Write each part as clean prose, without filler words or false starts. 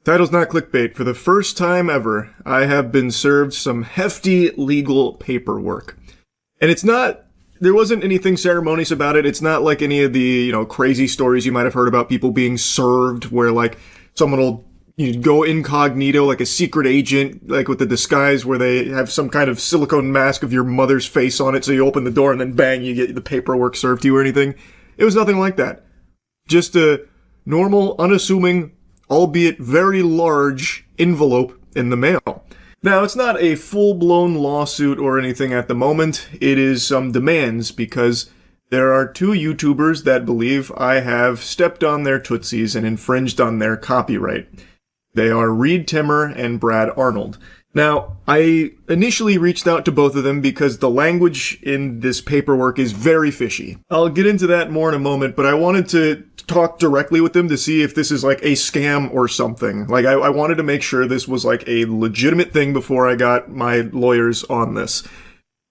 Title's not clickbait. For the first time ever, I have been served some hefty legal paperwork. And there wasn't anything ceremonious about it. It's not like any of the, crazy stories you might have heard about people being served where like someone will go incognito like a secret agent, like with the disguise where they have some kind of silicone mask of your mother's face on it. So you open the door and then bang, you get the paperwork served to you or anything. It was nothing like that. Just a normal, unassuming, albeit very large envelope in the mail. Now, it's not a full-blown lawsuit or anything at the moment. It is some demands because there are two YouTubers that believe I have stepped on their tootsies and infringed on their copyright. They are Reed Timmer and Brad Arnold. Now, I initially reached out to both of them because the language in this paperwork is very fishy. I'll get into that more in a moment, but I wanted to talk directly with them to see if this is like a scam or something. Like, I wanted to make sure this was like a legitimate thing before I got my lawyers on this.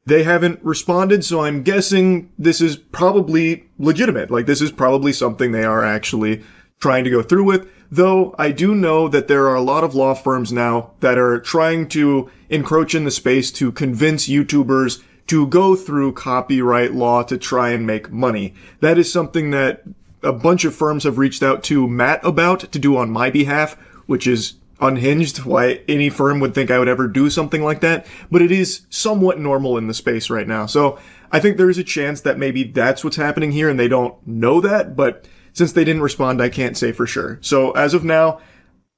They haven't responded, so I'm guessing this is probably legitimate. Like, this is probably something they are actually trying to go through with. Though I do know that there are a lot of law firms now that are trying to encroach in the space to convince YouTubers to go through copyright law to try and make money. That is something that a bunch of firms have reached out to Matt about to do on my behalf, which is unhinged why any firm would think I would ever do something like that. But it is somewhat normal in the space right now. So I think there is a chance that maybe that's what's happening here and they don't know that, but since they didn't respond, I can't say for sure. So as of now,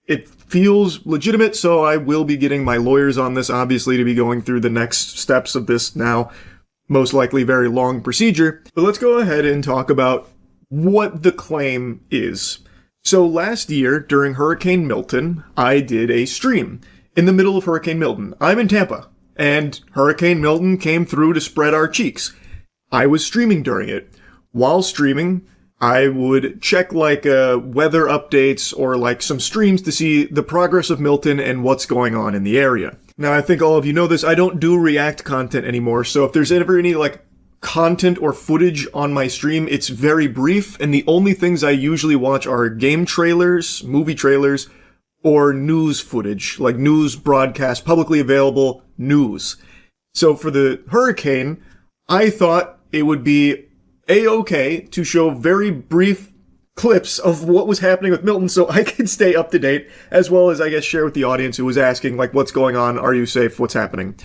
it feels legitimate, so I will be getting my lawyers on this, obviously, to be going through the next steps of this now, most likely very long procedure. But let's go ahead and talk about what the claim is. So last year, during Hurricane Milton, I did a stream in the middle of Hurricane Milton. I'm in Tampa, and Hurricane Milton came through to spread our cheeks. I was streaming during it. While streaming, I would check like weather updates or like some streams to see the progress of Milton and what's going on in the area. Now, I think all of you know this. I don't do React content anymore. So if there's ever any like content or footage on my stream, it's very brief. And the only things I usually watch are game trailers, movie trailers, or news footage, like news broadcast, publicly available news. So for the hurricane, I thought it would be A-okay to show very brief clips of what was happening with Milton so I could stay up to date, as well as, I guess, share with the audience who was asking, like, what's going on? Are you safe? What's happening?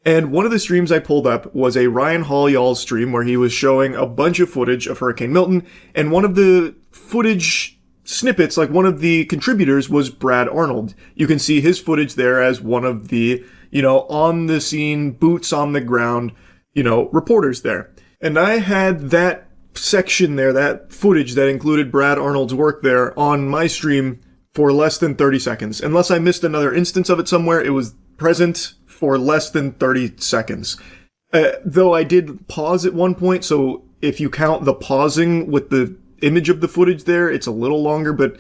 And one of the streams I pulled up was a Ryan Hall stream where he was showing a bunch of footage of Hurricane Milton, and one of the footage snippets, like one of the contributors, was Brad Arnold. You can see his footage there as one of the, on the scene, boots on the ground, reporters there. And I had that section there, that footage that included Brad Arnold's work there on my stream for less than 30 seconds. Unless I missed another instance of it somewhere, it was present for less than 30 seconds. Though I did pause at one point, so if you count the pausing with the image of the footage there, it's a little longer, but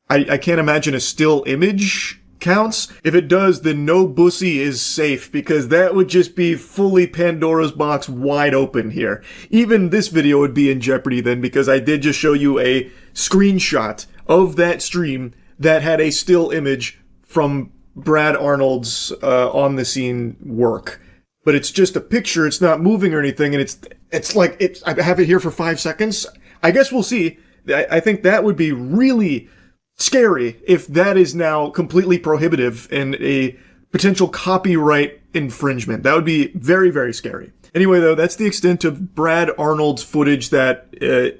I can't imagine a still image counts. If it does, then no bussy is safe, because that would just be fully Pandora's box wide open here. Even this video would be in jeopardy then, because I did just show you a screenshot of that stream that had a still image from Brad Arnold's on the scene work. But it's just a picture, it's not moving or anything, and it's like, I have it here for 5 seconds. I guess we'll see. I think that would be really scary if that is now completely prohibitive and a potential copyright infringement. That would be very, very scary. Anyway, though, that's the extent of Brad Arnold's footage that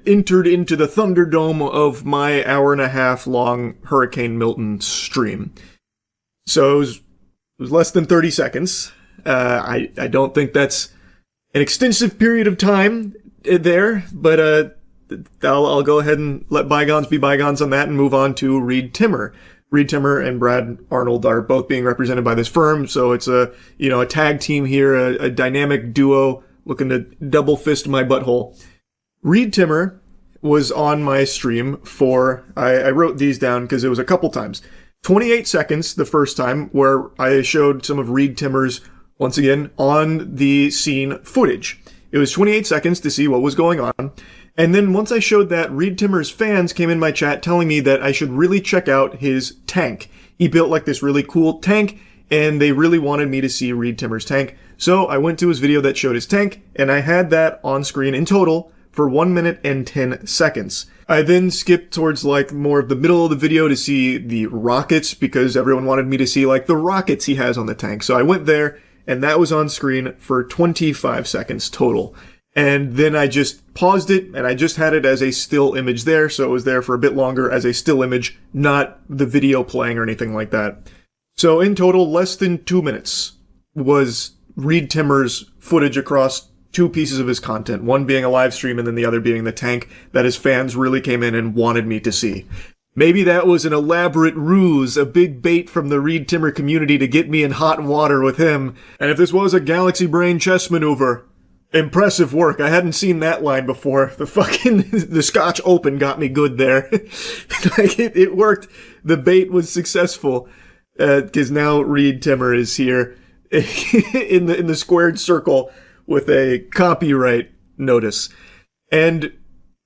entered into the Thunderdome of my hour-and-a-half long Hurricane Milton stream. So it was less than 30 seconds. I don't think that's an extensive period of time there, but I'll go ahead and let bygones be bygones on that and move on to Reed Timmer. Reed Timmer and Brad Arnold are both being represented by this firm, so it's a tag team here, a dynamic duo looking to double fist my butthole. Reed Timmer was on my stream for, I wrote these down because it was a couple times. 28 seconds the first time, where I showed some of Reed Timmer's, once again, on the scene footage. It was 28 seconds to see what was going on. And then once I showed that, Reed Timmer's fans came in my chat telling me that I should really check out his tank. He built like this really cool tank, and they really wanted me to see Reed Timmer's tank. So I went to his video that showed his tank, and I had that on screen in total for 1 minute and 10 seconds. I then skipped towards like more of the middle of the video to see the rockets, because everyone wanted me to see like the rockets he has on the tank. So I went there, and that was on screen for 25 seconds total. And then I just paused it, and I just had it as a still image there, so it was there for a bit longer as a still image, not the video playing or anything like that. So in total, less than 2 minutes was Reed Timmer's footage across 2 pieces of his content, one being a live stream and then the other being the tank that his fans really came in and wanted me to see. Maybe that was an elaborate ruse, a big bait from the Reed Timmer community to get me in hot water with him. And if this was a galaxy brain chess maneuver, impressive work. I hadn't seen that line before. The Scotch Open got me good there. Like it worked. The bait was successful. Cause now Reed Timmer is here in the squared circle with a copyright notice. And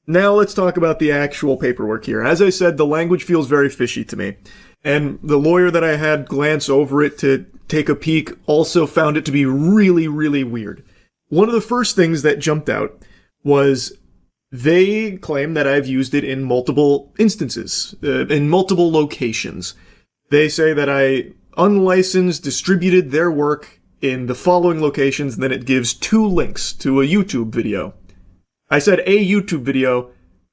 now let's talk about the actual paperwork here. As I said, the language feels very fishy to me. And the lawyer that I had glance over it to take a peek also found it to be really, really weird. One of the first things that jumped out was they claim that I've used it in multiple instances, in multiple locations. They say that I unlicensed distributed their work in the following locations, and then it gives 2 links to a YouTube video. I said a YouTube video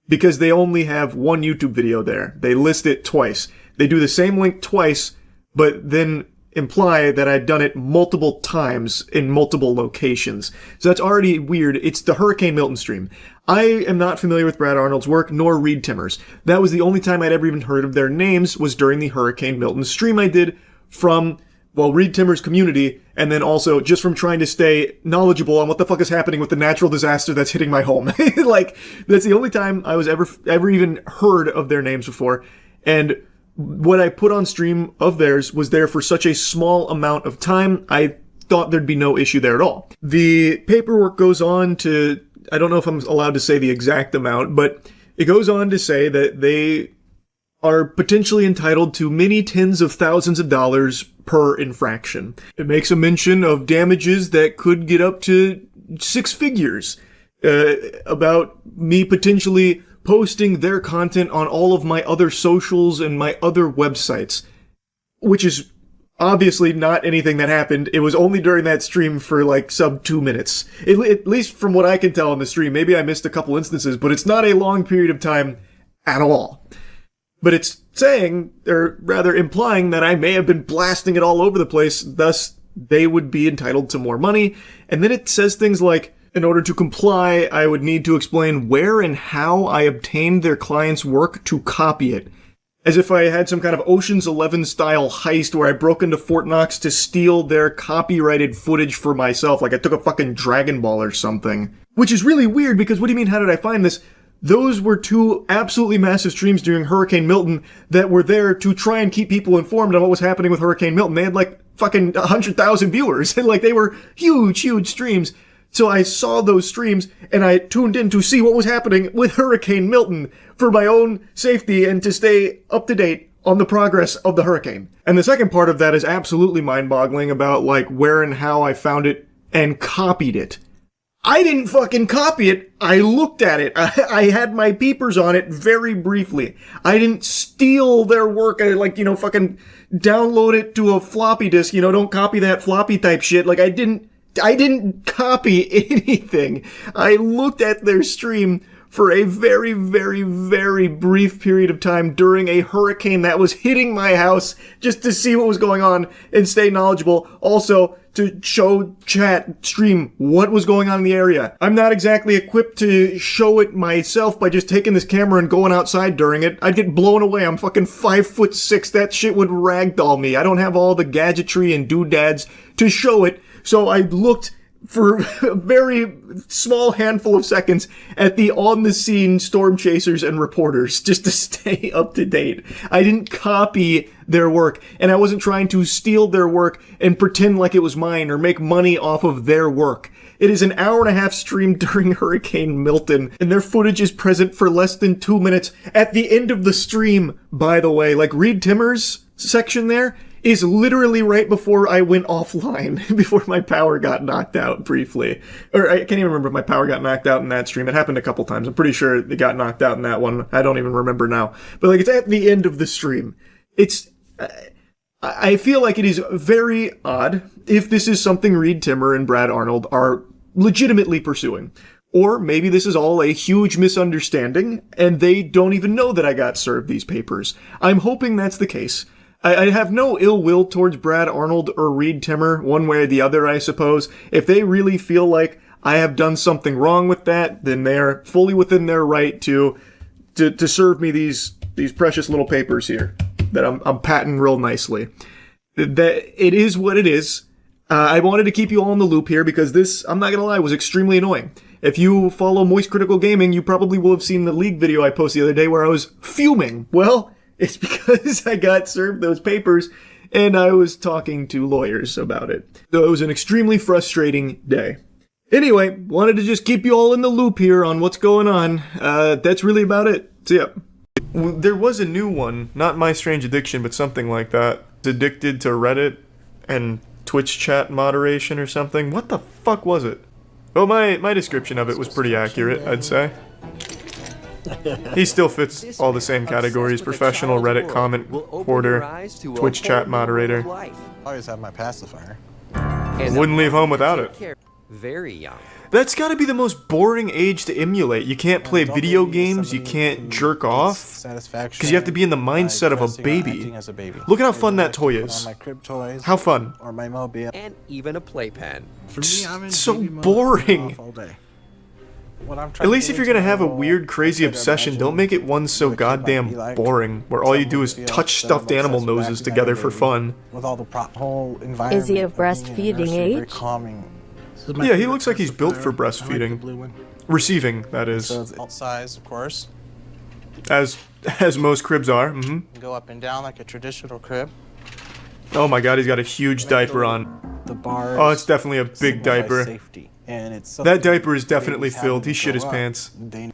because they only have 1 YouTube video there. They list it twice. They do the same link twice, but then imply that I'd done it multiple times in multiple locations. So that's already weird. It's the Hurricane Milton stream. I am not familiar with Brad Arnold's work, nor Reed Timmer's. That was the only time I'd ever even heard of their names, was during the Hurricane Milton stream I did from, well, Reed Timmer's community, and then also just from trying to stay knowledgeable on what the fuck is happening with the natural disaster that's hitting my home. Like, that's the only time I was ever even heard of their names before. And what I put on stream of theirs was there for such a small amount of time, I thought there'd be no issue there at all. The paperwork goes on to, I don't know if I'm allowed to say the exact amount, but it goes on to say that they are potentially entitled to many tens of thousands of dollars per infraction. It makes a mention of damages that could get up to 6 figures, about me potentially posting their content on all of my other socials and my other websites, which is obviously not anything that happened. It was only during that stream for like sub 2 minutes. At least from what I can tell in the stream. Maybe I missed a couple instances, but it's not a long period of time at all. But it's saying, or rather implying, that I may have been blasting it all over the place, thus they would be entitled to more money. And then it says things like, in order to comply, I would need to explain where and how I obtained their client's work to copy it. As if I had some kind of Ocean's 11 style heist where I broke into Fort Knox to steal their copyrighted footage for myself, like I took a fucking Dragon Ball or something. Which is really weird, because what do you mean, how did I find this? Those were 2 absolutely massive streams during Hurricane Milton that were there to try and keep people informed on what was happening with Hurricane Milton. They had like fucking 100,000 viewers, and like they were huge, huge streams. So I saw those streams, and I tuned in to see what was happening with Hurricane Milton for my own safety and to stay up to date on the progress of the hurricane. And the second part of that is absolutely mind-boggling about, like, where and how I found it and copied it. I didn't fucking copy it. I looked at it. I had my peepers on it very briefly. I didn't steal their work. I, fucking download it to a floppy disk. Don't copy that floppy type shit. Like, I didn't copy anything. I looked at their stream for a very, very, very brief period of time during a hurricane that was hitting my house just to see what was going on and stay knowledgeable. Also, to show chat, stream what was going on in the area. I'm not exactly equipped to show it myself by just taking this camera and going outside during it. I'd get blown away. I'm fucking 5'6". That shit would ragdoll me. I don't have all the gadgetry and doodads to show it. So I looked for a very small handful of seconds at the on-the-scene storm chasers and reporters just to stay up to date. I didn't copy their work, and I wasn't trying to steal their work and pretend like it was mine or make money off of their work. It is an hour-and-a-half stream during Hurricane Milton, and their footage is present for less than 2 minutes at the end of the stream, by the way. Like, Reed Timmer's section there is literally right before I went offline, before my power got knocked out briefly. Or I can't even remember if my power got knocked out in that stream. It happened a couple times. I'm pretty sure it got knocked out in that one. I don't even remember now. But, like, it's at the end of the stream. It's... I feel like it is very odd if this is something Reed Timmer and Brad Arnold are legitimately pursuing. Or maybe this is all a huge misunderstanding, and they don't even know that I got served these papers. I'm hoping that's the case. I have no ill will towards Brad Arnold or Reed Timmer, one way or the other, I suppose. If they really feel like I have done something wrong with that, then they're fully within their right to serve me these precious little papers here that I'm patting real nicely. That it is what it is. I wanted to keep you all in the loop here because this, I'm not gonna lie, was extremely annoying. If you follow Moist Critical Gaming, you probably will have seen the League video I posted the other day where I was fuming. Well, it's because I got served those papers and I was talking to lawyers about it. So it was an extremely frustrating day. Anyway, wanted to just keep you all in the loop here on what's going on. That's really about it. So yeah. There was a new one, not My Strange Addiction, but something like that. Addicted to Reddit and Twitch chat moderation or something. What the fuck was it? Oh, my description of it was pretty accurate, I'd say. He still fits all the same categories: professional Reddit comment hoarder, Twitch chat moderator. I always have my pacifier. Wouldn't leave home without it. Very young. That's gotta be the most boring age to emulate. You can't play video games, you can't jerk off, because you have to be in the mindset of a baby. Look at how fun that toy is. How fun. Or my mobile. And even a playpen. For me, I'm in So baby mode boring. all day. What I'm At trying least to if do you're gonna is have a know weird, crazy what I'd obsession, imagine don't make it one so what it might goddamn be like. boring, where all you do is Someone touch feel stuffed animal obsessed with noses acting together like a for baby. fun. With all the whole environment. Is he of of being in a breastfeeding nursery, very age? calming. Yeah, he looks like he's built for breastfeeding. Receiving, that is. So it's adult size, of course. As most cribs are. You can go up and down like a traditional crib. Oh my god, he's got a huge diaper on. The bars. Oh, it's definitely a big symbolize diaper. Safety. And it's That diaper is definitely babies have filled. when He they shit his grow up. pants. They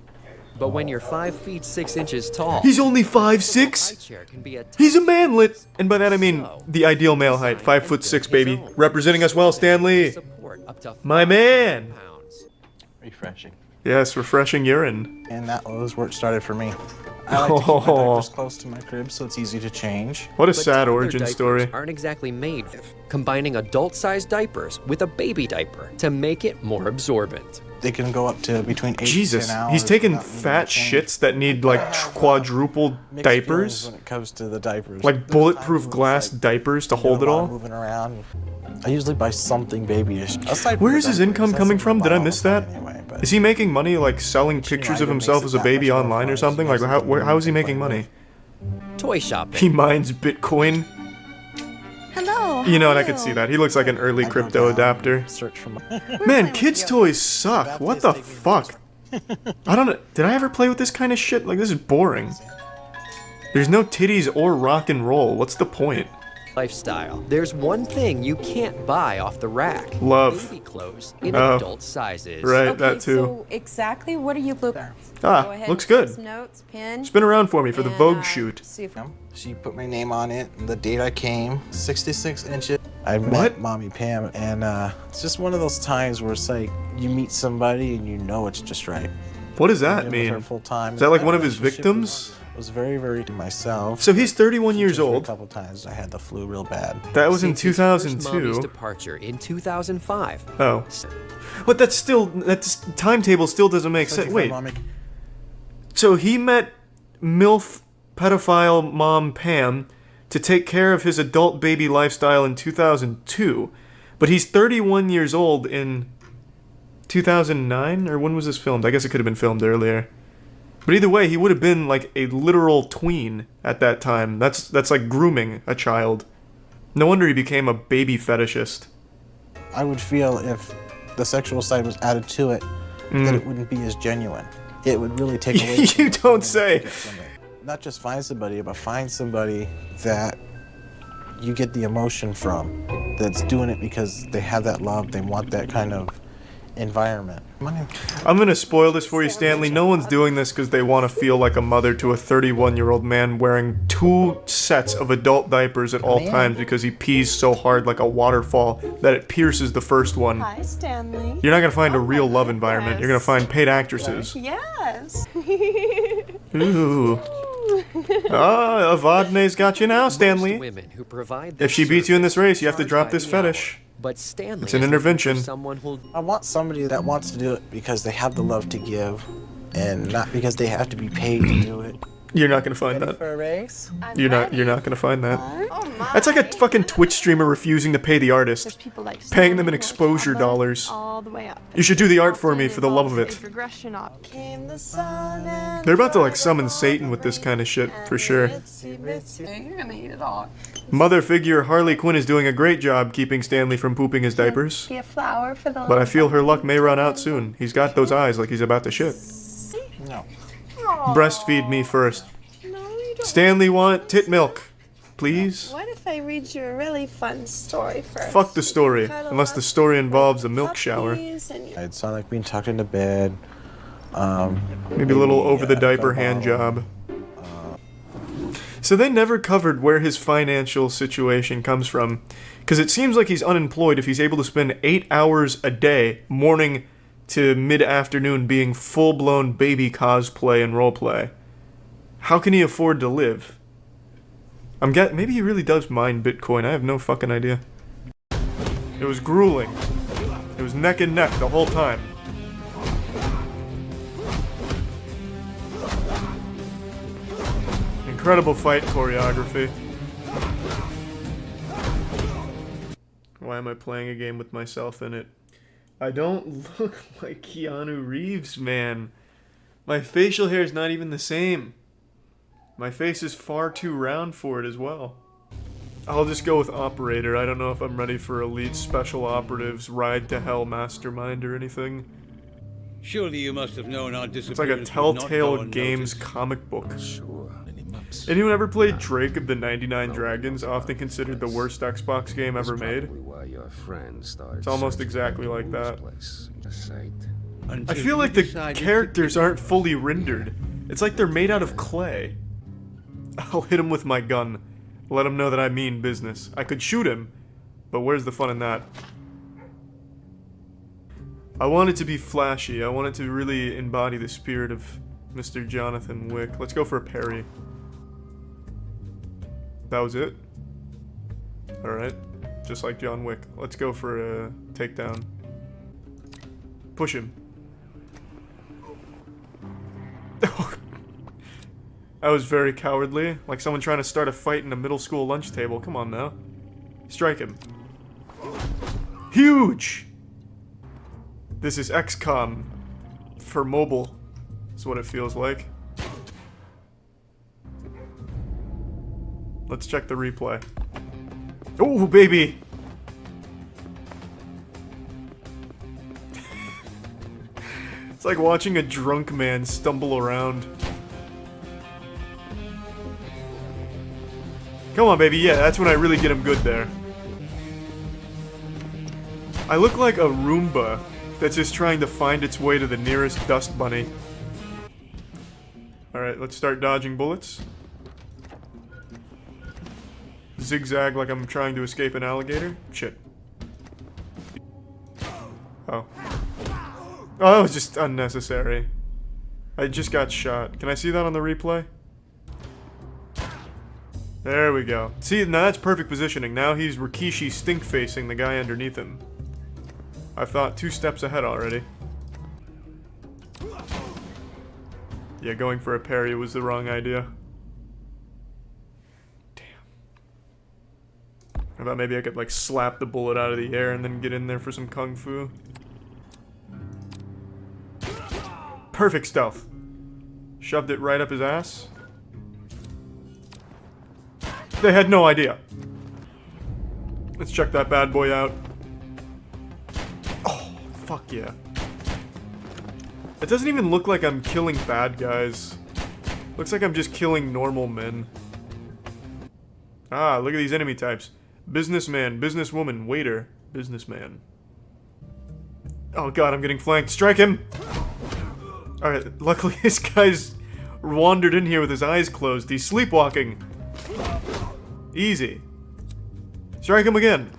But when you're 5 feet 6 inches tall, He's only high 5'6"? chair can be a He's a manlet! And by that I mean the ideal male height. 5'6", baby. Representing us well, Stanley. support up to My 5 man! pounds. refreshing. Yes, refreshing urine. And that was where it started for me. I like to keep my diapers close to my crib so it's easy to change. What a But sad toddler origin diapers story. aren't exactly made with combining adult-sized diapers with a baby diaper to make it more absorbent. They can go up to between 8 Jesus, to 10 hours. he's taking without needing fat to change. shits that need like quadruple Mixed feelings diapers, when it comes to the diapers. like There's bulletproof times when it's glass like, diapers to you know, hold it a lot of all. Moving around. I usually buy something babyish. Aside from Where the is his diapers, income that's coming something from? Did I buy all miss the time that? Anyway, but Is he making money like selling pictures of it himself makes as a it that baby much more online or fun. something? Like Makes how it how is he more making fun. money? Toy shopping. He mines Bitcoin. Hello. You know, and I how could are see you? that. He looks like an early I go crypto down, adapter. Search for my Man, kids' toys suck. What the fuck? I don't know. Did I ever play with this kind of shit? Like, this is boring. There's no titties or rock and roll. What's the point? Lifestyle. There's one thing you can't buy off the rack. Love. Baby clothes in Oh. adult sizes. Right, Okay, that too. so exactly what are you looking? Ah, Go ahead looks and good. take some notes, pen. Spin around for me for the and, Vogue shoot. See if She put my name on it, and the date I came, 66 inches. I met What? Mommy Pam, and it's just one of those times where it's like you meet somebody and you know it's just right. What does that Been with her mean? full time. Is that like My one of his relationship victims? Was very, very to myself. So he's 31 years Just a old. couple times I had the flu real bad. That was in Since his first mommy's 2002. departure in 2005. Oh. But that's still, that timetable still doesn't make Thank you sense. for Wait, Mommy. so he met MILF pedophile mom Pam to take care of his adult baby lifestyle in 2002, but he's 31 years old in 2009, or when was this filmed? I guess it could have been filmed earlier. But either way, he would have been like a literal tween at that time. That's like grooming a child. No wonder he became a baby fetishist. I would feel if the sexual side was added to it, that it wouldn't be as genuine. It would really take away. You from don't the say. get from it. Not just find somebody, but find somebody that you get the emotion from, that's doing it because they have that love, they want that kind of environment. I'm gonna spoil this for you, Stanley. No one's doing this because they want to feel like a mother to a 31-year-old man wearing 2 sets of adult diapers at all times because he pees so hard like a waterfall that it pierces the first one. Hi, Stanley. You're not gonna find a real love environment. You're gonna find paid actresses. Yes. Ooh. Ah, Evadne's got you now, Stanley. Women who provide If she beats you in this race, you have to drop this fetish. But Stanley It's an is looking for intervention. someone who'll I want somebody that wants to do it because they have the love to give, and not because they have to be paid to do it. You're not gonna find that. For a race? You're not gonna find that. Oh my. That's like a fucking Twitch streamer refusing to pay the artist. People like Paying them in exposure dollars. all the way up. You should do the art for me for the love of it. Regression op. Came the sun and They're about to like summon Satan with this kind of shit, for sure. You're gonna eat it all. Mother figure Harley Quinn is doing a great job keeping Stanley from pooping his diapers. Be a flower for the. But I feel her luck may run out soon. He's got those eyes like he's about to shit. No. Breastfeed me first. No, you don't. Stanley want tit milk. Please? What if I read you a really fun story first? Fuck the story. Unless the story involves a milk shower. I'd sound like being tucked into bed. Maybe a little over-the-diaper hand job. So they never covered where his financial situation comes from. Because it seems like he's unemployed if he's able to spend 8 hours a day, morning to mid-afternoon, being full-blown baby cosplay and roleplay. How can he afford to live? Maybe he really does mine Bitcoin. I have no fucking idea. It was grueling. It was neck and neck the whole time. Incredible fight choreography. Why am I playing a game with myself in it? I don't look like Keanu Reeves, man. My facial hair is not even the same. My face is far too round for it as well. I'll just go with Operator. I don't know if I'm ready for Elite Special Operatives Ride to Hell Mastermind or anything. Surely you must have known our It's like disappearance a would not go Telltale Games unnoticed. comic book. Sure. Any maps? Anyone ever played Drake of the 99 Dragons? Often considered the worst Xbox game ever made. Why your friend started It's almost searching exactly for like Wolf's that. place. The site. I Until feel you like the decided to characters keep- aren't fully rendered. It's like they're made out of clay. I'll hit him with my gun. Let him know that I mean business. I could shoot him, but where's the fun in that? I want it to be flashy. I want it to really embody the spirit of Mr. Jonathan Wick. Let's go for a parry. That was it? Alright. Just like John Wick. Let's go for a takedown. Push him. That was very cowardly. Like someone trying to start a fight in a middle school lunch table. Come on now. Strike him. Huge! This is XCOM for mobile. That's what it feels like. Let's check the replay. Oh, baby! It's like watching a drunk man stumble around. Come on, baby. Yeah, that's when I really get him good there. I look like a Roomba that's just trying to find its way to the nearest dust bunny. Alright, let's start dodging bullets. Zigzag like I'm trying to escape an alligator. Shit. Oh. Oh, that was just unnecessary. I just got shot. Can I see that on the replay? There we go. See, now that's perfect positioning. Now he's Rikishi stink-facing the guy underneath him. I've thought 2 steps ahead already. Yeah, going for a parry was the wrong idea. Damn. I thought maybe I could, like, slap the bullet out of the air and then get in there for some kung fu. Perfect stealth. Shoved it right up his ass. They had no idea. Let's check that bad boy out. Oh, fuck yeah. It doesn't even look like I'm killing bad guys. Looks like I'm just killing normal men. Ah, look at these enemy types. Businessman, businesswoman, waiter, businessman. Oh god, I'm getting flanked. Strike him! Alright, luckily this guy's wandered in here with his eyes closed. He's sleepwalking. Easy. Strike him again.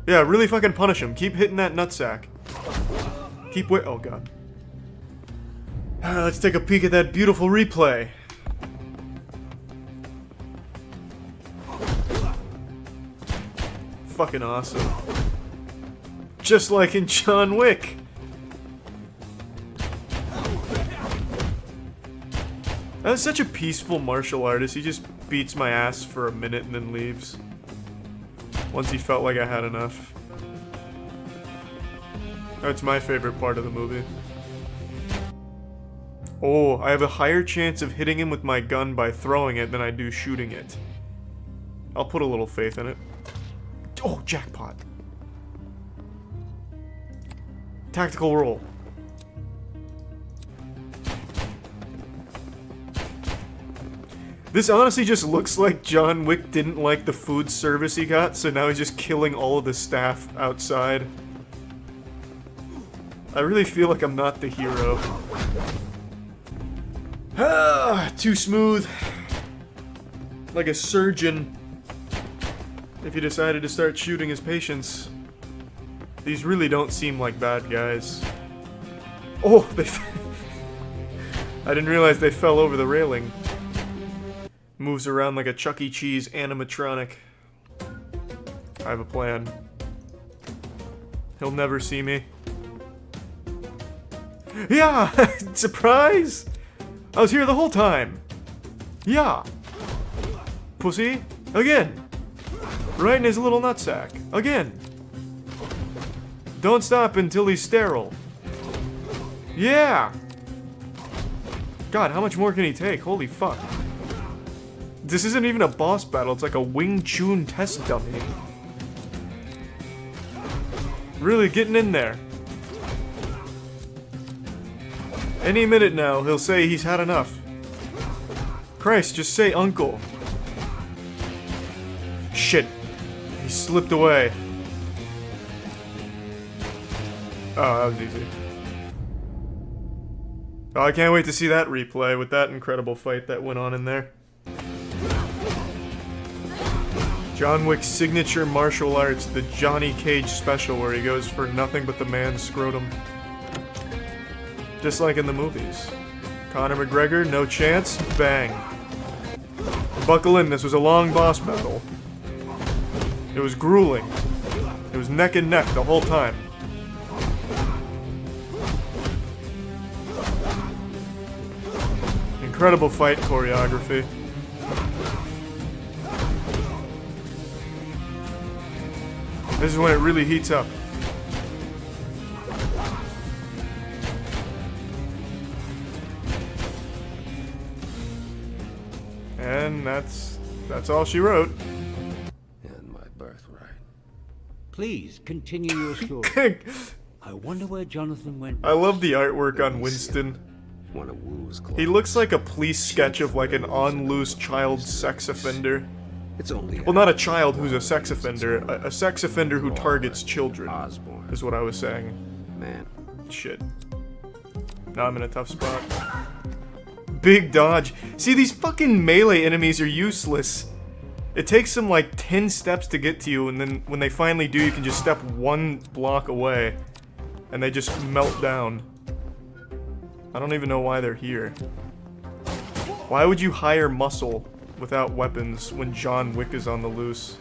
Yeah, really fucking punish him. Keep hitting that nutsack. Keep oh god. Let's take a peek at that beautiful replay. Fucking awesome. Just like in John Wick. That's such a peaceful martial artist. He just beats my ass for a minute and then leaves. Once he felt like I had enough. That's my favorite part of the movie. Oh, I have a higher chance of hitting him with my gun by throwing it than I do shooting it. I'll put a little faith in it. Oh, jackpot. Tactical roll. This honestly just looks like John Wick didn't like the food service he got, so now he's just killing all of the staff outside. I really feel like I'm not the hero. Ah, too smooth. Like a surgeon. If he decided to start shooting his patients. These really don't seem like bad guys. Oh, they I didn't realize they fell over the railing. Moves around like a Chuck E. Cheese animatronic. I have a plan. He'll never see me. Yeah! Surprise! I was here the whole time! Yeah! Pussy! Again! Right in his little nutsack. Again! Don't stop until he's sterile. Yeah! God, how much more can he take? Holy fuck. This isn't even a boss battle, it's like a Wing Chun test dummy. Really getting in there. Any minute now, he'll say he's had enough. Christ, just say uncle. Shit. He slipped away. Oh, that was easy. Oh, I can't wait to see that replay with that incredible fight that went on in there. John Wick's signature martial arts, the Johnny Cage special where he goes for nothing but the man's scrotum. Just like in the movies. Conor McGregor, no chance, bang. Buckle in, this was a long boss battle. It was grueling. It was neck and neck the whole time. Incredible fight choreography. This is when it really heats up. And that's all she wrote. And my birthright. Please continue your story. I wonder where Jonathan went. I love the artwork on Winston. One of Wu's clothes. He looks like a police sketch of like an on-loose child sex offender. It's only Well, not a child who's a sex offender. A sex offender who targets children, Osborne. is what I was saying. Man. Shit. Now I'm in a tough spot. Big dodge. See, these fucking melee enemies are useless. It takes them like 10 steps to get to you, and then when they finally do, you can just step one block away. And they just melt down. I don't even know why they're here. Why would you hire muscle without weapons when John Wick is on the loose?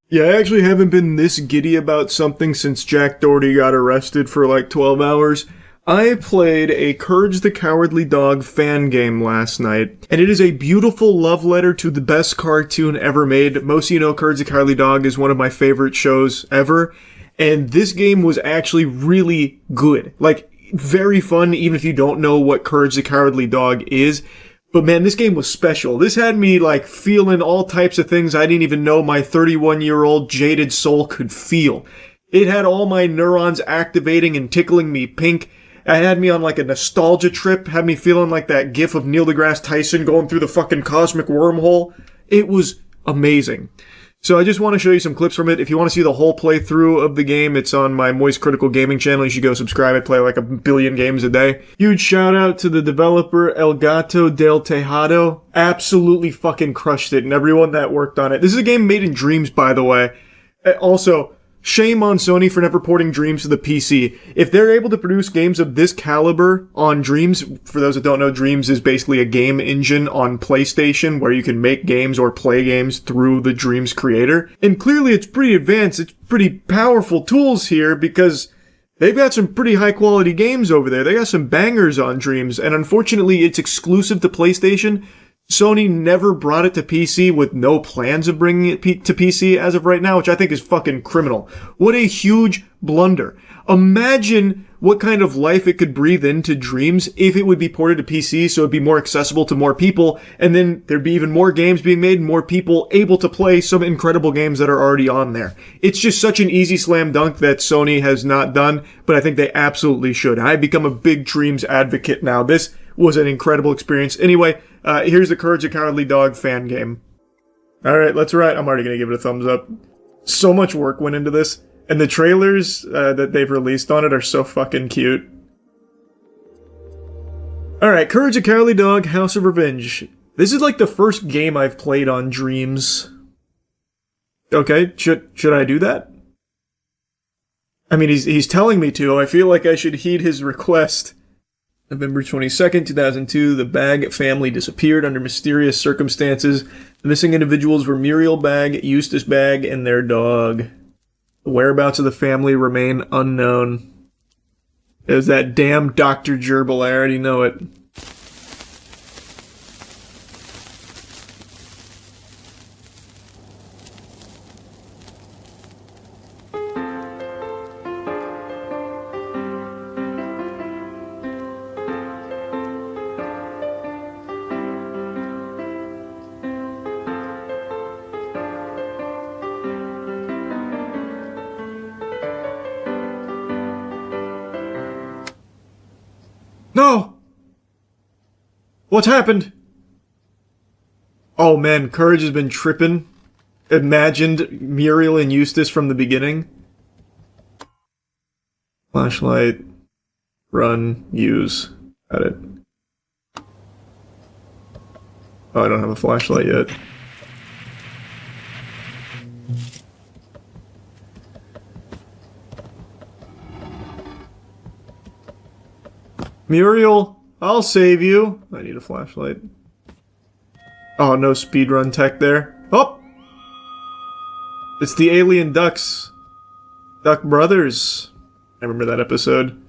Yeah, I actually haven't been this giddy about something since Jack Doherty got arrested for like 12 hours. I played a Courage the Cowardly Dog fan game last night, and it is a beautiful love letter to the best cartoon ever made. Most of you know Courage the Cowardly Dog is one of my favorite shows ever, and this game was actually really good. Like, very fun, even if you don't know what Courage the Cowardly Dog is. But man, this game was special. This had me, like, feeling all types of things I didn't even know my 31-year-old jaded soul could feel. It had all my neurons activating and tickling me pink. It had me on, like, a nostalgia trip. Had me feeling like that gif of Neil deGrasse Tyson going through the fucking cosmic wormhole. It was amazing. So I just want to show you some clips from it. If you want to see the whole playthrough of the game, it's on my Moist Critical Gaming channel. You should go subscribe. I play like 1 billion games a day. Huge shout out to the developer El Gato del Tejado. Absolutely fucking crushed it, and everyone that worked on it. This is a game made in Dreams, by the way. Also, shame on Sony for never porting Dreams to the PC. If they're able to produce games of this caliber on Dreams, for those that don't know, Dreams is basically a game engine on PlayStation where you can make games or play games through the Dreams creator. And clearly it's pretty advanced, it's pretty powerful tools here because they've got some pretty high quality games over there. They got some bangers on Dreams, and unfortunately it's exclusive to PlayStation. Sony never brought it to PC with no plans of bringing it to PC as of right now, which I think is fucking criminal. What a huge blunder. Imagine what kind of life it could breathe into Dreams if it would be ported to PC so it'd be more accessible to more people, and then there'd be even more games being made and more people able to play some incredible games that are already on there. It's just such an easy slam dunk that Sony has not done, but I think they absolutely should. I've become a big Dreams advocate now. This was an incredible experience. Anyway, here's the Courage the Cowardly Dog fan game. Alright, let's ride. I'm already gonna give it a thumbs up. So much work went into this, and the trailers that they've released on it are so fucking cute. Alright, Courage the Cowardly Dog, House of Revenge. This is like the first game I've played on Dreams. Okay, should I do that? I mean, he's telling me to. I feel like I should heed his request. November 22nd, 2002, the Bagg family disappeared under mysterious circumstances. The missing individuals were Muriel Bagg, Eustace Bagg, and their dog. The whereabouts of the family remain unknown. It was that damn Dr. Gerbil, I already know it. No! What's happened? Oh man, Courage has been tripping. Imagined Muriel and Eustace from the beginning. Flashlight. Run. Use. Got it. Oh, I don't have a flashlight yet. Muriel, I'll save you. I need a flashlight. Oh, no speedrun tech there. Oh! It's the alien ducks. Duck Brothers. I remember that episode.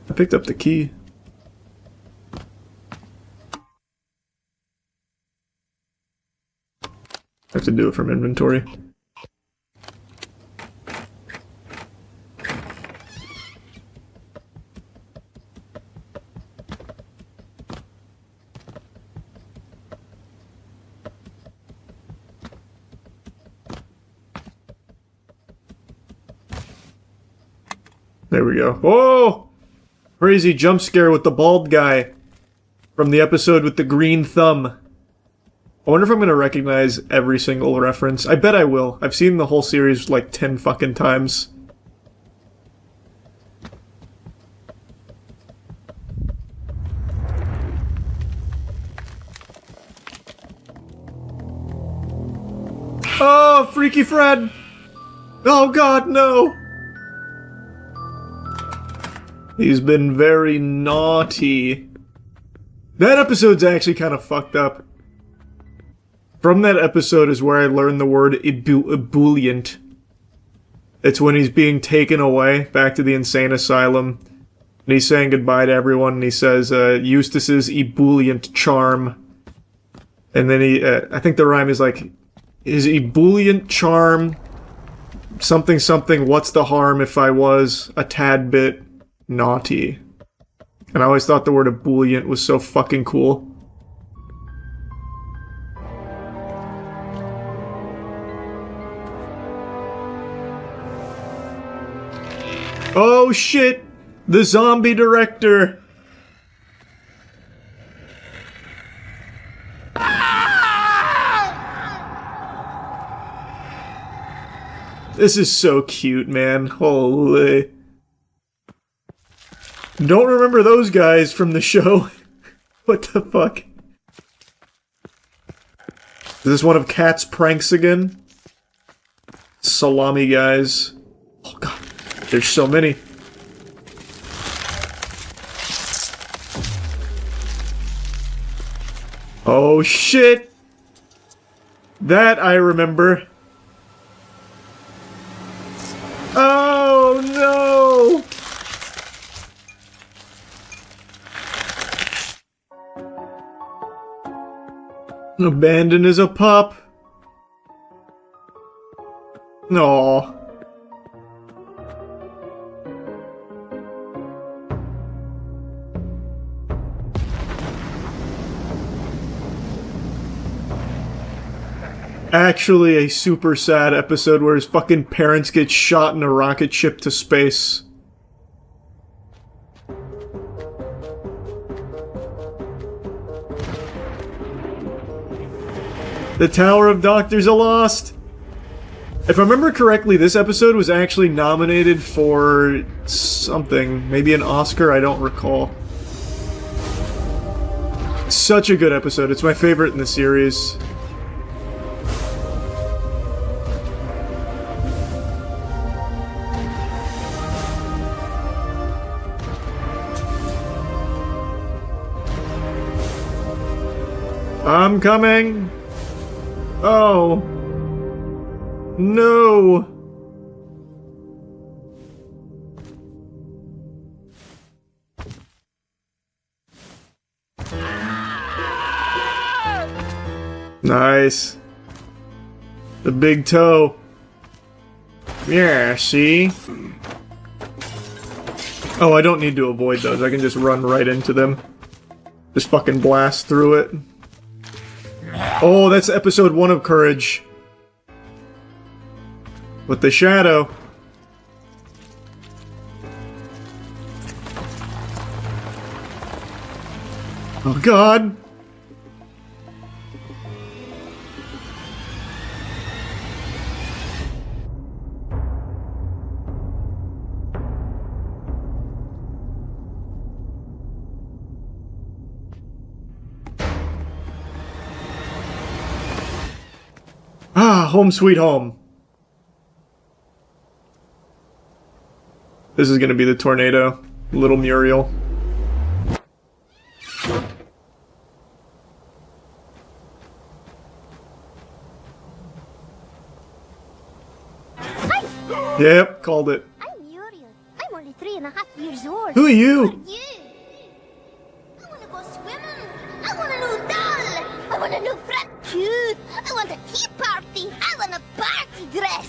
I picked up the key. I have to do it from inventory. There we go. Oh! Crazy jump scare with the bald guy from the episode with the green thumb. I wonder if I'm gonna recognize every single reference. I bet I will. I've seen the whole series like 10 fucking times. Oh, Freaky Fred! Oh god, no! He's been very naughty. That episode's actually kind of fucked up. From that episode is where I learned the word ebullient. It's when he's being taken away back to the insane asylum. And he's saying goodbye to everyone, and he says, Eustace's ebullient charm. And then he, I think the rhyme is like, his ebullient charm, something something, what's the harm if I was a tad bit naughty. And I always thought the word ebullient was so fucking cool. Oh shit! The zombie director! This is so cute, man. Holy. Don't remember those guys from the show. What the fuck? Is this one of Kat's pranks again? Salami guys. Oh god, there's so many. Oh shit! That I remember. Oh no! Abandoned as a pup. Aww. Actually a super sad episode where his fucking parents get shot in a rocket ship to space. The Tower of Doctors are lost! If I remember correctly, this episode was actually nominated for something. Maybe an Oscar, I don't recall. Such a good episode. It's my favorite in the series. I'm coming! Oh. No. Nice. The big toe. Yeah, see? Oh, I don't need to avoid those. I can just run right into them. Just fucking blast through it. Oh, that's episode 1 of Courage. With the shadow. Oh god. Ah, home sweet home. This is gonna be the tornado. Little Muriel. Yep, called it. I'm Muriel. I'm only 3.5 years old. Who are you? You? I wanna go swimming. I want a new doll. I want a new frat cute. I want a tea party. I want a party dress.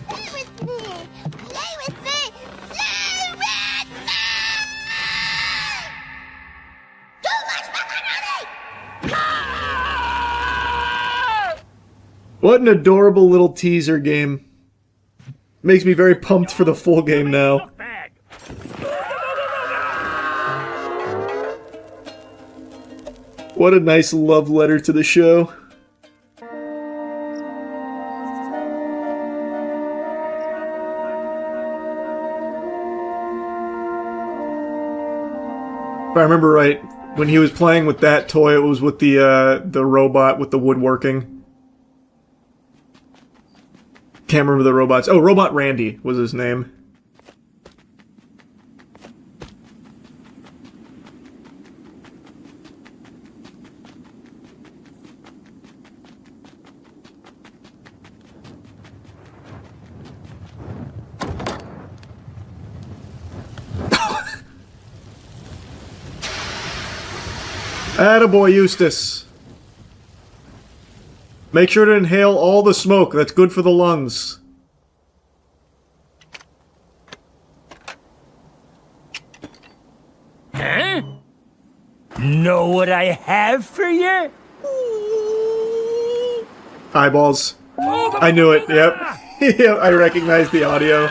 Play with me. Play with me. Play with me. Too much macaroni. What an adorable little teaser game. Makes me very pumped for the full game now. What a nice love letter to the show. If I remember right, when he was playing with that toy, it was with the robot with the woodworking. Can't remember the robots. Oh, Robot Randy was his name. Attaboy, Eustace. Make sure to inhale all the smoke. That's good for the lungs. Huh? Know what I have for you? Eyeballs. I knew it, yep. Yep, I recognized the audio.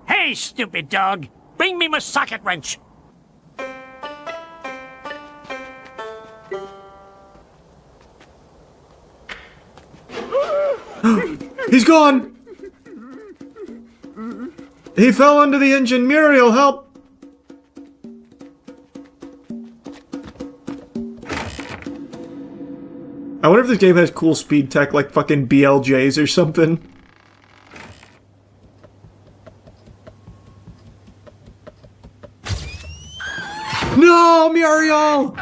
Hey, stupid dog! Bring me my socket wrench! He's gone! He fell under the engine. Muriel, help! I wonder if this game has cool speed tech like fucking BLJs or something. No, Muriel!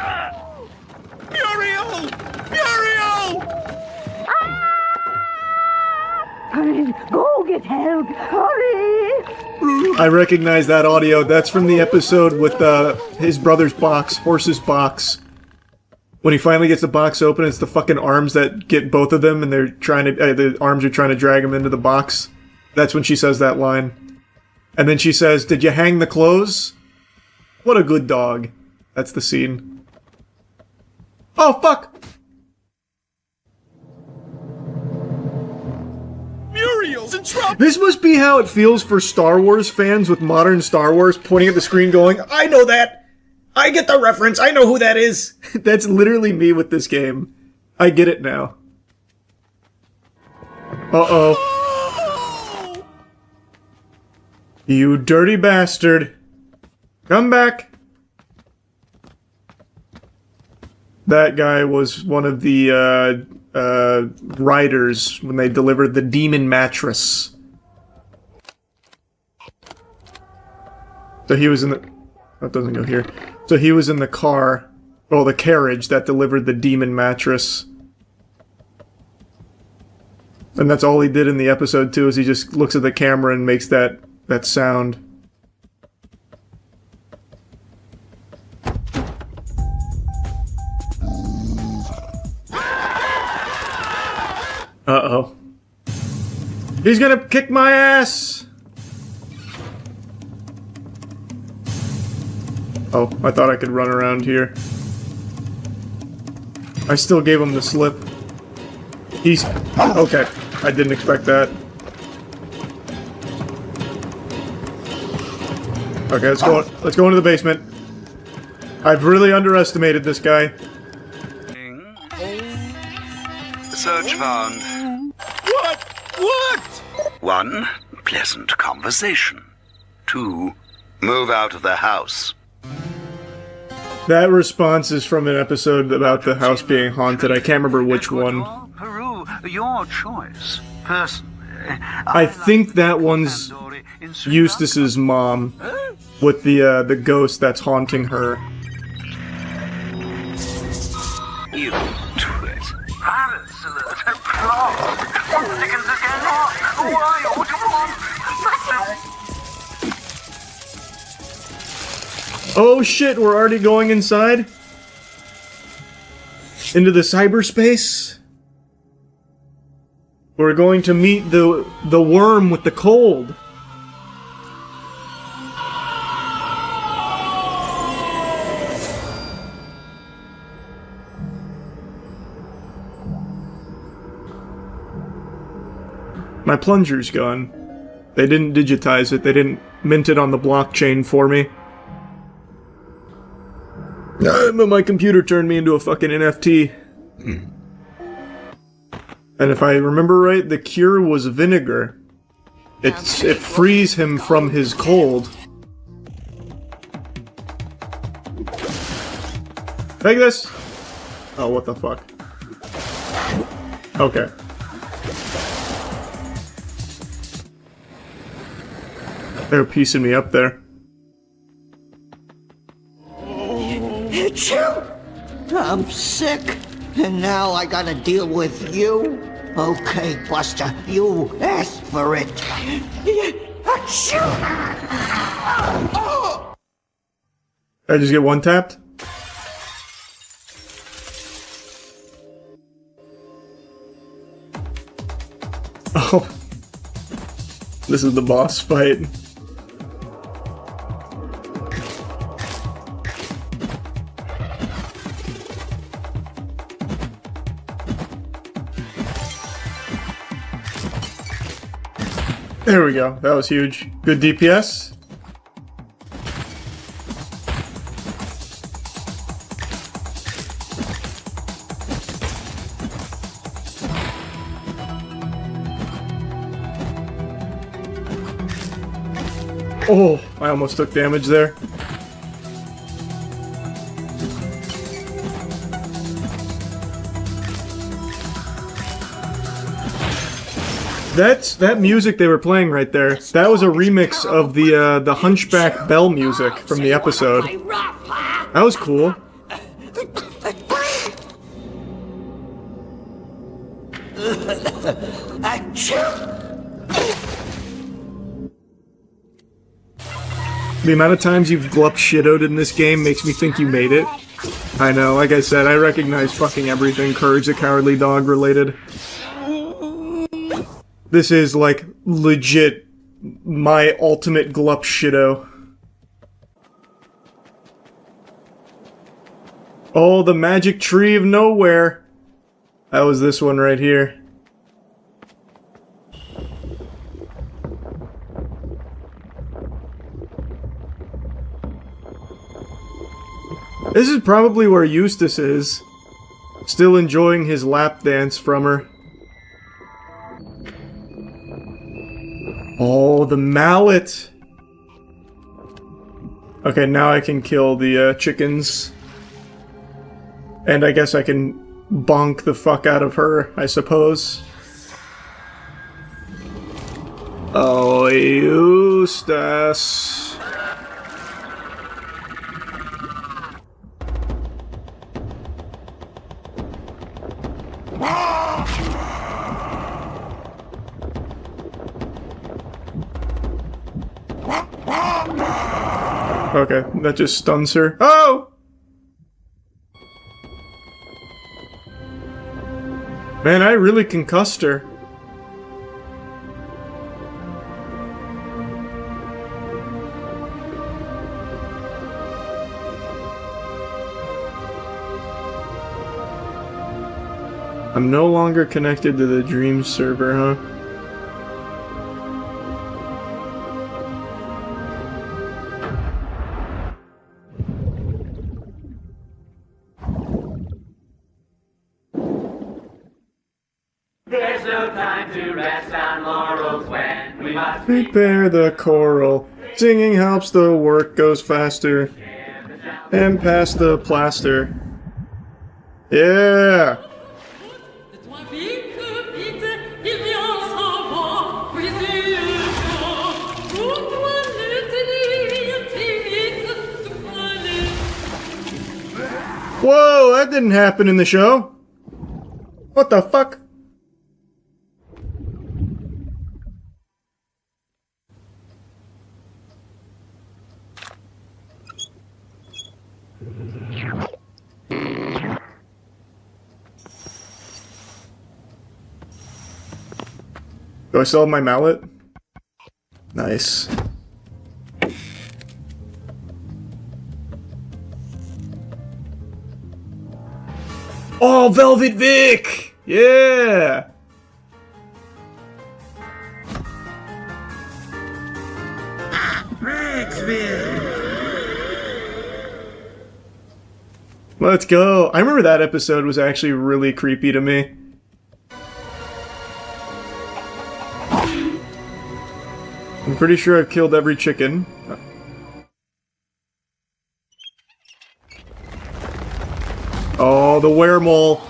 Muriel! Muriel! Go get help! Hurry! I recognize that audio. That's from the episode with his brother's box, Horse's box. When he finally gets the box open, it's the fucking arms that get both of them, and they're trying to. The arms are trying to drag him into the box. That's when she says that line. And then she says, "Did you hang the clothes?" What a good dog. That's the scene. Oh, fuck! Muriel's in trouble! This must be how it feels for Star Wars fans with modern Star Wars, pointing at the screen going, I know that! I get the reference, I know who that is! That's literally me with this game. I get it now. Uh-oh. You dirty bastard. Come back. That guy was one of the, riders when they delivered the demon mattress. So he was in the... That doesn't go here. So he was in the car, well, the carriage that delivered the demon mattress. And that's all he did in the episode, too, is he just looks at the camera and makes that sound. Uh-oh. He's gonna kick my ass! Oh, I thought I could run around here. I still gave him the slip. He's... Okay, I didn't expect that. Okay, let's go into the basement. I've really underestimated this guy. Search found. What? 1. Pleasant conversation. 2. Move out of the house. That response is from an episode about the house being haunted. I can't remember which one. Peru, your choice. Personally, I think that one's Eustace's mom with the ghost that's haunting her. You twit. Absolute plot. What Dickens is going on? Why? What do you want? Oh shit, we're already going inside? Into the cyberspace? We're going to meet the worm with the cold. My plunger's gone. They didn't digitize it, they didn't mint it on the blockchain for me. But my computer turned me into a fucking NFT. And if I remember right, the cure was vinegar. It frees him from his cold. Take this! Oh, what the fuck. Okay. They're piecing me up there. I'm sick, and now I gotta deal with you. Okay, Buster, you asked for it. I just get one tapped? Oh. This is the boss fight. There we go. That was huge. Good DPS. Oh, I almost took damage there. That music they were playing right there. That was a remix of the Hunchback Bell music from the episode. That was cool. The amount of times you've glup shittoed in this game makes me think you made it. I know, like I said, I recognize fucking everything Courage the Cowardly Dog related. This is, like, legit my ultimate glup shitto. Oh, the magic tree of nowhere. That was this one right here. This is probably where Eustace is. Still enjoying his lap dance from her. Oh, the mallet! Okay, now I can kill the chickens. And I guess I can bonk the fuck out of her, I suppose. Oh, Eustace. Okay, that just stuns her. Oh! Man, I really concussed her. I'm no longer connected to the Dream server, huh? There's no time to rest on laurels when we must Prepare the coral. Singing helps the work goes faster. And pass the plaster. Yeah! Whoa, that didn't happen in the show. What the fuck? Do I still have my mallet? Nice. Oh, Velvet Vic! Yeah! Let's go. I remember that episode was actually really creepy to me. I'm pretty sure I've killed every chicken. Oh, the weremole.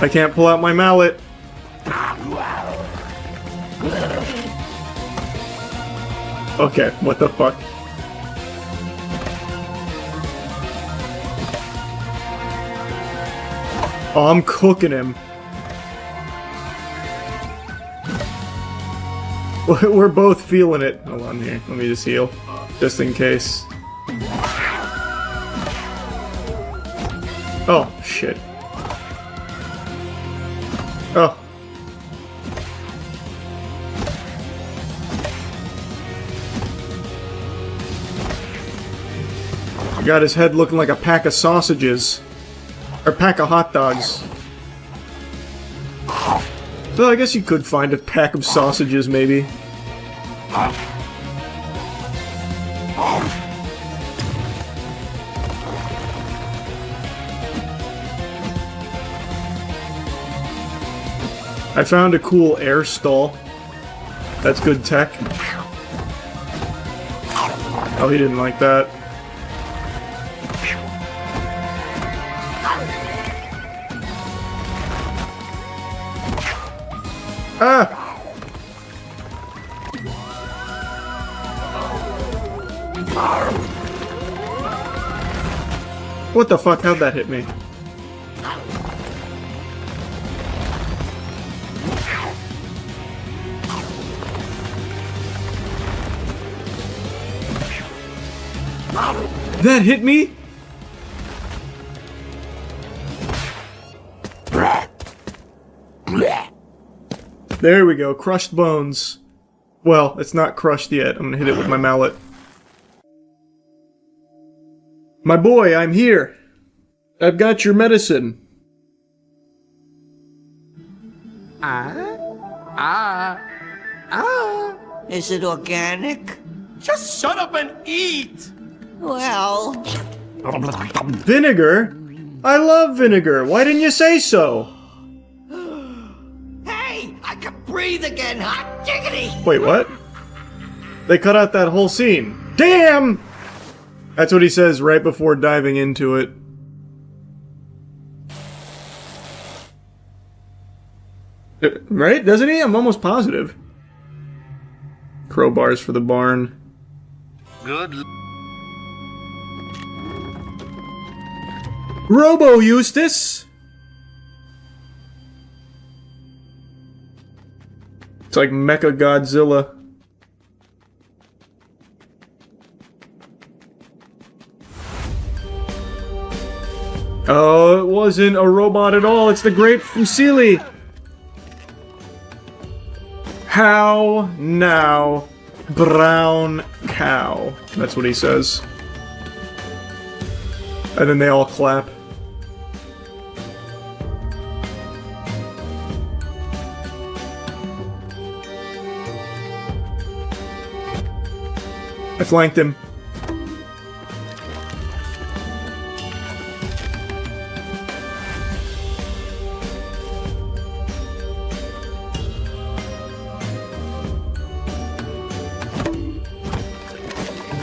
I can't pull out my mallet. Okay, what the fuck? Oh, I'm cooking him. We're both feeling it. Hold on here. Let me just heal. Just in case. Oh, shit. Oh. I got his head looking like a pack of sausages. Or pack of hot dogs. Well, I guess you could find a pack of sausages, maybe. I found a cool air stall. That's good tech. Oh, he didn't like that. Ah! What the fuck? How'd that hit me? That hit me? There we go, crushed bones. Well, it's not crushed yet. I'm gonna hit it with my mallet. My boy, I'm here. I've got your medicine. Is it organic? Just shut up and eat! Well, Vinegar? I love vinegar. Why didn't you say so? hey, I can breathe again, hot diggity! Wait, what? They cut out that whole scene. Damn! That's what he says right before diving into it. Right? Doesn't he? I'm almost positive. Crowbars for the barn. Good. Robo-Eustace! It's like Mecha Godzilla. Oh, it wasn't a robot at all. It's the Great Fusili. How now, brown cow? That's what he says. And then they all clap. I flanked him.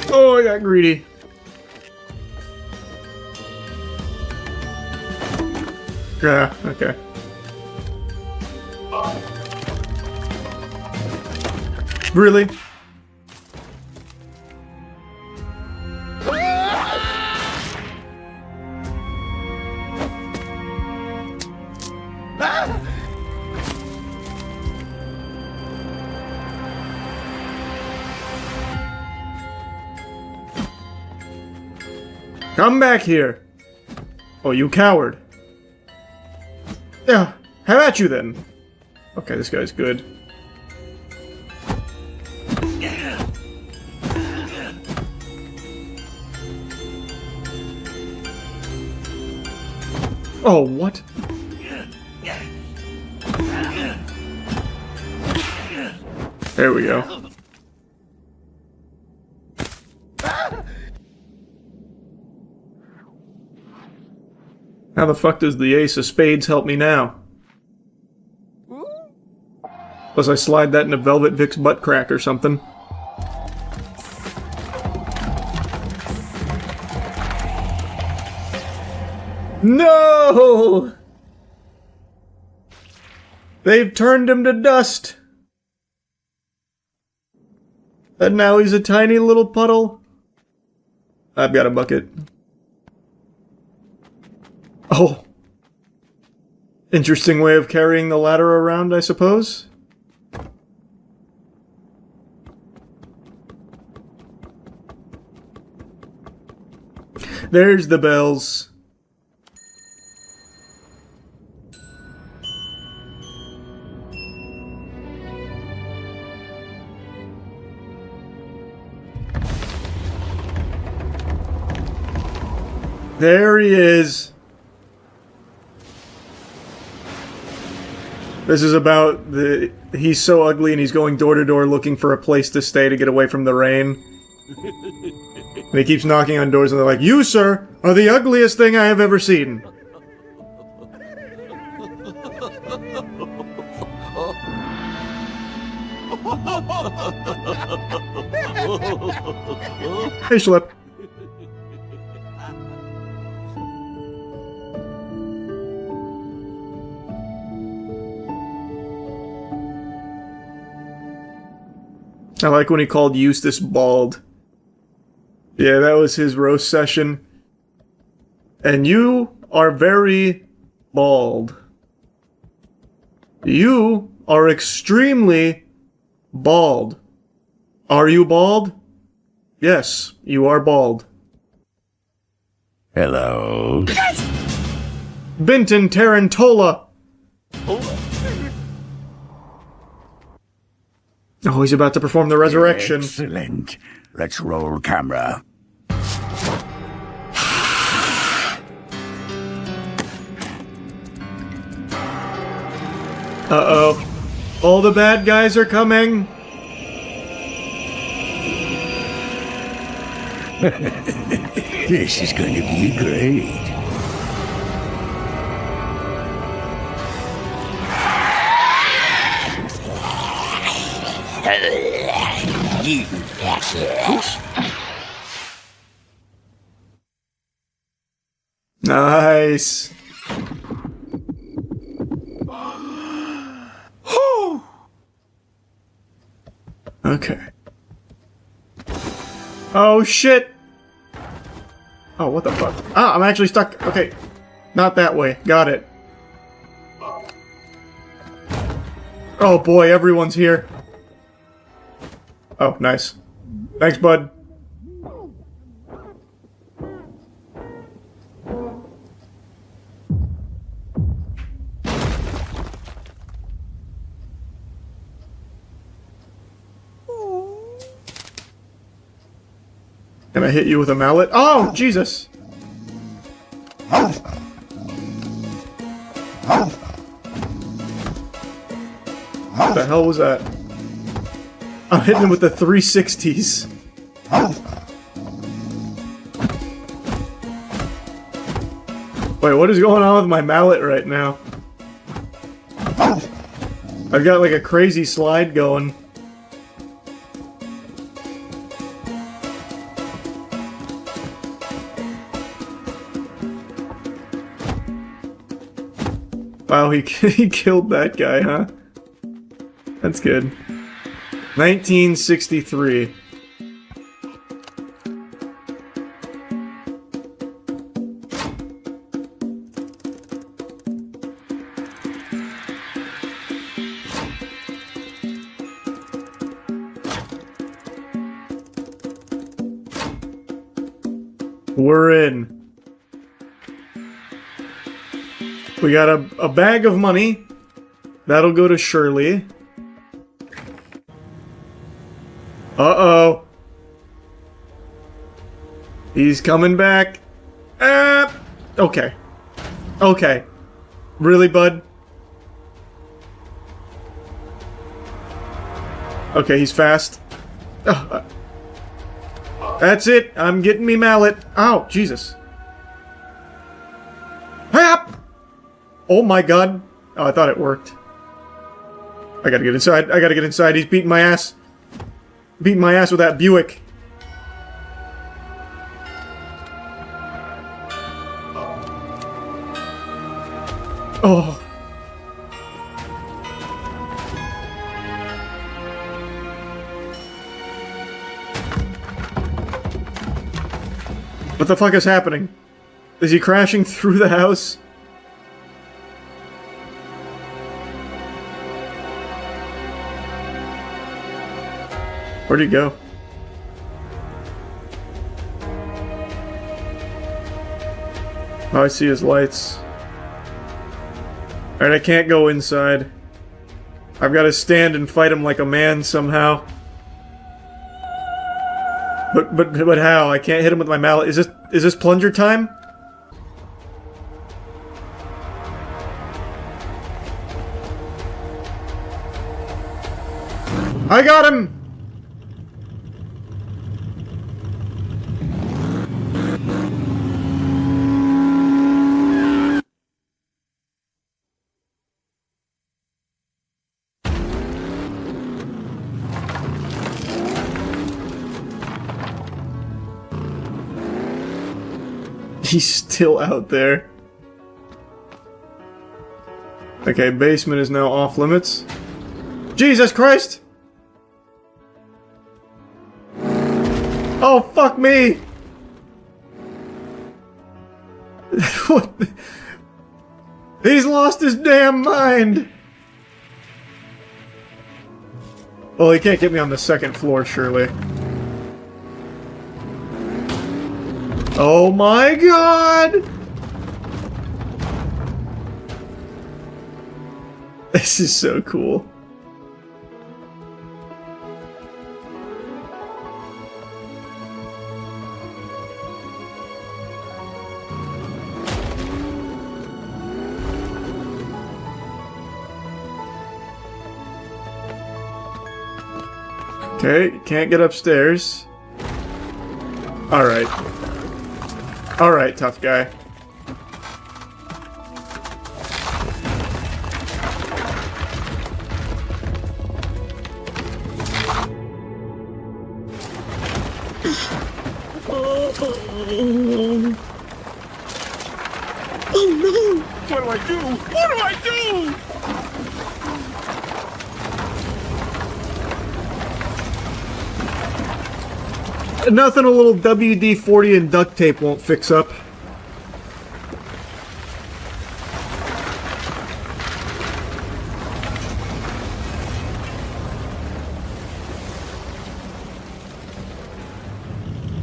Oh, I got greedy. Yeah, okay. Really? Come back here! Oh, you coward. Yeah, how about you then? Okay, this guy's good. Oh, what? There we go. How the fuck does the ace of spades help me now? Plus I slide that into Velvet Vic's butt crack or something. No! They've turned him to dust. And now he's a tiny little puddle. I've got a bucket. Oh. Interesting way of carrying the ladder around, I suppose. There's the bells. There he is. This is about he's so ugly and he's going door to door looking for a place to stay to get away from the rain. And he keeps knocking on doors and they're like, "You, sir, are the ugliest thing I have ever seen." Hey, Schlep. I like when he called Eustace bald. Yeah, that was his roast session. And you are very bald. You are extremely bald. Are you bald? Yes, you are bald. Hello. Benton Tarantola! Oh, he's about to perform the resurrection. Excellent. Let's roll camera. Uh-oh. All the bad guys are coming. This is going to be great. You assholes. Nice. Okay. Oh shit! Oh, what the fuck? Ah, I'm actually stuck. Okay. Not that way. Got it. Oh boy, everyone's here. Oh, nice. Thanks, bud. Can I hit you with a mallet? Oh, Jesus! What the hell was that? I'm hitting him with the 360s. Wait, what is going on with my mallet right now? I've got like a crazy slide going. Wow, he killed that guy, huh? That's good. 1963. We're in. We got a bag of money. That'll go to Shirley. Uh-oh. He's coming back. Okay. Okay. Really, bud? Okay, he's fast. That's it. I'm getting me mallet. Ow, Jesus. Hap! Oh my god. Oh, I thought it worked. I gotta get inside. I gotta get inside. He's beating my ass. Beating my ass with that Buick. Oh. What the fuck is happening? Is he crashing through the house? Where'd he go? Oh, I see his lights. Alright, I can't go inside. I've got to stand and fight him like a man somehow. But how? I can't hit him with my mallet. Is this plunger time? I got him! He's still out there. Okay, basement is now off limits. Jesus Christ! Oh, fuck me! What? He's lost his damn mind! Well, he can't get me on the second floor, surely. Oh my god! This is so cool. Okay, can't get upstairs. Alright. Alright, tough guy. Oh no! What do I do? What do I do? Nothing a little WD-40 and duct tape won't fix up.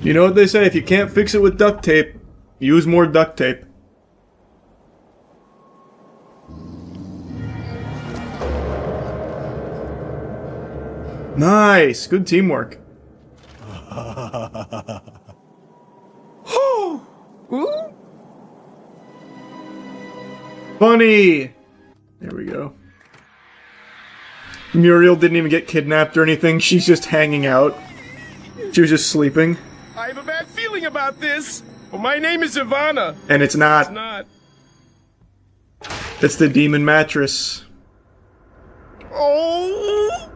You know what they say, if you can't fix it with duct tape, use more duct tape. Nice! Good teamwork. Funny! There we go. Muriel didn't even get kidnapped or anything, she's just hanging out. She was just sleeping. I have a bad feeling about this. Well, my name is Ivana. And it's not. It's not. It's the demon mattress. Oh!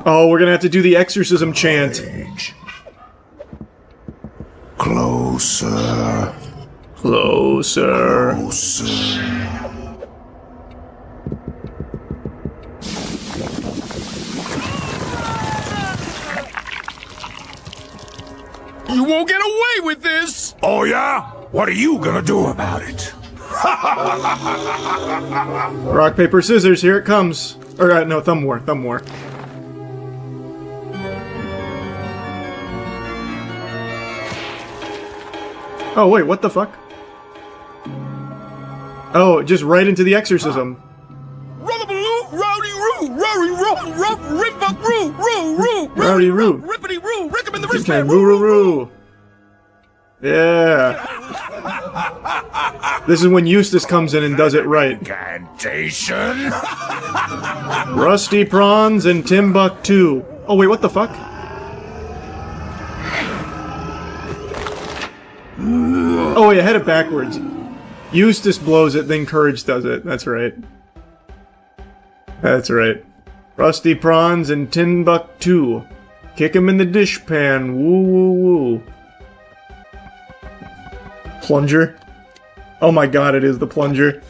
Oh, we're gonna have to do the exorcism chant. Closer. Closer. Closer. You won't get away with this! Oh yeah? What are you gonna do about it? Rock, paper, scissors, here it comes. Or, no, thumb war, thumb war. Oh, wait, what the fuck? Oh, just right into the exorcism. Rubberbaloo, rowdy roo, rory roo, ruff, rimbuck roo, roo, roo, Rowdy roo. rippity roo, rick 'em in the Okay, wristband, roo, roo, roo. Yeah. This is when Eustace comes in and does it right. Incantation. Rusty Prawns and Timbuktu. Oh, wait, what the fuck? Oh, wait, I had it backwards. Eustace blows it, then Courage does it. That's right. That's right. Rusty Prawns and Timbuktu. Kick him in the dishpan. Woo, woo, woo. Plunger. Oh my god, it is the plunger.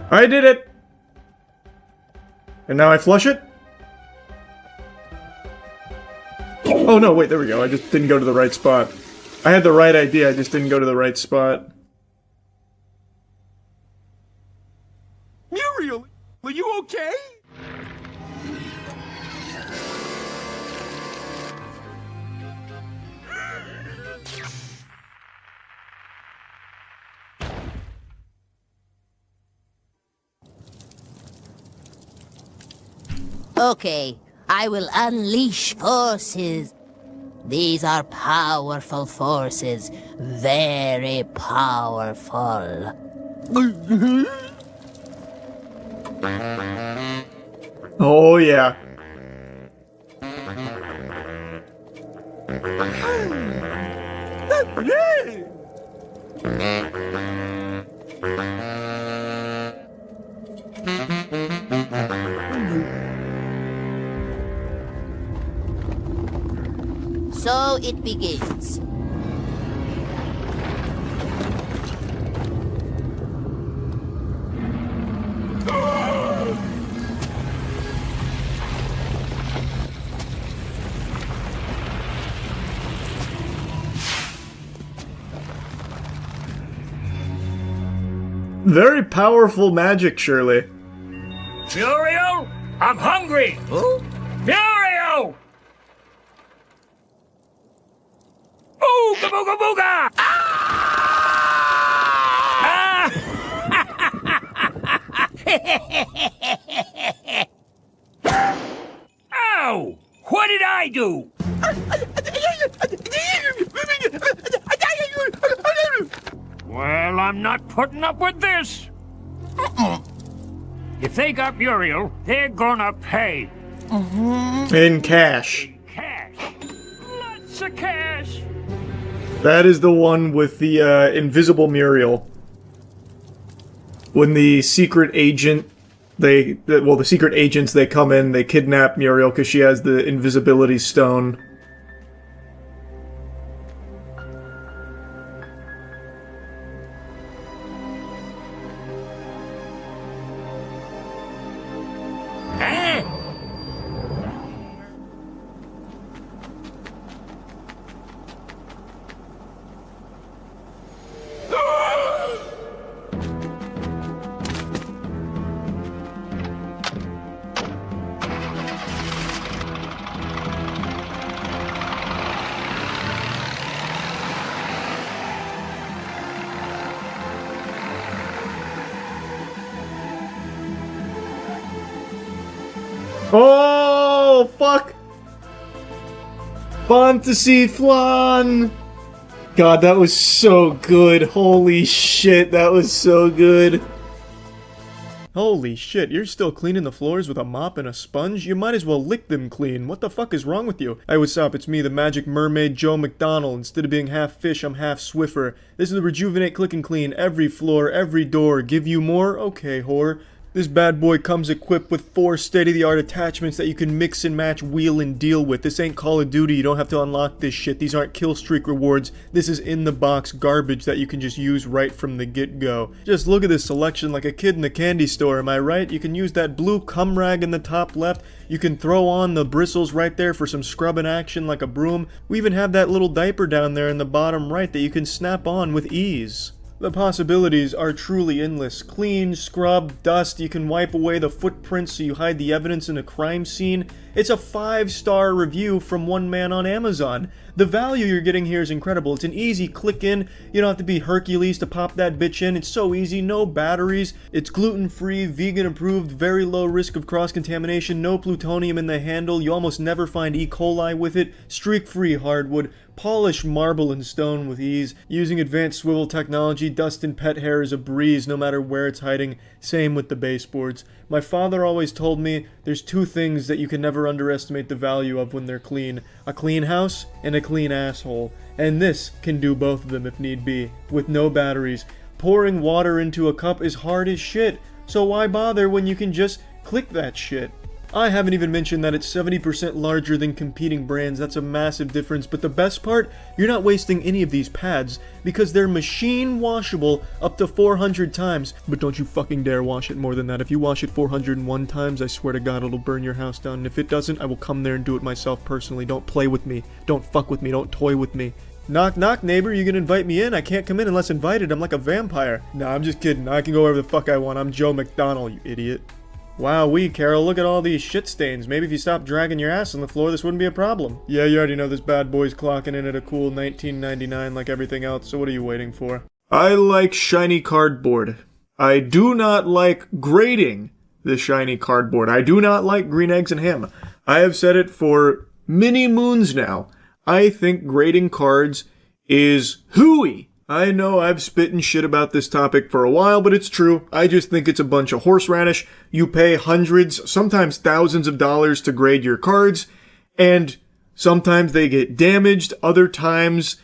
I did it! And now I flush it? Oh no, wait, there we go. I just didn't go to the right spot. I had the right idea, I just didn't go to the right spot. Muriel, are you okay? Okay, I will unleash forces. These are powerful forces. Very powerful. Oh, yeah. So it begins. Very powerful magic, surely. Muriel, I'm hungry. Huh? Muriel! Ooga booga booga! Ow! What did I do? Well, I'm not putting up with this. If they got Muriel, they're gonna pay. In cash. Cash. Lots of cash. That is the one with the invisible Muriel. When the secret agent, the secret agents, they come in, they kidnap Muriel because she has the invisibility stone. Oh, fuck! Fantasy Flan! God, that was so good. Holy shit, that was so good. Holy shit, you're still cleaning the floors with a mop and a sponge? You might as well lick them clean. What the fuck is wrong with you? Hey, what's up? It's me, the Magic Mermaid Joe McDonald. Instead of being half fish, I'm half Swiffer. This is the Rejuvenate Click and Clean. Every floor, every door. Give you more? Okay, whore. This bad boy comes equipped with 4 state-of-the-art attachments that you can mix and match, wheel, and deal with. This ain't Call of Duty, you don't have to unlock this shit. These aren't kill streak rewards. This is in-the-box garbage that you can just use right from the get-go. Just look at this selection like a kid in the candy store, am I right? You can use that blue cum rag in the top left. You can throw on the bristles right there for some scrubbing action like a broom. We even have that little diaper down there in the bottom right that you can snap on with ease. The possibilities are truly endless. Clean, scrub, dust, you can wipe away the footprints so you hide the evidence in a crime scene. It's a 5-star review from one man on Amazon. The value you're getting here is incredible. It's an easy click in. You don't have to be Hercules to pop that bitch in. It's so easy, no batteries. It's gluten-free, vegan approved, very low risk of cross-contamination, no plutonium in the handle. You almost never find E. coli with it. Streak-free hardwood. Polish marble and stone with ease. Using advanced swivel technology, dust and pet hair is a breeze no matter where it's hiding. Same with the baseboards. My father always told me there's 2 things that you can never underestimate the value of when they're clean. A clean house and a clean asshole. And this can do both of them if need be. With no batteries. Pouring water into a cup is hard as shit. So why bother when you can just click that shit? I haven't even mentioned that it's 70% larger than competing brands. That's a massive difference, but the best part, you're not wasting any of these pads because they're machine washable up to 400 times. But don't you fucking dare wash it more than that. If you wash it 401 times, I swear to God it'll burn your house down. And if it doesn't, I will come there and do it myself personally. Don't play with me. Don't fuck with me. Don't toy with me. Knock knock, neighbor, you gonna invite me in? I can't come in unless invited. I'm like a vampire. Nah, I'm just kidding. I can go wherever the fuck I want. I'm Joe McDonald, you idiot. Wowee, Carol, look at all these shit stains. Maybe if you stopped dragging your ass on the floor, this wouldn't be a problem. Yeah, you already know this bad boy's clocking in at a cool $19.99 like everything else, so what are you waiting for? I like shiny cardboard. I do not like grating the shiny cardboard. I do not like green eggs and ham. I have said it for many moons now. I think grading cards is hooey. I know I've spitting shit about this topic for a while, but it's true. I just think it's a bunch of horseradish. You pay hundreds, sometimes thousands of dollars to grade your cards, and sometimes they get damaged. Other times,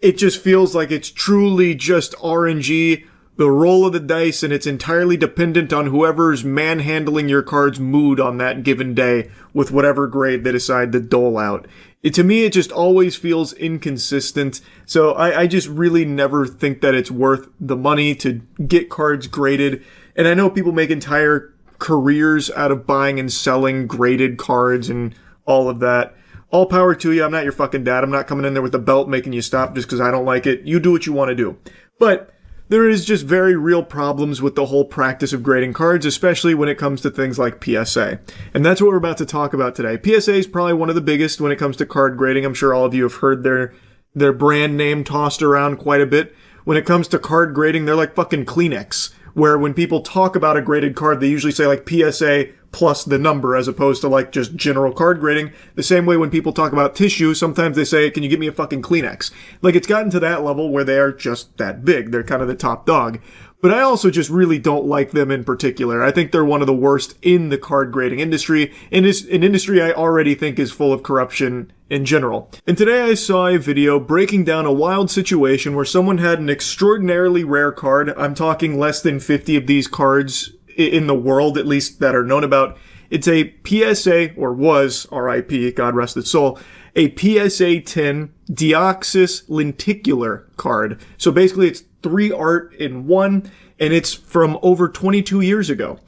it just feels like it's truly just RNG, the roll of the dice, and it's entirely dependent on whoever's manhandling your card's mood on that given day with whatever grade they decide to dole out. To me, it just always feels inconsistent, so I just really never think that it's worth the money to get cards graded. And I know people make entire careers out of buying and selling graded cards and all of that. All power to you. I'm not your fucking dad. I'm not coming in there with a belt making you stop just because I don't like it. You do what you want to do. But there is just very real problems with the whole practice of grading cards, especially when it comes to things like PSA. And that's what we're about to talk about today. PSA is probably one of the biggest when it comes to card grading. I'm sure all of you have heard their brand name tossed around quite a bit. When it comes to card grading, they're like fucking Kleenex, where when people talk about a graded card, they usually say like PSA plus the number as opposed to like just general card grading. The same way when people talk about tissue, sometimes they say, can you get me a fucking Kleenex? Like it's gotten to that level where they are just that big. They're kind of the top dog. But I also just really don't like them in particular. I think they're one of the worst in the card grading industry. And it's an industry I already think is full of corruption in general. And today I saw a video breaking down a wild situation where someone had an extraordinarily rare card. I'm talking less than 50 of these cards in the world, at least that are known about. It's a PSA, or was, RIP, God rest its soul, a PSA 10 Deoxys lenticular card. So basically it's 3 art in 1, and it's from over 22 years ago.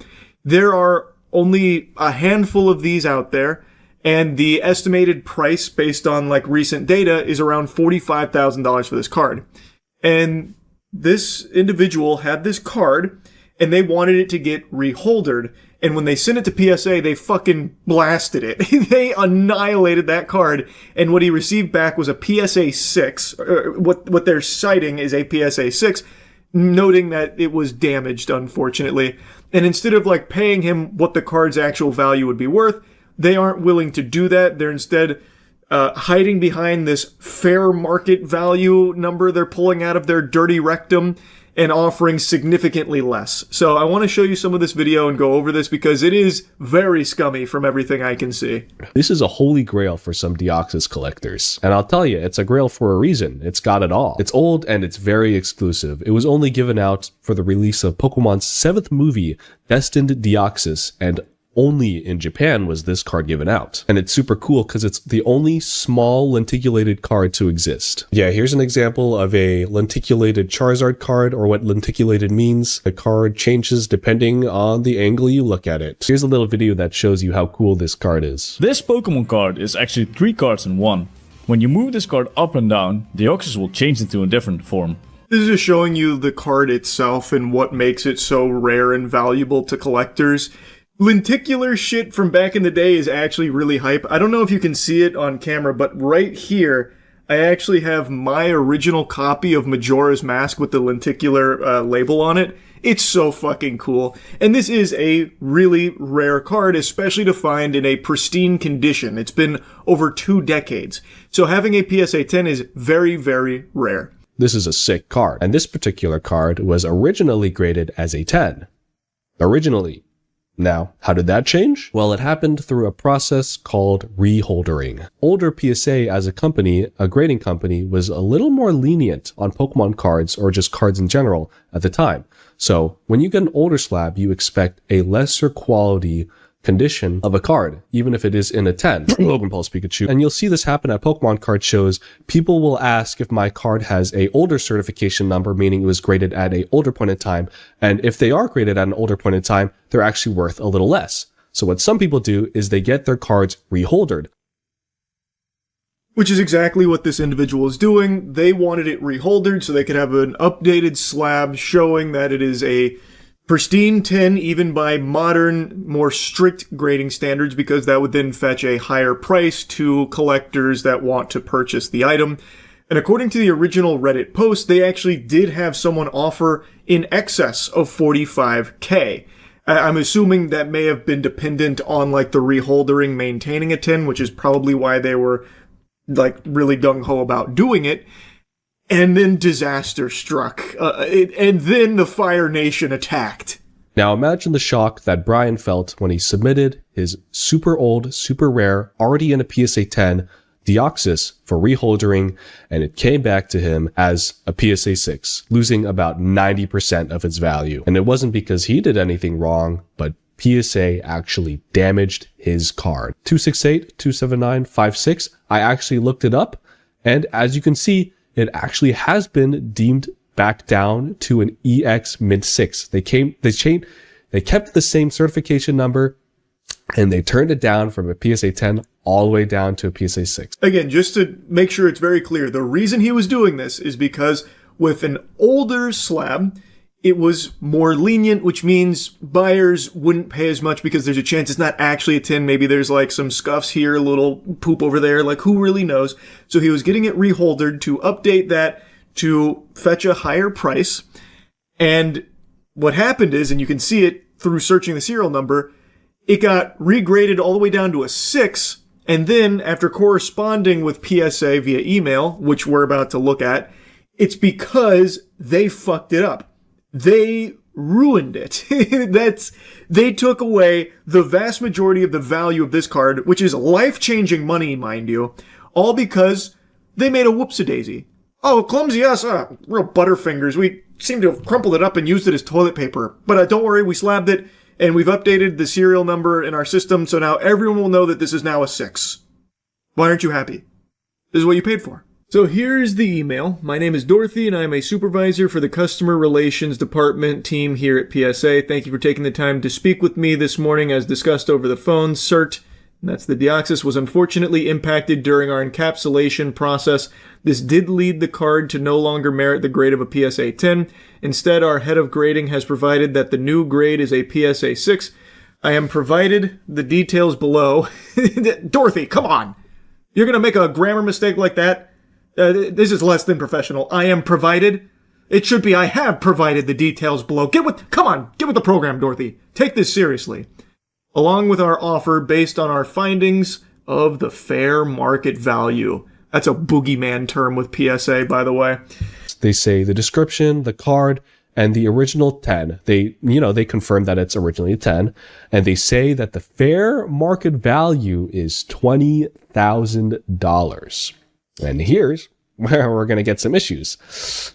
There are only a handful of these out there, and the estimated price based on like recent data is around $45,000 for this card. And this individual had this card, and they wanted it to get reholdered. And when they sent it to PSA, they fucking blasted it. They annihilated that card. And what he received back was a PSA 6. What they're citing is a PSA 6, noting that it was damaged, unfortunately. And instead of like paying him what the card's actual value would be worth, they aren't willing to do that. They're instead hiding behind this fair market value number they're pulling out of their dirty rectum and offering significantly less. So I want to show you some of this video and go over this because it is very scummy from everything I can see. This is a holy grail for some Deoxys collectors. And I'll tell you, it's a grail for a reason. It's got it all. It's old and it's very exclusive. It was only given out for the release of Pokemon's 7th movie, Destined Deoxys, and only in Japan was this card given out. And it's super cool because it's the only small lenticulated card to exist. Yeah, here's an example of a lenticulated Charizard card, or what lenticulated means. The card changes depending on the angle you look at it. Here's a little video that shows you how cool this card is. This Pokemon card is actually 3 cards in 1. When you move this card up and down, Deoxys will change into a different form. This is just showing you the card itself and what makes it so rare and valuable to collectors. Lenticular shit from back in the day is actually really hype. I don't know if you can see it on camera, but right here, I actually have my original copy of Majora's Mask with the lenticular label on it. It's so fucking cool. And this is a really rare card, especially to find in a pristine condition. It's been over 2 decades. So having a PSA 10 is very, very rare. This is a sick card. And this particular card was originally graded as a 10. Originally. Now, how did that change? Well, it happened through a process called reholdering. Older PSA as a company, a grading company, was a little more lenient on Pokemon cards or just cards in general at the time. So, when you get an older slab, you expect a lesser quality condition of a card, even if it is in a 10. Logan Pulse Pikachu. And you'll see this happen at Pokemon card shows. People will ask if my card has a older certification number, meaning it was graded at a older point in time. And if they are graded at an older point in time, they're actually worth a little less. So what some people do is they get their cards reholdered. Which is exactly what this individual is doing. They wanted it reholdered so they could have an updated slab showing that it is a pristine 10, even by modern, more strict grading standards, because that would then fetch a higher price to collectors that want to purchase the item. And according to the original Reddit post, they actually did have someone offer in excess of $45K. I'm assuming that may have been dependent on like the reholdering maintaining a 10, which is probably why they were like really gung-ho about doing it. And then disaster struck. And then the Fire Nation attacked. Now imagine the shock that Brian felt when he submitted his super old, super rare, already in a PSA 10 Deoxys for reholdering, and it came back to him as a PSA 6, losing about 90% of its value. And it wasn't because he did anything wrong, but PSA actually damaged his card. 268-279-56. I actually looked it up, and as you can see, it actually has been deemed back down to an EX Mint 6. They kept the same certification number, and they turned it down from a PSA 10 all the way down to a PSA 6. Again, just to make sure it's very clear, the reason he was doing this is because with an older slab, it was more lenient, which means buyers wouldn't pay as much because there's a chance it's not actually a 10. Maybe there's like some scuffs here, a little poop over there, like who really knows? So he was getting it reholdered to update that to fetch a higher price. And what happened is, and you can see it through searching the serial number, it got regraded all the way down to a 6. And then after corresponding with PSA via email, which we're about to look at, it's because they fucked it up. They ruined it. They took away the vast majority of the value of this card, which is life-changing money, mind you, all because they made a whoopsie-daisy. Oh, clumsy us, real butterfingers. We seem to have crumpled it up and used it as toilet paper. But don't worry, we slabbed it, and we've updated the serial number in our system, so now everyone will know that this is now a 6. Why aren't you happy? This is what you paid for. So here's the email. My name is Dorothy, and I'm a supervisor for the Customer Relations Department team here at PSA. Thank you for taking the time to speak with me this morning as discussed over the phone. CERT, and that's the Deoxys, was unfortunately impacted during our encapsulation process. This did lead the card to no longer merit the grade of a PSA 10. Instead, our head of grading has provided that the new grade is a PSA 6. I am provided the details below. Dorothy, come on! You're gonna make a grammar mistake like that? This is less than professional. I am provided. It should be I have provided the details below. Come on, get with the program, Dorothy. Take this seriously. Along with our offer based on our findings of the fair market value. That's a boogeyman term with PSA, by the way. They say the description, the card, and the original 10. They confirm that it's originally a 10, and they say that the fair market value is $20,000. And here's where we're going to get some issues.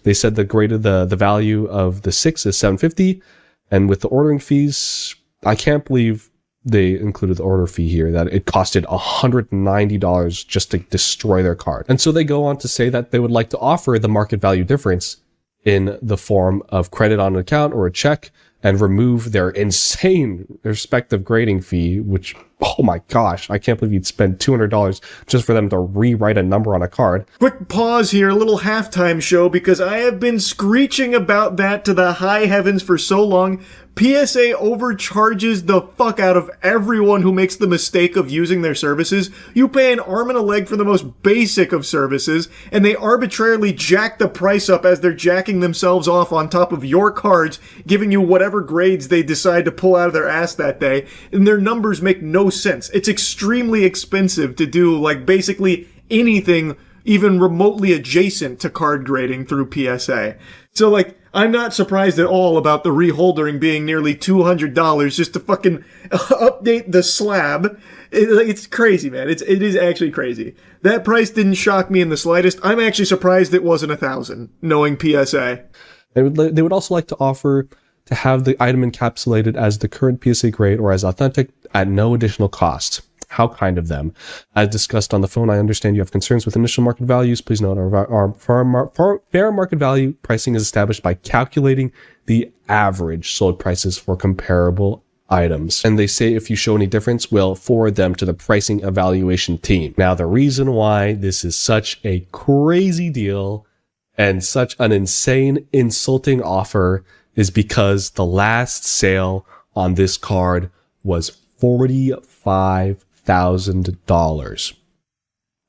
They said the grade of the value of the 6 is $750, and with the ordering fees, I can't believe they included the order fee here, that it costed $190 just to destroy their card. And so they go on to say that they would like to offer the market value difference in the form of credit on an account or a check, and remove their insane respective grading fee, which, oh my gosh, I can't believe you'd spend $200 just for them to rewrite a number on a card. Quick pause here, a little halftime show, because I have been screeching about that to the high heavens for so long. PSA overcharges the fuck out of everyone who makes the mistake of using their services. You pay an arm and a leg for the most basic of services, and they arbitrarily jack the price up as they're jacking themselves off on top of your cards, giving you whatever grades they decide to pull out of their ass that day, and their numbers make no sense. It's extremely expensive to do, like, basically anything even remotely adjacent to card grading through PSA. So, like, I'm not surprised at all about the reholdering being nearly $200 just to fucking update the slab. It's crazy, man. It is actually crazy. That price didn't shock me in the slightest. I'm actually surprised it wasn't $1,000, knowing PSA. They would also like to offer to have the item encapsulated as the current PSA grade or as authentic at no additional cost. How kind of them. As discussed on the phone, I understand you have concerns with initial market values. Please note our fair market value pricing is established by calculating the average sold prices for comparable items. And they say if you show any difference, we'll forward them to the pricing evaluation team. Now, the reason why this is such a crazy deal and such an insane, insulting offer is because the last sale on this card was $45,000.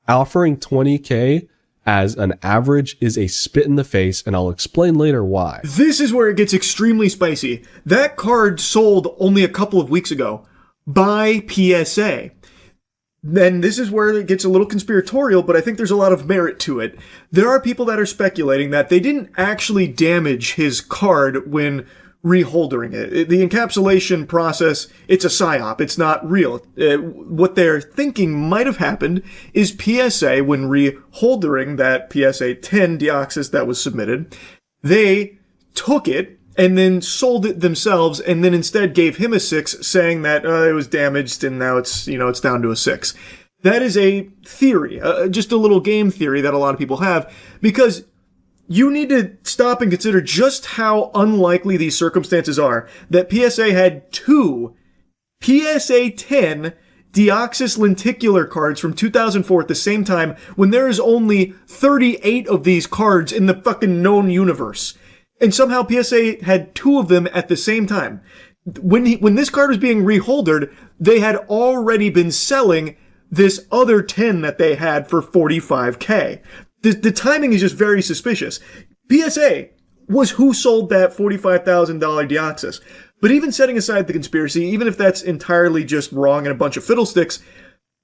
Offering $20,000 as an average is a spit in the face, and I'll explain later why. This is where it gets extremely spicy. That card sold only a couple of weeks ago by PSA. then this is where it gets a little conspiratorial, but I think there's a lot of merit to it. There are people that are speculating that they didn't actually damage his card when reholdering it. The encapsulation process, it's a psyop. It's not real. What they're thinking might have happened is PSA, when reholdering that PSA 10 Deoxys that was submitted, they took it and then sold it themselves, and then instead gave him a 6, saying that it was damaged and now it's down to a 6. That is a theory, just a little game theory that a lot of people have, because you need to stop and consider just how unlikely these circumstances are that PSA had 2 PSA 10 Deoxys lenticular cards from 2004 at the same time, when there is only 38 of these cards in the fucking known universe. And somehow PSA had 2 of them at the same time. When this card was being reholdered, they had already been selling this other 10 that they had for $45K. The timing is just very suspicious. PSA was who sold that $45,000 Deoxys. But even setting aside the conspiracy, even if that's entirely just wrong and a bunch of fiddlesticks,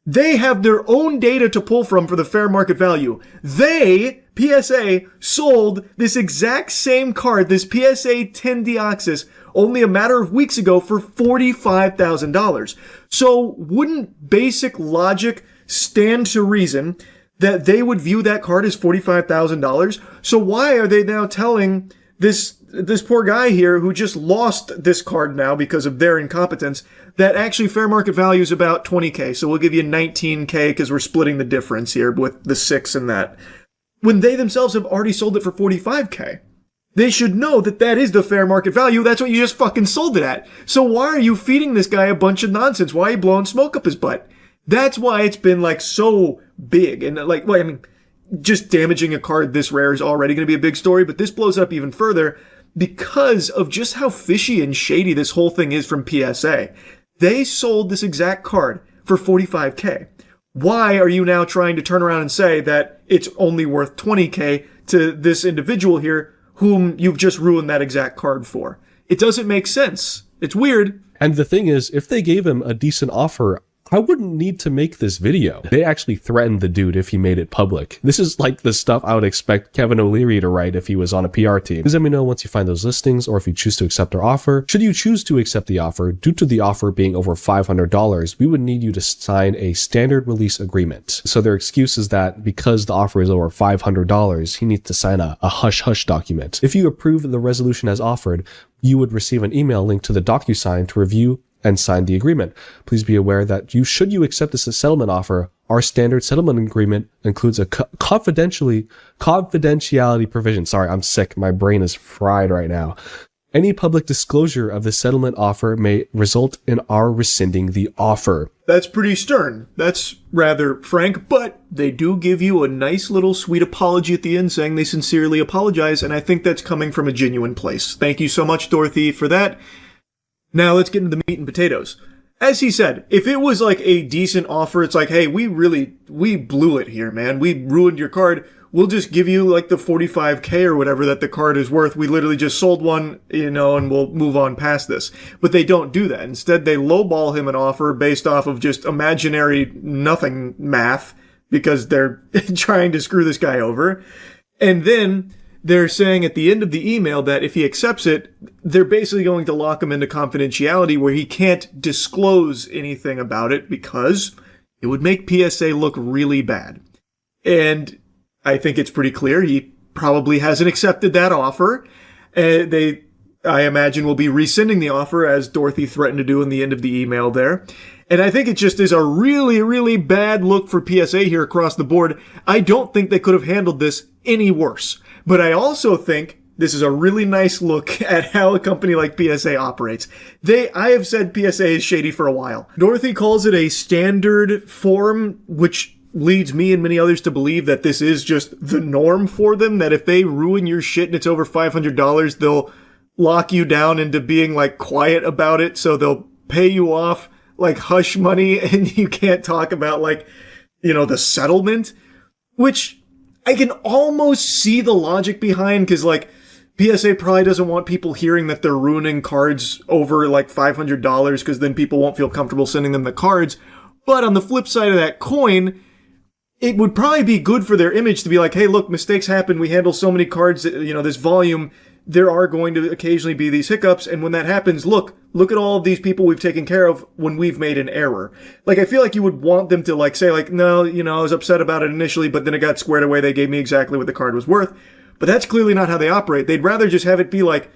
they have their own data to pull from for the fair market value. They, PSA, sold this exact same card, this PSA 10 Deoxys, only a matter of weeks ago for $45,000. So wouldn't basic logic stand to reason that they would view that card as $45,000? So why are they now telling this poor guy here who just lost this card now because of their incompetence that actually fair market value is about 20K? So we'll give you 19K because we're splitting the difference here with the 6 and that. When they themselves have already sold it for 45K. They should know that that is the fair market value. That's what you just fucking sold it at. So why are you feeding this guy a bunch of nonsense? Why are you blowing smoke up his butt? That's why it's been like so big. And like, well, I mean, just damaging a card this rare is already going to be a big story, but this blows up even further because of just how fishy and shady this whole thing is from PSA. They sold this exact card for 45K. Why are you now trying to turn around and say that it's only worth 20K to this individual here whom you've just ruined that exact card for? It doesn't make sense. It's weird. And the thing is, if they gave him a decent offer, I wouldn't need to make this video. They actually threatened the dude if he made it public. This is like the stuff I would expect Kevin O'Leary to write if he was on a PR team. Please let me know once you find those listings or if you choose to accept our offer. Should you choose to accept the offer, due to the offer being over $500, we would need you to sign a standard release agreement. So their excuse is that because the offer is over $500, he needs to sign a hush-hush document. If you approve the resolution as offered, you would receive an email link to the DocuSign to review and sign the agreement. Please be aware that should you accept this settlement offer, our standard settlement agreement includes a confidentiality provision. Sorry, I'm sick. My brain is fried right now. Any public disclosure of the settlement offer may result in our rescinding the offer. That's pretty stern. That's rather frank, but they do give you a nice little sweet apology at the end saying they sincerely apologize, and I think that's coming from a genuine place. Thank you so much, Dorothy, for that. Now let's get into the meat and potatoes. As he said, if it was like a decent offer, it's like, hey, we blew it here, man. We ruined your card. We'll just give you like the 45K or whatever that the card is worth. We literally just sold one, and we'll move on past this. But they don't do that. Instead, they lowball him an offer based off of just imaginary nothing math because they're trying to screw this guy over. And then they're saying at the end of the email that if he accepts it, they're basically going to lock him into confidentiality where he can't disclose anything about it because it would make PSA look really bad. And I think it's pretty clear he probably hasn't accepted that offer. I imagine, will be rescinding the offer as Dorothy threatened to do in the end of the email there. And I think it just is a really, really bad look for PSA here across the board. I don't think they could have handled this any worse. But I also think this is a really nice look at how a company like PSA operates. I have said PSA is shady for a while. Dorothy calls it a standard form, which leads me and many others to believe that this is just the norm for them, that if they ruin your shit and it's over $500, they'll lock you down into being like quiet about it, so they'll pay you off like hush money and you can't talk about like, the settlement, which I can almost see the logic behind, because like PSA probably doesn't want people hearing that they're ruining cards over like $500 because then people won't feel comfortable sending them the cards. But on the flip side of that coin, it would probably be good for their image to be like, hey, look, mistakes happen. We handle so many cards, this volume. There are going to occasionally be these hiccups. And when that happens, look at all of these people we've taken care of when we've made an error. Like, I feel like you would want them to like say like, no, I was upset about it initially, but then it got squared away. They gave me exactly what the card was worth. But that's clearly not how they operate. They'd rather just have it be like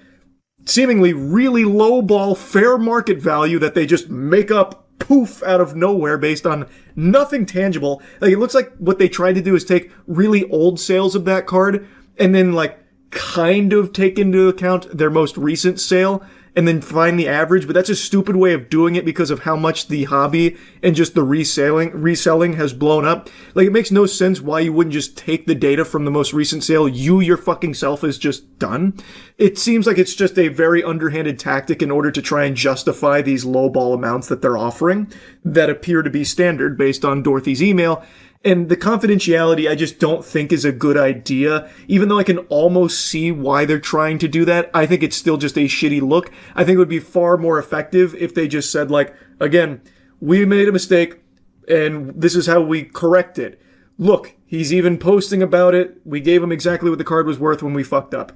seemingly really lowball fair market value that they just make up poof out of nowhere based on nothing tangible. Like, it looks like what they tried to do is take really old sales of that card and then like kind of take into account their most recent sale and then find the average, but that's a stupid way of doing it because of how much the hobby and just the reselling has blown up. Like, it makes no sense why you wouldn't just take the data from the most recent sale your fucking self has just done. It seems like it's just a very underhanded tactic in order to try and justify these lowball amounts that they're offering that appear to be standard based on Dorothy's email. And the confidentiality, I just don't think is a good idea. Even though I can almost see why they're trying to do that, I think it's still just a shitty look. I think it would be far more effective if they just said, like, again, we made a mistake, and this is how we correct it. Look, he's even posting about it. We gave him exactly what the card was worth when we fucked up.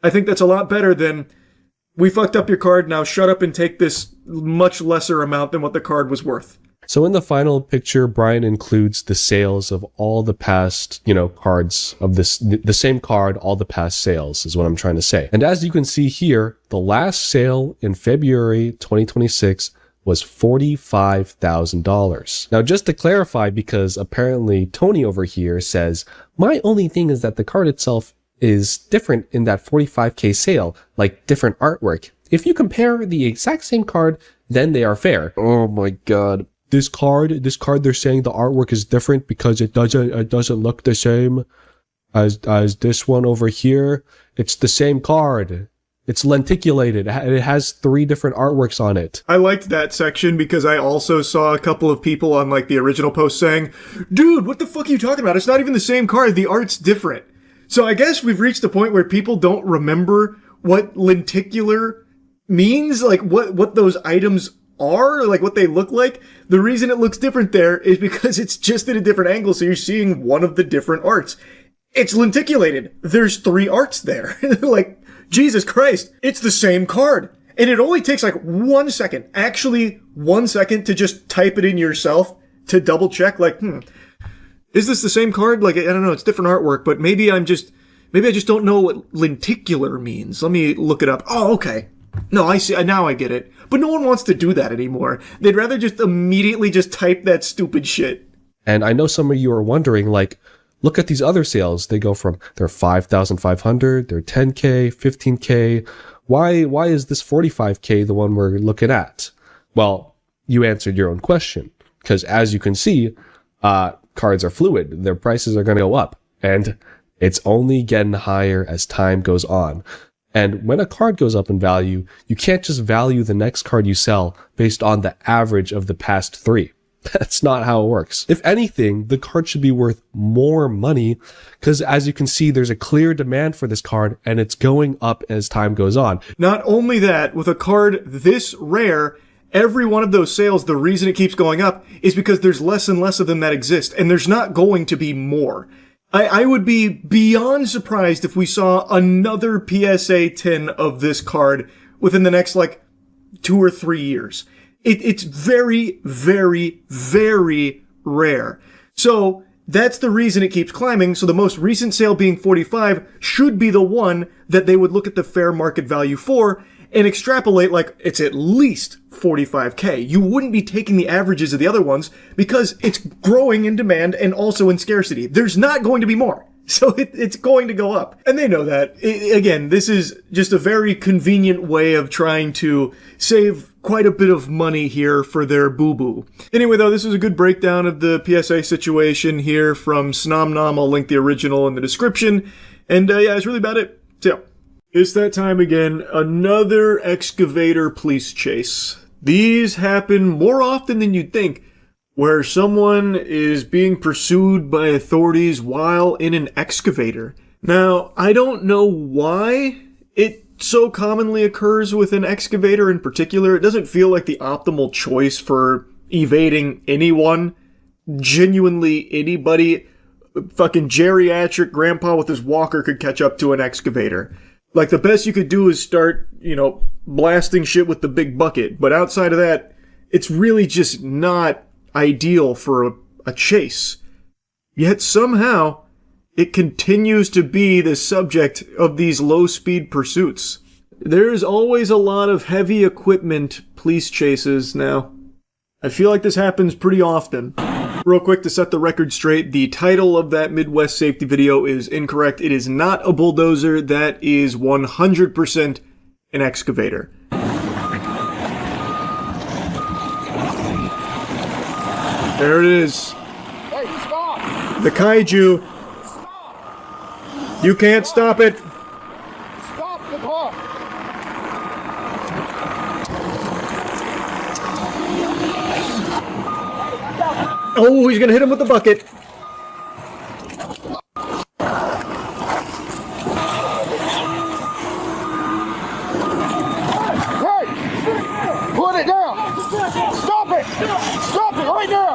I think that's a lot better than, we fucked up your card, now shut up and take this much lesser amount than what the card was worth. So in the final picture, Brian includes the sales of all the past, cards of the same card, all the past sales is what I'm trying to say. And as you can see here, the last sale in February 2026 was $45,000. Now, just to clarify, because apparently Tony over here says, my only thing is that the card itself is different in that 45K sale, like different artwork. If you compare the exact same card, then they are fair. Oh my God. This card, they're saying the artwork is different because it doesn't look the same as this one over here. It's the same card. It's lenticulated. It has 3 different artworks on it. I liked that section because I also saw a couple of people on like the original post saying, dude, what the fuck are you talking about? It's not even the same card. The art's different. So I guess we've reached a point where people don't remember what lenticular means, like what those items are, like what they look like. The reason it looks different there is because it's just at a different angle, so you're seeing one of the different arts. It's lenticulated. There's 3 arts there. Like, Jesus Christ, it's the same card. And it only takes like 1 second, actually 1 second, to just type it in yourself to double check, like, is this the same card? Like, I don't know, it's different artwork, but maybe I just don't know what lenticular means. Let me look it up. Oh, okay. No, I see. Now I get it. But no one wants to do that anymore. They'd rather just immediately just type that stupid shit. And I know some of you are wondering, like, look at these other sales. They go from, they're 5,500, they're 10K, 15K. Why is this 45K the one we're looking at? Well, you answered your own question. Because as you can see, cards are fluid. Their prices are going to go up. And it's only getting higher as time goes on. And when a card goes up in value, you can't just value the next card you sell based on the average of the past 3. That's not how it works. If anything, the card should be worth more money because as you can see, there's a clear demand for this card and it's going up as time goes on. Not only that, with a card this rare, every one of those sales, the reason it keeps going up is because there's less and less of them that exist, and there's not going to be more. I would be beyond surprised if we saw another PSA 10 of this card within the next, 2 or 3 years. It's very, very, very rare. So that's the reason it keeps climbing. So the most recent sale being 45 should be the one that they would look at the fair market value for and extrapolate it's at least 45K. You wouldn't be taking the averages of the other ones because it's growing in demand and also in scarcity. There's not going to be more. So it's going to go up. And they know that. Again, this is just a very convenient way of trying to save quite a bit of money here for their boo-boo. Anyway, though, this is a good breakdown of the PSA situation here from Snomnom. I'll link the original in the description. And yeah, that's really about it. So yeah. It's that time again. Another excavator police chase. These happen more often than you'd think, where someone is being pursued by authorities while in an excavator. Now, I don't know why it so commonly occurs with an excavator in particular. It doesn't feel like the optimal choice for evading anyone. Genuinely anybody. Fucking geriatric grandpa with his walker could catch up to an excavator. Like, the best you could do is start, blasting shit with the big bucket. But outside of that, it's really just not ideal for a chase. Yet somehow, it continues to be the subject of these low-speed pursuits. There's always a lot of heavy equipment police chases now. I feel like this happens pretty often. Real quick, to set the record straight, the title of that Midwest safety video is incorrect. It is not a bulldozer. That is 100% an excavator. There it is. Hey, stop! The kaiju. You can't stop it. Stop the car! Oh, he's gonna hit him with the bucket. Hey! Put it down! Stop it! Stop it right now!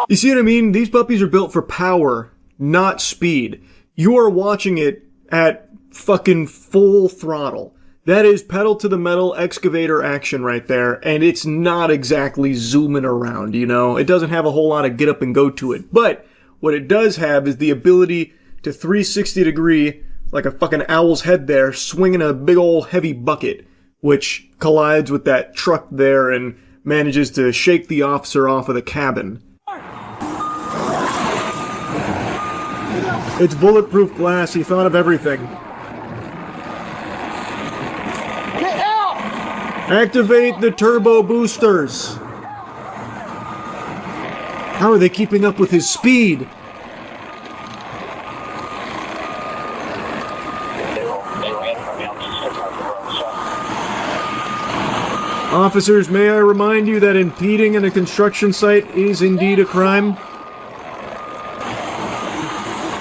You see what I mean? These puppies are built for power, not speed. You are watching it at fucking full throttle. That is pedal to the metal excavator action right there, and it's not exactly zooming around, It doesn't have a whole lot of get up and go to it. But what it does have is the ability to 360 degree, like a fucking owl's head there, swinging a big old heavy bucket, which collides with that truck there and manages to shake the officer off of the cabin. It's bulletproof glass. He thought of everything. Activate the turbo boosters. How are they keeping up with his speed? Officers, may I remind you that impeding in a construction site is indeed a crime?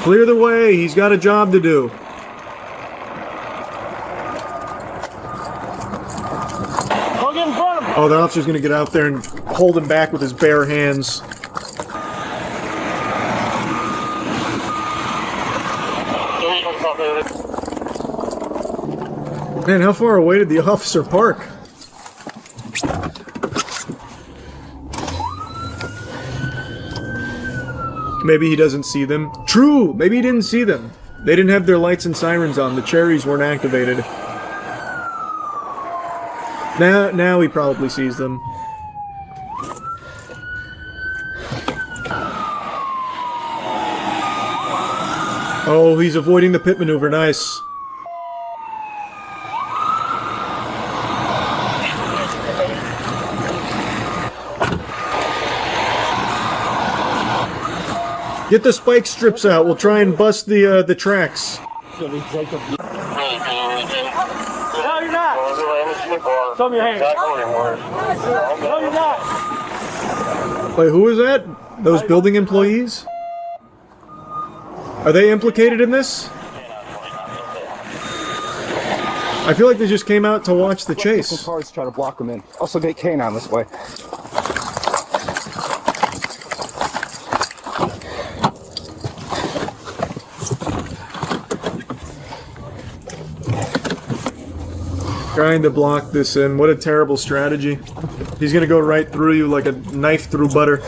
Clear the way. He's got a job to do. Oh, the officer's gonna get out there and hold him back with his bare hands. Man, how far away did the officer park? Maybe he doesn't see them. True! Maybe he didn't see them. They didn't have their lights and sirens on. The cherries weren't activated. Now he probably sees them. Oh, he's avoiding the pit maneuver. Nice. Get the spike strips out. We'll try and bust the tracks. No, you're not. Show me your hands. No, you're not. Wait, who is that? Those building employees? Are they implicated in this? I feel like they just came out to watch the chase. Cars try to block them in. Also get canine this way. Trying to block this in. What a terrible strategy. He's gonna go right through you like a knife through butter.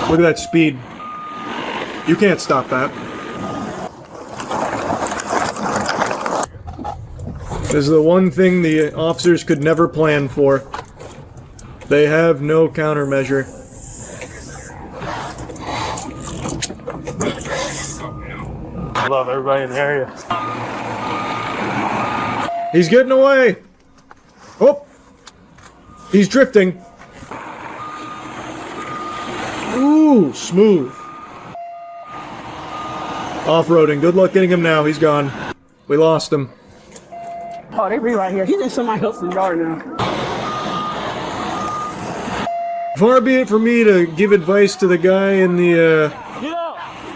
Look at that speed. You can't stop that. This is the one thing the officers could never plan for. They have no countermeasure. I love everybody in the area. He's getting away! Oh! He's drifting. Ooh, smooth. Off-roading. Good luck getting him now. He's gone. We lost him. Oh, they be right here. He's in somebody else's yard now. Far be it for me to give advice to the guy in the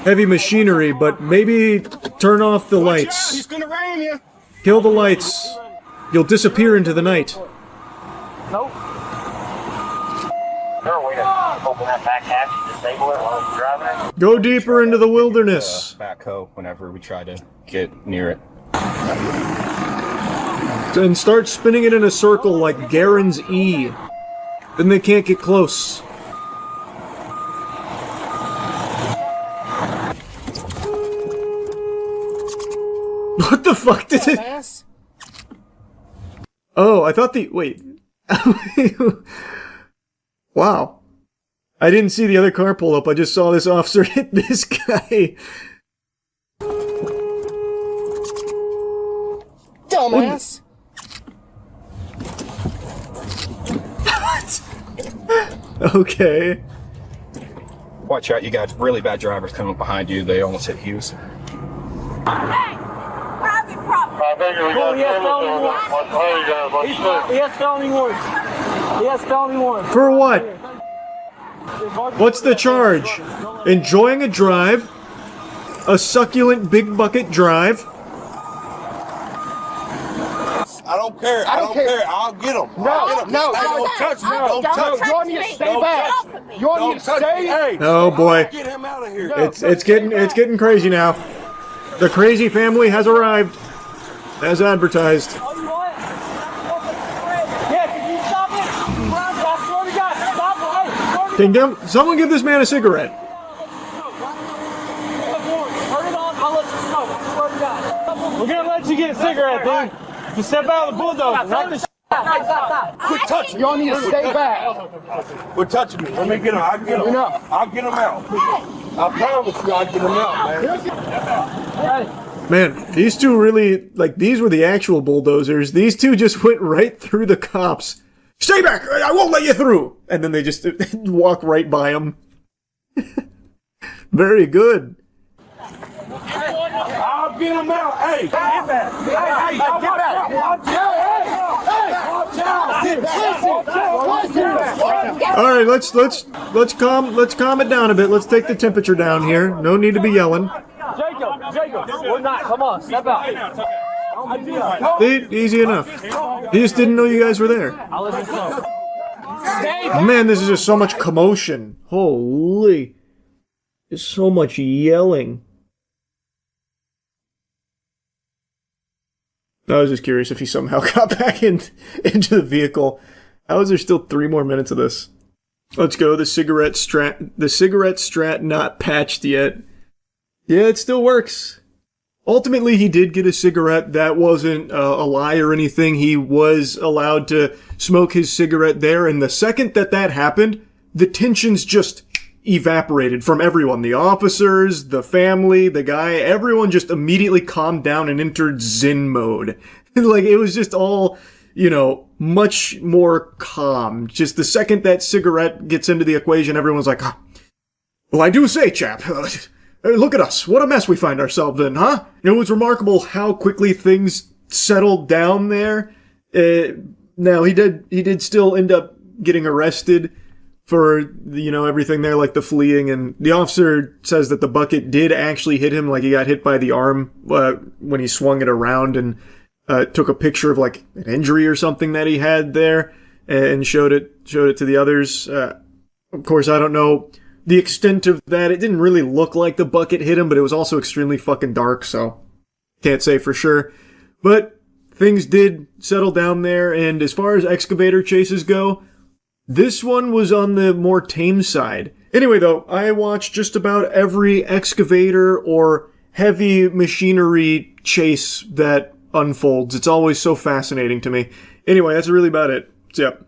heavy machinery, but maybe turn off the lights. He's gonna ram you. Kill the lights. You'll disappear into the night. Nope. Is there a way to open that back hatch and disable it while it's driving it? Go deeper into the wilderness. Backhoe whenever we try to get near it. And start spinning it in a circle like Garen's E. Then they can't get close. What the fuck did it? Oh, I thought the... Wait. Wow. I didn't see the other car pull up. I just saw this officer hit this guy. Dumbass. What? Okay. Watch out, you got really bad drivers coming behind you. They almost hit Hughes. He has felony warrants. He has felony warrants. For what? What's the charge? Enjoying a drive? A succulent big bucket drive? I don't care. I don't care. I'll get him. No. Don't touch me. Don't touch me. You want me to stay back? You want me to stay? Hey. Oh boy. Get him out of here. It's getting crazy now. The crazy family has arrived. As advertised. Oh, you want? Yeah, can you stop it? I swear to God, stop it. Can someone give this man a cigarette? Turn it on, I'll let you smoke. I swear to God. We're gonna let you get a cigarette, dude. Just step out of the bulldozer. Not the Quit touching me. Y'all need to stay back. Quit touching me. Let me get him. I'll get him. I'll get him out. I promise you I'll get him out, man. Man, these two really, like, these were the actual bulldozers. These two just went right through the cops. Stay back! I won't let you through! And then they just walk right by them. Very good. I'll get him out. Hey! Get back! Hey! Get back! All right, let's calm it down a bit. Let's take the temperature down here. No need to be yelling. Jacob, we're not. Come on, step out. Easy enough. He just didn't know you guys were there. I'll let you smoke. Man, this is just so much commotion. Holy. There's so much yelling. I was just curious if he somehow got back into the vehicle. How is there still 3 more minutes of this? Let's go. The cigarette strat not patched yet. Yeah, it still works. Ultimately, he did get a cigarette. That wasn't a lie or anything. He was allowed to smoke his cigarette there. And the second that happened, the tensions just evaporated from everyone. The officers, the family, the guy, everyone just immediately calmed down and entered Zen mode. Like, it was just all, much more calm. Just the second that cigarette gets into the equation, everyone's like, well, I do say, chap, look at us. What a mess we find ourselves in, huh? It was remarkable how quickly things settled down there. Now, he did still end up getting arrested for, everything there, like the fleeing. And the officer says that the bucket did actually hit him, like he got hit by the arm when he swung it around, and took a picture of, like, an injury or something that he had there and showed it to the others. Of course, I don't know the extent of that. It didn't really look like the bucket hit him, but it was also extremely fucking dark, so can't say for sure. But things did settle down there, and as far as excavator chases go, this one was on the more tame side. Anyway, though, I watched just about every excavator or heavy machinery chase that unfolds. It's always so fascinating to me. Anyway, that's really about it. Yep.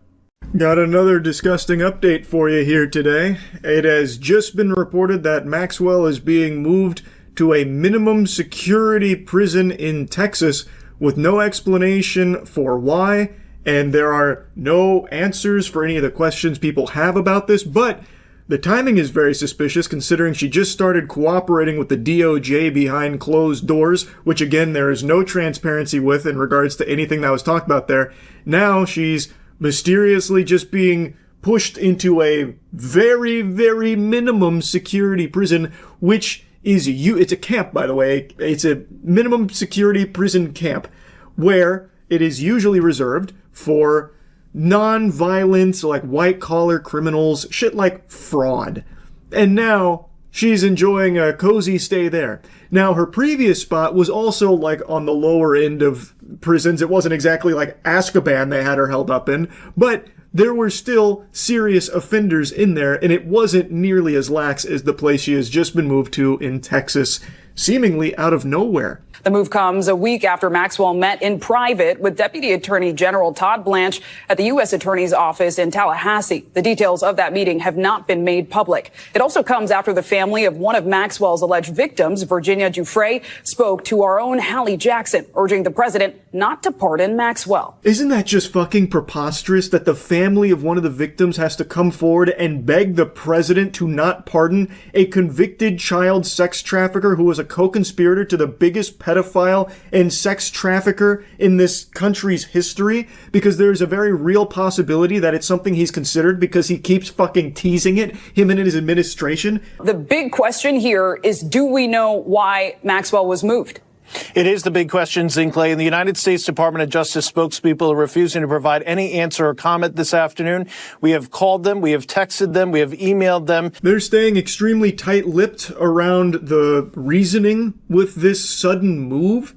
Got another disgusting update for you here today. It has just been reported that Maxwell is being moved to a minimum security prison in Texas with no explanation for why, and there are no answers for any of the questions people have about this, but the timing is very suspicious considering she just started cooperating with the DOJ behind closed doors, which again, there is no transparency with in regards to anything that was talked about there. Now she's mysteriously just being pushed into a very, very minimum security prison, which is it's a camp, by the way. It's a minimum security prison camp where it is usually reserved for non-violent, like white-collar criminals, shit like fraud. And now she's enjoying a cozy stay there. Now, her previous spot was also, like, on the lower end of prisons. It wasn't exactly like Azkaban they had her held up in, but there were still serious offenders in there, and it wasn't nearly as lax as the place she has just been moved to in Texas, seemingly out of nowhere. The move comes a week after Maxwell met in private with Deputy Attorney General Todd Blanche at the U.S. Attorney's office in Tallahassee. The details of that meeting have not been made public. It also comes after the family of one of Maxwell's alleged victims, Virginia Giuffre, spoke to our own Hallie Jackson, urging the president not to pardon Maxwell. Isn't that just fucking preposterous that the family of one of the victims has to come forward and beg the president to not pardon a convicted child sex trafficker who was a co-conspirator to the biggest pedophile and sex trafficker in this country's history, because there's a very real possibility that it's something he's considered because he keeps fucking teasing it, him and his administration? The big question here is, do we know why Maxwell was moved? It is the big question, Zinkley, and the United States Department of Justice spokespeople are refusing to provide any answer or comment this afternoon. We have called them, we have texted them, we have emailed them. They're staying extremely tight-lipped around the reasoning with this sudden move.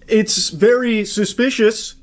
It's very suspicious.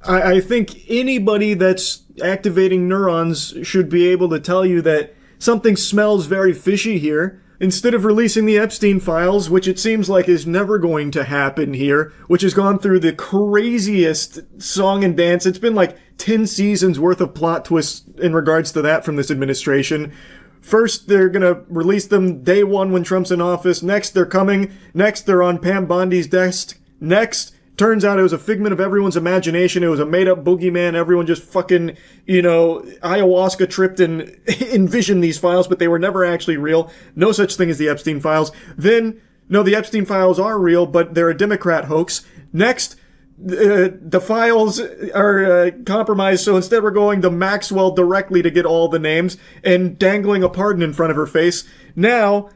I think anybody that's activating neurons should be able to tell you that something smells very fishy here. Instead of releasing the Epstein files, which it seems like is never going to happen here, which has gone through the craziest song and dance. It's been like 10 seasons worth of plot twists in regards to that from this administration. First, they're gonna release them day one when Trump's in office. Next, they're coming. Next, they're on Pam Bondi's desk. Next, turns out it was a figment of everyone's imagination. It was a made-up boogeyman. Everyone just fucking, ayahuasca tripped and envisioned these files, but they were never actually real. No such thing as the Epstein files. Then, no, the Epstein files are real, but they're a Democrat hoax. Next, the files are compromised, so instead we're going to Maxwell directly to get all the names and dangling a pardon in front of her face. Now,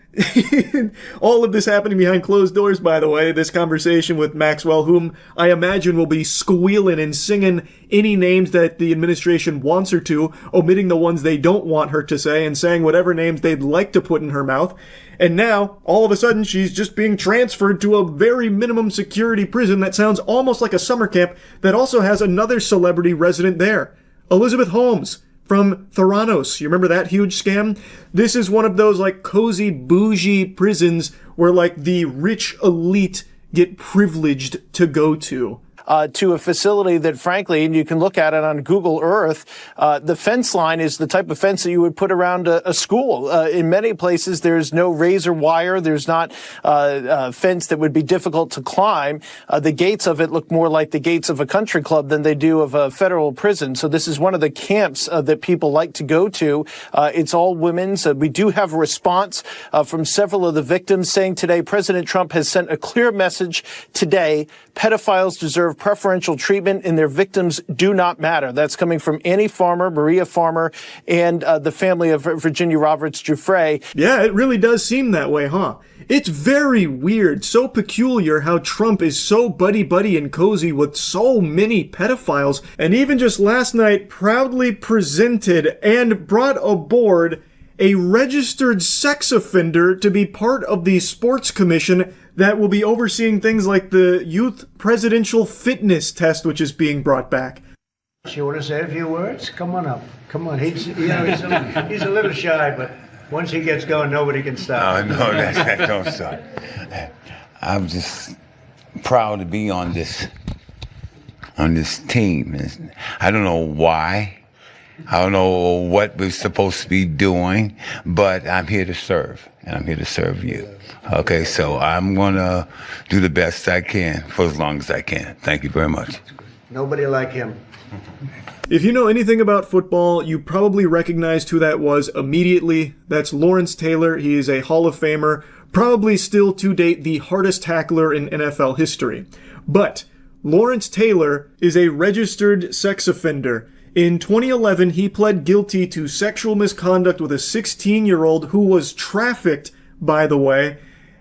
all of this happening behind closed doors, by the way, this conversation with Maxwell, whom I imagine will be squealing and singing any names that the administration wants her to, omitting the ones they don't want her to say, and saying whatever names they'd like to put in her mouth. And now, all of a sudden, she's just being transferred to a very minimum security prison that sounds almost like a summer camp that also has another celebrity resident there, Elizabeth Holmes from Theranos. You remember that huge scam? This is one of those like cozy, bougie prisons where like the rich elite get privileged to go to a facility that, frankly, and you can look at it on Google Earth, the fence line is the type of fence that you would put around a school. In many places, there's no razor wire. There's not a fence that would be difficult to climb. The gates of it look more like the gates of a country club than they do of a federal prison. So this is one of the camps that people like to go to. It's all women's. We do have a response from several of the victims saying today President Trump has sent a clear message today. Pedophiles deserve preferential treatment and their victims do not matter. That's coming from Annie Farmer, Maria Farmer, and the family of Virginia Roberts Giuffre. Yeah, it really does seem that way, huh? It's very weird, so peculiar how Trump is so buddy-buddy and cozy with so many pedophiles, and even just last night proudly presented and brought aboard a registered sex offender to be part of the sports commission that will be overseeing things like the youth presidential fitness test, which is being brought back. You want to say a few words? Come on up. Come on. He's a little shy, but once he gets going, nobody can stop. No, that don't stop. I'm just proud to be on this team. I don't know why. I don't know what we're supposed to be doing, but I'm here to serve, and I'm here to serve you. Okay, so I'm going to do the best I can for as long as I can. Thank you very much. Nobody like him. If you know anything about football, you probably recognized who that was immediately. That's Lawrence Taylor. He is a Hall of Famer, probably still to date the hardest tackler in NFL history. But Lawrence Taylor is a registered sex offender. In 2011, he pled guilty to sexual misconduct with a 16-year-old who was trafficked, by the way,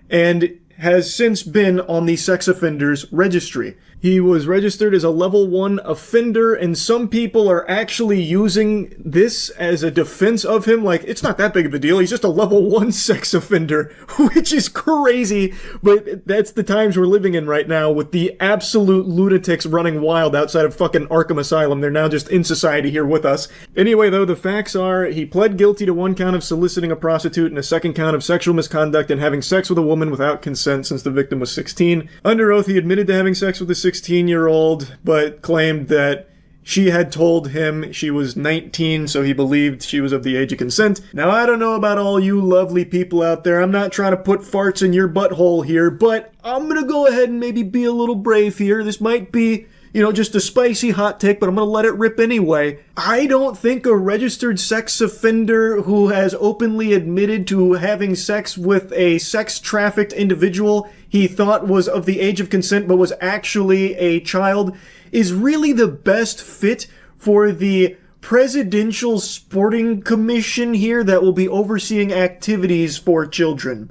and has since been on the sex offenders registry. He was registered as a level 1 offender, and some people are actually using this as a defense of him. Like, it's not that big of a deal. He's just a level 1 sex offender, which is crazy. But that's the times we're living in right now with the absolute lunatics running wild outside of fucking Arkham Asylum. They're now just in society here with us. Anyway, though, the facts are he pled guilty to 1 count of soliciting a prostitute and a 2nd count of sexual misconduct and having sex with a woman without consent since the victim was 16. Under oath, he admitted to having sex with a 16-year-old, but claimed that she had told him she was 19, so he believed she was of the age of consent. Now, I don't know about all you lovely people out there. I'm not trying to put farts in your butthole here, but I'm gonna go ahead and maybe be a little brave here. This might be, just a spicy hot take, but I'm gonna let it rip anyway. I don't think a registered sex offender who has openly admitted to having sex with a sex-trafficked individual he thought was of the age of consent but was actually a child is really the best fit for the Presidential Sporting Commission here that will be overseeing activities for children.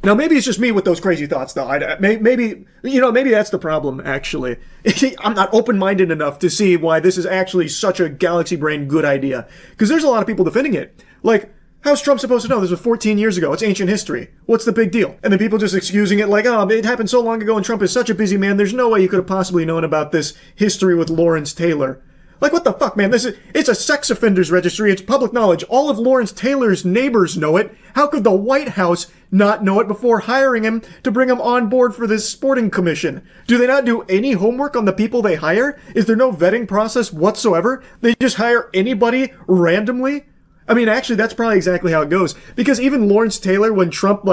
Now, maybe it's just me with those crazy thoughts, though. Maybe that's the problem, actually. I'm not open-minded enough to see why this is actually such a galaxy brain good idea. Because there's a lot of people defending it. Like, how's Trump supposed to know? This was 14 years ago. It's ancient history. What's the big deal? And then people just excusing it like, oh, it happened so long ago and Trump is such a busy man. There's no way you could have possibly known about this history with Lawrence Taylor. Like, what the fuck, man? It's a sex offenders registry. It's public knowledge. All of Lawrence Taylor's neighbors know it. How could the White House not know it before hiring him to bring him on board for this sporting commission? Do they not do any homework on the people they hire? Is there no vetting process whatsoever? They just hire anybody randomly? I mean, actually, that's probably exactly how it goes. Because even Lawrence Taylor, when Trump,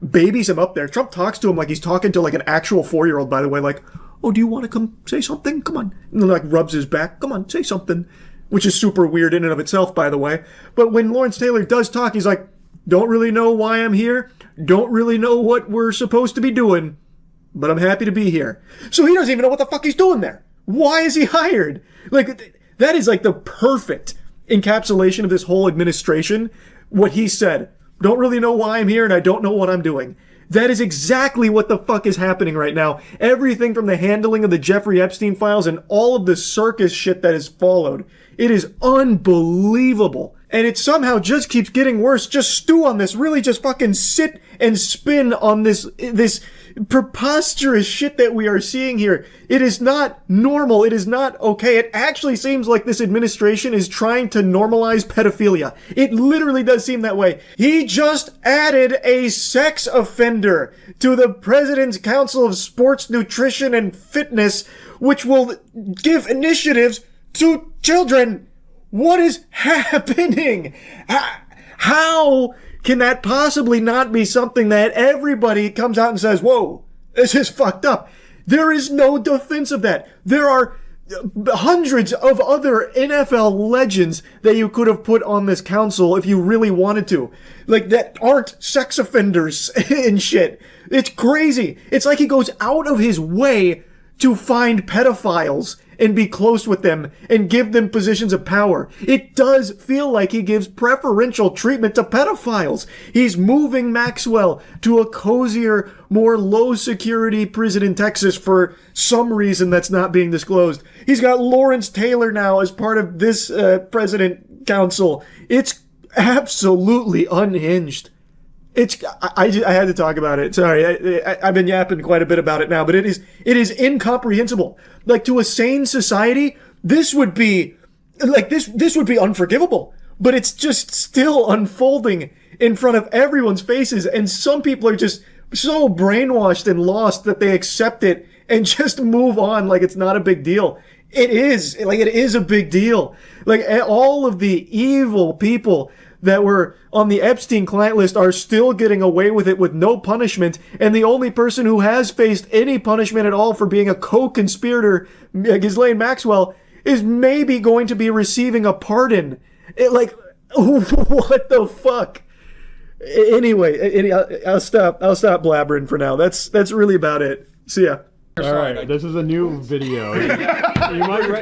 babies him up there, Trump talks to him like he's talking to, an actual 4-year-old, by the way, like, oh, do you want to come say something? Come on. And then, rubs his back. Come on, say something. Which is super weird in and of itself, by the way. But when Lawrence Taylor does talk, he's like, don't really know why I'm here. Don't really know what we're supposed to be doing. But I'm happy to be here. So he doesn't even know what the fuck he's doing there. Why is he hired? That is the perfect encapsulation of this whole administration. What he said. Don't really know why I'm here and I don't know what I'm doing. That is exactly what the fuck is happening right now. Everything from the handling of the Jeffrey Epstein files and all of the circus shit that has followed. It is unbelievable. And it somehow just keeps getting worse. Just stew on this. Really just fucking sit and spin on this preposterous shit that we are seeing here. It is not normal. It is not okay. It actually seems like this administration is trying to normalize pedophilia. It literally does seem that way. He just added a sex offender to the President's Council of Sports, Nutrition, and Fitness, which will give initiatives to children. What is happening? How can that possibly not be something that everybody comes out and says, whoa, this is fucked up? There is no defense of that. There are hundreds of other NFL legends that you could have put on this council if you really wanted to. That aren't sex offenders and shit. It's crazy. It's like he goes out of his way to find pedophiles and be close with them and give them positions of power. It does feel like he gives preferential treatment to pedophiles. He's moving Maxwell to a cozier, more low-security prison in Texas for some reason that's not being disclosed. He's got Lawrence Taylor now as part of this President Council. It's absolutely unhinged. I had to talk about it. Sorry, I've been yapping quite a bit about it now, but it is incomprehensible. To a sane society, this would be this would be unforgivable. But it's just still unfolding in front of everyone's faces, and some people are just so brainwashed and lost that they accept it and just move on like it's not a big deal. It is a big deal. All of the evil people that were on the Epstein client list are still getting away with it with no punishment, and the only person who has faced any punishment at all for being a co-conspirator, Ghislaine Maxwell, is maybe going to be receiving a pardon. What the fuck? Anyway, I'll stop blabbering for now. That's really about it. See ya. All right, this is a new video.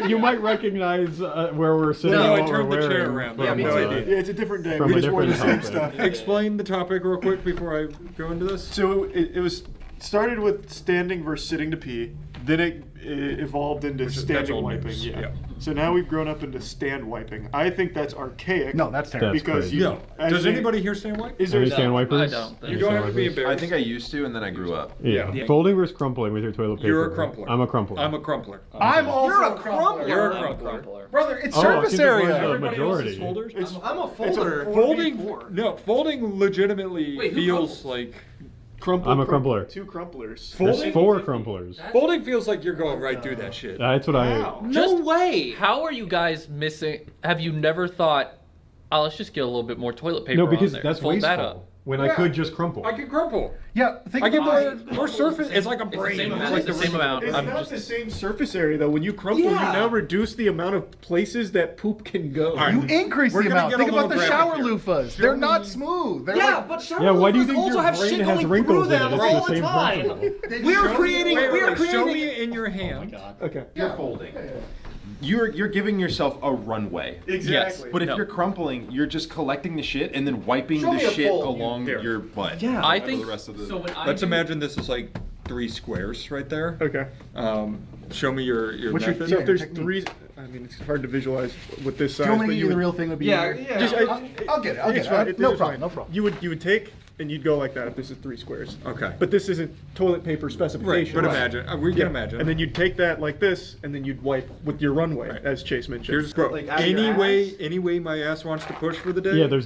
you might recognize where we're sitting. No, I turned the chair around. Yeah, no idea. Yeah, it's a different day. We just wore the same stuff. Explain the topic real quick before I go into this. So it was started with standing versus sitting to pee. Then it evolved into standing wiping. news. Yeah. So now we've grown up into stand wiping. I think that's archaic. No, that's terrible. Because you. Does anybody here stand wipe? Is there Any stand wipers? I don't. You don't have to be embarrassed. I think I used to, and then I grew up. Yeah. Folding versus crumpling with your toilet paper. You're a crumpler. I'm a crumpler. I'm a crumpler. I'm also a crumpler. You're a crumpler. Brother, it's Oh, surface I think it was area. the majority. I'm a folder. Folding legitimately feels like. I'm a crumpler. 2 crumplers. There's 4 crumplers. Folding feels like you're going right through that shit. That's what I. No way. How are you guys missing? Have you never thought, oh, let's just get a little bit more toilet paper No, because on there. that's Fold that wasteful. up. When I could just crumple. I can crumple. Yeah, I get more surface. It's like a brain. It's like the same amount. It's not the same surface area though. When you crumple, you now reduce the amount of places that poop can go. You increase the amount. Think about the shower loofahs. They're not smooth. They're like, but shower why do you think your brain has wrinkles in it? It's the same principle. We're creating. Show me it in your hand. Okay. You're folding. You're giving yourself a runway. Exactly. Yes. But if you're crumpling, you're just collecting the shit and then wiping the shit along your butt. Yeah. I think the rest of the. so. Let's imagine this is like 3 squares right there. Okay. Show me your method. So if there's 3, I mean, it's hard to visualize with this size. Do you want me to give you the real thing? Would be I'll get it. I'll get it. No problem. You would take and you'd go like that if this is 3 squares. Okay. But this isn't toilet paper specification. Right, but imagine, we can imagine. And then you'd take that like this, and then you'd wipe with your runway, as Chase mentioned. Here's any way my ass wants to push for the day. Yeah, there's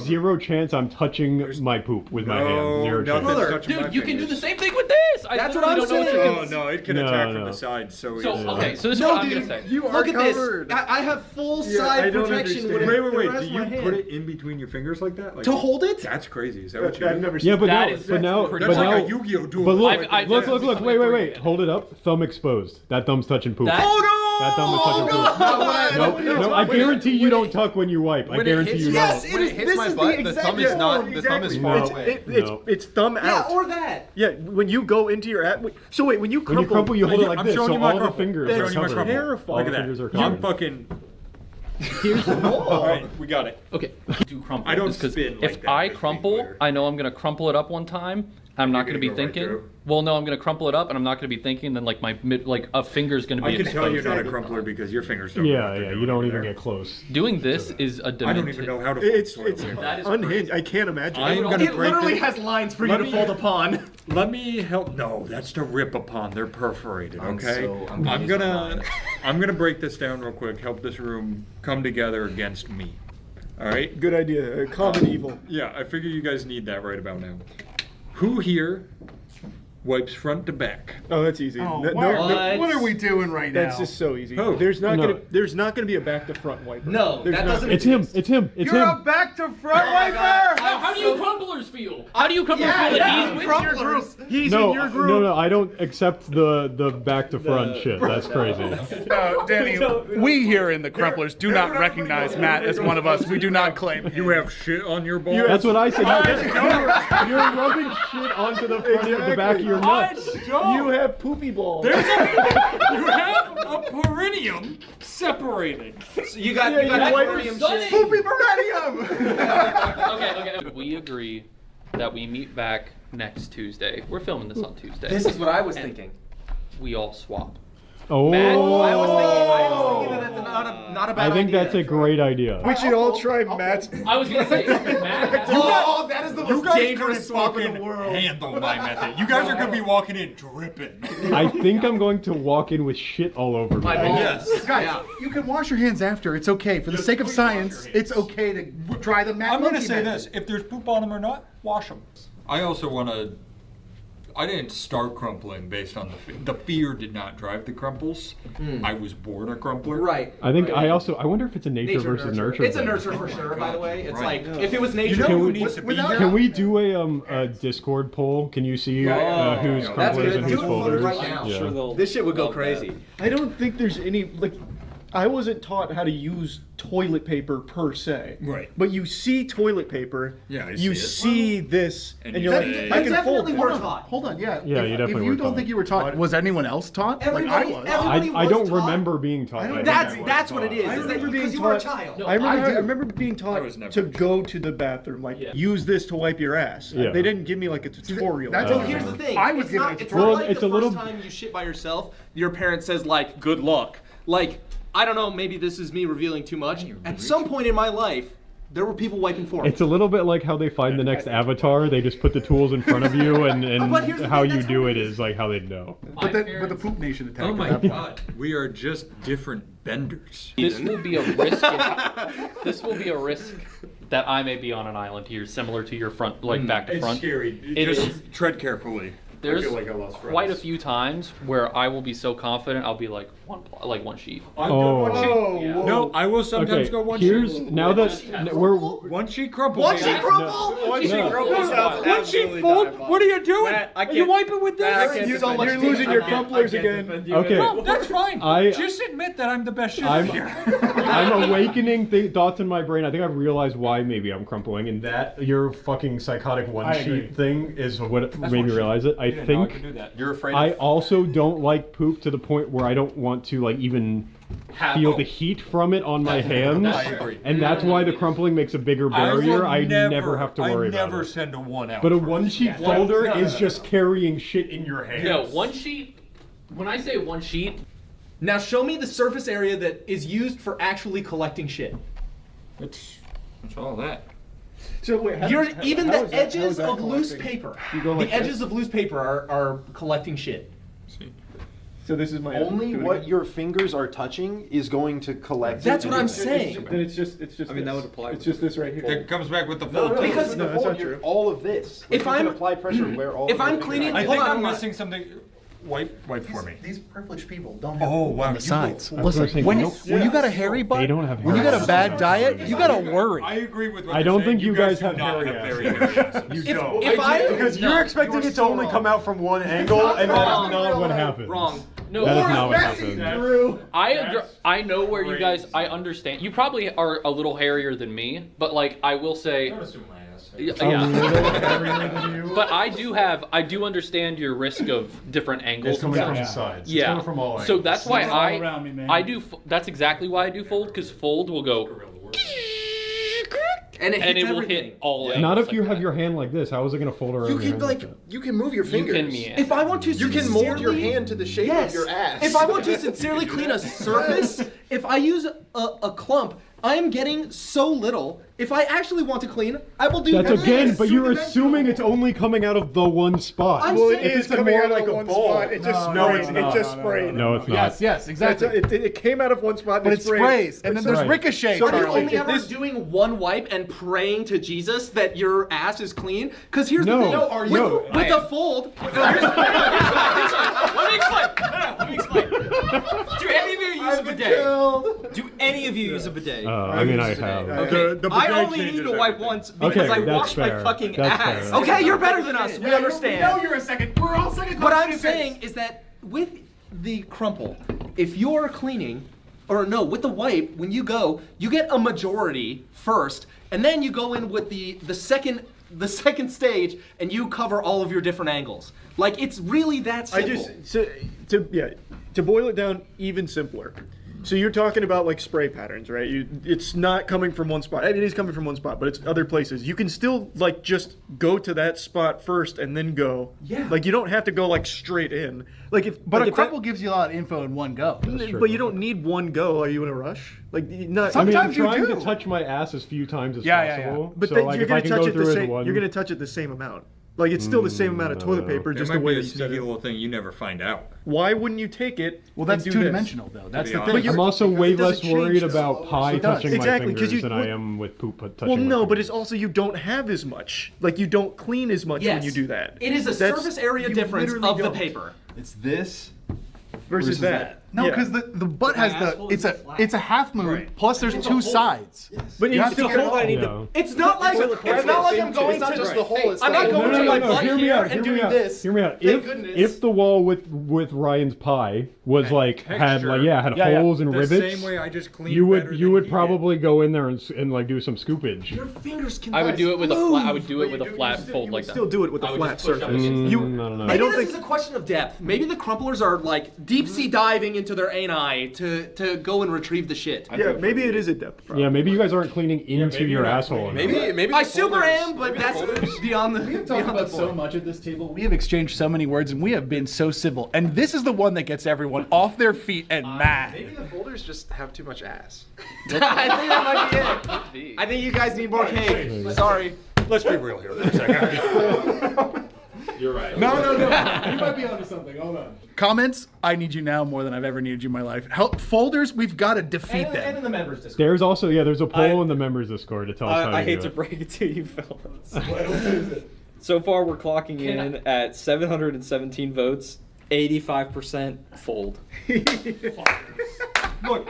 zero chance I'm touching my poop with my hand. Zero chance. Dude, you can do the same thing with this. That's what I'm saying. Oh no, it can attack from the side so easily. Okay, so this is what I'm gonna say. Look at this. I have full side protection. Wait. Do you put it in between your fingers like that? To hold it? That's crazy. Is that what you I've do? never seen. Yeah, but That's now, like a Yu-Gi-Oh duel. But look, wait, hold it up. Thumb exposed. That thumb's touching poop. That thumb is touching poop. No, I guarantee you don't tuck when you wipe. I guarantee you don't. Yes, it is. This is the the thumb is not. The thumb is far away. It's thumb out. Yeah, or that. Yeah, when you go into your so wait, when you crumple, you hold it like this. showing So you my all the crumple. fingers That's are covered. terrifying. All the fingers are I'm covered. fucking. Here's the more. All right, we got it. Okay, do crumple. I don't because spin like if that, I let's be crumple, clear. I know I'm gonna crumple it up one time. I'm not gonna be gonna go right thinking. through? Well, no, I'm gonna crumple it up, and I'm not gonna be thinking. Then like a finger's gonna be. I can tell you're exposed. not a crumpler because your fingers don't. Yeah, you don't even get close. Doing this is a demented. I don't even know how to. It's That is unhinged. I can't imagine. I'm gonna It break literally this. has lines for you to fold upon. Let me help. No, that's to rip upon. They're perforated. Okay. I'm gonna break this down real quick. Help this room come together against me. All right. Good idea. Common evil. Yeah, I figure you guys need that right about now. Who here wipes front to back? Oh, that's easy. What are we doing right now? That's just so easy. Who? There's not gonna be a back to front wiper. No, There's that not. doesn't. It's him. You're a back to front wiper. How do you crumplers feel? How do you crumplers feel that he's with your group? He's in your group. No, I don't accept the back to front shit. That's crazy. Danny, we here in the Crumplers do not recognize Matt as one of us. We do not claim him. You have shit on your balls. That's what I said. You're rubbing shit onto the front of the back of your nuts. You have poopy balls. You have a perineum separated. So you got perineum shit. Poopy perineum. Okay. We agree that we meet back next Tuesday. We're filming this on Tuesday. This is what I was thinking. We all swap. Oh. Matt, I was thinking that that's not a bad idea. I think that's a great idea. We should all try Matt's. I was gonna say, Matt. That is the most dangerous swap in the world. Handle my method. You guys are gonna be walking in dripping. I think I'm going to walk in with shit all over me. Yes. Guys, you can wash your hands after. It's okay. For the sake of science, it's okay to dry them. I'm gonna say this: if there's poop on them or not, wash them. I also want to. I didn't start crumpling based on the fear did not drive the crumples. I was born a crumpler. Right. I think I wonder if it's a nature versus nurture. It's a thing. nurture for sure. By the way, it's like if it was nature. You know who needs to be here? Can we do a Discord poll? Can you see who's crumplers and who's folders? Right now. Yeah. This shit would go crazy. I don't think there's any I wasn't taught how to use toilet paper per se. Right. But you see toilet paper. Yeah, I you see this, and and you you're say- like, I can fold. definitely it. were taught. Hold on, yeah. Yeah, you definitely If you were don't taught. think you were taught, was anyone else taught? Like I was. I don't remember being taught. by That's what it is. I Is that remember being because you were a taught. child. I remember being taught to go to the bathroom, like use this to wipe your ass. Yeah. They didn't give me like a tutorial. So here's the thing. I was it's given not, a it's tutorial. not like It's the a little- first time you shit by yourself, your parent says like, good luck. Like, I don't know, maybe this is me revealing too much. At some point in my life, there were people wiping for me. It's a little bit like how they find the next avatar. They just put the tools in front of you, and here's the how thing, you that's do it is like how they know. But the Poop Nation attacked. Oh my them. god, we are just different benders. This will be a risk. This will be a risk that I may be on an island here, similar to your front, like back to front. It's scary. It Just is. tread carefully. There's I feel like I lost friends. quite a few times where I will be so confident I'll be like one sheet. I'm Oh. good one sheet. Yeah. No, I will sometimes Okay, go one here's sheet. now that we're One sheet crumple. One baby. sheet crumple? One sheet crumple sounds One sheet fold? What are you doing? You wipe it with this? You're losing your crumplers again. okay. No, that's fine. I- Just admit that I'm the best shit I'm here. I'm awakening thoughts in my brain. I think I've realized why maybe I'm crumpling, and that your fucking psychotic one sheet thing is what made me realize it. I think You're afraid. I also don't like poop to the point where I don't want to like even feel the heat from it on my hands, I agree. and that's why the crumpling makes a bigger barrier. I never have to worry about I never it. send a one out. But a first. one sheet folder is just carrying shit in your hands. No, one sheet. When I say one sheet, Now show me the surface area that is used for actually collecting shit. It's all that. So wait, Even how the is that- how is edges that of loose collecting? paper. You go like The edges of loose paper are collecting shit. So this is my Only what your fingers are touching is going to collect. That's what I'm saying. Then it's just. I mean, that would apply. It's just this right here. It comes back with the No, fold. no, Because- no, that's not you're true. all of this. If you can I'm- apply pressure where all. if of your I'm fingers cleaning- are. I Hold think on, I'm hold on. missing something. Wipe for me. These privileged people don't have Oh wow. on the sides. That's what I'm saying. When Nope. you got a hairy butt, They don't have when you got a hairy bad butt. diet, you gotta worry. I agree with what I you're don't saying. think you guys do have not hairy have very hairy asses. You don't. If I Because you're expecting it to only come out from one angle, and that is not what happens. wrong. No, That is not what happens. I know where you guys. I understand. You probably are a little hairier than me, but like I will say. Don't assume my ass. Yeah. A little hairier than you. But I do understand your risk of different angles. It's coming and from the stuff. sides. It's Yeah. coming from all So angles. that's why It's all around me, man. I do. That's exactly why I do fold, because fold will go and it, and hits it will everything. hit all. Not angles if you like have that. your hand like this. How is it going to fold around You your can hand like that? you can move your You fingers. can meander. If I want to You can mold your sincerely- hand to the shape Yes. of your ass. If I want to sincerely clean a surface, if I use a clump, I am getting so little. If I actually want to clean, I will do That's this. again, but you're assuming it's only coming out of the one spot. I'm Well, saying- it is It's coming more out of like the a one ball. spot. It just No, sprayed. it's It not. just sprayed. No, it's not. Yes, exactly. It came out of one spot, But and it sprays, and then there's Right. ricochet. Are you Charlie. only ever doing one wipe and praying to Jesus that your ass is clean? Because here's No. the thing. No, are with, you? with a fold. Let me explain. Do any of you use a bidet? Do any of you use a bidet? I mean, I have. Okay. I only need to wipe once because Okay, I that's wash my fair. fucking That's ass. fair. Okay, you're better than us. We understand. No, you're a second. We're all second. What I'm saying is that with the crumple, if you're cleaning, or no, with the wipe, when you go, you get a majority first, and then you go in with the second stage, and you cover all of your different angles. Like, it's really that simple. To boil it down even simpler. So you're talking about like spray patterns, right? It's not coming from one spot. I mean, it is coming from one spot, but it's other places. You can still like just go to that spot first and then go. Yeah. Like you don't have to go like straight in. Like if But like a crumple gives you a lot of info in one go. but you don't need one go. Are you in a rush? Like not. I mean, I'm Sometimes you trying do. to touch my ass as few times as Yeah, yeah, yeah. possible. But so then like, you're if I gonna can touch go it the through as same. one. You're gonna touch it the same amount. Like it's still the same amount of toilet paper, There just might the way be a that you set sneaky it. little thing you never find out. Why wouldn't you take it? Well, that's and do two-dimensional, though. That's the be thing. honest. I'm also way it less doesn't worried change, about though. pie It does. touching Exactly, my 'cause fingers you- than I am with poop touching Well, my no, but fingers. it's also you don't have as much. Like you don't clean as much when you do that. It is a That's- surface area you difference literally of the don't. paper. It's this versus that. No, because the butt has it's a half moon plus there's two sides. But you you have still to I need No. to. It's not like I'm going to just the hole. I'm not going to my butt Hear me here out. and Hear doing me out. this. Hear me out. Thank goodness. If the wall with Ryan's pie was had holes and the rivets, same way I just cleaned you better would than probably go in there and like do some scoopage. Your fingers can. I would do it with a flat. I would do it with a flat fold like that. Still do it with a flat surface. I don't know. Maybe this is a question of depth. Maybe the crumplers are like deep sea diving into their ani to go and retrieve the shit. Yeah, maybe it is a depth problem. Yeah, maybe you guys aren't cleaning into your asshole. Maybe I super am, but that's beyond the. We have talked about so much at this table. We have exchanged so many words, and we have been so civil. And this is the one that gets everyone off their feet and mad. Maybe the folders just have too much ass. I think that might be it. I think you guys need more cake. Sorry. Let's be real here for a second. You're right. No. You might be onto something. Hold on. Comments, I need you now more than I've ever needed you in my life. Help folders, we've got to defeat them. And in the members Discord. There's also there's a poll in the members Discord to tell us how to I do hate to it. break it to you, fellas. So far, we're clocking in at 717 votes, 85% fold. Look,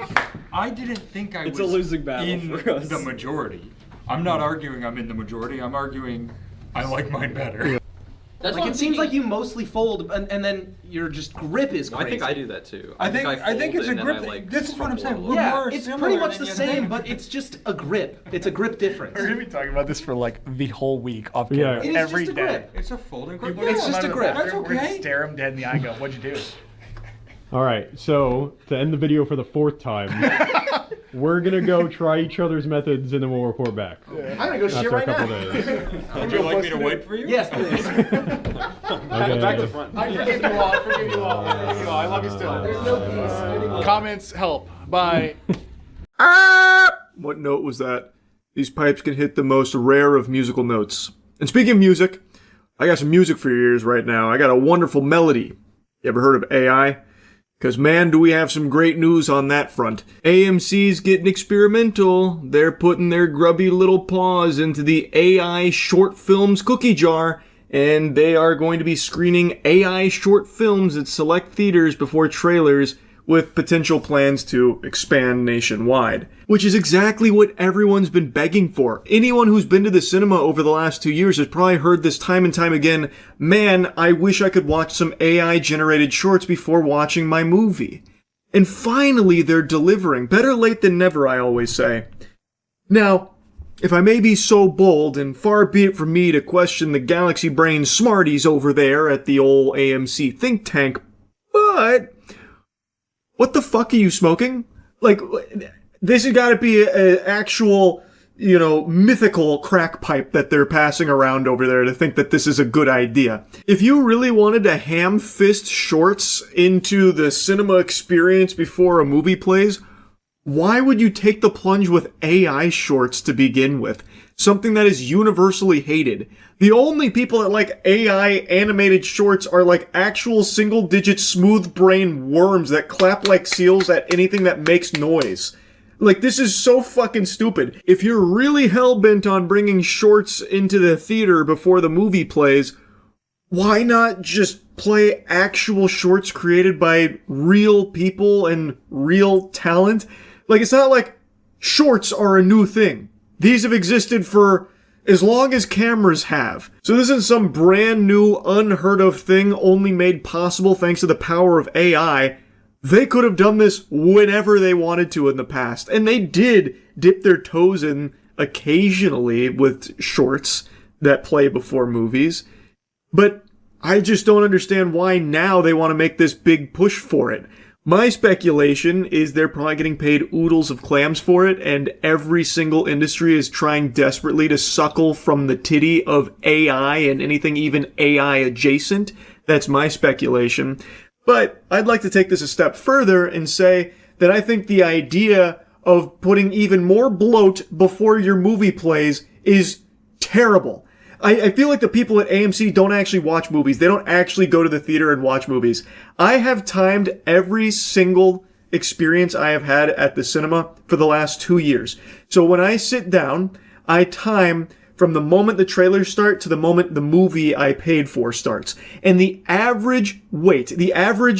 I didn't think I It's was a losing battle in for us. the majority. I'm not arguing I'm in the majority. I'm arguing I like mine better. That's like it seems like you mostly fold, and then your just grip is crazy. I think I do that too. I think it's a grip. This is what I'm saying. We're more it's similar pretty much than the you same, think. but it's just a grip. It's a grip difference. We're going to be talking about this for like the whole week off Yeah. camera. It is Every just a day. grip. It's a folding grip. It's just a grip. That's We're going to okay. stare him dead in the eye and go, what'd you do? All right, so to end the video for the fourth time, we're gonna go try each other's methods and then we'll report back. I'm gonna go shit after right a couple now. days. Would you like me to wait for you? Yes, please. Okay. Back to front. I forgive you all. I forgive you all. I love you still. There's no peace. Comments help. Bye. What note was that? These pipes can hit the most rare of musical notes. And speaking of music, I got some music for your ears right now. I got a wonderful melody. You ever heard of AI? Because man, do we have some great news on that front. AMC's getting experimental. They're putting their grubby little paws into the AI short films cookie jar, and they are going to be screening AI short films at select theaters before trailers, with potential plans to expand nationwide. Which is exactly what everyone's been begging for. Anyone who's been to the cinema over the last 2 years has probably heard this time and time again, man, I wish I could watch some AI-generated shorts before watching my movie. And finally they're delivering. Better late than never, I always say. Now, if I may be so bold, and far be it from me to question the galaxy brain smarties over there at the old AMC think tank, but what the fuck are you smoking? Like, this has got to be an actual, mythical crack pipe that they're passing around over there to think that this is a good idea. If you really wanted to ham fist shorts into the cinema experience before a movie plays, why would you take the plunge with AI shorts to begin with? Something that is universally hated. The only people that like AI animated shorts are like actual single-digit smooth-brain worms that clap like seals at anything that makes noise. Like, this is so fucking stupid. If you're really hell-bent on bringing shorts into the theater before the movie plays, why not just play actual shorts created by real people and real talent? Like, it's not like shorts are a new thing. These have existed for as long as cameras have. So this isn't some brand new, unheard of thing only made possible thanks to the power of AI. They could have done this whenever they wanted to in the past. And they did dip their toes in occasionally with shorts that play before movies. But I just don't understand why now they want to make this big push for it. My speculation is they're probably getting paid oodles of clams for it, and every single industry is trying desperately to suckle from the titty of AI and anything even AI adjacent. That's my speculation. But I'd like to take this a step further and say that I think the idea of putting even more bloat before your movie plays is terrible. I feel like the people at AMC don't actually watch movies. They don't actually go to the theater and watch movies. I have timed every single experience I have had at the cinema for the last 2 years. So when I sit down, I time from the moment the trailers start to the moment the movie I paid for starts. And the average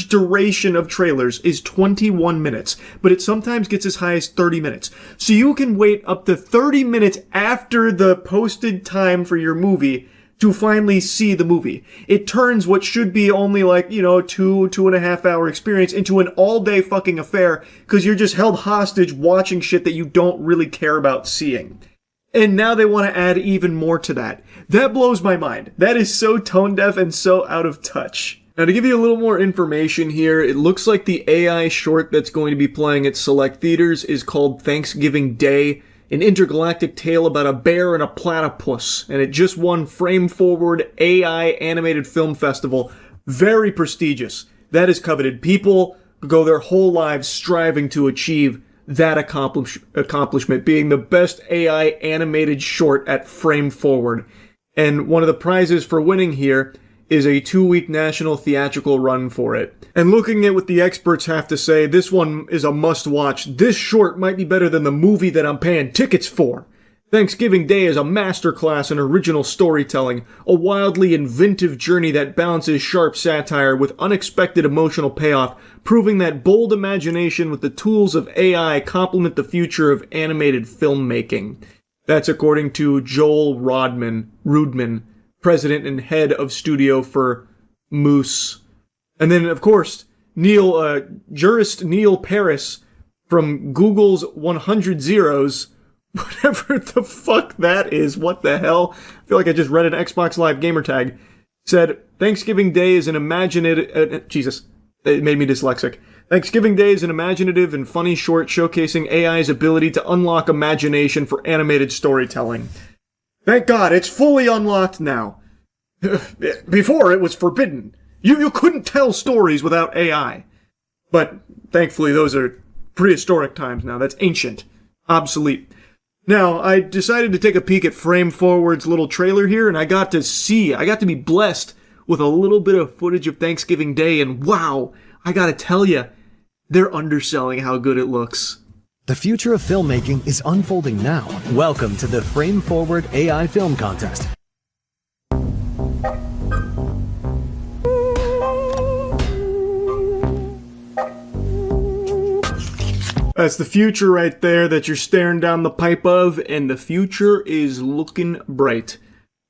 duration of trailers is 21 minutes, but it sometimes gets as high as 30 minutes. So you can wait up to 30 minutes after the posted time for your movie to finally see the movie. It turns what should be only like, 2.5 hour experience into an all-day fucking affair because you're just held hostage watching shit that you don't really care about seeing. And now they want to add even more to that. That blows my mind. That is so tone-deaf and so out of touch. Now, to give you a little more information here, it looks like the AI short that's going to be playing at select theaters is called Thanksgiving Day, an intergalactic tale about a bear and a platypus, and it just won Frame Forward AI Animated Film Festival. Very prestigious. That is coveted. People go their whole lives striving to achieve that accomplishment, being the best AI animated short at Frame Forward. And one of the prizes for winning here is a 2-week national theatrical run for it. And looking at what the experts have to say, this one is a must-watch. This short might be better than the movie that I'm paying tickets for. Thanksgiving Day is a masterclass in original storytelling, a wildly inventive journey that balances sharp satire with unexpected emotional payoff, proving that bold imagination with the tools of AI complement the future of animated filmmaking. That's according to Joel Rudman, president and head of studio for Moose. And then, of course, jurist Neil Paris from Google's 100 Zeros, whatever the fuck that is, what the hell? I feel like I just read an Xbox Live gamer tag. Said, Thanksgiving Day is an imaginative... Jesus, it made me dyslexic. Thanksgiving Day is an imaginative and funny short showcasing AI's ability to unlock imagination for animated storytelling. Thank God, it's fully unlocked now. Before, it was forbidden. You couldn't tell stories without AI. But thankfully, those are prehistoric times now. That's ancient. Obsolete. Now, I decided to take a peek at Frame Forward's little trailer here, and I got to be blessed with a little bit of footage of Thanksgiving Day, and wow, I gotta tell you, they're underselling how good it looks. The future of filmmaking is unfolding now. Welcome to the Frame Forward AI Film Contest. That's the future right there that you're staring down the pipe of, and the future is looking bright.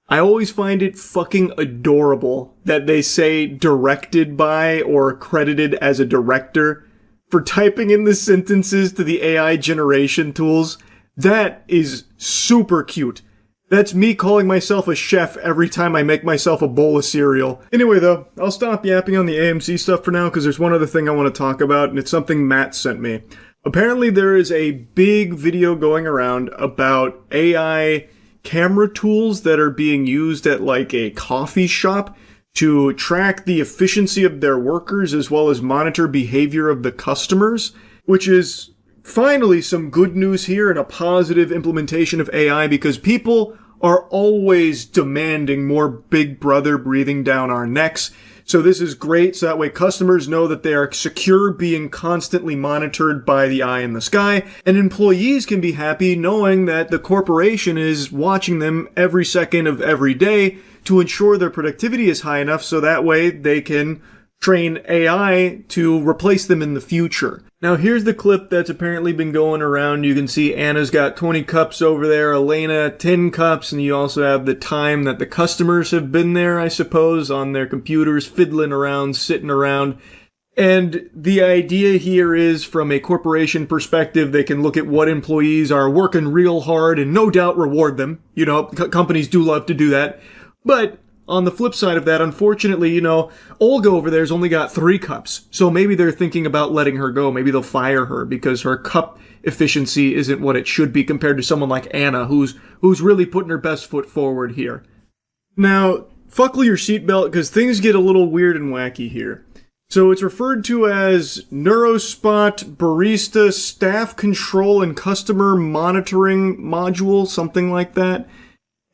I always find it fucking adorable that they say directed by or credited as a director for typing in the sentences to the AI generation tools. That is super cute. That's me calling myself a chef every time I make myself a bowl of cereal. Anyway though, I'll stop yapping on the AMC stuff for now because there's one other thing I want to talk about, and it's something Matt sent me. Apparently there is a big video going around about AI camera tools that are being used at like a coffee shop to track the efficiency of their workers as well as monitor behavior of the customers, which is finally some good news here and a positive implementation of AI because people are always demanding more Big Brother breathing down our necks. So this is great, so that way customers know that they are secure being constantly monitored by the eye in the sky, and employees can be happy knowing that the corporation is watching them every second of every day to ensure their productivity is high enough so that way they can train AI to replace them in the future. Now here's the clip that's apparently been going around. You can see Anna's got 20 cups over there, Elena 10 cups, and you also have the time that the customers have been there, I suppose, on their computers, fiddling around, sitting around. And the idea here is, from a corporation perspective, they can look at what employees are working real hard and no doubt reward them. You know, companies do love to do that. But on the flip side of that, unfortunately, you know, Olga over there's only got 3 cups. So maybe they're thinking about letting her go. Maybe they'll fire her because her cup efficiency isn't what it should be compared to someone like Anna, who's really putting her best foot forward here. Now, buckle your seatbelt because things get a little weird and wacky here. So it's referred to as Neurospot Barista Staff Control and Customer Monitoring Module, something like that.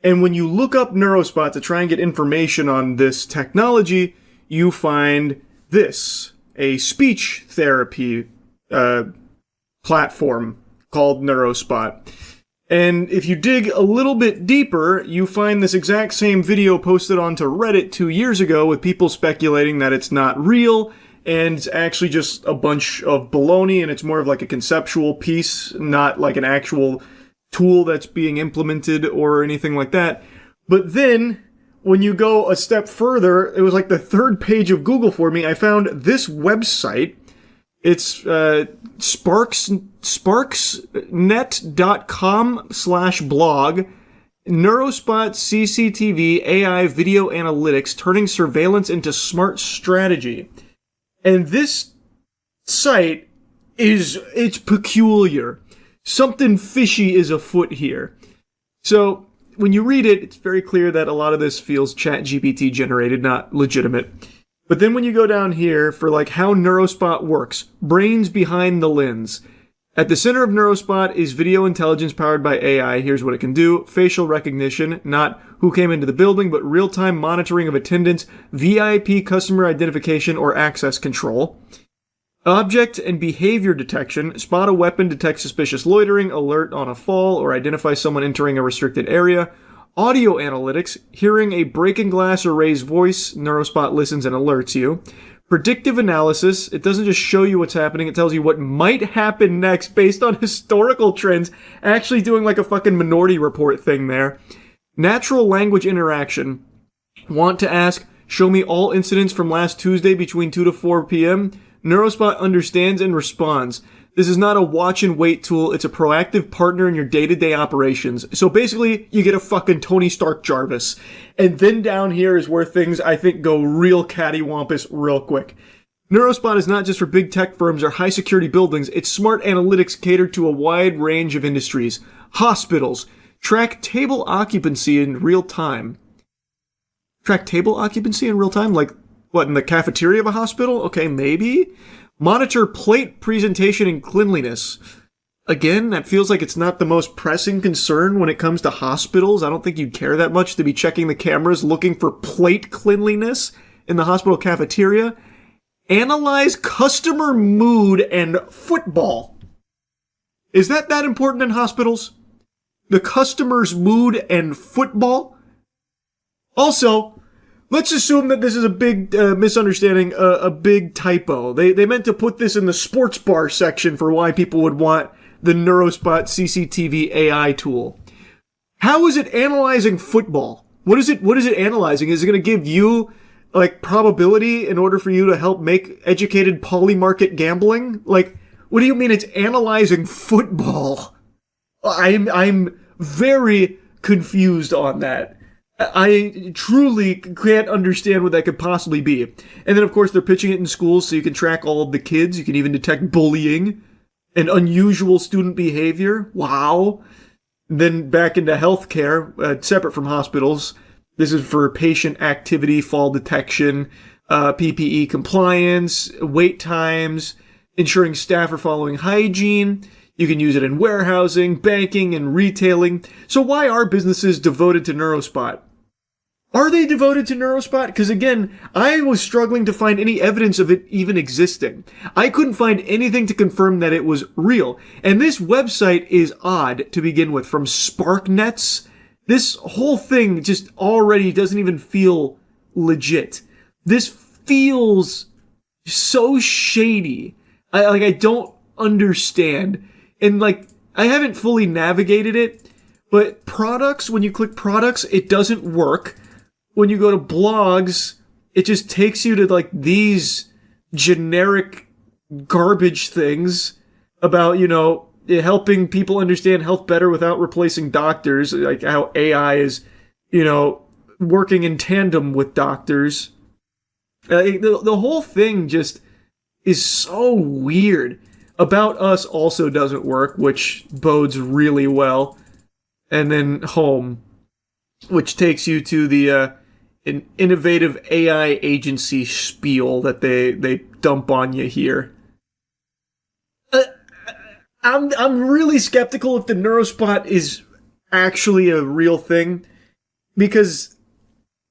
And when you look up Neurospot to try and get information on this technology, you find this, a speech therapy platform called Neurospot. And if you dig a little bit deeper, you find this exact same video posted onto Reddit 2 years ago with people speculating that it's not real and it's actually just a bunch of baloney and it's more of like a conceptual piece, not like an actual tool that's being implemented or anything like that. But then, when you go a step further, it was like the third page of Google for me, I found this website. It's sparksnet.com/blog, Neurospot CCTV AI video analytics, turning surveillance into smart strategy. And this site it's peculiar. Something fishy is afoot here. So, when you read it, it's very clear that a lot of this feels ChatGPT generated, not legitimate. But then when you go down here for like how Neurospot works, brains behind the lens. At the center of Neurospot is video intelligence powered by AI. Here's what it can do. Facial recognition, not who came into the building, but real-time monitoring of attendance, VIP customer identification, or access control. Object and behavior detection. Spot a weapon, detect suspicious loitering, alert on a fall, or identify someone entering a restricted area. Audio analytics. Hearing a breaking glass or raised voice, Neurospot listens and alerts you. Predictive analysis. It doesn't just show you what's happening, it tells you what might happen next based on historical trends. Actually doing like a fucking Minority Report thing there. Natural language interaction. Want to ask, show me all incidents from last Tuesday between 2 to 4 p.m.? Neurospot understands and responds. This is not a watch and wait tool, it's a proactive partner in your day-to-day operations. So basically, you get a fucking Tony Stark Jarvis. And then down here is where things, I think, go real cattywampus real quick. Neurospot is not just for big tech firms or high-security buildings, its smart analytics cater to a wide range of industries. Hospitals. Track table occupancy in real time. Track table occupancy in real time? Like, what, in the cafeteria of a hospital? Okay, maybe. Monitor plate presentation and cleanliness. Again, that feels like it's not the most pressing concern when it comes to hospitals. I don't think you'd care that much to be checking the cameras looking for plate cleanliness in the hospital cafeteria. Analyze customer mood and football. Is that important in hospitals? The customer's mood and football? Also, let's assume that this is a big misunderstanding, a big typo. They meant to put this in the sports bar section for why people would want the Neurospot CCTV AI tool. How is it analyzing football? What is it analyzing? Is it going to give you like probability in order for you to help make educated polymarket gambling? Like, what do you mean it's analyzing football? I'm very confused on that. I truly can't understand what that could possibly be. And then, of course, they're pitching it in schools so you can track all of the kids. You can even detect bullying and unusual student behavior. Wow. Then back into healthcare, separate from hospitals. This is for patient activity, fall detection, PPE compliance, wait times, ensuring staff are following hygiene. You can use it in warehousing, banking, and retailing. So why are businesses devoted to Neurospot? Are they devoted to Neurospot? Because again, I was struggling to find any evidence of it even existing. I couldn't find anything to confirm that it was real. And this website is odd to begin with, from SparkNets. This whole thing just already doesn't even feel legit. This feels so shady. I don't understand. And like, I haven't fully navigated it, but products, when you click products, it doesn't work. When you go to blogs, it just takes you to like these generic garbage things about, helping people understand health better without replacing doctors, like how AI is, working in tandem with doctors. The whole thing just is so weird. About Us also doesn't work, which bodes really well. And then Home, which takes you to an innovative AI agency spiel that they dump on you here. I'm really skeptical if the Neurospot is actually a real thing, because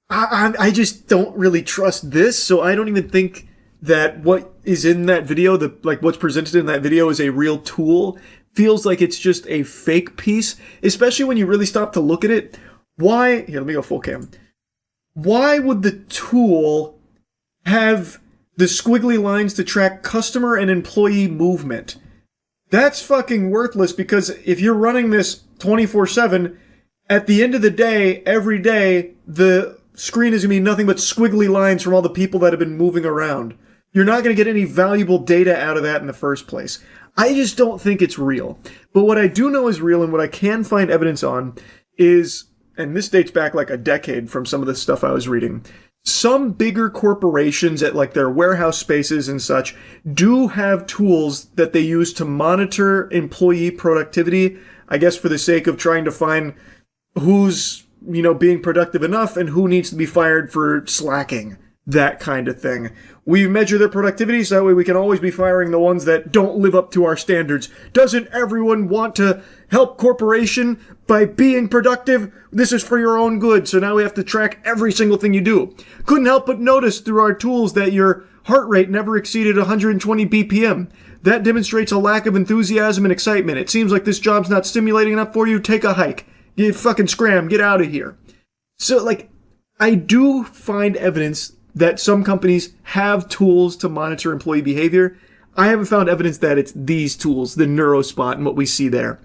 I just don't really trust this, so I don't even think that what is in that video, what's presented in that video, is a real tool. feels like it's just a fake piece, especially when you really stop to look at it. Why? Here, let me go full cam. Why would the tool have the squiggly lines to track customer and employee movement? That's fucking worthless, because if you're running this 24/7, at the end of the day, every day, the screen is going to be nothing but squiggly lines from all the people that have been moving around. You're not going to get any valuable data out of that in the first place. I just don't think it's real. But what I do know is real, and what I can find evidence on is, and this dates back like a decade from some of the stuff I was reading, some bigger corporations at like their warehouse spaces and such do have tools that they use to monitor employee productivity, I guess for the sake of trying to find who's, being productive enough and who needs to be fired for slacking, that kind of thing. We measure their productivity so that way we can always be firing the ones that don't live up to our standards. Doesn't everyone want to help corporation by being productive? This is for your own good, so now we have to track every single thing you do. Couldn't help but notice through our tools that your heart rate never exceeded 120 BPM. That demonstrates a lack of enthusiasm and excitement. It seems like this job's not stimulating enough for you. Take a hike. You fucking scram. Get out of here. So, I do find evidence that some companies have tools to monitor employee behavior. I haven't found evidence that it's these tools, the NeuroSpot and what we see there.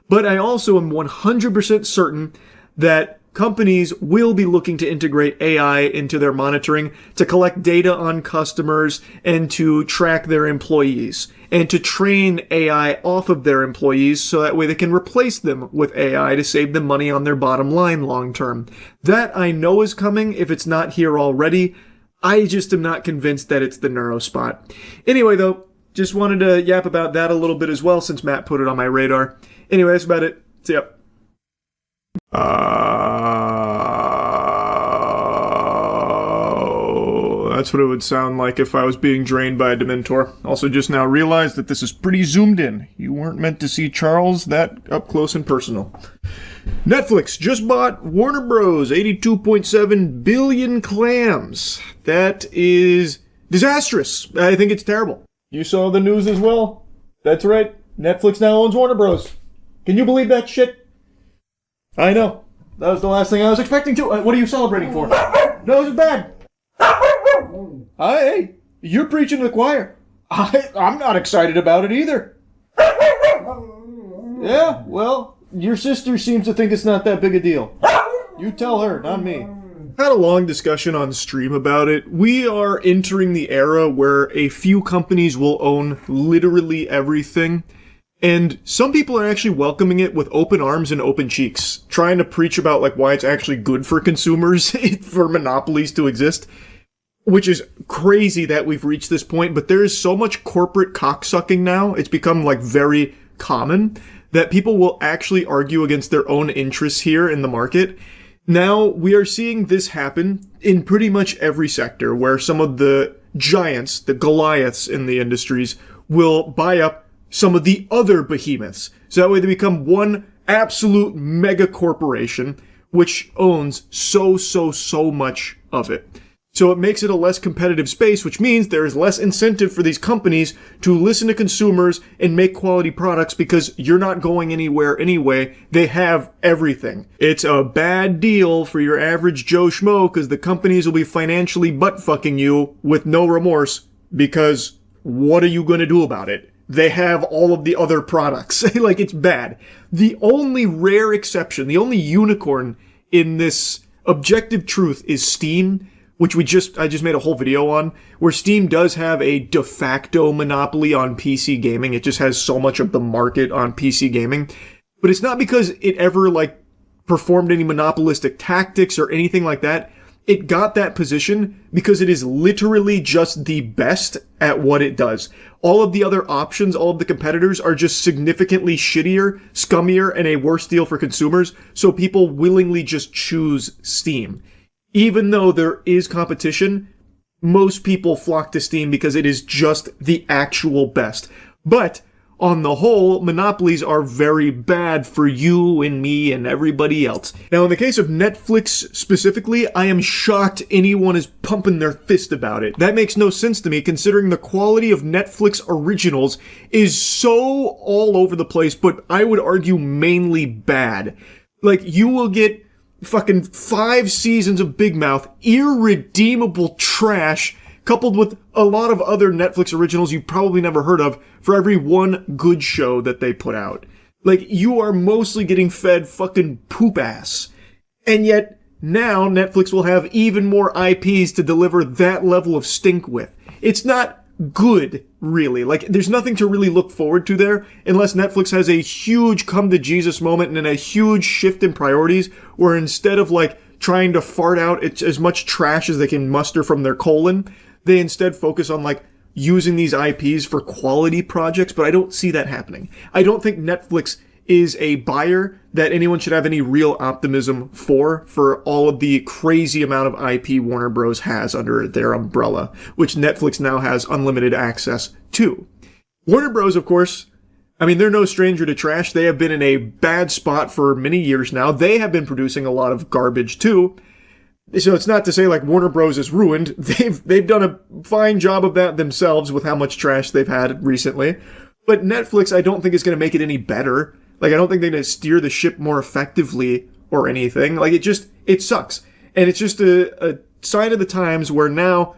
But I also am 100% certain that companies will be looking to integrate AI into their monitoring to collect data on customers and to track their employees and to train AI off of their employees so that way they can replace them with AI to save them money on their bottom line long term. That I know is coming if it's not here already. I just am not convinced that it's the NeuroSpot. Anyway, though, just wanted to yap about that a little bit as well since Matt put it on my radar. Anyway, that's about it. See ya. That's what it would sound like if I was being drained by a Dementor. Also just now realized that this is pretty zoomed in. You weren't meant to see Charles that up close and personal. Netflix just bought Warner Bros. 82.7 billion clams. That is disastrous. I think it's terrible. You saw the news as well? That's right. Netflix now owns Warner Bros. Can you believe that shit? I know. That was the last thing I was expecting to. What are you celebrating for? No, this is bad. Hey, you're preaching to the choir. I'm not excited about it either. Yeah, well, your sister seems to think it's not that big a deal. You tell her, not me. Had a long discussion on stream about it. We are entering the era where a few companies will own literally everything. And some people are actually welcoming it with open arms and open cheeks, trying to preach about why it's actually good for consumers for monopolies to exist. Which is crazy that we've reached this point, but there is so much corporate cocksucking now, it's become very common, that people will actually argue against their own interests here in the market. Now, we are seeing this happen in pretty much every sector, where some of the giants, the Goliaths in the industries, will buy up some of the other behemoths. So that way they become one absolute mega corporation, which owns so much of it. So it makes it a less competitive space, which means there is less incentive for these companies to listen to consumers and make quality products because you're not going anywhere anyway. They have everything. It's a bad deal for your average Joe Schmo because the companies will be financially butt-fucking you with no remorse because what are you going to do about it? They have all of the other products. It's bad. The only rare exception, the only unicorn in this objective truth is Steam, which I just made a whole video on, where Steam does have a de facto monopoly on PC gaming. It just has so much of the market on PC gaming. But it's not because it ever, performed any monopolistic tactics or anything like that. It got that position because it is literally just the best at what it does. All of the other options, all of the competitors are just significantly shittier, scummier, and a worse deal for consumers, so people willingly just choose Steam. Even though there is competition, most people flock to Steam because it is just the actual best. But on the whole, monopolies are very bad for you and me and everybody else. Now, in the case of Netflix specifically, I am shocked anyone is pumping their fist about it. That makes no sense to me, considering the quality of Netflix originals is so all over the place, but I would argue mainly bad. Like, you will get fucking 5 seasons of Big Mouth, irredeemable trash, coupled with a lot of other Netflix originals you've probably never heard of for every one good show that they put out. Like, you are mostly getting fed fucking poop ass. And yet, now Netflix will have even more IPs to deliver that level of stink with. It's not good, really. Like, there's nothing to really look forward to there, unless Netflix has a huge come-to-Jesus moment and a huge shift in priorities, where instead of, like, trying to fart out as much trash as they can muster from their colon, they instead focus on, like, using these IPs for quality projects, but I don't see that happening. I don't think Netflix is a buyer that anyone should have any real optimism for all of the crazy amount of IP Warner Bros. Has under their umbrella, which Netflix now has unlimited access to. Warner Bros., of course, I mean, they're no stranger to trash. They have been in a bad spot for many years now. They have been producing a lot of garbage, too. So it's not to say like Warner Bros. Is ruined. They've done a fine job of that themselves with how much trash they've had recently. But Netflix, I don't think is going to make it any better. Like, I don't think they're going to steer the ship more effectively or anything. Like, it sucks. And it's just a sign of the times where now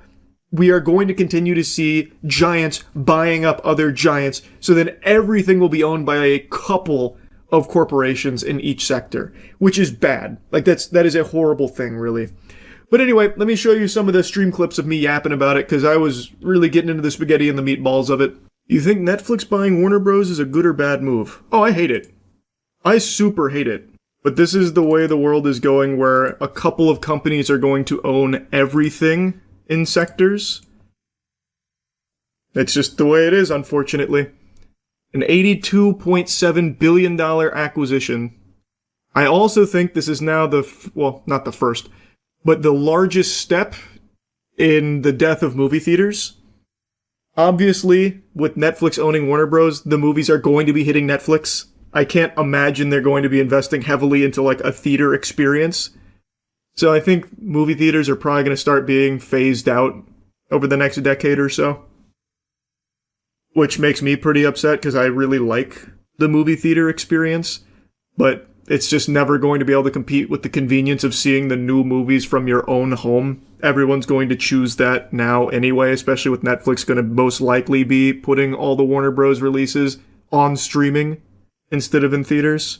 we are going to continue to see giants buying up other giants, so then everything will be owned by a couple of corporations in each sector, which is bad. Like, that is a horrible thing, really. But anyway, let me show you some of the stream clips of me yapping about it, because I was really getting into the spaghetti and the meatballs of it. You think Netflix buying Warner Bros. Is a good or bad move? Oh, I hate it. I super hate it. But this is the way the world is going, where a couple of companies are going to own everything in sectors. It's just the way it is, unfortunately. An $82.7 billion acquisition. I also think this is now not the first, but the largest step in the death of movie theaters. Obviously, with Netflix owning Warner Bros., the movies are going to be hitting Netflix. I can't imagine they're going to be investing heavily into like a theater experience. So I think movie theaters are probably going to start being phased out over the next decade or so. Which makes me pretty upset because I really like the movie theater experience. But it's just never going to be able to compete with the convenience of seeing the new movies from your own home. Everyone's going to choose that now anyway, especially with Netflix going to most likely be putting all the Warner Bros. Releases on streaming instead of in theaters.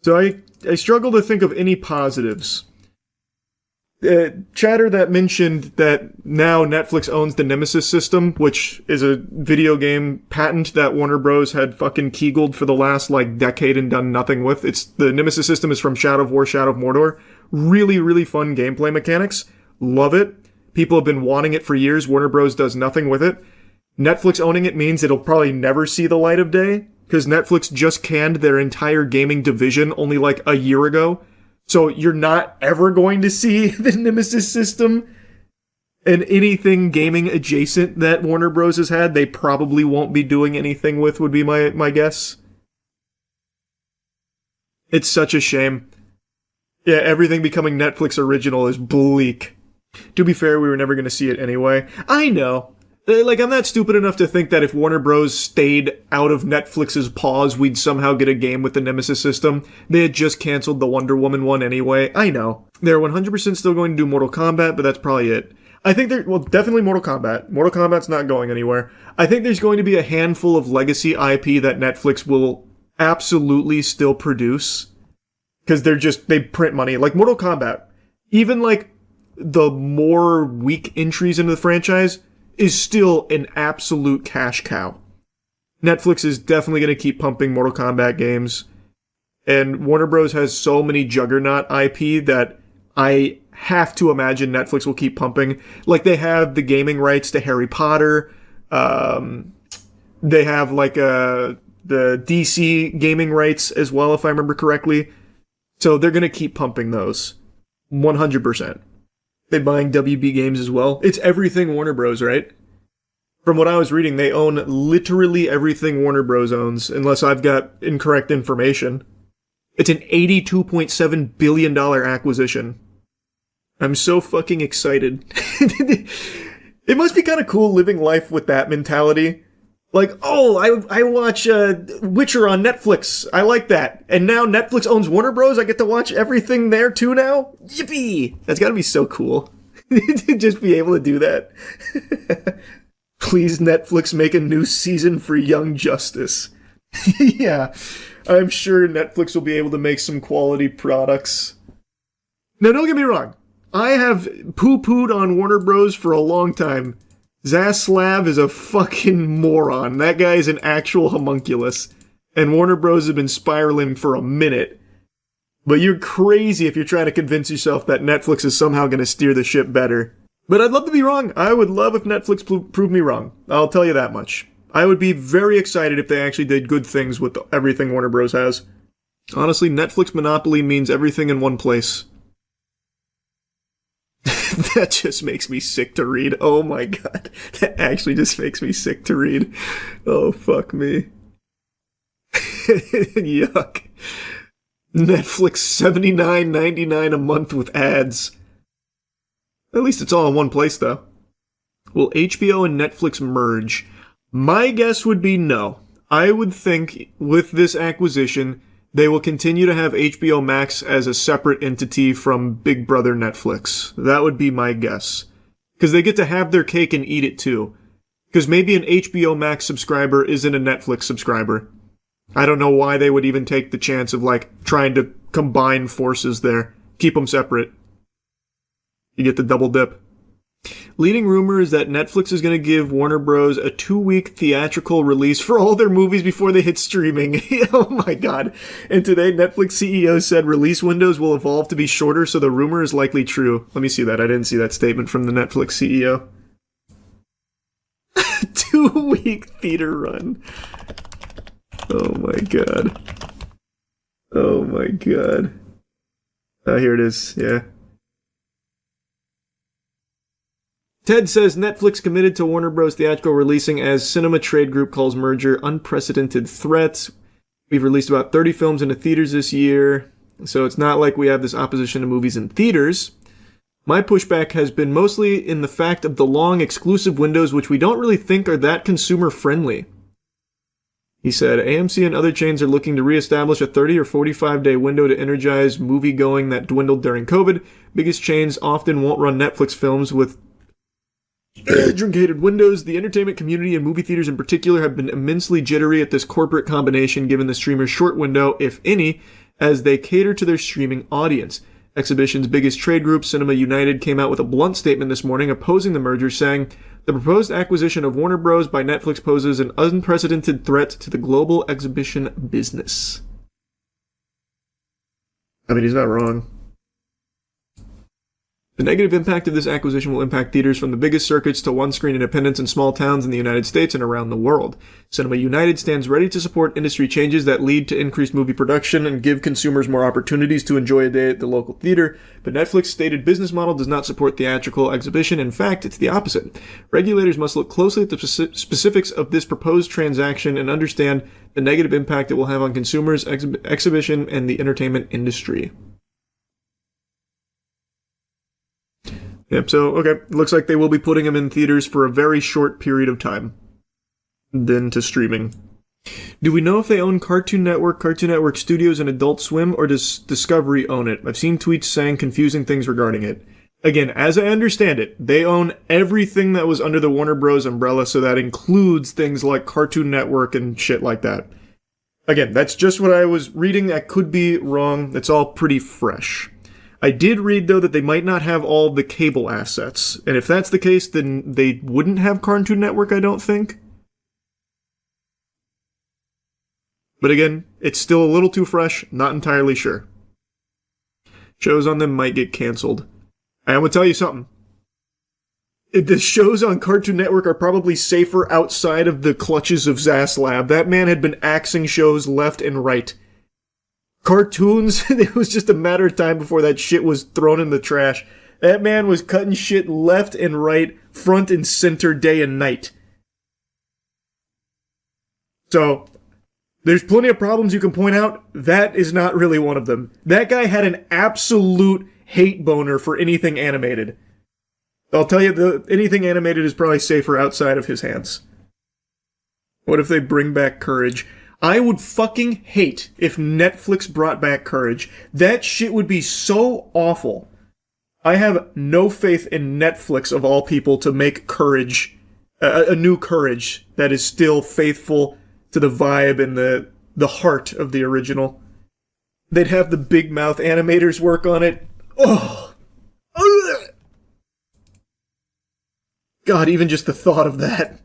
So I struggle to think of any positives. Chatter that mentioned that now Netflix owns the Nemesis system, which is a video game patent that Warner Bros. Had fucking kegeled for the last like decade and done nothing with. The Nemesis system is from Shadow of War, Shadow of Mordor. Really, really fun gameplay mechanics. Love it. People have been wanting it for years. Warner Bros. Does nothing with it. Netflix owning it means it'll probably never see the light of day, because Netflix just canned their entire gaming division only like a year ago. So you're not ever going to see the Nemesis system and anything gaming adjacent that Warner Bros. Has had. They probably won't be doing anything with, would be my guess. It's such a shame. Yeah, everything becoming Netflix original is bleak. To be fair, we were never going to see it anyway. I know. Like, I'm not stupid enough to think that if Warner Bros. Stayed out of Netflix's paws, we'd somehow get a game with the Nemesis system. They had just canceled the Wonder Woman one anyway. I know. They're 100% still going to do Mortal Kombat, but that's probably it. I think definitely Mortal Kombat. Mortal Kombat's not going anywhere. I think there's going to be a handful of legacy IP that Netflix will absolutely still produce. Because they print money. Like Mortal Kombat. Even like the more weak entries into the franchise is still an absolute cash cow. Netflix is definitely going to keep pumping Mortal Kombat games. And Warner Bros. Has so many juggernaut IP that I have to imagine Netflix will keep pumping. Like, they have the gaming rights to Harry Potter. They have, like, the DC gaming rights as well, if I remember correctly. So they're going to keep pumping those. 100%. They're buying WB Games as well. It's everything Warner Bros., right? From what I was reading, they own literally everything Warner Bros. Owns, unless I've got incorrect information. It's an $82.7 billion acquisition. I'm so fucking excited. It must be kind of cool living life with that mentality. Like, oh, I watch Witcher on Netflix. I like that. And now Netflix owns Warner Bros. I get to watch everything there too now? Yippee! That's gotta be so cool. To just be able to do that. Please, Netflix, make a new season for Young Justice. Yeah, I'm sure Netflix will be able to make some quality products. Now, don't get me wrong. I have poo-pooed on Warner Bros. For a long time. Zaslav is a fucking moron. That guy is an actual homunculus. And Warner Bros. Have been spiraling for a minute. But you're crazy if you're trying to convince yourself that Netflix is somehow going to steer the ship better. But I'd love to be wrong. I would love if Netflix proved me wrong. I'll tell you that much. I would be very excited if they actually did good things with everything Warner Bros. Has. Honestly, Netflix monopoly means everything in one place. That just makes me sick to read. Oh my god. That actually just makes me sick to read. Oh, fuck me. Yuck. Netflix $79.99 a month with ads. At least it's all in one place, though. Will HBO and Netflix merge? My guess would be no. I would think with this acquisition, they will continue to have HBO Max as a separate entity from Big Brother Netflix. That would be my guess. Because they get to have their cake and eat it too. Because maybe an HBO Max subscriber isn't a Netflix subscriber. I don't know why they would even take the chance of, trying to combine forces there. Keep them separate. You get the double dip. Leading rumor is that Netflix is going to give Warner Bros. A 2-week theatrical release for all their movies before they hit streaming. Oh my god. And today, Netflix CEO said release windows will evolve to be shorter, so the rumor is likely true. Let me see that. I didn't see that statement from the Netflix CEO. 2-week theater run. Oh my god. Oh my god. Here it is. Yeah. Ted says Netflix committed to Warner Bros. Theatrical releasing as Cinema Trade Group calls merger unprecedented threat. We've released about 30 films into theaters this year, so it's not like we have this opposition to movies in theaters. My pushback has been mostly in the fact of the long exclusive windows, which we don't really think are that consumer friendly. He said, AMC and other chains are looking to reestablish a 30 or 45-day window to energize movie-going that dwindled during COVID. Biggest chains often won't run Netflix films with truncated windows. The entertainment community and movie theaters in particular have been immensely jittery at this corporate combination given the streamer's short window, if any, as they cater to their streaming audience. Exhibition's biggest trade group, Cinema United, came out with a blunt statement this morning opposing the merger, saying, the proposed acquisition of Warner Bros. By Netflix poses an unprecedented threat to the global exhibition business. I mean, he's not wrong. The negative impact of this acquisition will impact theaters from the biggest circuits to one-screen independents in small towns in the United States and around the world. Cinema United stands ready to support industry changes that lead to increased movie production and give consumers more opportunities to enjoy a day at the local theater, but Netflix's stated business model does not support theatrical exhibition. In fact, it's the opposite. Regulators must look closely at the specifics of this proposed transaction and understand the negative impact it will have on consumers, exhibition, and the entertainment industry. Yep, so, okay, looks like they will be putting them in theaters for a very short period of time. Then to streaming. Do we know if they own Cartoon Network Studios, and Adult Swim, or does Discovery own it? I've seen tweets saying confusing things regarding it. Again, as I understand it, they own everything that was under the Warner Bros. Umbrella, so that includes things like Cartoon Network and shit like that. Again, that's just what I was reading. I could be wrong. It's all pretty fresh. I did read, though, that they might not have all the cable assets. And if that's the case, then they wouldn't have Cartoon Network, I don't think. But again, it's still a little too fresh, not entirely sure. Shows on them might get canceled. I'm going to tell you something. The shows on Cartoon Network are probably safer outside of the clutches of Zaslav. That man had been axing shows left and right. Cartoons, it was just a matter of time before that shit was thrown in the trash. That man was cutting shit left and right, front and center, day and night. So, there's plenty of problems you can point out. That is not really one of them. That guy had an absolute hate boner for anything animated. I'll tell you, anything animated is probably safer outside of his hands. What if they bring back Courage? I would fucking hate if Netflix brought back Courage. That shit would be so awful. I have no faith in Netflix, of all people, to make Courage, a new Courage that is still faithful to the vibe and the heart of the original. They'd have the big mouth animators work on it. Oh! God, even just the thought of that.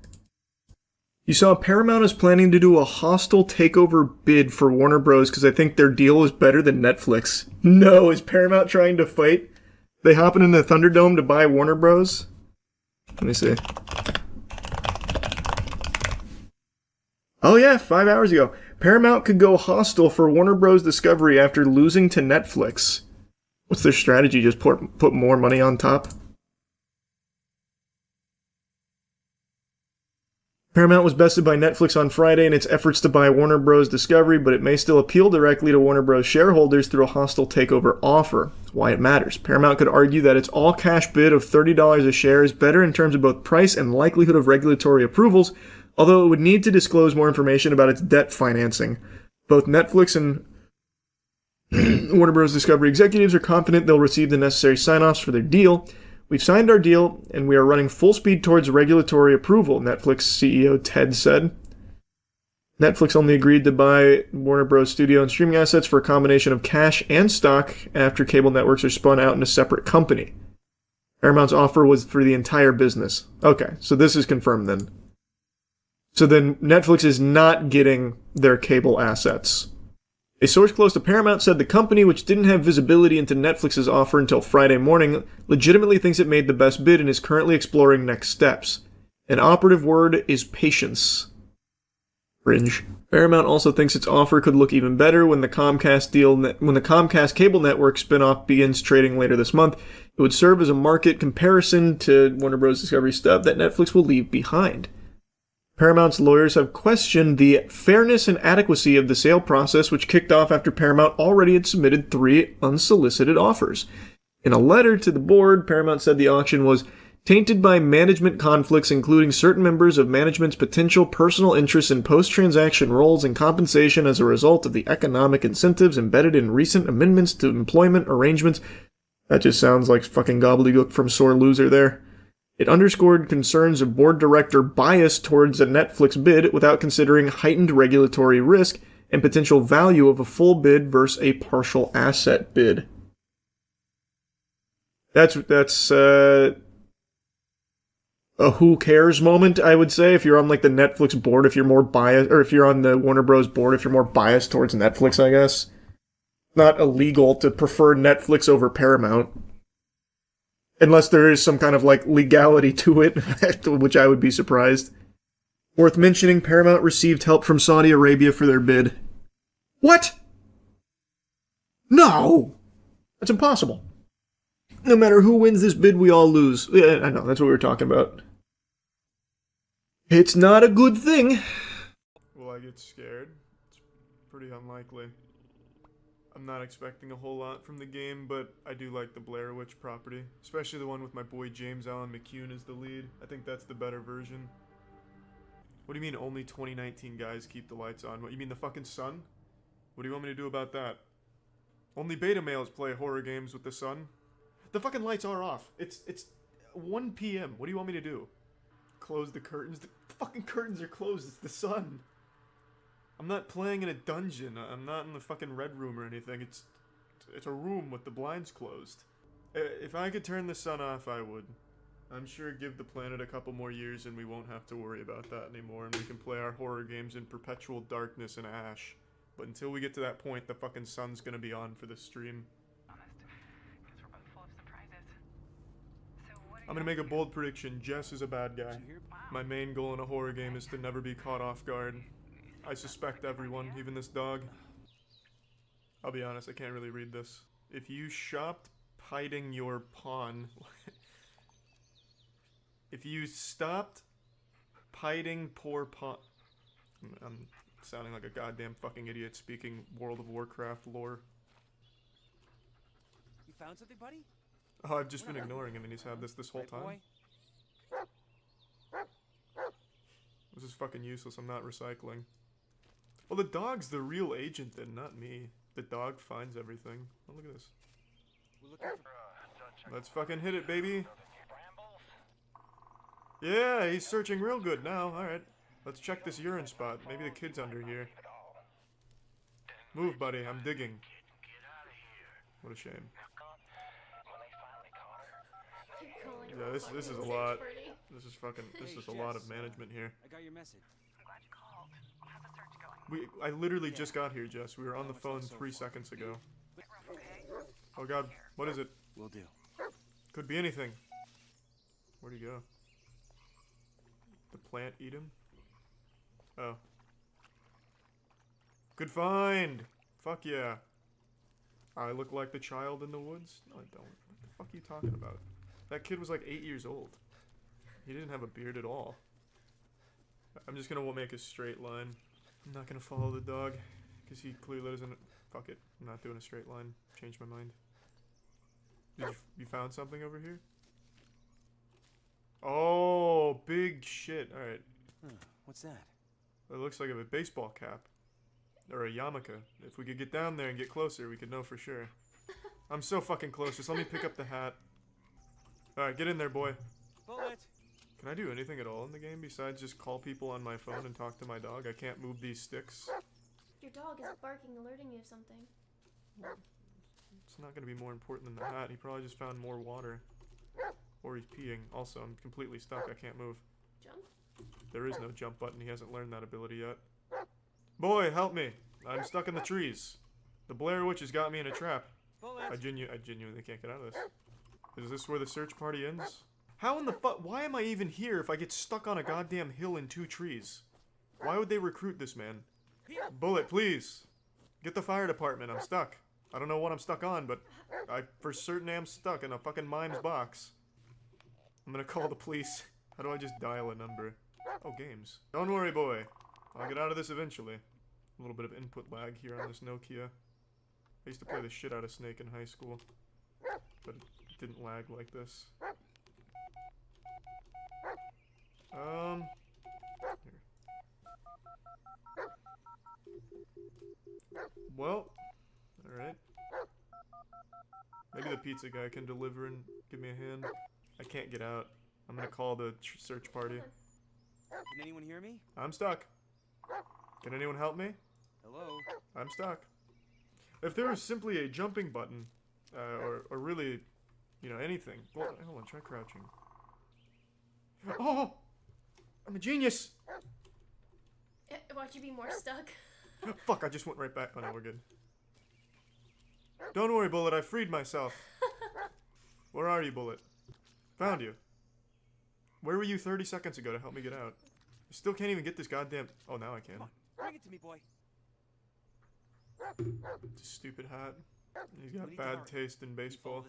You saw Paramount is planning to do a hostile takeover bid for Warner Bros. Because I think their deal is better than Netflix. No, is Paramount trying to fight? They hopping in the Thunderdome to buy Warner Bros? Let me see. Oh yeah, 5 hours ago. Paramount could go hostile for Warner Bros. Discovery after losing to Netflix. What's their strategy? Just put more money on top? Paramount was bested by Netflix on Friday in its efforts to buy Warner Bros. Discovery, but it may still appeal directly to Warner Bros. Shareholders through a hostile takeover offer. That's why it matters. Paramount could argue that its all-cash bid of $30 a share is better in terms of both price and likelihood of regulatory approvals, although it would need to disclose more information about its debt financing. Both Netflix and Warner Bros. Discovery executives are confident they'll receive the necessary sign-offs for their deal. We've signed our deal, and we are running full speed towards regulatory approval, Netflix CEO Ted said. Netflix only agreed to buy Warner Bros. Studio and streaming assets for a combination of cash and stock after cable networks are spun out in a separate company. Paramount's offer was for the entire business. Okay, so this is confirmed then. So then Netflix is not getting their cable assets. A source close to Paramount said the company, which didn't have visibility into Netflix's offer until Friday morning, legitimately thinks it made the best bid and is currently exploring next steps. An operative word is patience. Cringe. Paramount also thinks its offer could look even better when the Comcast cable network spinoff begins trading later this month. It would serve as a market comparison to Warner Bros. Discovery stuff that Netflix will leave behind. Paramount's lawyers have questioned the fairness and adequacy of the sale process, which kicked off after Paramount already had submitted 3 unsolicited offers. In a letter to the board, Paramount said the auction was tainted by management conflicts, including certain members of management's potential personal interests in post-transaction roles and compensation as a result of the economic incentives embedded in recent amendments to employment arrangements. That just sounds like fucking gobbledygook from Sore Loser there. It underscored concerns of board director bias towards a Netflix bid without considering heightened regulatory risk and potential value of a full bid versus a partial asset bid. That's a who cares moment, I would say, if you're on like the Netflix board, if you're more biased, or if you're on the Warner Bros. Board, if you're more biased towards Netflix, I guess. Not illegal to prefer Netflix over Paramount. Unless there is some kind of, like, legality to it, which I would be surprised. Worth mentioning, Paramount received help from Saudi Arabia for their bid. What? No! That's impossible. No matter who wins this bid, we all lose. Yeah, I know, that's what we were talking about. It's not a good thing. Will I get scared? It's pretty unlikely. I'm not expecting a whole lot from the game, but I do like the Blair Witch property. Especially the one with my boy James Allen McCune as the lead. I think that's the better version. What do you mean only 2019 guys keep the lights on? What, you mean the fucking sun? What do you want me to do about that? Only beta males play horror games with the sun. The fucking lights are off. It's 1 p.m. What do you want me to do? Close the curtains? The fucking curtains are closed. It's the sun. I'm not playing in a dungeon. I'm not in the fucking red room or anything. It's a room with the blinds closed. If I could turn the sun off, I would. I'm sure give the planet a couple more years and we won't have to worry about that anymore, and we can play our horror games in perpetual darkness and ash. But until we get to that point, the fucking sun's gonna be on for the stream. I'm gonna make a bold prediction. Jess is a bad guy. My main goal in a horror game is to never be caught off guard. I suspect everyone, even this dog. I'll be honest, I can't really read this. If you shopped hiding your pawn... If you stopped hiding poor pawn... I'm sounding like a goddamn fucking idiot speaking World of Warcraft lore. You found something, buddy? Oh, I've just been ignoring him and he's had this whole time. This is fucking useless, I'm not recycling. Well, the dog's the real agent then, not me. The dog finds everything. Oh, look at this. Let's fucking hit it, baby. Yeah, he's searching real good now. Alright. Let's check this urine spot. Maybe the kid's under here. Move, buddy. I'm digging. What a shame. Yeah, this is a lot. This is a lot of management here. I got your message. I literally just got here, Jess. We were on the phone 3 seconds ago. Oh god, what is it? Will do. Could be anything. Where'd he go? The plant eat him? Oh. Good find! Fuck yeah. I look like the child in the woods? No, I don't. What the fuck are you talking about? That kid was like 8 years old. He didn't have a beard at all. I'm just gonna make a straight line. I'm not gonna follow the dog, because he clearly doesn't... Fuck it. I'm not doing a straight line. Changed my mind. You found something over here? Oh, big shit. Alright. What's that? It looks like a baseball cap. Or a yarmulke. If we could get down there and get closer, we could know for sure. I'm so fucking close. Just let me pick up the hat. Alright, get in there, boy. Bullet! Can I do anything at all in the game besides just call people on my phone and talk to my dog? I can't move these sticks. Your dog is barking, alerting you of something. It's not going to be more important than the hat. He probably just found more water. Or he's peeing. Also, I'm completely stuck. I can't move. Jump? There is no jump button. He hasn't learned that ability yet. Boy, help me. I'm stuck in the trees. The Blair Witch has got me in a trap. I genuinely can't get out of this. Is this where the search party ends? How in the fuck? Why am I even here if I get stuck on a goddamn hill in 2 trees? Why would they recruit this man? Bullet, please. Get the fire department. I'm stuck. I don't know what I'm stuck on, but I for certain am stuck in a fucking mime's box. I'm gonna call the police. How do I just dial a number? Oh, games. Don't worry, boy. I'll get out of this eventually. A little bit of input lag here on this Nokia. I used to play the shit out of Snake in high school, but it didn't lag like this. Here. Well, alright. Maybe the pizza guy can deliver and give me a hand. I can't get out. I'm gonna call the search party. Can anyone hear me? I'm stuck. Can anyone help me? Hello? I'm stuck. If there was simply a jumping button, or really, you know, anything. Well, hold on, try crouching. Oh! I'm a genius! Watch you be more stuck. Fuck, I just went right back. Oh no, we're good. Don't worry, Bullet, I freed myself. Where are you, Bullet? Found you. Where were you 30 seconds ago to help me get out? I still can't even get this goddamn... Oh, now I can. Bring it to me, boy. It's a stupid hat. He's got bad taste in baseball.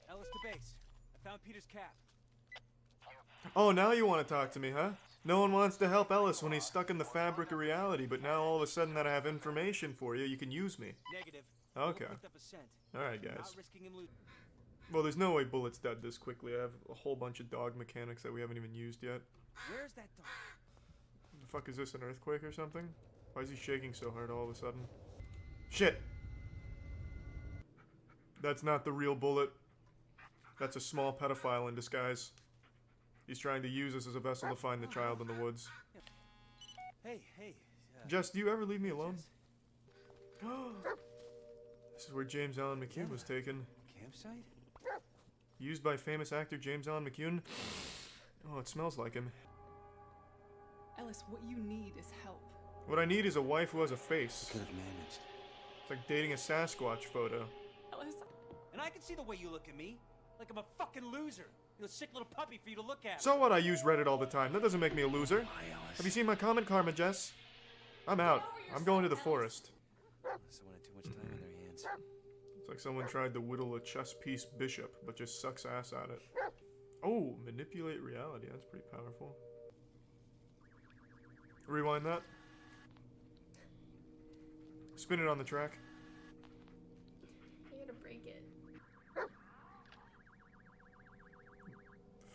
Ellis to base. I found Peter's cap. Oh, now you want to talk to me, huh? No one wants to help Ellis when he's stuck in the fabric of reality, but now all of a sudden that I have information for you, you can use me. Negative. Okay. Alright, guys. Well, there's no way Bullet's dead this quickly. I have a whole bunch of dog mechanics that we haven't even used yet. Where's that dog? What the fuck is this, an earthquake or something? Why is he shaking so hard all of a sudden? Shit! That's not the real Bullet. That's a small pedophile in disguise. He's trying to use us as a vessel to find the child in the woods. Hey. Jess, do you ever leave me alone? This is where James Allen McCune was taken. Campsite? Used by famous actor James Allen McCune. Oh, it smells like him. Ellis, what you need is help. What I need is a wife who has a face. Could have managed. It's like dating a Sasquatch photo. Ellis. And I can see the way you look at me. Like I'm a fucking loser. You're a sick little puppy for you to look at. So what? I use Reddit all the time. That doesn't make me a loser. Have you seen my comment karma, Jess? I'm out. I'm going to the forest. Someone had too much time on their hands. It's like someone tried to whittle a chess piece bishop, but just sucks ass at it. Oh, manipulate reality. That's pretty powerful. Rewind that. Spin it on the track. You're gonna break it. The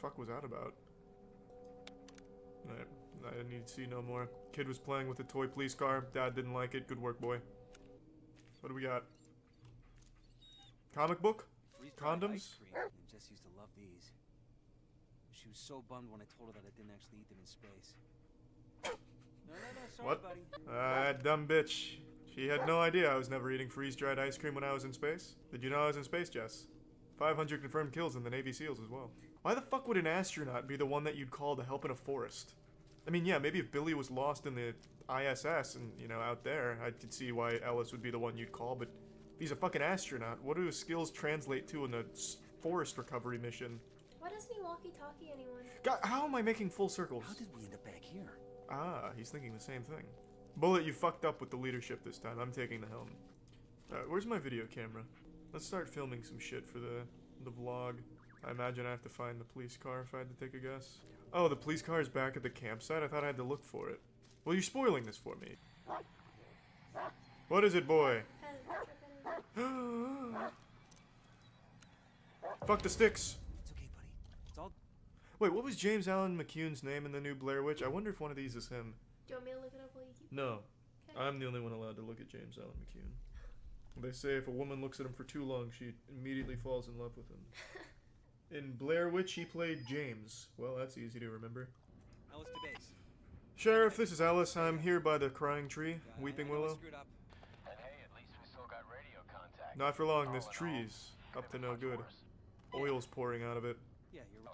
fuck was that about? I didn't need to see no more. Kid was playing with a toy police car. Dad didn't like it. Good work, boy. What do we got? Comic book? Condoms? And Jess used to love these. She was so bummed when I told her that I didn't actually eat them in space. No, sorry, What? buddy. That dumb bitch. She had no idea I was never eating freeze-dried ice cream when I was in space. Did you know I was in space, Jess? 500 confirmed kills in the Navy SEALs as well. Why the fuck would an astronaut be the one that you'd call to help in a forest? I mean, yeah, maybe if Billy was lost in the ISS and, you know, out there, I could see why Ellis would be the one you'd call, but if he's a fucking astronaut, what do his skills translate to in a forest recovery mission? Why doesn't he walkie-talkie anyone? God, how am I making full circles? How did we end up back here? Ah, he's thinking the same thing. Bullet, you fucked up with the leadership this time. I'm taking the helm. Where's my video camera? Let's start filming some shit for the vlog. I imagine I have to find the police car if I had to take a guess. Oh, the police car is back at the campsite? I thought I had to look for it. Well, you're spoiling this for me. What is it, boy? Fuck the sticks! It's okay, buddy. It's all... Wait, what was James Allen McCune's name in the new Blair Witch? I wonder if one of these is him. Do you want me to look it up while you keep... No. Okay. I'm the only one allowed to look at James Allen McCune. They say if a woman looks at him for too long, she immediately falls in love with him. In Blair Witch, he played James. Well, that's easy to remember. Alice to base. Sheriff, this is Alice. I'm here by the crying tree, Weeping Willow. Screwed up. And hey, at least we still got radio contact. Not for long, this tree's up to no good. Oil's pouring out of it. Yeah, you're right.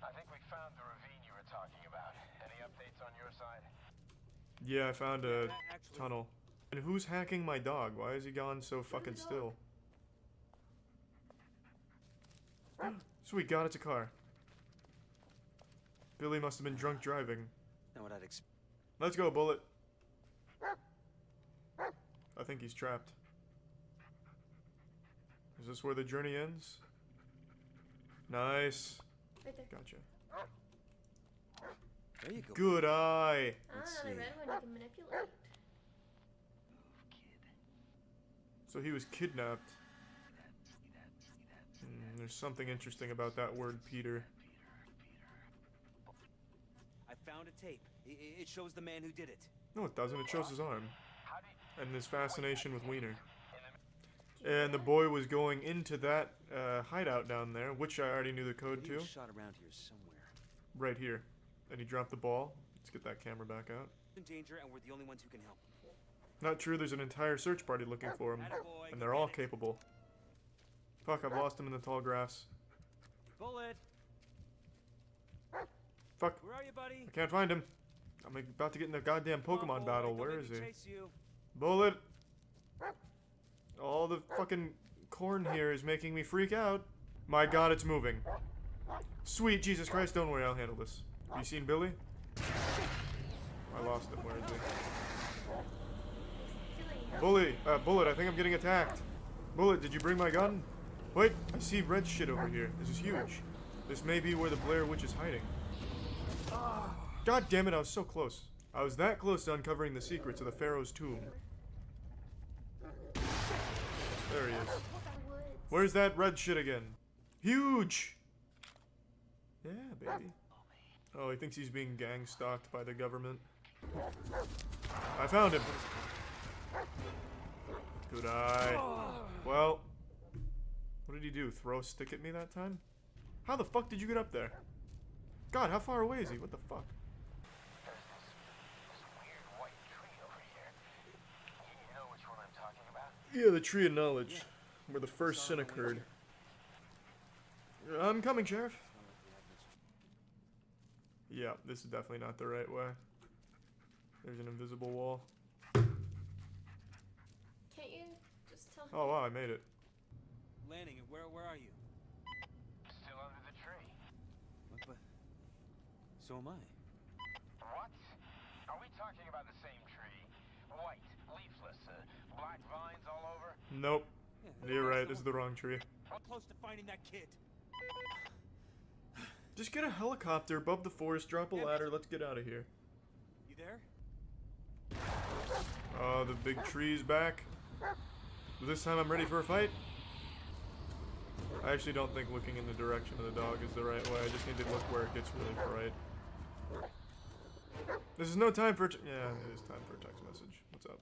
I think we found the ravine you were talking about. Any updates on your side? Yeah, I found a tunnel. And who's hacking my dog? Why is he gone so fucking still? Sweet God, it's a car. Billy must have been drunk driving. Now what I'd expect. Let's go, Bullet. I think he's trapped. Is this where the journey ends? Nice. Right there. Gotcha. There you go. Good eye. The red one you can manipulate. So he was kidnapped. There's something interesting about that word, Peter. I found a tape. It shows the man who did it. No, it doesn't. It shows his arm. And his fascination with Wiener. And the boy was going into that hideout down there, which I already knew the code to. Shot around here somewhere. Right here. And he dropped the ball. Let's get that camera back out. In danger, and we're the only ones who can help. Not true, there's an entire search party looking for him. And they're all capable. Fuck, I've lost him in the tall grass. Bullet. Fuck. Where are you, buddy? I can't find him. I'm about to get in a goddamn Pokemon battle. Where is he? Chase you. Bullet! All the fucking corn here is making me freak out. My god, it's moving. Sweet Jesus Christ, don't worry, I'll handle this. Have you seen Billy? I lost him. Where is he? Bullet, I think I'm getting attacked. Bullet, did you bring my gun? Wait, I see red shit over here. This is huge. This may be where the Blair Witch is hiding. God damn it, I was so close. I was that close to uncovering the secrets of the Pharaoh's tomb. There he is. Where's that red shit again? Huge! Yeah, baby. Oh, he thinks he's being gang stalked by the government. I found him! Good eye. Well, what did he do? Throw a stick at me that time? How the fuck did you get up there? God, how far away is he? What the fuck? Yeah, the Tree of Knowledge, where the first sin occurred. I'm coming, Sheriff. Yeah, this is definitely not the right way. There's an invisible wall. Can't you just tell me? Oh wow, I made it. Landing, where are you? Still under the tree. What, but... So am I. What? Are we talking about the same tree? White, leafless, black vines all over? Nope. You're right, this is the wrong tree. We're close to finding that kid. Just get a helicopter above the forest, drop a ladder, let's get out of here. You there? The big tree's back. This time I'm ready for a fight. I actually don't think looking in the direction of the dog is the right way. I just need to look where it gets really bright. This is no time for... Yeah, it is time for a text message. What's up?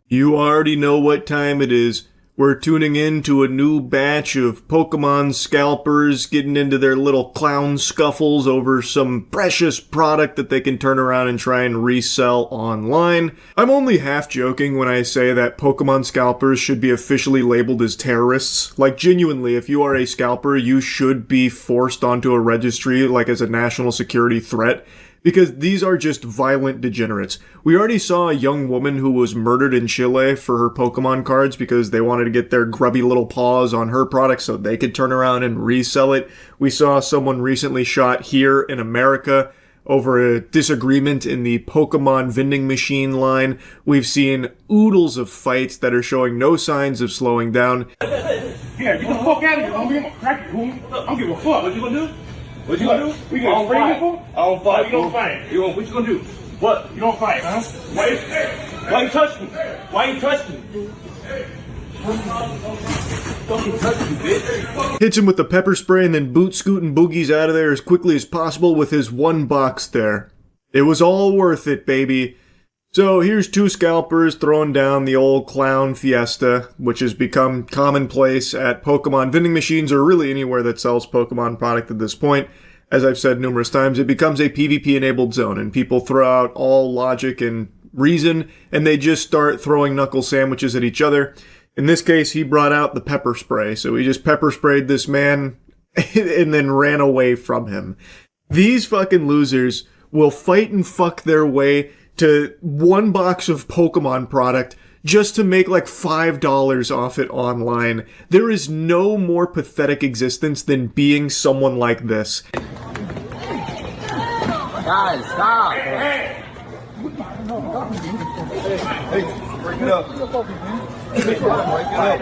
You already know what time it is. We're tuning in to a new batch of Pokemon scalpers getting into their little clown scuffles over some precious product that they can turn around and try and resell online. I'm only half joking when I say that Pokemon scalpers should be officially labeled as terrorists. Like, genuinely, if you are a scalper, you should be forced onto a registry, like as a national security threat. Because these are just violent degenerates. We already saw a young woman who was murdered in Chile for her Pokemon cards because they wanted to get their grubby little paws on her product so they could turn around and resell it. We saw someone recently shot here in America over a disagreement in the Pokemon vending machine line. We've seen oodles of fights that are showing no signs of slowing down. Yeah, get the fuck out of here, homie. I'm gonna crack you, homie. I don't give a fuck. What you gonna do? What you gonna do? We gonna fight. I don't fight. You don't fight. What you gonna do? What? You don't fight, huh? Why you touch me? Why you touch me? Don't touch me, bitch. Hits him with the pepper spray and then boot scooting boogies out of there as quickly as possible with his one box there. It was all worth it, baby. So here's two scalpers throwing down the old clown fiesta, which has become commonplace at Pokemon vending machines or really anywhere that sells Pokemon product at this point. As I've said numerous times, it becomes a PvP-enabled zone, and people throw out all logic and reason, and they just start throwing knuckle sandwiches at each other. In this case, he brought out the pepper spray, so he just pepper sprayed this man and then ran away from him. These fucking losers will fight and fuck their way to one box of Pokemon product just to make like $5 off it online. There is no more pathetic existence than being someone like this. Guys, stop. Hey. Break it up.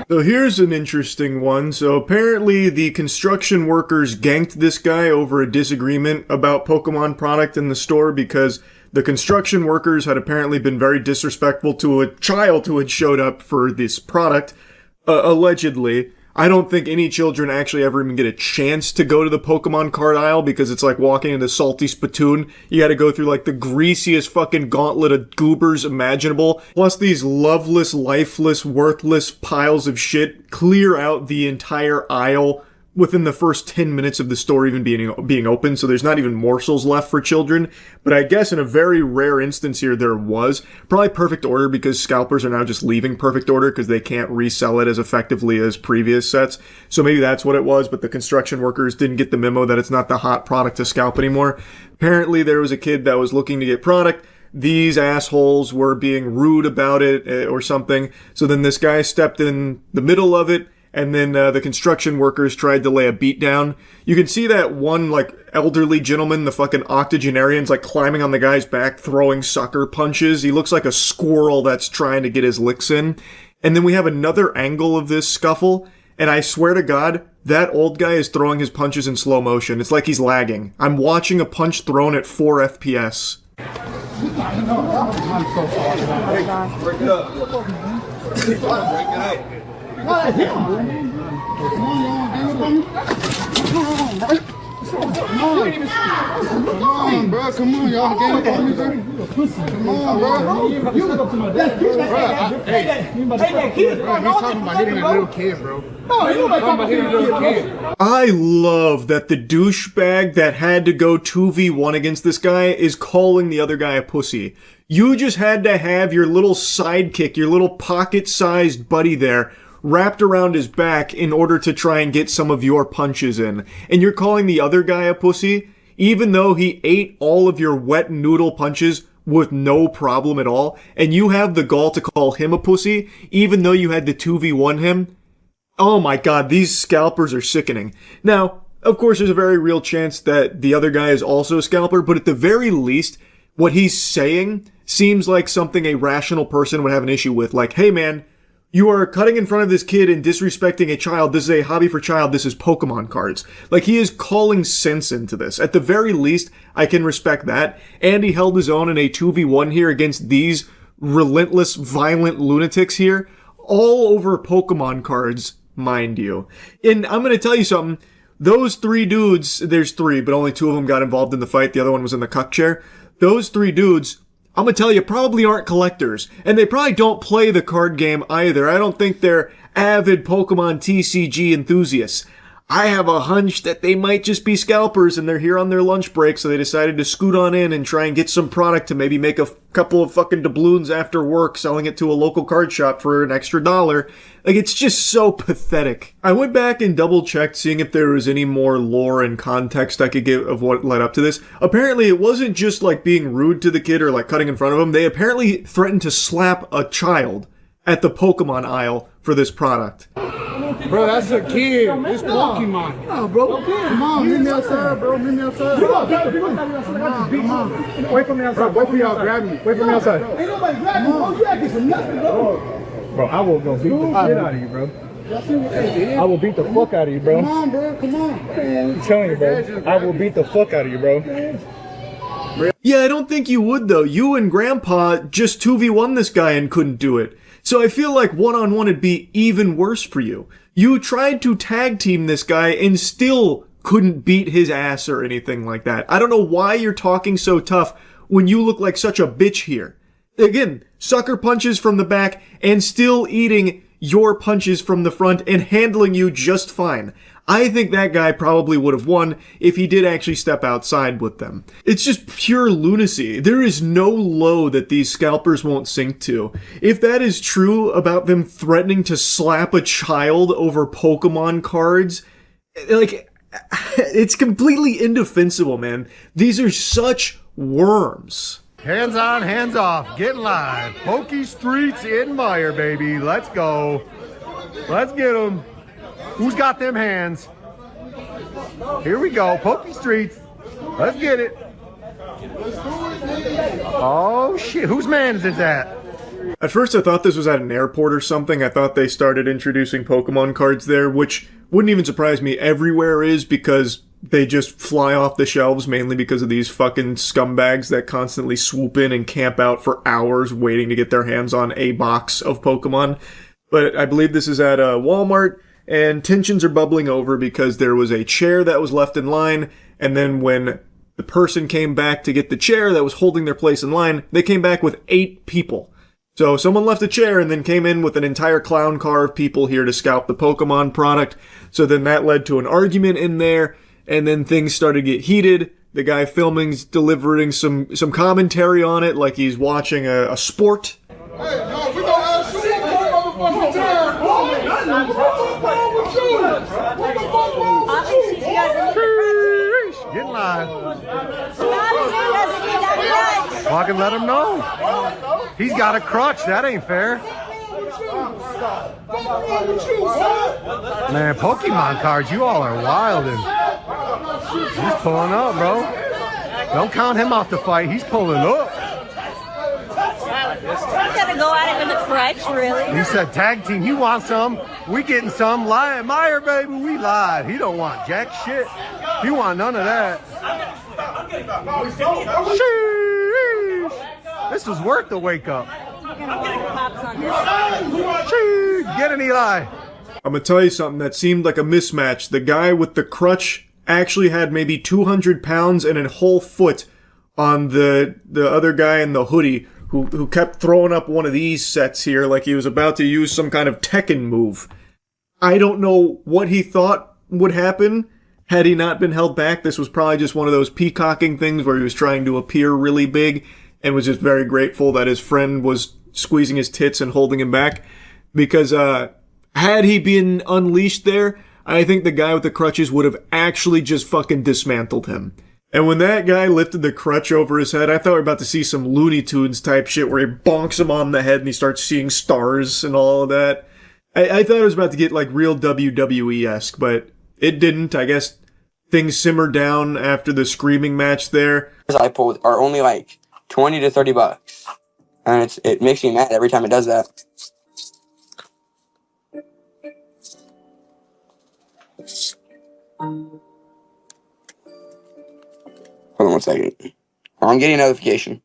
So here's an interesting one. So apparently the construction workers ganked this guy over a disagreement about Pokemon product in the store because the construction workers had apparently been very disrespectful to a child who had showed up for this product, allegedly. I don't think any children actually ever even get a chance to go to the Pokemon card aisle because it's like walking into Salty Spittoon. You gotta go through like the greasiest fucking gauntlet of goobers imaginable. Plus these loveless, lifeless, worthless piles of shit clear out the entire aisle within the first 10 minutes of the store even being open, so there's not even morsels left for children. But I guess in a very rare instance here, there was. Probably perfect order because scalpers are now just leaving perfect order because they can't resell it as effectively as previous sets. So maybe that's what it was, but the construction workers didn't get the memo that it's not the hot product to scalp anymore. Apparently there was a kid that was looking to get product. These assholes were being rude about it or something. So then this guy stepped in the middle of it, and then the construction workers tried to lay a beat down. You can see that one, like, elderly gentleman, the fucking octogenarian's, like, climbing on the guy's back, throwing sucker punches. He looks like a squirrel that's trying to get his licks in. And then we have another angle of this scuffle, and I swear to God, that old guy is throwing his punches in slow motion. It's like he's lagging. I'm watching a punch thrown at 4 FPS. Break it up. Break it up. Come on, bro. Come on, y'all. Come on, bro. You look up to my dad. Hey, he's talking about hitting a little kid, bro. I love that the douchebag that had to go 2v1 against this guy is calling the other guy a pussy. You just had to have your little sidekick, your little pocket-sized buddy there, wrapped around his back in order to try and get some of your punches in. And you're calling the other guy a pussy, even though he ate all of your wet noodle punches with no problem at all, and you have the gall to call him a pussy, even though you had to 2v1 him? Oh my god, these scalpers are sickening. Now, of course, there's a very real chance that the other guy is also a scalper, but at the very least, what he's saying seems like something a rational person would have an issue with. Like, hey man, you are cutting in front of this kid and disrespecting a child. This is a hobby for child. This is Pokemon cards. Like, he is calling sense into this. At the very least, I can respect that. And he held his own in a 2v1 here against these relentless, violent lunatics here, all over Pokemon cards, mind you. And I'm going to tell you something. Those 3 dudes, there's 3, but only 2 of them got involved in the fight. The other one was in the cuck chair. Those 3 dudes, I'm going to tell you, probably aren't collectors. And they probably don't play the card game either. I don't think they're avid Pokemon TCG enthusiasts. I have a hunch that they might just be scalpers and they're here on their lunch break, so they decided to scoot on in and try and get some product to maybe make a couple of fucking doubloons after work, selling it to a local card shop for an extra $1. Like, it's just so pathetic. I went back and double-checked seeing if there was any more lore and context I could give of what led up to this. Apparently, it wasn't just, like, being rude to the kid or, like, cutting in front of him. They apparently threatened to slap a child at the Pokemon aisle for this product. Bro, that's a kid. It's Pokemon. Come on, bro. Come on, meet me outside, bro. Meet me outside. Come on. Wait for me outside. Wait for y'all grab me. Wait for me outside. Ain't nobody grab me, bro. You acting for nothing, bro. Bro, I will go beat the shit out of you, bro. I will beat the fuck out of you, bro. Come on, bro. Come on. I'm telling you, bro. I will beat the fuck out of you, bro. Yeah, I don't think you would, though. You and Grandpa just 2v1 this guy and couldn't do it. So I feel like one-on-one would be even worse for you. You tried to tag team this guy and still couldn't beat his ass or anything like that. I don't know why you're talking so tough when you look like such a bitch here. Again, sucker punches from the back and still eating your punches from the front and handling you just fine. I think that guy probably would have won if he did actually step outside with them. It's just pure lunacy. There is no low that these scalpers won't sink to. If that is true about them threatening to slap a child over Pokemon cards, like, it's completely indefensible, man. These are such worms. Hands on, hands off, get live. Pokey Streets in Meyer, baby. Let's go. Let's get them. Who's got them hands? Here we go, Pokey Streets. Let's get it. Oh shit, whose man is that? At first I thought this was at an airport or something. I thought they started introducing Pokemon cards there, which wouldn't even surprise me. Everywhere is, because they just fly off the shelves, mainly because of these fucking scumbags that constantly swoop in and camp out for hours waiting to get their hands on a box of Pokemon. But I believe this is at Walmart, and tensions are bubbling over because there was a chair that was left in line, and then when the person came back to get the chair that was holding their place in line, they came back with 8 people. So someone left a chair and then came in with an entire clown car of people here to scalp the Pokemon product. So then that led to an argument in there, and then things started to get heated. The guy filming's delivering some commentary on it like he's watching a sport. Get live. Fucking let him know. He's got a crutch. That ain't fair. Man, Pokemon cards, you all are wildin'. He's pulling up, bro. Don't count him off the fight. He's pulling up. He's gonna go at it with a crutch, really? He said, tag team, you want some? We getting some. Lion Meyer, baby, we lied. He don't want jack shit. He want none of that. Sheesh. This was worth the wake up. Sheesh. Get an Eli. I'm gonna tell you something that seemed like a mismatch. The guy with the crutch actually had maybe 200 pounds and a whole foot on the other guy in the hoodie who kept throwing up one of these sets here like he was about to use some kind of Tekken move. I don't know what he thought would happen had he not been held back. This was probably just one of those peacocking things where he was trying to appear really big and was just very grateful that his friend was squeezing his tits and holding him back. Because had he been unleashed there, I think the guy with the crutches would have actually just fucking dismantled him. And when that guy lifted the crutch over his head, I thought we were about to see some Looney Tunes type shit where he bonks him on the head and he starts seeing stars and all of that. I thought it was about to get like real WWE-esque, but it didn't. I guess things simmered down after the screaming match there. I pulled are only like $20 to $30, and it makes me mad every time it does that. Hold on one second. I'm getting a notification.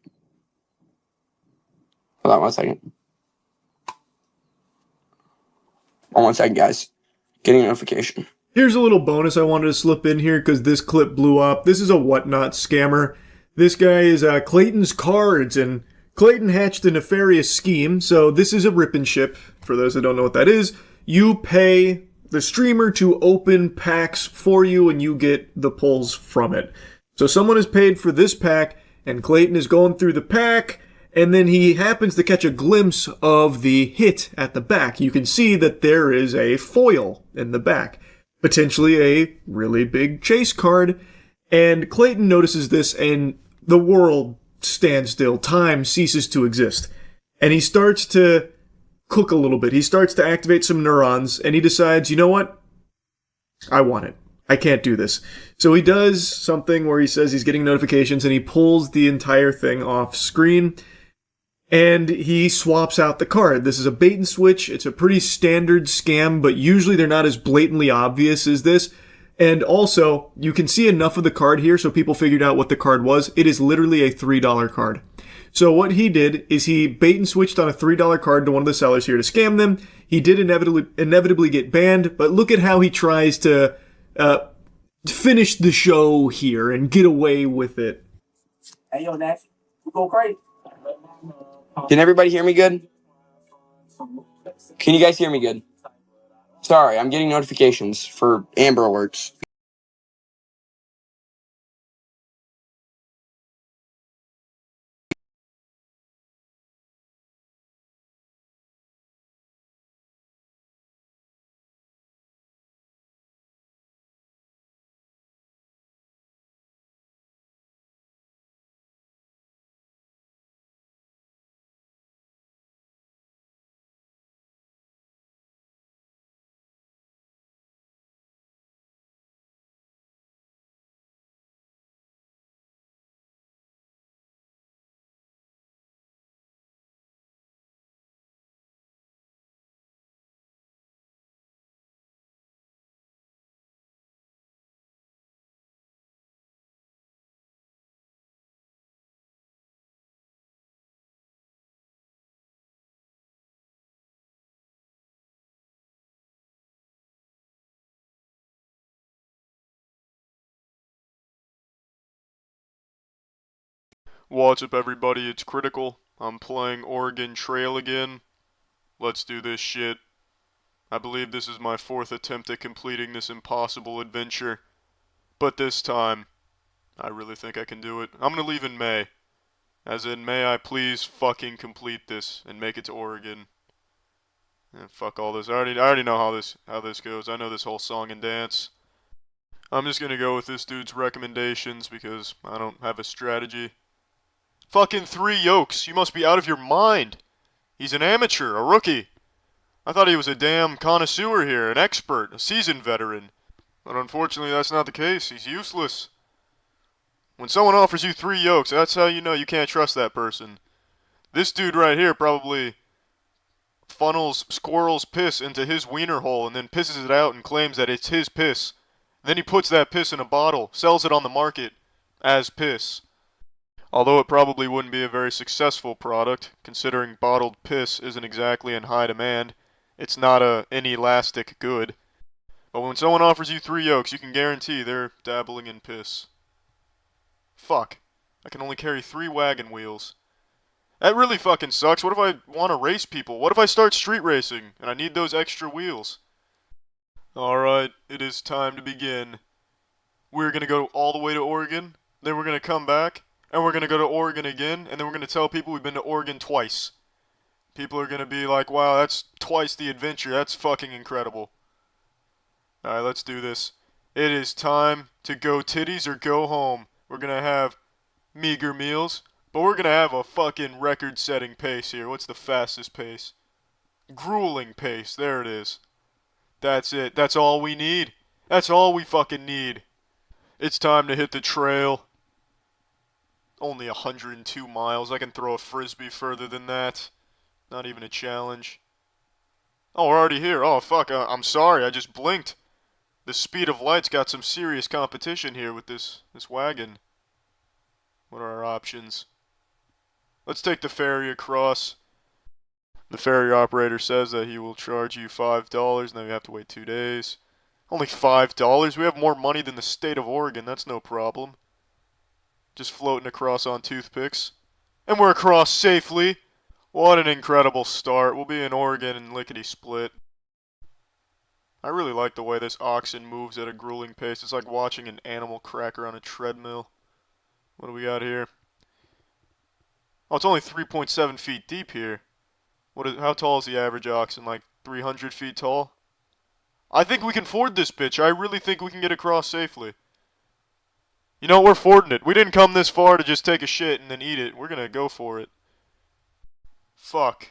Hold on 1 second. 1 second, guys. Getting a notification. Here's a little bonus I wanted to slip in here because this clip blew up. This is a whatnot scammer. This guy is Clayton's Cards, and Clayton hatched a nefarious scheme. So this is a rip and ship. For those that don't know what that is, you pay the streamer to open packs for you, and you get the pulls from it. So someone is paid for this pack, and Clayton is going through the pack, and then he happens to catch a glimpse of the hit at the back. You can see that there is a foil in the back, potentially a really big chase card, and Clayton notices this, and the world stands still. Time ceases to exist, and he starts to cook a little bit. He starts to activate some neurons, and he decides, you know what? I want it. I can't do this. So he does something where he says he's getting notifications, and he pulls the entire thing off screen, and he swaps out the card. This is a bait and switch. It's a pretty standard scam, but usually they're not as blatantly obvious as this. And also, you can see enough of the card here so people figured out what the card was. It is literally a $3 card. So what he did is he bait and switched on a $3 card to one of the sellers here to scam them. He did inevitably get banned, but look at how he tries to finish the show here and get away with it. Hey, yo, Nash, we go crazy. Can everybody hear me good? Can you guys hear me good? Sorry, I'm getting notifications for Amber Alerts. What's up, everybody? It's Critical. I'm playing Oregon Trail again. Let's do this shit. I believe this is my 4th attempt at completing this impossible adventure. But this time, I really think I can do it. I'm gonna leave in May. As in, may I please fucking complete this and make it to Oregon. And fuck all this. I already know how this goes. I know this whole song and dance. I'm just gonna go with this dude's recommendations because I don't have a strategy. Fucking 3 yokes. You must be out of your mind. He's an amateur, a rookie. I thought he was a damn connoisseur here, an expert, a seasoned veteran. But unfortunately, that's not the case. He's useless. When someone offers you 3 yokes, that's how you know you can't trust that person. This dude right here probably funnels squirrel's piss into his wiener hole and then pisses it out and claims that it's his piss. Then he puts that piss in a bottle, sells it on the market as piss. Although it probably wouldn't be a very successful product, considering bottled piss isn't exactly in high demand. It's not an inelastic good. But when someone offers you 3 yolks, you can guarantee they're dabbling in piss. Fuck. I can only carry 3 wagon wheels. That really fucking sucks. What if I want to race people? What if I start street racing and I need those extra wheels? Alright, it is time to begin. We're gonna go all the way to Oregon, then we're gonna come back, and we're going to go to Oregon again, and then we're going to tell people we've been to Oregon twice. People are going to be like, wow, that's twice the adventure. That's fucking incredible. Alright, let's do this. It is time to go titties or go home. We're going to have meager meals, but we're going to have a fucking record-setting pace here. What's the fastest pace? Grueling pace. There it is. That's it. That's all we need. That's all we fucking need. It's time to hit the trail. Only 102 miles. I can throw a frisbee further than that. Not even a challenge. Oh, we're already here. Oh, fuck. I'm sorry. I just blinked. The speed of light's got some serious competition here with this wagon. What are our options? Let's take the ferry across. The ferry operator says that he will charge you $5 and then you have to wait 2 days. Only $5? We have more money than the state of Oregon, that's no problem. Just floating across on toothpicks. And we're across safely. What an incredible start. We'll be in Oregon and lickety-split. I really like the way this oxen moves at a grueling pace. It's like watching an animal cracker on a treadmill. What do we got here? Oh, it's only 3.7 feet deep here. How tall is the average oxen? Like 300 feet tall? I think we can ford this bitch. I really think we can get across safely. You know, we're fording it. We didn't come this far to just take a shit and then eat it. We're gonna go for it. Fuck.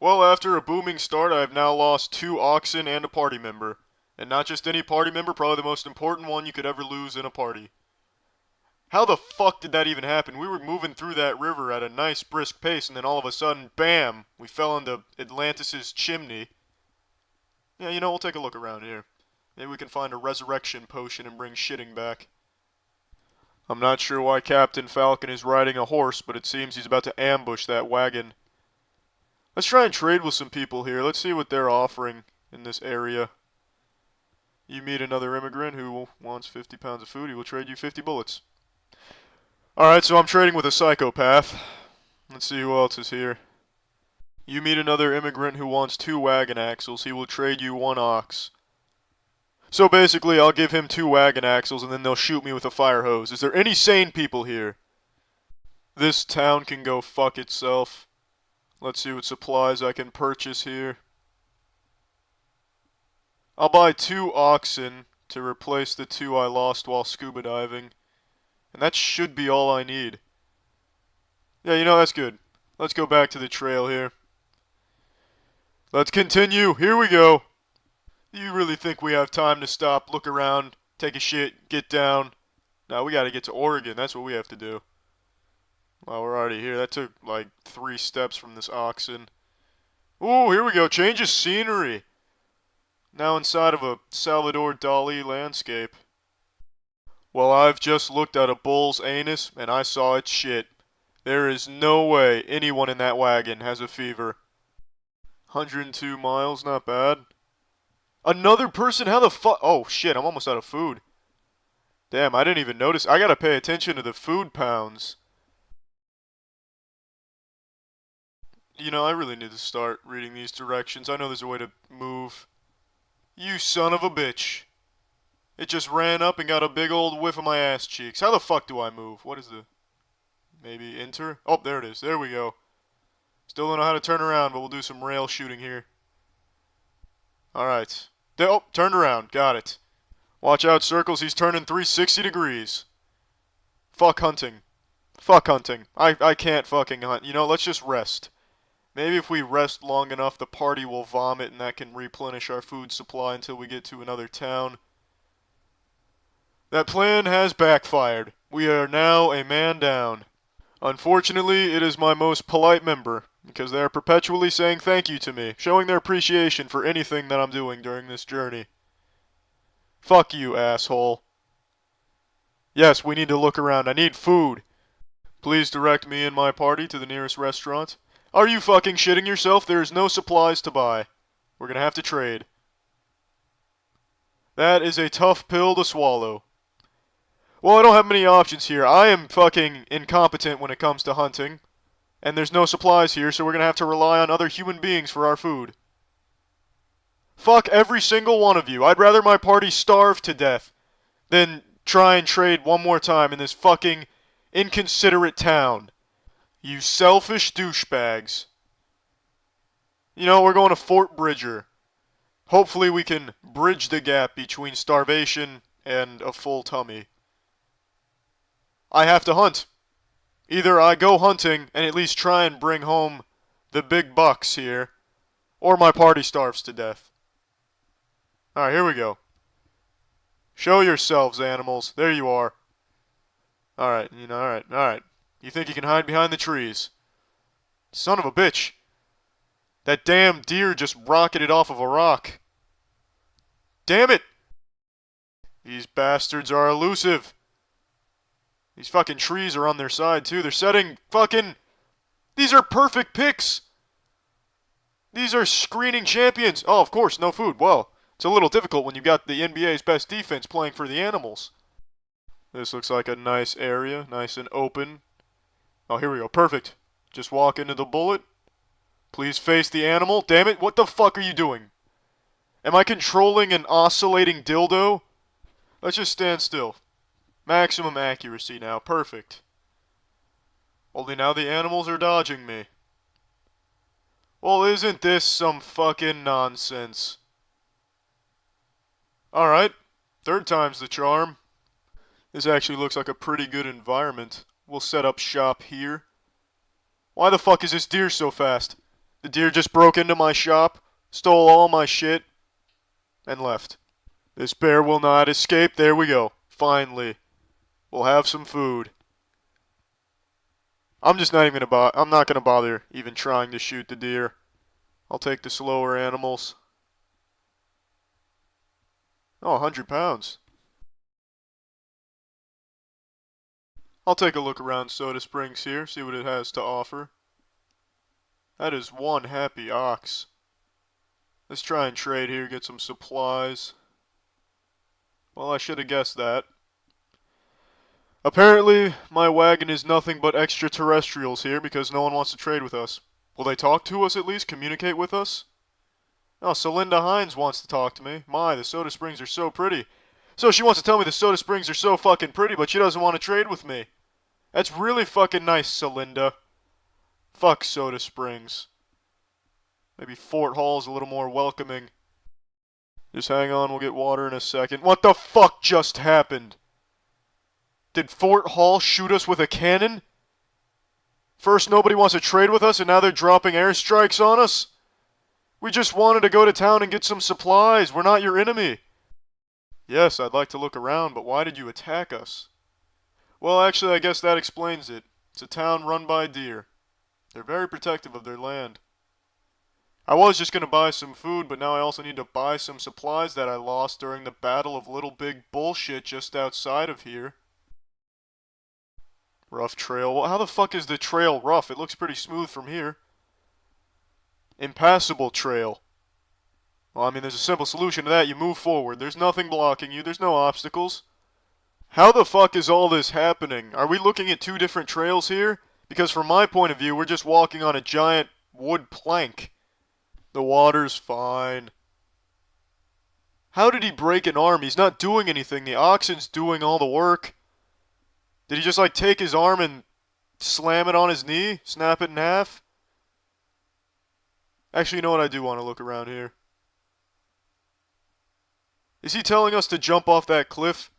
Well, after a booming start, I have now lost 2 oxen and a party member. And not just any party member, probably the most important one you could ever lose in a party. How the fuck did that even happen? We were moving through that river at a nice brisk pace, and then all of a sudden, bam, we fell into Atlantis' chimney. Yeah, you know, we'll take a look around here. Maybe we can find a resurrection potion and bring shitting back. I'm not sure why Captain Falcon is riding a horse, but it seems he's about to ambush that wagon. Let's try and trade with some people here. Let's see what they're offering in this area. You meet another immigrant who wants 50 pounds of food. He will trade you 50 bullets. Alright, so I'm trading with a psychopath. Let's see who else is here. You meet another immigrant who wants 2 wagon axles. He will trade you 1 ox. So basically, I'll give him 2 wagon axles and then they'll shoot me with a fire hose. Is there any sane people here? This town can go fuck itself. Let's see what supplies I can purchase here. I'll buy 2 oxen to replace the 2 I lost while scuba diving. And that should be all I need. Yeah, you know, that's good. Let's go back to the trail here. Let's continue. Here we go. Do you really think we have time to stop, look around, take a shit, get down? No, we gotta get to Oregon. That's what we have to do. Well, we're already here. That took like 3 steps from this oxen. Ooh, here we go. Change of scenery. Now inside of a Salvador Dali landscape. Well, I've just looked at a bull's anus and I saw its shit. There is no way anyone in that wagon has a fever. 102 miles, not bad. Another person? How the fuck? Oh shit, I'm almost out of food. Damn, I didn't even notice. I gotta pay attention to the food pounds. You know, I really need to start reading these directions. I know there's a way to move. You son of a bitch. It just ran up and got a big old whiff of my ass cheeks. How the fuck do I move? What is the... Maybe enter? Oh, there it is. There we go. Still don't know how to turn around, but we'll do some rail shooting here. Alright. Oh, turned around. Got it. Watch out, Circles. He's turning 360 degrees. Fuck hunting. Fuck hunting. I can't fucking hunt. You know, let's just rest. Maybe if we rest long enough, the party will vomit and that can replenish our food supply until we get to another town. That plan has backfired. We are now a man down. Unfortunately, it is my most polite member, because they are perpetually saying thank you to me, showing their appreciation for anything that I'm doing during this journey. Fuck you, asshole. Yes, we need to look around. I need food. Please direct me and my party to the nearest restaurant. Are you fucking shitting yourself? There is no supplies to buy. We're gonna have to trade. That is a tough pill to swallow. Well, I don't have many options here. I am fucking incompetent when it comes to hunting. And there's no supplies here, so we're gonna have to rely on other human beings for our food. Fuck every single one of you. I'd rather my party starve to death than try and trade one more time in this fucking inconsiderate town. You selfish douchebags. You know, we're going to Fort Bridger. Hopefully we can bridge the gap between starvation and a full tummy. I have to hunt. Either I go hunting and at least try and bring home the big bucks here, or my party starves to death. Alright, here we go. Show yourselves, animals. There you are. Alright, alright. You think you can hide behind the trees? Son of a bitch. That damn deer just rocketed off of a rock. Damn it! These bastards are elusive. These fucking trees are on their side, too. They're setting fucking... These are perfect picks! These are screening champions. Oh, of course, no food. Well, it's a little difficult when you've got the NBA's best defense playing for the animals. This looks like a nice area, nice and open. Oh, here we go. Perfect. Just walk into the bullet. Please face the animal. Damn it, what the fuck are you doing? Am I controlling an oscillating dildo? Let's just stand still. Maximum accuracy now. Perfect. Only now the animals are dodging me. Well, isn't this some fucking nonsense? Alright. Third time's the charm. This actually looks like a pretty good environment. We'll set up shop here. Why the fuck is this deer so fast? The deer just broke into my shop, stole all my shit, and left. This bear will not escape. There we go. Finally. We'll have some food. I'm just not even gonna bother. I'm not gonna bother even trying to shoot the deer. I'll take the slower animals. Oh, 100 pounds. I'll take a look around Soda Springs here, see what it has to offer. That is one happy ox. Let's try and trade here, get some supplies. Well, I should have guessed that. Apparently, my wagon is nothing but extraterrestrials here because no one wants to trade with us. Will they talk to us at least? Communicate with us? Oh, Celinda Hines wants to talk to me. My, the Soda Springs are so pretty. So she wants to tell me the Soda Springs are so fucking pretty, but she doesn't want to trade with me. That's really fucking nice, Celinda. Fuck Soda Springs. Maybe Fort Hall's a little more welcoming. Just hang on, we'll get water in a second. What the fuck just happened? Did Fort Hall shoot us with a cannon? First nobody wants to trade with us, and now they're dropping airstrikes on us? We just wanted to go to town and get some supplies. We're not your enemy. Yes, I'd like to look around, but why did you attack us? Well, actually, I guess that explains it. It's a town run by deer. They're very protective of their land. I was just going to buy some food, but now I also need to buy some supplies that I lost during the Battle of Little Big Bullshit just outside of here. Rough trail. Well, how the fuck is the trail rough? It looks pretty smooth from here. Impassable trail. Well, I mean, there's a simple solution to that. You move forward. There's nothing blocking you. There's no obstacles. How the fuck is all this happening? Are we looking at two different trails here? Because from my point of view, we're just walking on a giant wood plank. The water's fine. How did he break an arm? He's not doing anything. The oxen's doing all the work. Did he just like take his arm and slam it on his knee? Snap it in half? Actually, you know what? I do want to look around here. Is he telling us to jump off that cliff?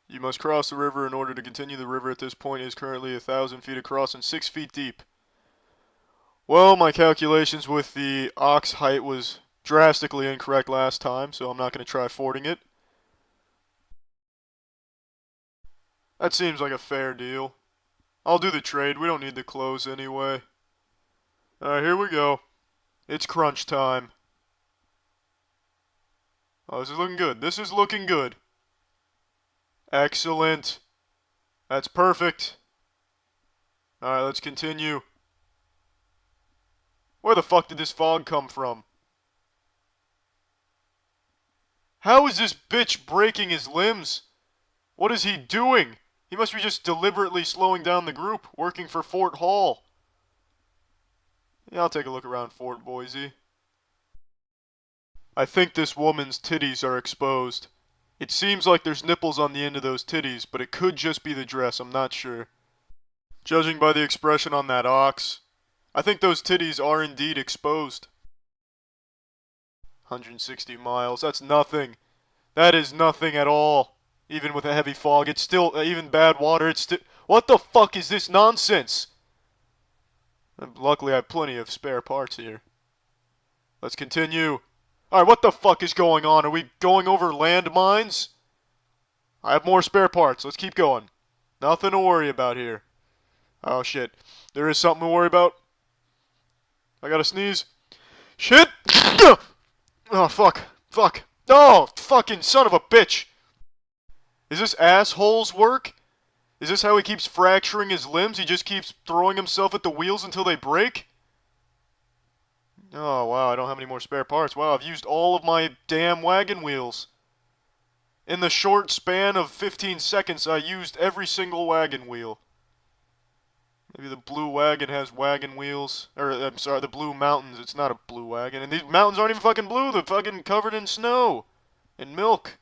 You must cross the river in order to continue. The river at this point is currently 1,000 feet across and 6 feet deep. Well, my calculations with the ox height was drastically incorrect last time, so I'm not going to try fording it. That seems like a fair deal. I'll do the trade. We don't need the clothes anyway. Alright, here we go. It's crunch time. Oh, this is looking good. This is looking good. Excellent. That's perfect. Alright, let's continue. Where the fuck did this fog come from? How is this bitch breaking his limbs? What is he doing? He must be just deliberately slowing down the group, working for Fort Hall. Yeah, I'll take a look around Fort Boise. I think this woman's titties are exposed. It seems like there's nipples on the end of those titties, but it could just be the dress, I'm not sure. Judging by the expression on that ox, I think those titties are indeed exposed. 160 miles, that's nothing. That is nothing at all. Even with a heavy fog, it's still, even bad water, it's still... What the fuck is this nonsense? And luckily I have plenty of spare parts here. Let's continue. Alright, what the fuck is going on? Are we going over landmines? I have more spare parts. Let's keep going. Nothing to worry about here. Oh, shit. There is something to worry about. I gotta sneeze. Shit! Oh, fuck. Fuck. Oh, fucking son of a bitch! Is this asshole's work? Is this how he keeps fracturing his limbs? He just keeps throwing himself at the wheels until they break? Oh, wow, I don't have any more spare parts. Wow, I've used all of my damn wagon wheels. In the short span of 15 seconds, I used every single wagon wheel. Maybe the blue wagon has wagon wheels. Or, I'm sorry, the blue mountains. It's not a blue wagon. And these mountains aren't even fucking blue. They're fucking covered in snow. And milk.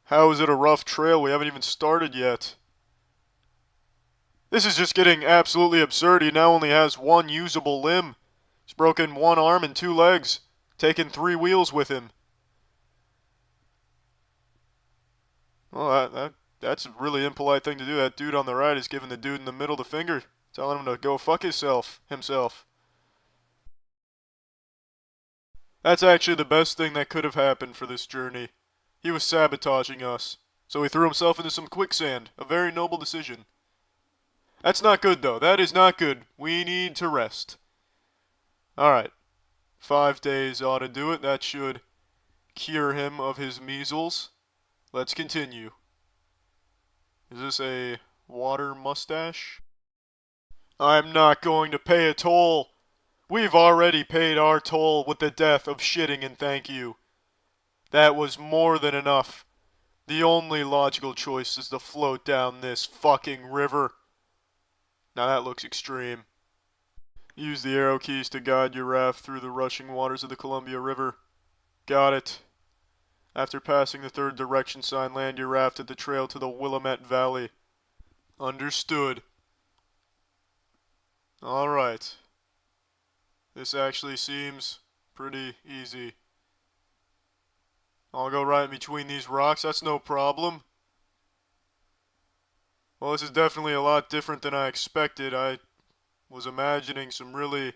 How is it a rough trail? We haven't even started yet. This is just getting absolutely absurd. He now only has one usable limb. He's broken one arm and two legs. Taken 3 wheels with him. Well, that's a really impolite thing to do. That dude on the right is giving the dude in the middle the finger. Telling him to go fuck himself. That's actually the best thing that could have happened for this journey. He was sabotaging us. So he threw himself into some quicksand. A very noble decision. That's not good, though. That is not good. We need to rest. Alright. 5 days ought to do it. That should cure him of his measles. Let's continue. Is this a water mustache? I'm not going to pay a toll. We've already paid our toll with the death of shitting and thank you. That was more than enough. The only logical choice is to float down this fucking river. Now that looks extreme. Use the arrow keys to guide your raft through the rushing waters of the Columbia River. Got it. After passing the 3rd direction sign, land your raft at the trail to the Willamette Valley. Understood. Alright. This actually seems pretty easy. I'll go right in between these rocks, that's no problem. Well, this is definitely a lot different than I expected. I was imagining some really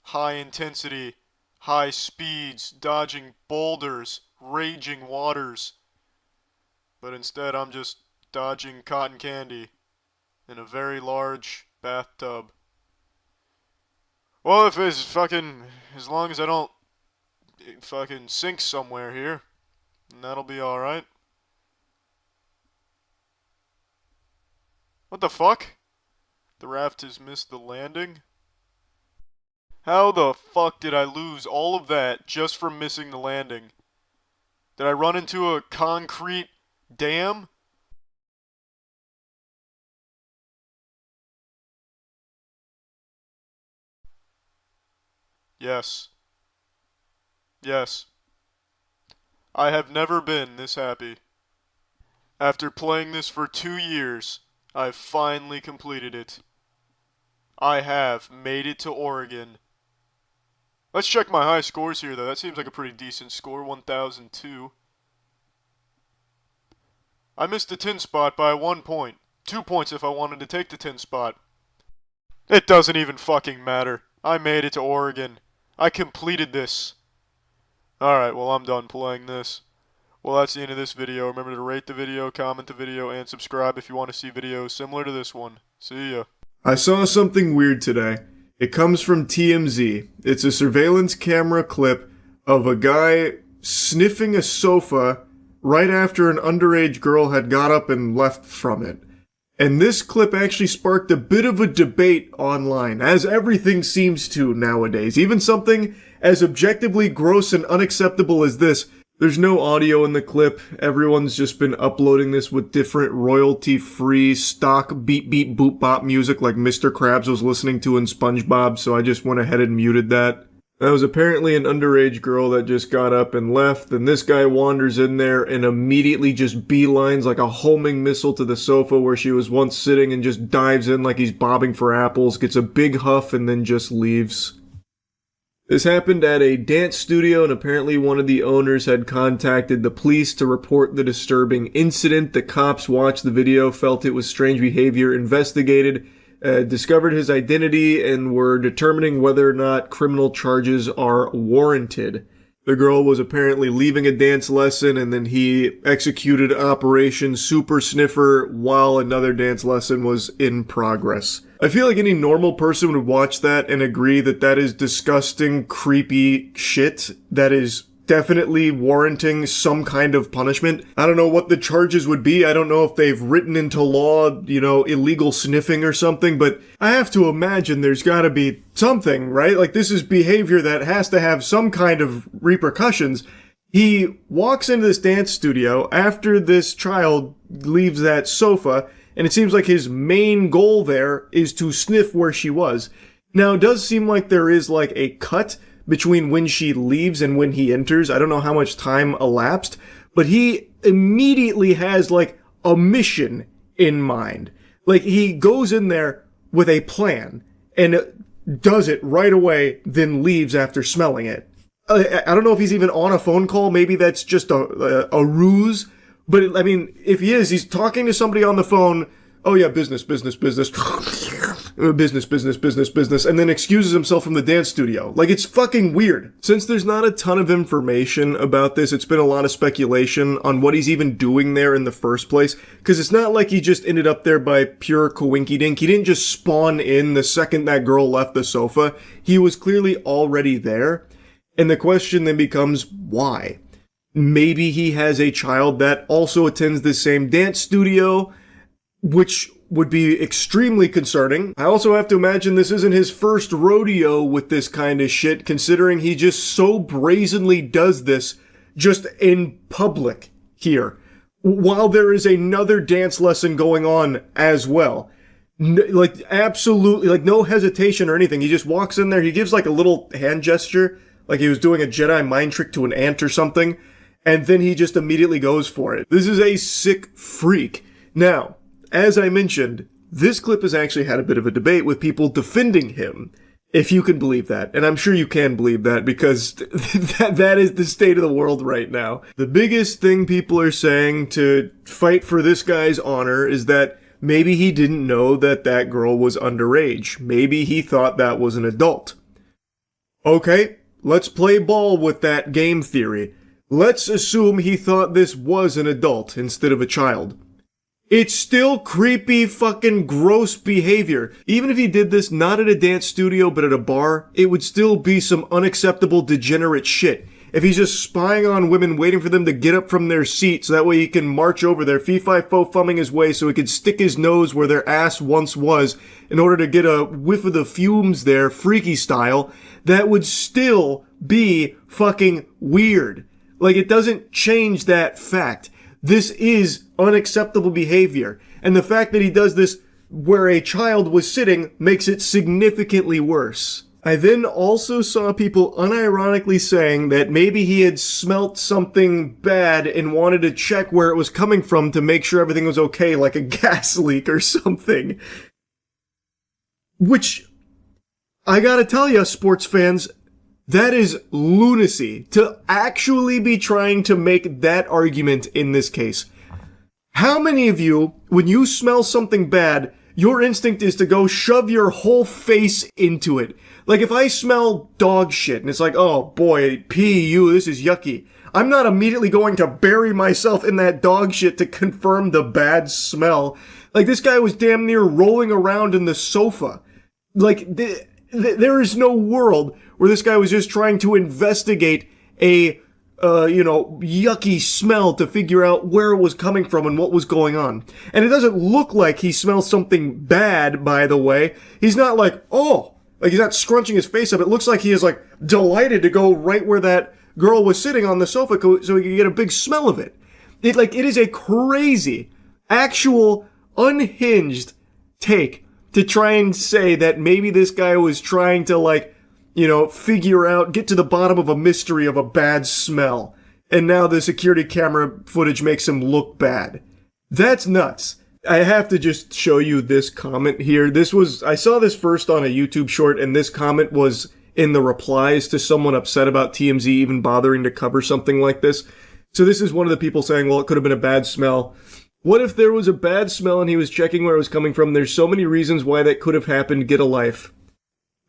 high intensity, high speeds, dodging boulders, raging waters. But instead I'm just dodging cotton candy in a very large bathtub. Well, if it's fucking, as long as I don't fucking sink somewhere here, that'll be alright. What the fuck? The raft has missed the landing? How the fuck did I lose all of that just from missing the landing? Did I run into a concrete dam? Yes. Yes. I have never been this happy. After playing this for 2 years, I've finally completed it. I have made it to Oregon. Let's check my high scores here, though. That seems like a pretty decent score, 1002. I missed the 10 spot by 1 point. 2 points if I wanted to take the 10 spot. It doesn't even fucking matter. I made it to Oregon. I completed this. Alright, well, I'm done playing this. Well, that's the end of this video. Remember to rate the video, comment the video, and subscribe if you want to see videos similar to this one. See ya. I saw something weird today. It comes from TMZ. It's a surveillance camera clip of a guy sniffing a sofa right after an underage girl had got up and left from it. And this clip actually sparked a bit of a debate online, as everything seems to nowadays. Even something as objectively gross and unacceptable as this. There's no audio in the clip. Everyone's just been uploading this with different royalty-free stock beep beep boop bop music like Mr. Krabs was listening to in SpongeBob, so I just went ahead and muted that. That was apparently an underage girl that just got up and left, and this guy wanders in there and immediately just beelines like a homing missile to the sofa where she was once sitting and just dives in like he's bobbing for apples, gets a big huff, and then just leaves. This happened at a dance studio, and apparently one of the owners had contacted the police to report the disturbing incident. The cops watched the video, felt it was strange behavior, investigated, discovered his identity, and were determining whether or not criminal charges are warranted. The girl was apparently leaving a dance lesson, and then he executed Operation Super Sniffer while another dance lesson was in progress. I feel like any normal person would watch that and agree that that is disgusting, creepy shit that is definitely warranting some kind of punishment. I don't know what the charges would be. I don't know if they've written into law, illegal sniffing or something, but I have to imagine there's gotta be something, right? Like, this is behavior that has to have some kind of repercussions. He walks into this dance studio after this child leaves that sofa, and it seems like his main goal there is to sniff where she was. Now, it does seem like there is like a cut between when she leaves and when he enters. I don't know how much time elapsed, but he immediately has like a mission in mind. Like, he goes in there with a plan and does it right away, then leaves after smelling it. I don't know if he's even on a phone call. Maybe that's just a ruse. But, I mean, if he is, he's talking to somebody on the phone. Oh, yeah, business. business, and then excuses himself from the dance studio. Like, it's fucking weird. Since there's not a ton of information about this, it's been a lot of speculation on what he's even doing there in the first place. Because it's not like he just ended up there by pure coinkydink. He didn't just spawn in the second that girl left the sofa. He was clearly already there. And the question then becomes, why? Maybe he has a child that also attends the same dance studio, which would be extremely concerning. I also have to imagine this isn't his first rodeo with this kind of shit, considering he just so brazenly does this just in public here, while there is another dance lesson going on as well. Absolutely, no hesitation or anything. He just walks in there, he gives like a little hand gesture, like he was doing a Jedi mind trick to an ant or something, and then he just immediately goes for it. This is a sick freak. Now, as I mentioned, this clip has actually had a bit of a debate with people defending him, if you can believe that. And I'm sure you can believe that, because that is the state of the world right now. The biggest thing people are saying to fight for this guy's honor is that maybe he didn't know that that girl was underage. Maybe he thought that was an adult. Okay, let's play ball with that game theory. Let's assume he thought this was an adult instead of a child. It's still creepy, fucking gross behavior. Even if he did this not at a dance studio but at a bar, it would still be some unacceptable degenerate shit. If he's just spying on women, waiting for them to get up from their seat so that way he can march over there, fee-fi-fo-fumming his way so he could stick his nose where their ass once was in order to get a whiff of the fumes there, freaky style, that would still be fucking weird. Like, it doesn't change that fact. This is unacceptable behavior. And the fact that he does this where a child was sitting makes it significantly worse. I then also saw people unironically saying that maybe he had smelt something bad and wanted to check where it was coming from to make sure everything was okay, like a gas leak or something. Which, I gotta tell ya, sports fans, that is lunacy, to actually be trying to make that argument in this case. How many of you, when you smell something bad, your instinct is to go shove your whole face into it? Like, if I smell dog shit and it's like, oh boy, this is yucky, I'm not immediately going to bury myself in that dog shit to confirm the bad smell. Like, this guy was damn near rolling around in the sofa. Like, there is no world where this guy was just trying to investigate a, yucky smell to figure out where it was coming from and what was going on. And it doesn't look like he smells something bad, by the way. He's not like, he's not scrunching his face up. It looks like he is, like, delighted to go right where that girl was sitting on the sofa so he could get a big smell of it. It is a crazy, actual, unhinged take to try and say that maybe this guy was trying to, figure out, get to the bottom of a mystery of a bad smell. And now the security camera footage makes him look bad. That's nuts. I have to just show you this comment here. I saw this first on a YouTube short, and this comment was in the replies to someone upset about TMZ even bothering to cover something like this. So this is one of the people saying, well, it could have been a bad smell. What if there was a bad smell and he was checking where it was coming from? There's so many reasons why that could have happened. Get a life.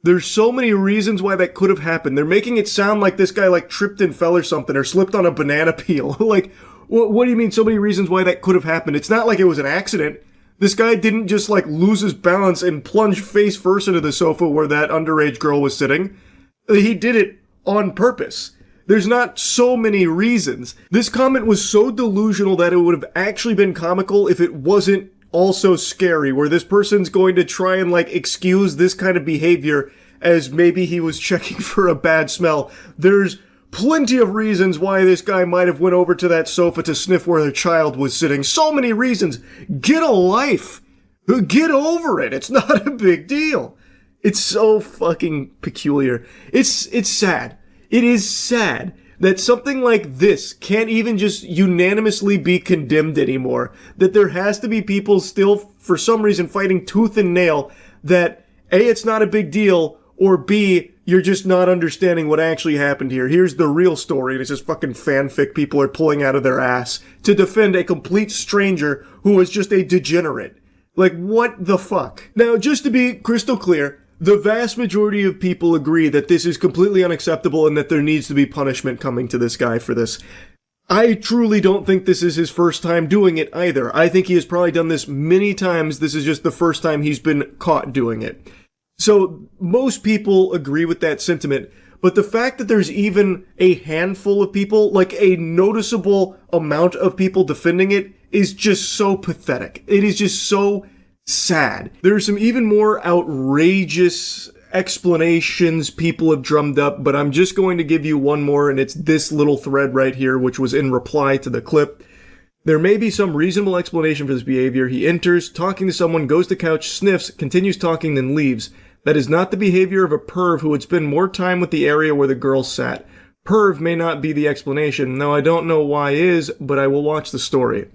There's so many reasons why that could have happened. They're making it sound like this guy, tripped and fell or something, or slipped on a banana peel. What do you mean so many reasons why that could have happened? It's not like it was an accident. This guy didn't just, lose his balance and plunge face first into the sofa where that underage girl was sitting. He did it on purpose. There's not so many reasons. This comment was so delusional that it would have actually been comical if it wasn't also scary, where this person's going to try and like excuse this kind of behavior as maybe he was checking for a bad smell. There's plenty of reasons why this guy might have went over to that sofa to sniff where their child was sitting. So many reasons. Get a life. Get over it. It's not a big deal. It's so fucking peculiar. It's sad. It is sad that something like this can't even just unanimously be condemned anymore. That there has to be people still, for some reason, fighting tooth and nail that A, it's not a big deal, or B, you're just not understanding what actually happened here. Here's the real story, and it's just fucking fanfic people are pulling out of their ass to defend a complete stranger who was just a degenerate. Like, what the fuck? Now, just to be crystal clear, the vast majority of people agree that this is completely unacceptable and that there needs to be punishment coming to this guy for this. I truly don't think this is his first time doing it either. I think he has probably done this many times. This is just the first time he's been caught doing it. So most people agree with that sentiment, but the fact that there's even a handful of people, like a noticeable amount of people defending it, is just so pathetic. It is just so sad. There are some even more outrageous explanations people have drummed up, but I'm just going to give you one more, and it's this little thread right here, which was in reply to the clip. There may be some reasonable explanation for this behavior. He enters, talking to someone, goes to couch, sniffs, continues talking, then leaves. That is not the behavior of a perv who would spend more time with the area where the girl sat. Perv may not be the explanation. Now, I don't know why is, but I will watch the story.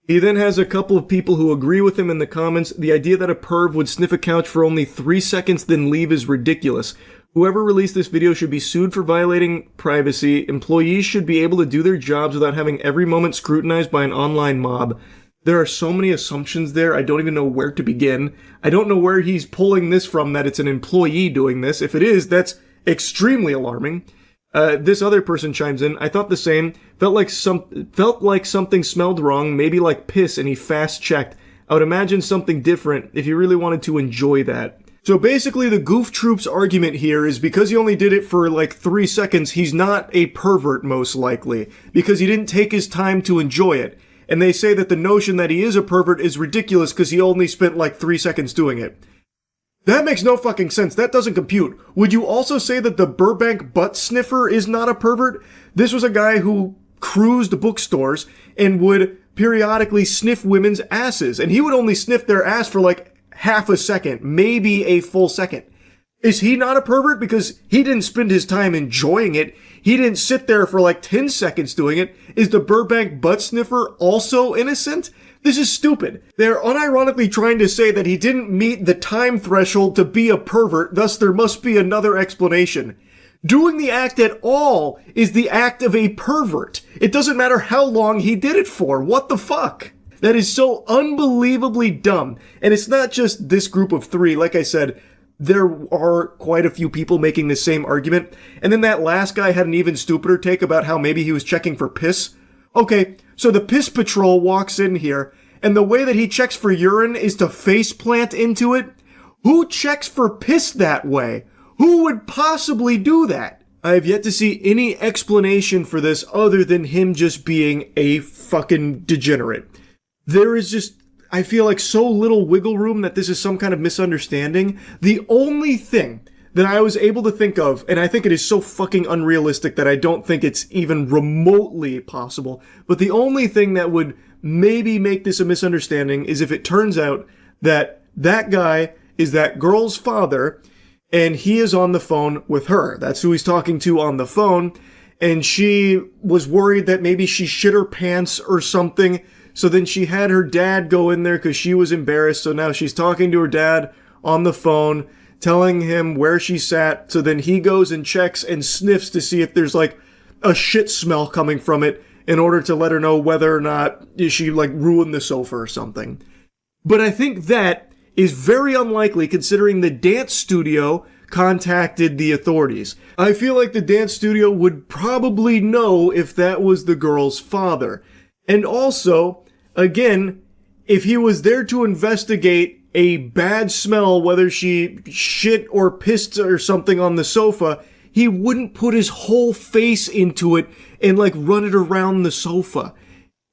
He then has a couple of people who agree with him in the comments. The idea that a perv would sniff a couch for only 3 seconds then leave is ridiculous. Whoever released this video should be sued for violating privacy. Employees should be able to do their jobs without having every moment scrutinized by an online mob. There are so many assumptions there, I don't even know where to begin. I don't know where he's pulling this from, that it's an employee doing this. If it is, that's extremely alarming. This other person chimes in. I thought the same. Felt like something smelled wrong, maybe like piss, and he fast checked. I would imagine something different if he really wanted to enjoy that. So basically the Goof Troop's argument here is because he only did it for like 3 seconds, he's not a pervert most likely, because he didn't take his time to enjoy it. And they say that the notion that he is a pervert is ridiculous because he only spent like 3 seconds doing it. That makes no fucking sense. That doesn't compute. Would you also say that the Burbank butt sniffer is not a pervert? This was a guy who cruised bookstores and would periodically sniff women's asses. And he would only sniff their ass for like half a second, maybe a full second. Is he not a pervert because he didn't spend his time enjoying it? He didn't sit there for like 10 seconds doing it. Is the Burbank butt sniffer also innocent? This is stupid. They're unironically trying to say that he didn't meet the time threshold to be a pervert, thus there must be another explanation. Doing the act at all is the act of a pervert. It doesn't matter how long he did it for. What the fuck? That is so unbelievably dumb. And it's not just this group of 3. Like I said, there are quite a few people making the same argument. And then that last guy had an even stupider take about how maybe he was checking for piss. Okay, so the piss patrol walks in here, and the way that he checks for urine is to face plant into it? Who checks for piss that way? Who would possibly do that? I have yet to see any explanation for this other than him just being a fucking degenerate. There is just, I feel like, so little wiggle room that this is some kind of misunderstanding. The only thing that I was able to think of, and I think it is so fucking unrealistic that I don't think it's even remotely possible, but the only thing that would maybe make this a misunderstanding is if it turns out that that guy is that girl's father, and he is on the phone with her. That's who he's talking to on the phone, and she was worried that maybe she shit her pants or something, so then she had her dad go in there because she was embarrassed, so now she's talking to her dad on the phone, telling him where she sat, so then he goes and checks and sniffs to see if there's like a shit smell coming from it in order to let her know whether or not she like ruined the sofa or something. But I think that is very unlikely considering the dance studio contacted the authorities. I feel like the dance studio would probably know if that was the girl's father. And also, again, if he was there to investigate a bad smell, whether she shit or pissed or something on the sofa, he wouldn't put his whole face into it and like run it around the sofa.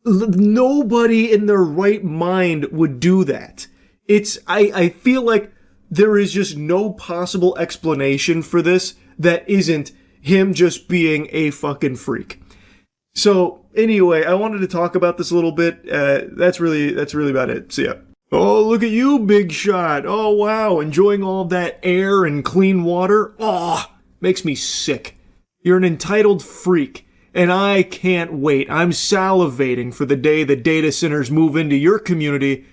Nobody in their right mind would do that. I feel like there is just no possible explanation for this that isn't him just being a fucking freak. So anyway, I wanted to talk about this a little bit. That's really about it. See ya. Oh, look at you, big shot. Oh, wow. Enjoying all that air and clean water. Oh, makes me sick. You're an entitled freak, and I can't wait. I'm salivating for the day the data centers move into your community,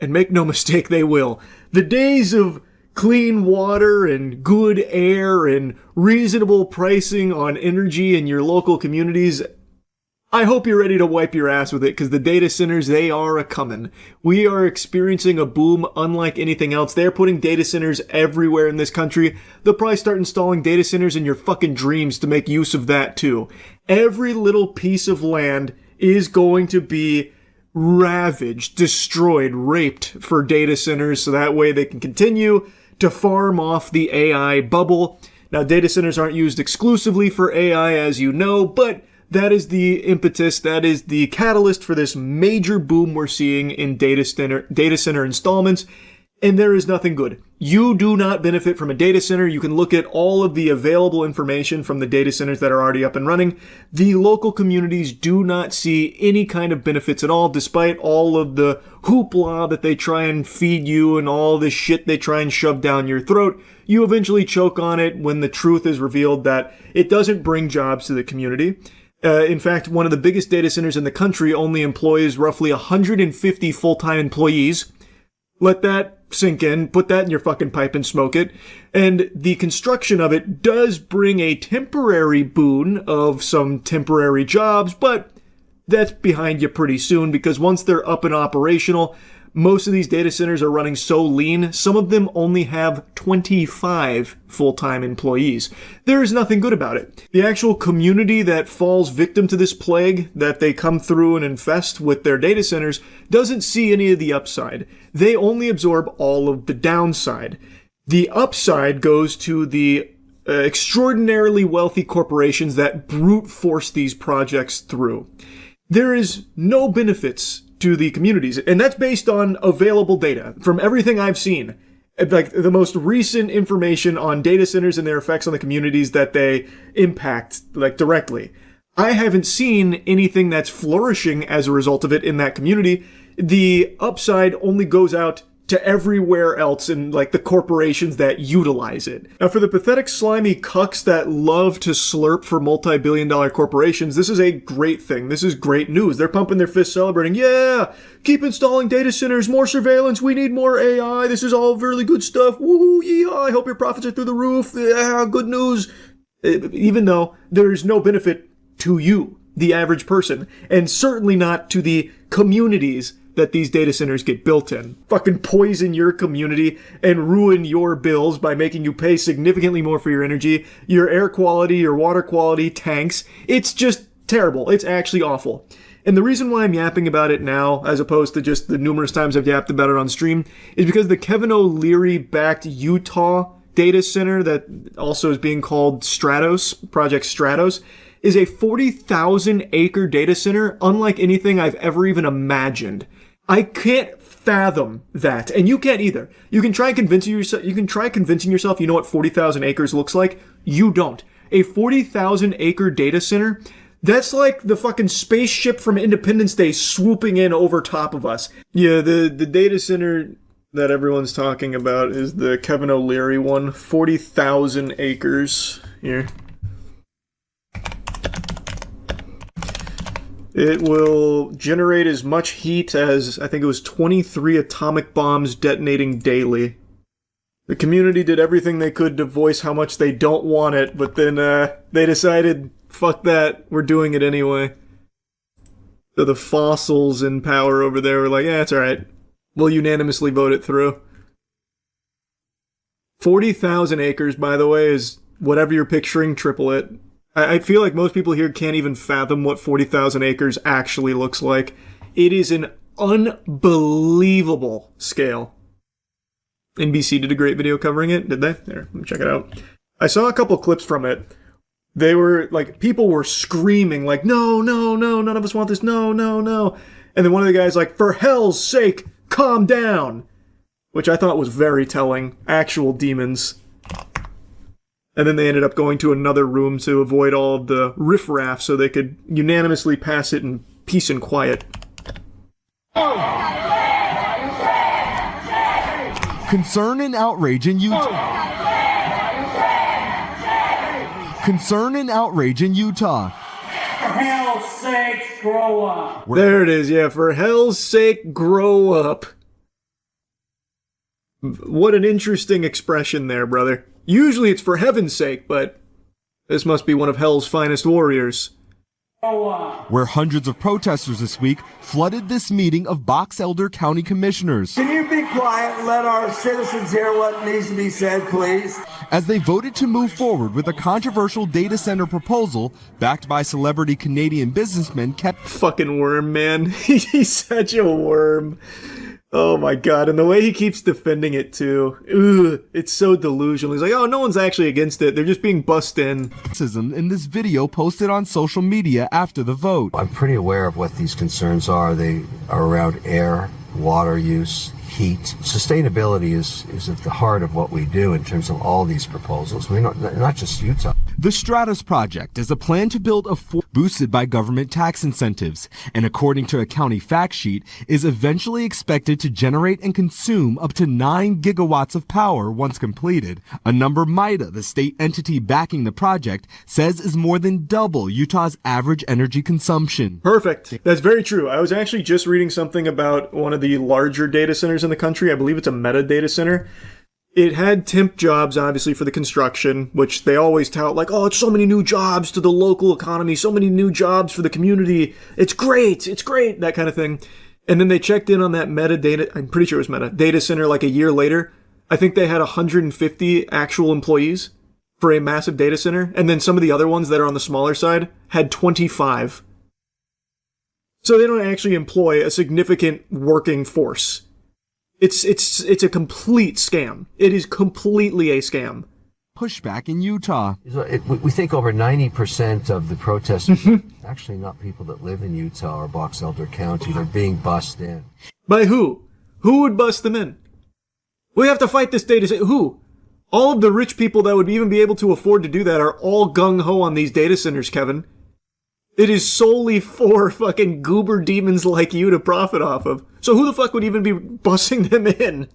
and make no mistake, they will. The days of clean water and good air and reasonable pricing on energy in your local communities, I hope you're ready to wipe your ass with it, because the data centers, they are a-coming. We are experiencing a boom unlike anything else. They're putting data centers everywhere in this country. They'll probably start installing data centers in your fucking dreams to make use of that too. Every little piece of land is going to be ravaged, destroyed, raped for data centers, so that way they can continue to farm off the AI bubble. Now, data centers aren't used exclusively for AI, as you know, but that is the impetus, that is the catalyst for this major boom we're seeing in data center installments, and there is nothing good. You do not benefit from a data center. You can look at all of the available information from the data centers that are already up and running. The local communities do not see any kind of benefits at all, despite all of the hoopla that they try and feed you and all the shit they try and shove down your throat. You eventually choke on it when the truth is revealed that it doesn't bring jobs to the community. In fact, one of the biggest data centers in the country only employs roughly 150 full-time employees. Let that sink in, put that in your fucking pipe and smoke it. And the construction of it does bring a temporary boon of some temporary jobs, but that's behind you pretty soon, because once they're up and operational, most of these data centers are running so lean, some of them only have 25 full-time employees. There is nothing good about it. The actual community that falls victim to this plague that they come through and infest with their data centers doesn't see any of the upside. They only absorb all of the downside. The upside goes to the extraordinarily wealthy corporations that brute force these projects through. There is no benefits to the communities, and that's based on available data from everything I've seen. Like the most recent information on data centers and their effects on the communities that they impact, like directly. I haven't seen anything that's flourishing as a result of it in that community. The upside only goes out to everywhere else in like the corporations that utilize it. Now, for the pathetic, slimy cucks that love to slurp for multi-billion-dollar corporations, this is a great thing. This is great news. They're pumping their fists celebrating. Yeah! Keep installing data centers, more surveillance, we need more AI, this is all really good stuff. Woohoo, yeehaw, I hope your profits are through the roof. Yeah, good news. Even though there's no benefit to you, the average person, and certainly not to the communities that these data centers get built in. Fucking poison your community and ruin your bills by making you pay significantly more for your energy, your air quality, your water quality, tanks. It's just terrible. It's actually awful. And the reason why I'm yapping about it now, as opposed to just the numerous times I've yapped about it on stream, is because the Kevin O'Leary-backed Utah data center that also is being called Stratos, Project Stratos, is a 40,000 acre data center unlike anything I've ever even imagined. I can't fathom that, and you can't either. You can try convincing yourself you know what 40,000 acres looks like. You don't. A 40,000 acre data center, that's like the fucking spaceship from Independence Day swooping in over top of us. Yeah, the data center that everyone's talking about is the Kevin O'Leary one, 40,000 acres. Here. It will generate as much heat as, I think it was 23 atomic bombs detonating daily. The community did everything they could to voice how much they don't want it, but then they decided, fuck that, we're doing it anyway. So the fossils in power over there were like, yeah, it's alright. We'll unanimously vote it through. 40,000 acres, by the way, is whatever you're picturing, triple it. I feel like most people here can't even fathom what 40,000 acres actually looks like. It is an unbelievable scale. NBC did a great video covering it, did they? There, let me check it out. I saw a couple clips from it. They were like, people were screaming like, no, no, no, none of us want this, no, no, no. And then one of the guys like, for hell's sake, calm down. Which I thought was very telling. Actual demons. And then they ended up going to another room to avoid all of the riffraff so they could unanimously pass it in peace and quiet. Concern and outrage in Utah. Concern and outrage in Utah. For hell's sake, grow up. There it is, yeah. For hell's sake, grow up. What an interesting expression there, brother. Usually it's for heaven's sake, but this must be one of hell's finest warriors. Where hundreds of protesters this week flooded this meeting of Box Elder County Commissioners. Can you be quiet and let our citizens hear what needs to be said, please? As they voted to move forward with a controversial data center proposal backed by celebrity Canadian businessmen kept... Fucking worm, man. He's such a worm. Oh my god, and the way he keeps defending it too. Ugh, it's so delusional. He's like, oh, no one's actually against it. They're just being bussed in. In this video posted on social media after the vote. I'm pretty aware of what these concerns are. They are around air, water use, heat. Sustainability is at the heart of what we do in terms of all these proposals. We're not just Utah. The Stratus Project is a plan to build a fort boosted by government tax incentives, and according to a county fact sheet, is eventually expected to generate and consume up to 9 gigawatts of power once completed, a number MIDA, the state entity backing the project, says is more than double Utah's average energy consumption. Perfect. That's very true. I was actually just reading something about one of the larger data centers in the country. I believe it's a Meta data center. It had temp jobs, obviously, for the construction, which they always tout like, oh, it's so many new jobs to the local economy, so many new jobs for the community. It's great, that kind of thing. And then they checked in on that Meta data, I'm pretty sure it was Meta, data center like a year later. I think they had 150 actual employees for a massive data center. And then some of the other ones that are on the smaller side had 25. So they don't actually employ a significant working force. It's a complete scam. It is completely a scam. Pushback in Utah. We think over 90% of the protesters actually not people that live in Utah or Box Elder County. They're being bussed in. By who? Who would bust them in? We have to fight this data center. Who? All of the rich people that would even be able to afford to do that are all gung-ho on these data centers, Kevin. It is solely for fucking goober demons like you to profit off of. So who the fuck would even be bussing them in?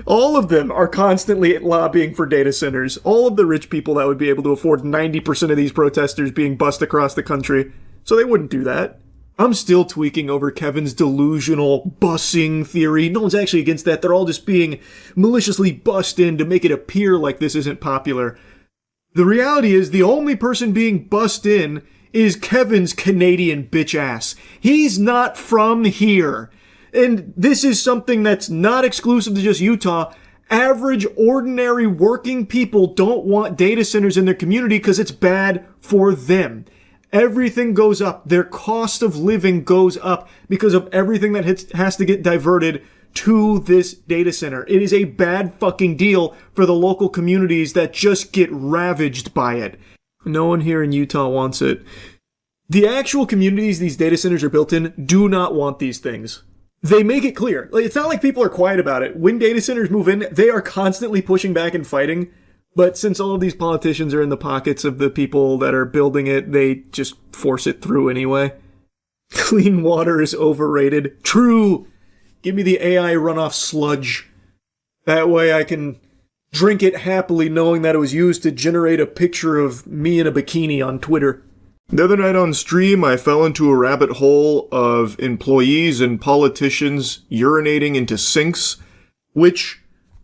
All of them are constantly lobbying for data centers. All of the rich people that would be able to afford 90% of these protesters being bussed across the country. So they wouldn't do that. I'm still tweaking over Kevin's delusional bussing theory. No one's actually against that. They're all just being maliciously bussed in to make it appear like this isn't popular. The reality is the only person being bussed in is Kevin's Canadian bitch ass. He's not from here. And this is something that's not exclusive to just Utah. Average, ordinary, working people don't want data centers in their community because it's bad for them. Everything goes up. Their cost of living goes up because of everything that has to get diverted to this data center. It is a bad fucking deal for the local communities that just get ravaged by it. No one here in Utah wants it. The actual communities these data centers are built in do not want these things. They make it clear. Like, it's not like people are quiet about it. When data centers move in, they are constantly pushing back and fighting. But since all of these politicians are in the pockets of the people that are building it, they just force it through anyway. Clean water is overrated. True. Give me the AI runoff sludge. That way I can drink it happily knowing that it was used to generate a picture of me in a bikini on Twitter. The other night on stream, I fell into a rabbit hole of employees and politicians urinating into sinks, which,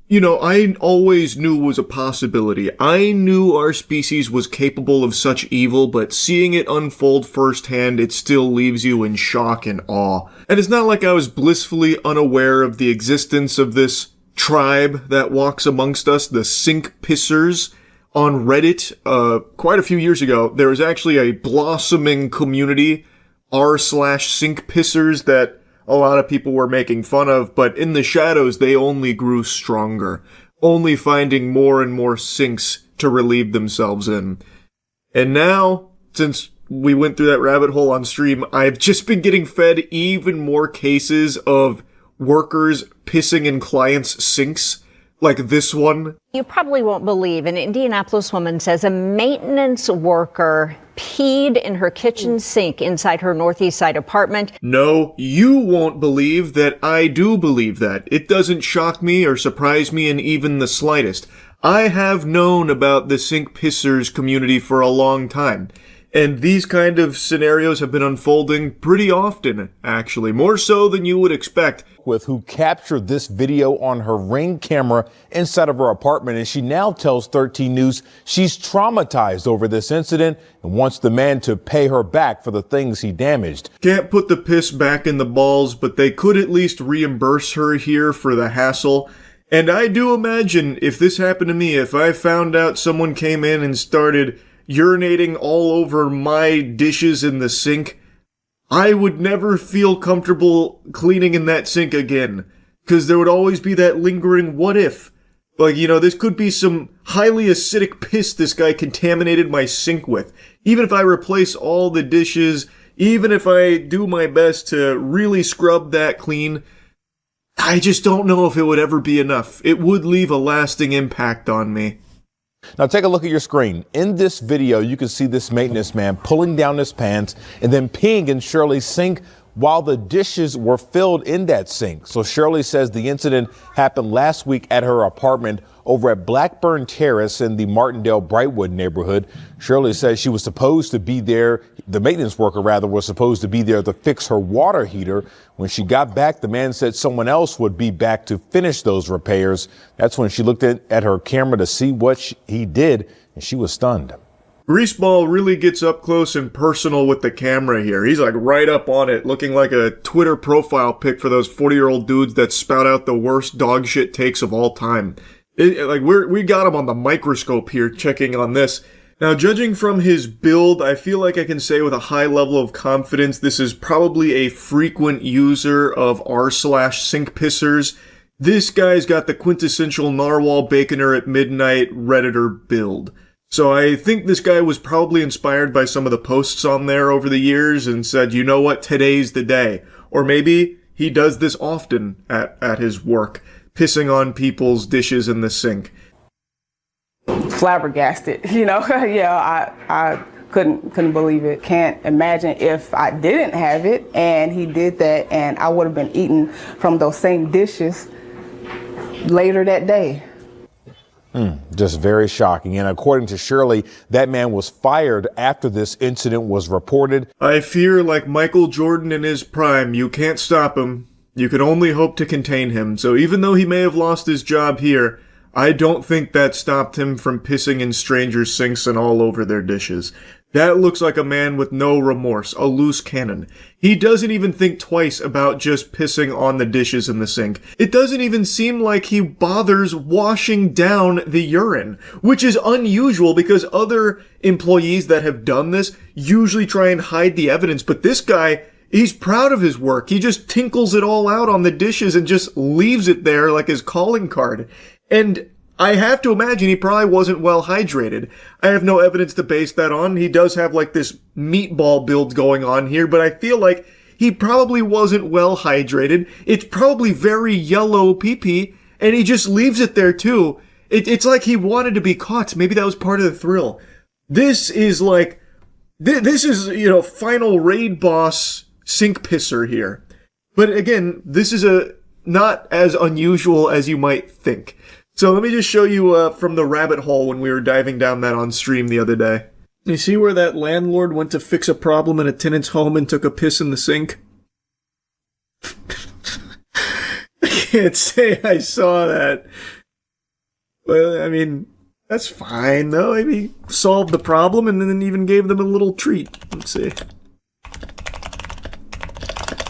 you know, I always knew was a possibility. I knew our species was capable of such evil, but seeing it unfold firsthand, it still leaves you in shock and awe. And it's not like I was blissfully unaware of the existence of this tribe that walks amongst us, the sink pissers. On Reddit, quite a few years ago, there was actually a blossoming community, r/sink pissers, that a lot of people were making fun of, but in the shadows, they only grew stronger, only finding more and more sinks to relieve themselves in. And now, since we went through that rabbit hole on stream, I've just been getting fed even more cases of workers pissing in clients' sinks, like this one. You probably won't believe an Indianapolis woman says a maintenance worker peed in her kitchen sink inside her Northeast Side apartment. No, you won't believe that I do believe that. It doesn't shock me or surprise me in even the slightest. I have known about the sink pissers community for a long time. And these kind of scenarios have been unfolding pretty often, actually, more so than you would expect. With who captured this video on her Ring camera inside of her apartment, and she now tells 13 News she's traumatized over this incident and wants the man to pay her back for the things he damaged. Can't put the piss back in the balls, but they could at least reimburse her here for the hassle. And I do imagine if this happened to me, if I found out someone came in and started urinating all over my dishes in the sink, I would never feel comfortable cleaning in that sink again. Because there would always be that lingering what if. Like, you know, this could be some highly acidic piss this guy contaminated my sink with. Even if I replace all the dishes, even if I do my best to really scrub that clean, I just don't know if it would ever be enough. It would leave a lasting impact on me. Now take a look at your screen. In this video, you can see this maintenance man pulling down his pants and then peeing in Shirley's sink while the dishes were filled in that sink. So Shirley says the incident happened last week at her apartment over at Blackburn Terrace in the Martindale Brightwood neighborhood. Shirley says she was supposed to be there. The maintenance worker, rather, was supposed to be there to fix her water heater. When she got back, the man said someone else would be back to finish those repairs. That's when she looked at her camera to see what he did, and she was stunned. Greaseball really gets up close and personal with the camera here. He's like right up on it, looking like a Twitter profile pic for those 40-year-old dudes that spout out the worst dog shit takes of all time. We got him on the microscope here checking on this. Now, judging from his build, I feel like I can say with a high level of confidence this is probably a frequent user of r/sink pissers. This guy's got the quintessential narwhal baconer at midnight Redditor build. So I think this guy was probably inspired by some of the posts on there over the years and said, you know what, today's the day. Or maybe he does this often at his work, pissing on people's dishes in the sink. Flabbergasted, you know. Yeah, I couldn't believe it. Can't imagine if I didn't have it and he did that and I would have been eating from those same dishes later that day. Just very shocking. And according to Shirley, that man was fired after this incident was reported. I fear, like Michael Jordan in his prime, you can't stop him. You can only hope to contain him. So even though he may have lost his job here, I don't think that stopped him from pissing in strangers' sinks and all over their dishes. That looks like a man with no remorse, a loose cannon. He doesn't even think twice about just pissing on the dishes in the sink. It doesn't even seem like he bothers washing down the urine, which is unusual because other employees that have done this usually try and hide the evidence, but this guy, he's proud of his work. He just tinkles it all out on the dishes and just leaves it there like his calling card. And I have to imagine he probably wasn't well hydrated. I have no evidence to base that on. He does have like this meatball build going on here, but I feel like he probably wasn't well hydrated. It's probably very yellow pee-pee, and he just leaves it there too. It's like he wanted to be caught. Maybe that was part of the thrill. This is like, this is, you know, final raid boss sink pisser here. But again, this is not as unusual as you might think. So let me just show you from the rabbit hole when we were diving down that on stream the other day. You see where that landlord went to fix a problem in a tenant's home and took a piss in the sink? I can't say I saw that. Well, I mean, that's fine though. Maybe solved the problem and then even gave them a little treat. Let's see.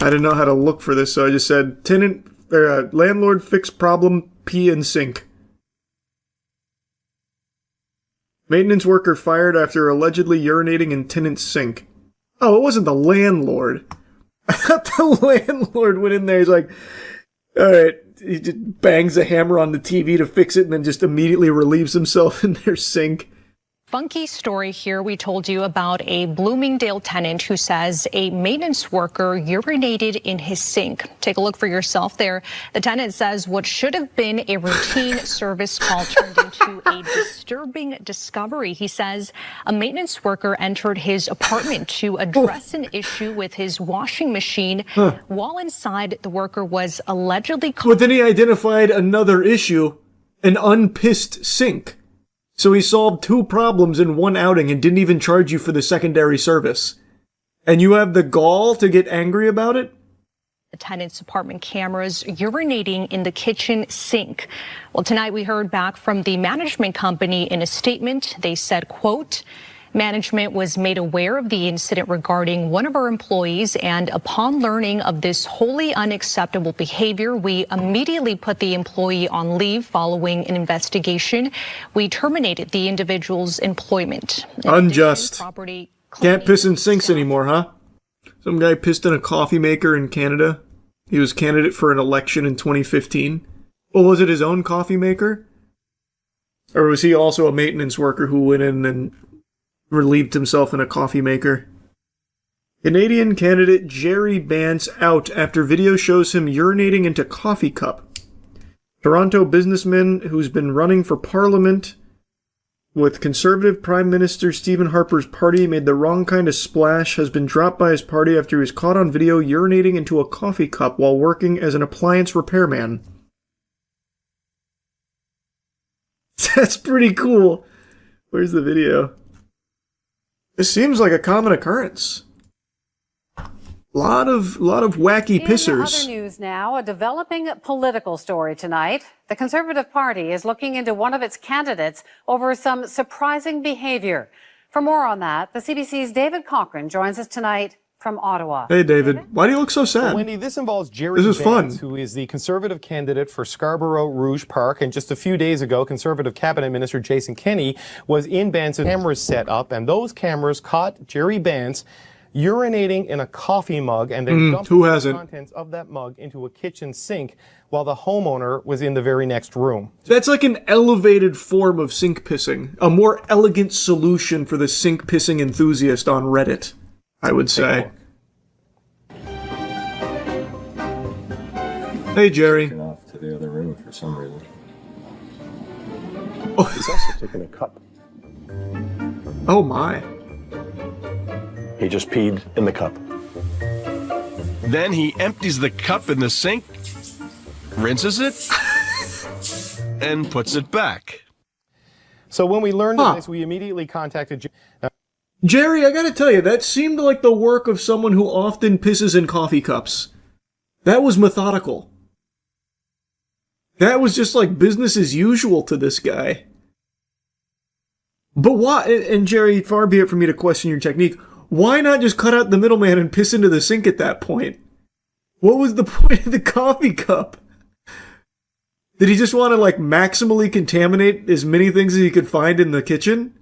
I didn't know how to look for this, so I just said landlord fix problem, pee in sink. Maintenance worker fired after allegedly urinating in tenant's sink. Oh, it wasn't the landlord. I thought the landlord went in there. He's like, all right, he just bangs a hammer on the TV to fix it and then just immediately relieves himself in their sink. Funky story here. We told you about a Bloomingdale tenant who says a maintenance worker urinated in his sink. Take a look for yourself there. The tenant says what should have been a routine service call turned into a disturbing discovery. He says a maintenance worker entered his apartment to address an issue with his washing machine. While inside, the worker was allegedly caught. But then he identified another issue, an unpissed sink. So he solved 2 problems in one outing and didn't even charge you for the secondary service. And you have the gall to get angry about it? The tenant's apartment cameras urinating in the kitchen sink. Well, tonight we heard back from the management company in a statement. They said, quote, management was made aware of the incident regarding one of our employees, and upon learning of this wholly unacceptable behavior, we immediately put the employee on leave following an investigation. We terminated the individual's employment. Unjust. Can't piss in sinks anymore, huh? Some guy pissed in a coffee maker in Canada. He was candidate for an election in 2015. Well, was it his own coffee maker? Or was he also a maintenance worker who went in and relieved himself in a coffee maker? Canadian candidate Jerry Bance out after video shows him urinating into coffee cup. Toronto businessman who's been running for parliament with Conservative Prime Minister Stephen Harper's party made the wrong kind of splash, has been dropped by his party after he was caught on video urinating into a coffee cup while working as an appliance repairman. That's pretty cool. Where's the video? This seems like a common occurrence. Lot of wacky pissers. In other news now, a developing political story tonight. The Conservative Party is looking into one of its candidates over some surprising behavior. For more on that, the CBC's David Cochran joins us tonight from Ottawa. Hey, David. Why do you look so sad? Well, Wendy, this involves Jerry Bance, who is the Conservative candidate for Scarborough Rouge Park. And just a few days ago, Conservative Cabinet Minister Jason Kenney was in Bance's cameras set up, and those cameras caught Jerry Bance urinating in a coffee mug and then dumping the contents of that mug into a kitchen sink while the homeowner was in the very next room. That's like an elevated form of sink pissing. A more elegant solution for the sink pissing enthusiast on Reddit, I would say. Hey, Jerry. Off to the other room for some reason. Oh, he's also taking a cup. Oh my. He just peed in the cup. Then he empties the cup in the sink, rinses it, and puts it back. So when we learned of this, we immediately contacted Jerry, I gotta tell you, that seemed like the work of someone who often pisses in coffee cups. That was methodical. That was just like business as usual to this guy. But why, and Jerry, far be it from me to question your technique, why not just cut out the middleman and piss into the sink at that point? What was the point of the coffee cup? Did he just want to like maximally contaminate as many things as he could find in the kitchen?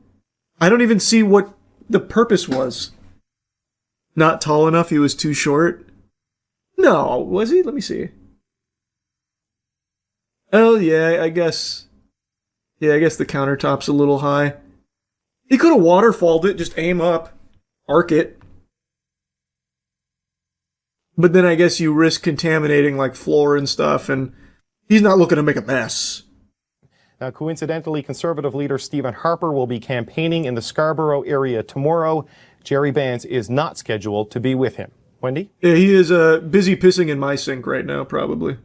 I don't even see what the purpose was. Not tall enough, he was too short? No, was he? Let me see. Oh yeah, I guess. Yeah, I guess the countertop's a little high. He could have waterfalled it, just aim up. Arc it. But then I guess you risk contaminating like floor and stuff, and he's not looking to make a mess. Now, coincidentally, Conservative leader Stephen Harper will be campaigning in the Scarborough area tomorrow. Jerry Bance is not scheduled to be with him. Wendy? Yeah, he is busy pissing in my sink right now, probably.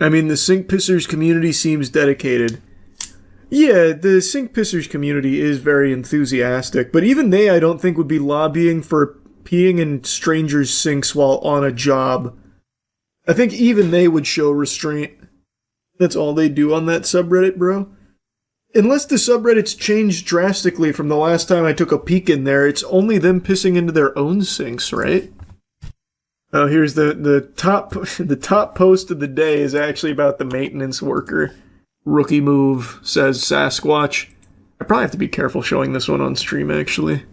I mean, the sink pissers community seems dedicated. Yeah, the sink pissers community is very enthusiastic, but even they, I don't think, would be lobbying for peeing in strangers' sinks while on a job. I think even they would show restraint. That's all they do on that subreddit, bro. Unless the subreddit's changed drastically from the last time I took a peek in there, it's only them pissing into their own sinks, right? Oh, here's the top post of the day is actually about the maintenance worker. Rookie move, says Sasquatch. I probably have to be careful showing this one on stream, actually.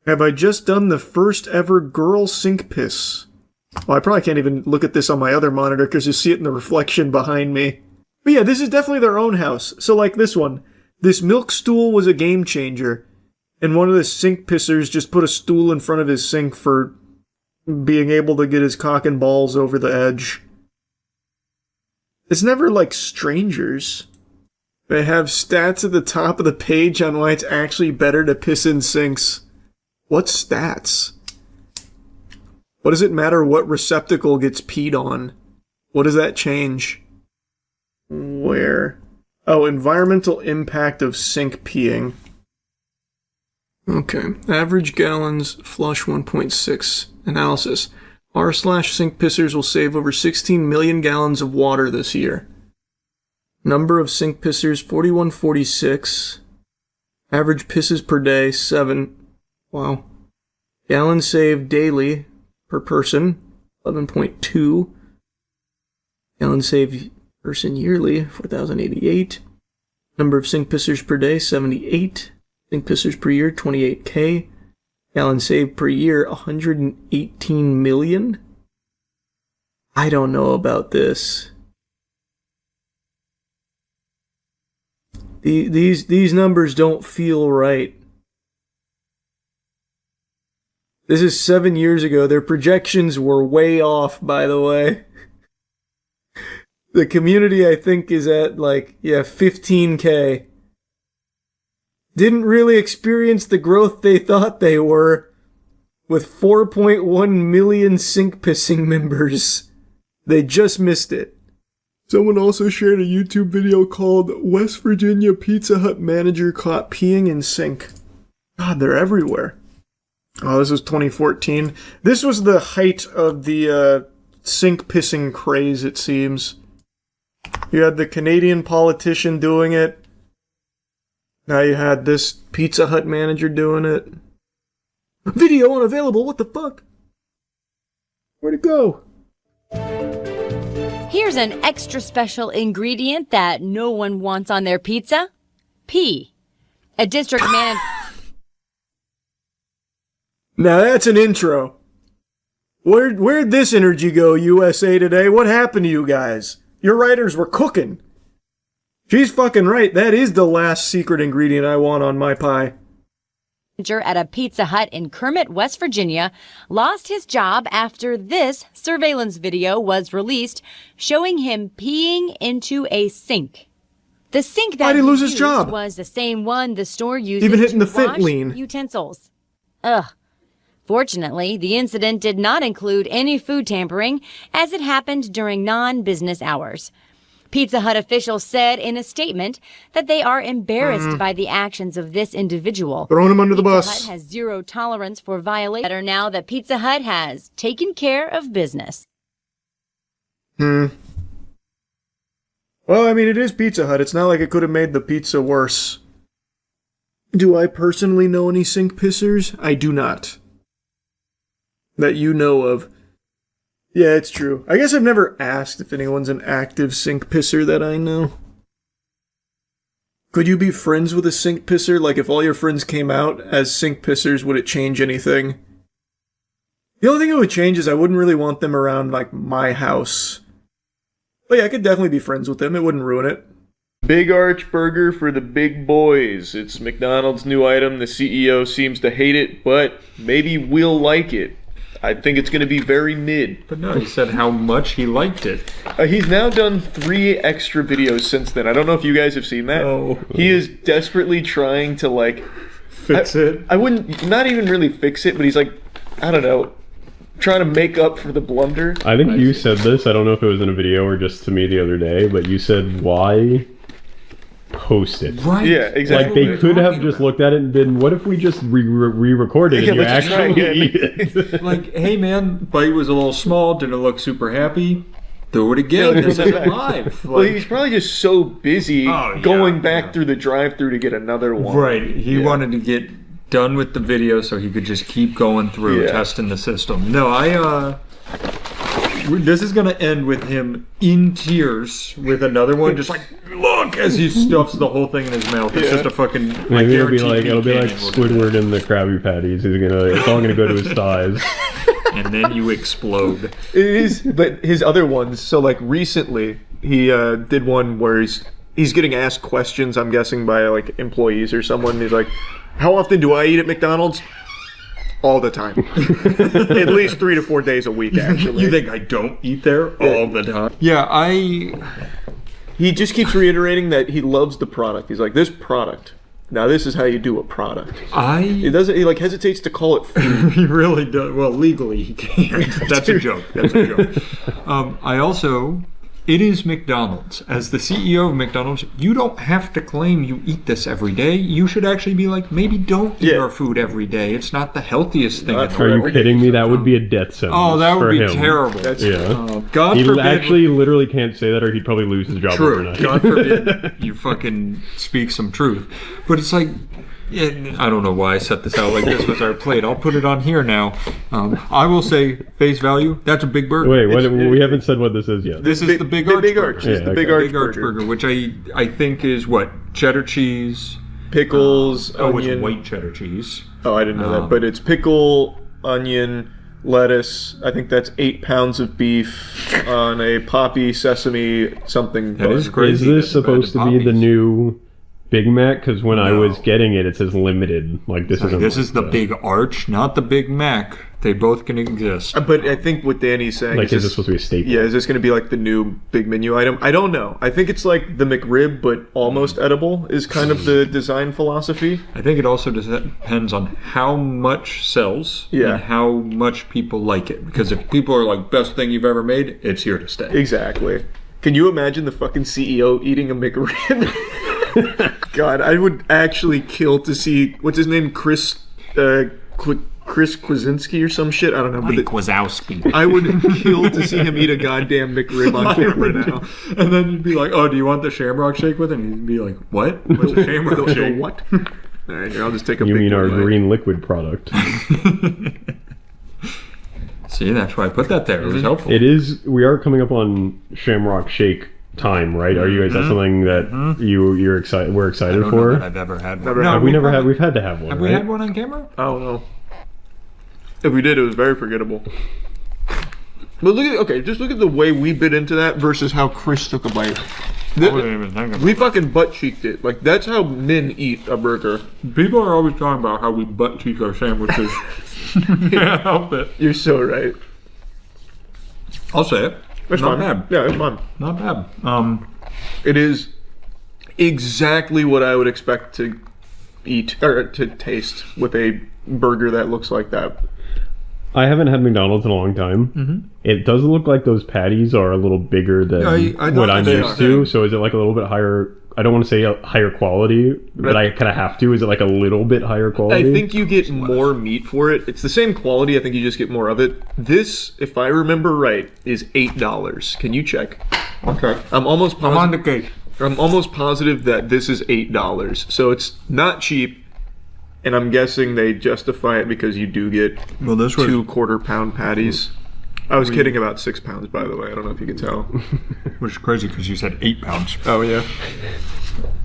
Have I just done the first ever girl sink piss? Well, I probably can't even look at this on my other monitor because you see it in the reflection behind me. But yeah, this is definitely their own house. So like this one. This milk stool was a game changer. And one of the sink pissers just put a stool in front of his sink for being able to get his cock and balls over the edge. It's never like strangers. They have stats at the top of the page on why it's actually better to piss in sinks. What stats? What does it matter what receptacle gets peed on? What does that change? Where? Oh, environmental impact of sink peeing. Okay, average gallons, flush 1.6. Analysis. R/sink pissers will save over 16 million gallons of water this year. Number of sink pissers, 4146. Average pisses per day, 7. Wow. Gallons saved daily per person, 11.2. Gallons saved person yearly, 4,088. Number of sink pissers per day, 78. Sink pissers per year, 28K. Gallons saved per year, 118 million? I don't know about this. These numbers don't feel right. This is 7 years ago. Their projections were way off, by the way. The community, I think, is at 15K. Didn't really experience the growth they thought they were, with 4.1 million sink pissing members. They just missed it. Someone also shared a YouTube video called West Virginia Pizza Hut Manager Caught Peeing in Sink. God, they're everywhere. Oh, this was 2014. This was the height of the sink pissing craze, it seems. You had the Canadian politician doing it. Now you had this Pizza Hut manager doing it. Video unavailable, what the fuck? Where'd it go? Here's an extra special ingredient that no one wants on their pizza. Pee. A district manager... Now that's an intro. Where'd this energy go, USA Today? What happened to you guys? Your writers were cooking. She's fucking right. That is the last secret ingredient I want on my pie. At a Pizza Hut in Kermit, West Virginia, lost his job after this surveillance video was released showing him peeing into a sink. The sink that Why'd he lose his job? Was the same one the store used Even hitting to the wash fentanyl. Utensils. Ugh. Fortunately, the incident did not include any food tampering, as it happened during non-business hours. Pizza Hut officials said in a statement that they are embarrassed by the actions of this individual. Throwing him under the bus. Pizza Hut has zero tolerance for violation. Better now that Pizza Hut has taken care of business. Well, I mean, it is Pizza Hut. It's not like it could have made the pizza worse. Do I personally know any sink pissers? I do not. That you know of. Yeah, it's true. I guess I've never asked if anyone's an active sink pisser that I know. Could you be friends with a sink pisser? Like, if all your friends came out as sink pissers, would it change anything? The only thing it would change is I wouldn't really want them around, like, my house. But yeah, I could definitely be friends with them. It wouldn't ruin it. Big Arch Burger for the big boys. It's McDonald's new item. The CEO seems to hate it, but maybe we'll like it. I think it's going to be very mid. But no, he said how much he liked it. He's now done 3 extra videos since then. I don't know if you guys have seen that. Oh. He is desperately trying to, like... Fix it? I wouldn't... Not even really fix it, but he's like... I don't know. Trying to make up for the blunder. I think you said this. I don't know if it was in a video or just to me the other day, but you said, why post it? Right. Yeah, exactly. Like, they could have just looked at it and been, what if we just re-recorded Yeah, and you let's try actually again. eat it? Like, hey man, bite was a little small, didn't look super happy. Do it again. This is live. Well, he's probably just so busy going back through the drive-thru to get another one. Right. He wanted to get done with the video so he could just keep going through testing the system. No, this is going to end with him in tears with another one, just like, look, as he stuffs the whole thing in his mouth. It's just a fucking... Maybe it'll be like Squidward in the Krabby Patties. It's all gonna go to his thighs. and then you explode. It is, but his other ones. So like recently, he did one where he's getting asked questions. I'm guessing by like employees or someone. He's like, "How often do I eat at McDonald's?" All the time. At least 3 to 4 days a week, actually. You think I don't eat there all the time? Yeah, He just keeps reiterating that he loves the product. He's like, this product. Now this is how you do a product. He like hesitates to call it food. He really does. Well, legally he can't. That's a joke. That's a joke. It is McDonald's. As the CEO of McDonald's, you don't have to claim you eat this every day. You should actually be like, maybe don't eat our food every day. It's not the healthiest thing. Are you kidding me? That would be a death sentence. Oh, that would be him. terrible. God he forbid. actually literally can't say that, or he'd probably lose his job overnight. God forbid you fucking speak some truth. But it's like, I don't know why I set this out like this was our plate. I'll put it on here now. I will say, face value, that's a big burger. Wait, we haven't said what this is yet. This is the Big Arch Burger. It's the Big Arch Burger, which I think is what? Cheddar cheese, pickles, onion. It's white cheddar cheese. Oh, I didn't know that. But it's pickle, onion, lettuce. I think that's 8 pounds of beef on a poppy sesame something. That is crazy. Is this supposed to be the new Big Mac? Because when I was getting it, it says limited. Like this isn't. This is the Big Arch, not the Big Mac. They both can exist. But I think what Danny's saying is this supposed to be a staple? Yeah, is this going to be like the new big menu item? I don't know. I think it's like the McRib, but almost edible is kind of the design philosophy. I think it also depends on how much sells and how much people like it. Because if people are like, best thing you've ever made, it's here to stay. Exactly. Can you imagine the fucking CEO eating a McRib? God, I would actually kill to see, what's his name? Chris Kwasinski or some shit. I don't know. Mike Wazowski. I would kill to see him eat a goddamn McRib on camera now. And then you'd be like, "Oh, do you want the Shamrock Shake with it?" And he'd be like, "What? What's a Shamrock Shake? What?" All right, here, I'll just take a. You big mean our one, green liquid product? See, that's why I put that there. It was helpful. It is. We are coming up on Shamrock Shake time, right? Are you? Is that something that you're excited? We're excited I don't for? know that I've ever had one. No, we never had. We've had to have one. Have right? we had one on camera? I don't know. If we did, it was very forgettable. But just look at the way we bit into that versus how Chris took a bite. I wouldn't even think of We fucking butt cheeked it. Like that's how men eat a burger. People are always talking about how we butt cheek our sandwiches. Can't help it. You're so right. I'll say it. It's not fine. bad. Yeah, it's fun. Not bad. It is exactly what I would expect to eat or to taste with a burger that looks like that. I haven't had McDonald's in a long time. It does look like those patties are a little bigger than what I'm used to. So is it like a little bit higher? I don't want to say a higher quality, but I kind of have to. Is it like a little bit higher quality? I think you get more meat for it. It's the same quality. I think you just get more of it. This, if I remember right, is $8. Can you check? Okay. I'm almost positive. I'm on the case. I'm almost positive that this is $8. So it's not cheap. And I'm guessing they justify it because you do get 2 quarter-pound patties. I was kidding about 6 pounds, by the way. I don't know if you could tell. Which is crazy because you said 8 pounds. Oh, yeah.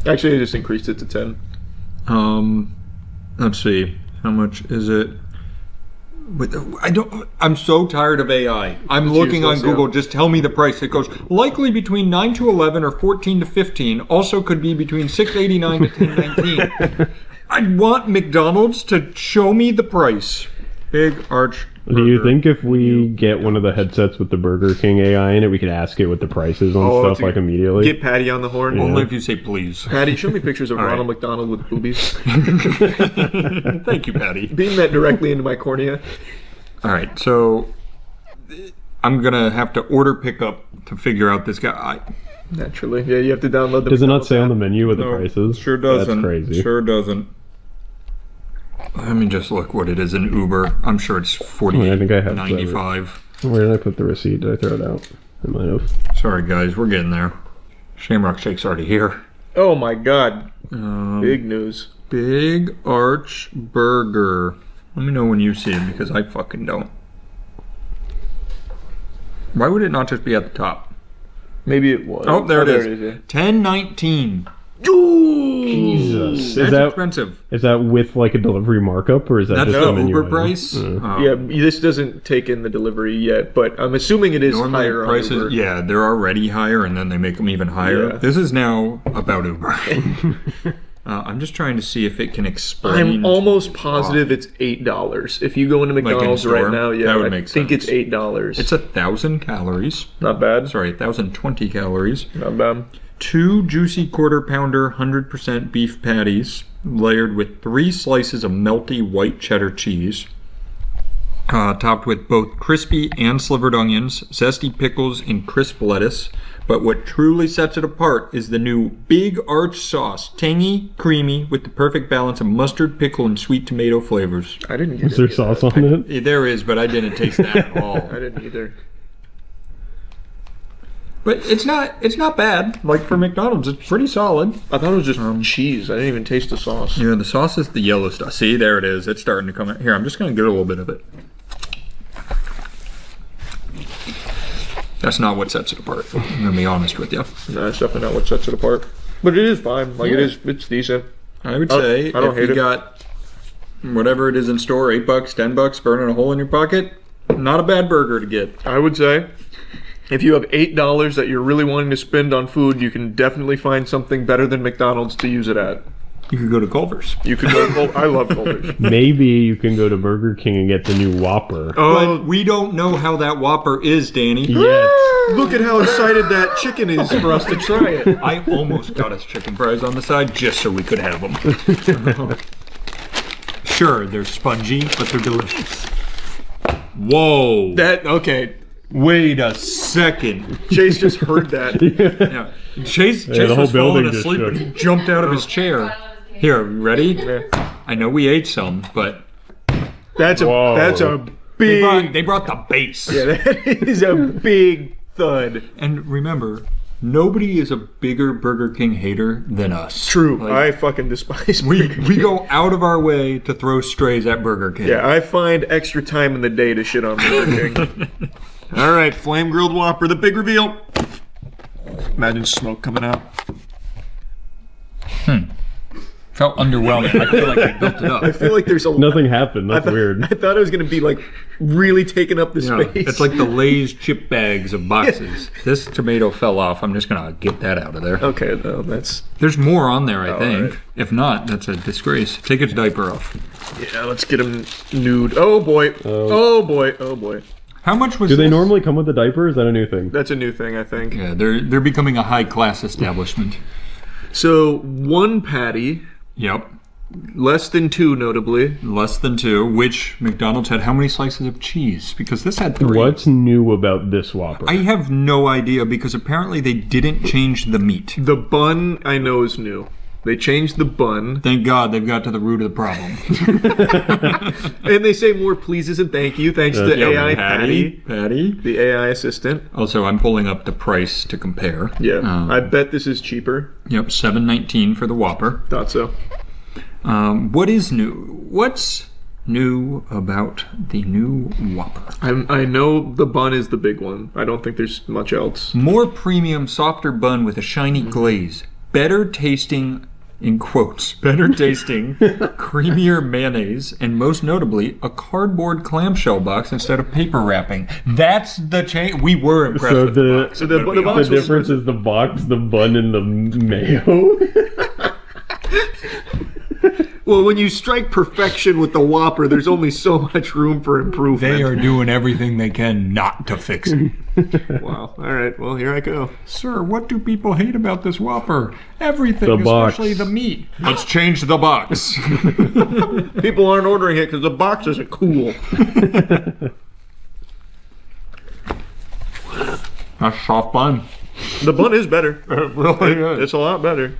Actually, I just increased it to 10. Let's see. How much is it? I'm so tired of AI. I'm looking on Google. Just tell me the price. It goes likely between 9 to 11 or 14 to 15. Also could be between 6.89 to 10.19. I want McDonald's to show me the price. Big Arch Burger. Do you think if we get one of the headsets with the Burger King AI in it, we could ask it what the price is on stuff like immediately? Get Patty on the horn. Yeah. Only if you say please. Patty, show me pictures of Ronald McDonald with boobies. Thank you, Patty. Beam that directly into my cornea. All right, so I'm going to have to order pickup to figure out this guy. Naturally. Yeah, you have to download the Does it not say on the menu what the price is? Sure doesn't. That's crazy. Sure doesn't. Let me just look what it is in Uber. I'm sure it's $48.95. Where did I put the receipt? Did I throw it out? I might have. Sorry, guys. We're getting there. Shamrock Shake's already here. Oh, my God. Big news. Big Arch Burger. Let me know when you see it, because I fucking don't. Why would it not just be at the top? Maybe it was. Oh, there it is. Yeah. $10.19. Ooh! Jesus. That's expensive. Is that with like a delivery markup, or is that That's just the a menu Uber item? price. Yeah, this doesn't take in the delivery yet, but I'm assuming it is Normally higher prices, on Uber. yeah, they're already higher, and then they make them even higher. Yeah. This is now about Uber. I'm just trying to see if it can explain. I'm almost positive it's $8. If you go into McDonald's Like in-store, right now, yeah, that would I make think sense. it's $8. It's 1,000 calories. Not bad. Sorry, 1,020 calories. Not bad. 2 juicy quarter pounder 100% beef patties layered with 3 slices of melty white cheddar cheese, topped with both crispy and slivered onions, zesty pickles, and crisp lettuce. But what truly sets it apart is the new Big Arch sauce, tangy, creamy, with the perfect balance of mustard, pickle, and sweet tomato flavors. I didn't get Is there sauce on it? There is, but I didn't taste that at all. I didn't either. But it's not bad. Like for McDonald's, it's pretty solid. I thought it was just cheese. I didn't even taste the sauce. Yeah, the sauce is the yellow stuff. See, there it is. It's starting to come out. Here, I'm just going to get a little bit of it. That's not what sets it apart. I'm going to be honest with you. No, that's definitely not what sets it apart. But it is fine. Like, it's decent. I would say I don't if hate you it. got whatever it is in store, $8, $10, burning a hole in your pocket, not a bad burger to get. I would say if you have $8 that you're really wanting to spend on food, you can definitely find something better than McDonald's to use it at. You could go to Culver's. You could go to Culver's. I love Culver's. Maybe you can go to Burger King and get the new Whopper. Oh, But we don't know how that Whopper is, Danny. Yes. look at how excited that chicken is for us to try it. I almost got us chicken fries on the side just so we could have them. Sure, they're spongy, but they're delicious. Whoa. Okay. Wait a second. Chase just heard that. Yeah. Chase the whole was falling building just asleep and shook. he jumped out of his chair. Here, ready? I know we ate some, but That's a big. they brought the base. Yeah, that is a big thud. And remember, nobody is a bigger Burger King hater than us. True. Like, I fucking despise we Burger King. we go out of our way to throw strays at Burger King. Yeah, I find extra time in the day to shit on Burger King. All right, flame grilled Whopper, the big reveal. Imagine smoke coming out. Felt underwhelming. I feel like I built it up. I feel like there's a Nothing happened. That's weird. I thought it was gonna be like really taking up the space. It's like the Lay's chip bags of boxes. This tomato fell off. I'm just gonna get that out of there. Okay, though that's. There's more on there, I think. right. If not, that's a disgrace. Take its diaper off. Yeah, let's get him nude. Oh boy. Oh boy. Oh boy. How much was Do they this? normally come with the diaper? Is that a new thing? That's a new thing, I think. Yeah, they're becoming a high class establishment. So one patty, Yep. less than two, notably. Less than two, which McDonald's had how many slices of cheese? Because this had 3. What's new about this Whopper? I have no idea because apparently they didn't change the meat. The bun I know is new. They changed the bun. Thank God they've got to the root of the problem. And they say more pleases and thank you thanks to AI Patty, the AI assistant. Also, I'm pulling up the price to compare. Yeah, I bet this is cheaper. Yep, $7.19 for the Whopper. Thought so. What is new? What's new about the new Whopper? I know the bun is the big one. I don't think there's much else. More premium, softer bun with a shiny glaze. Better tasting, in quotes, better tasting, creamier mayonnaise, and most notably, a cardboard clamshell box instead of paper wrapping. That's the change. We were impressed with the box. So the box The difference is the box, the bun, and the mayo. Well, when you strike perfection with the Whopper, there's only so much room for improvement. They are doing everything they can not to fix it. Wow. All right. Well, here I go. Sir, what do people hate about this Whopper? Everything, The box. especially the meat. Let's change the box. People aren't ordering it because the box isn't cool. That's soft bun. The bun is better. It really is. It's a lot better.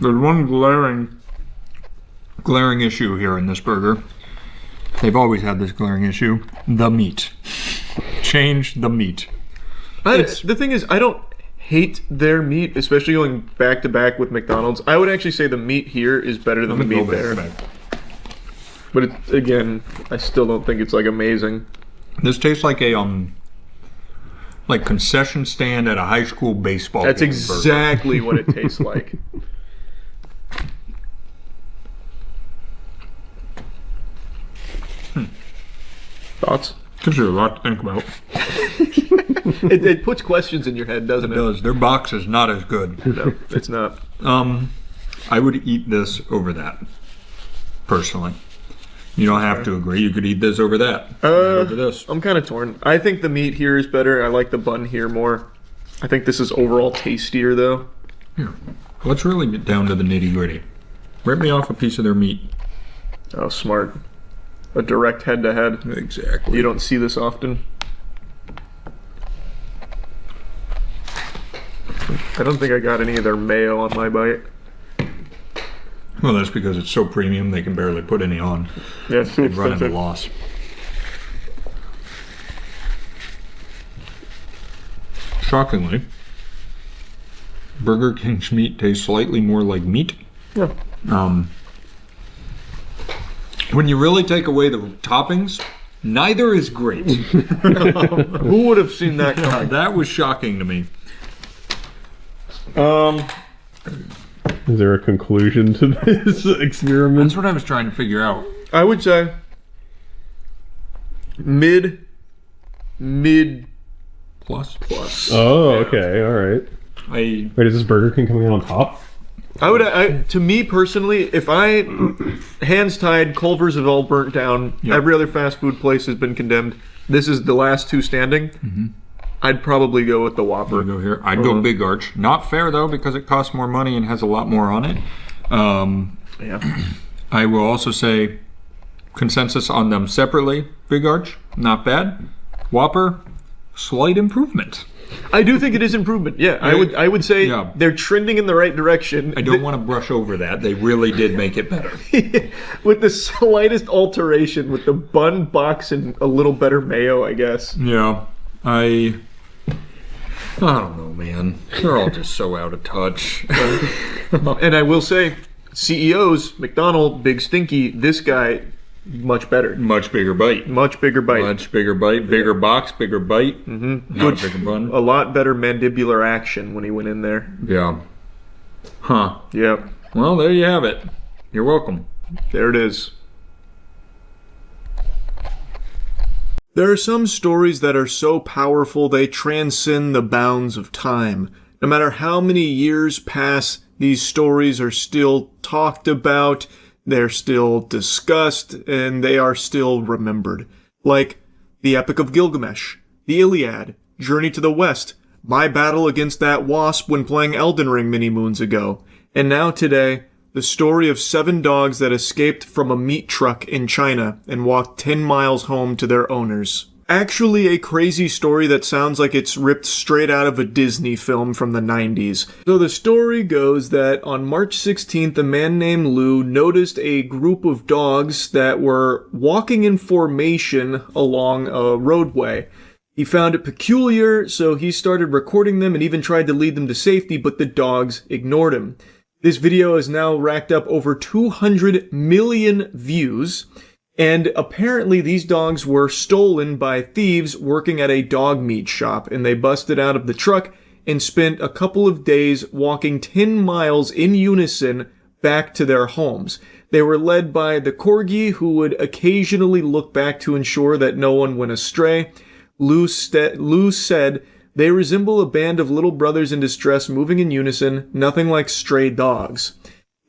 There's one glaring issue here in this burger. They've always had this glaring issue. The meat. Change the meat. The thing is, I don't hate their meat, especially going back to back with McDonald's. I would actually say the meat here is better than the meat there. But again, I still don't think it's like amazing. This tastes like a like concession stand at a high school baseball That's game exactly what it tastes like. Thoughts? Gives you a lot to think about. It puts questions in your head, doesn't it? It does. Their box is not as good. No, it's not. I would eat this over that, personally. You don't have to agree. You could eat this over that. Over this. I'm kind of torn. I think the meat here is better. I like the bun here more. I think this is overall tastier, though. Here. Let's really get down to the nitty-gritty. Rip me off a piece of their meat. Oh, smart. A direct head-to-head. Exactly. You don't see this often. I don't think I got any of their mayo on my bite. Well, that's because it's so premium they can barely put any on. Yeah, it's too They'd run into expensive. loss. Shockingly, Burger King's meat tastes slightly more like meat. Yeah. When you really take away the toppings, neither is great. Who would have seen that coming? Yeah, that was shocking to me. Is there a conclusion to this experiment? That's what I was trying to figure out. I would say mid plus. Oh, okay, all right. Wait, is this Burger King coming out on top? To me personally, if I hands tied, Culver's have all burnt down. Yep. Every other fast food place has been condemned. This is the last two standing. Mm-hmm. I'd probably go with the Whopper. Go here. I'd go Big Arch. Not fair though, because it costs more money and has a lot more on it. Yeah. I will also say consensus on them separately. Big Arch, not bad. Whopper, slight improvement. I do think it is improvement. Yeah, I would say they're trending in the right direction. I don't want to brush over that. They really did make it better. With the slightest alteration, with the bun box and a little better mayo, I guess. Yeah, I don't know, man. They're all just so out of touch. And I will say, CEOs, McDonald, Big Stinky, this guy, much better. Much bigger bite. Much bigger bite. Much bigger bite. Bigger box, bigger bite. Mm-hmm. Not a bigger bun. A lot better mandibular action when he went in there. Yeah. Huh. Yep. Well, there you have it. You're welcome. There it is. There are some stories that are so powerful they transcend the bounds of time. No matter how many years pass, these stories are still talked about, they're still discussed, and they are still remembered. Like the Epic of Gilgamesh, the Iliad, Journey to the West, my battle against that wasp when playing Elden Ring many moons ago, and now today, the story of 7 dogs that escaped from a meat truck in China and walked 10 miles home to their owners. Actually a crazy story that sounds like it's ripped straight out of a Disney film from the 90s. So the story goes that on March 16th, a man named Lou noticed a group of dogs that were walking in formation along a roadway. He found it peculiar, so he started recording them and even tried to lead them to safety, but the dogs ignored him. This video has now racked up over 200 million views. And apparently these dogs were stolen by thieves working at a dog meat shop, and they busted out of the truck and spent a couple of days walking 10 miles in unison back to their homes. They were led by the corgi, who would occasionally look back to ensure that no one went astray. Lou said, "They resemble a band of little brothers in distress moving in unison, nothing like stray dogs."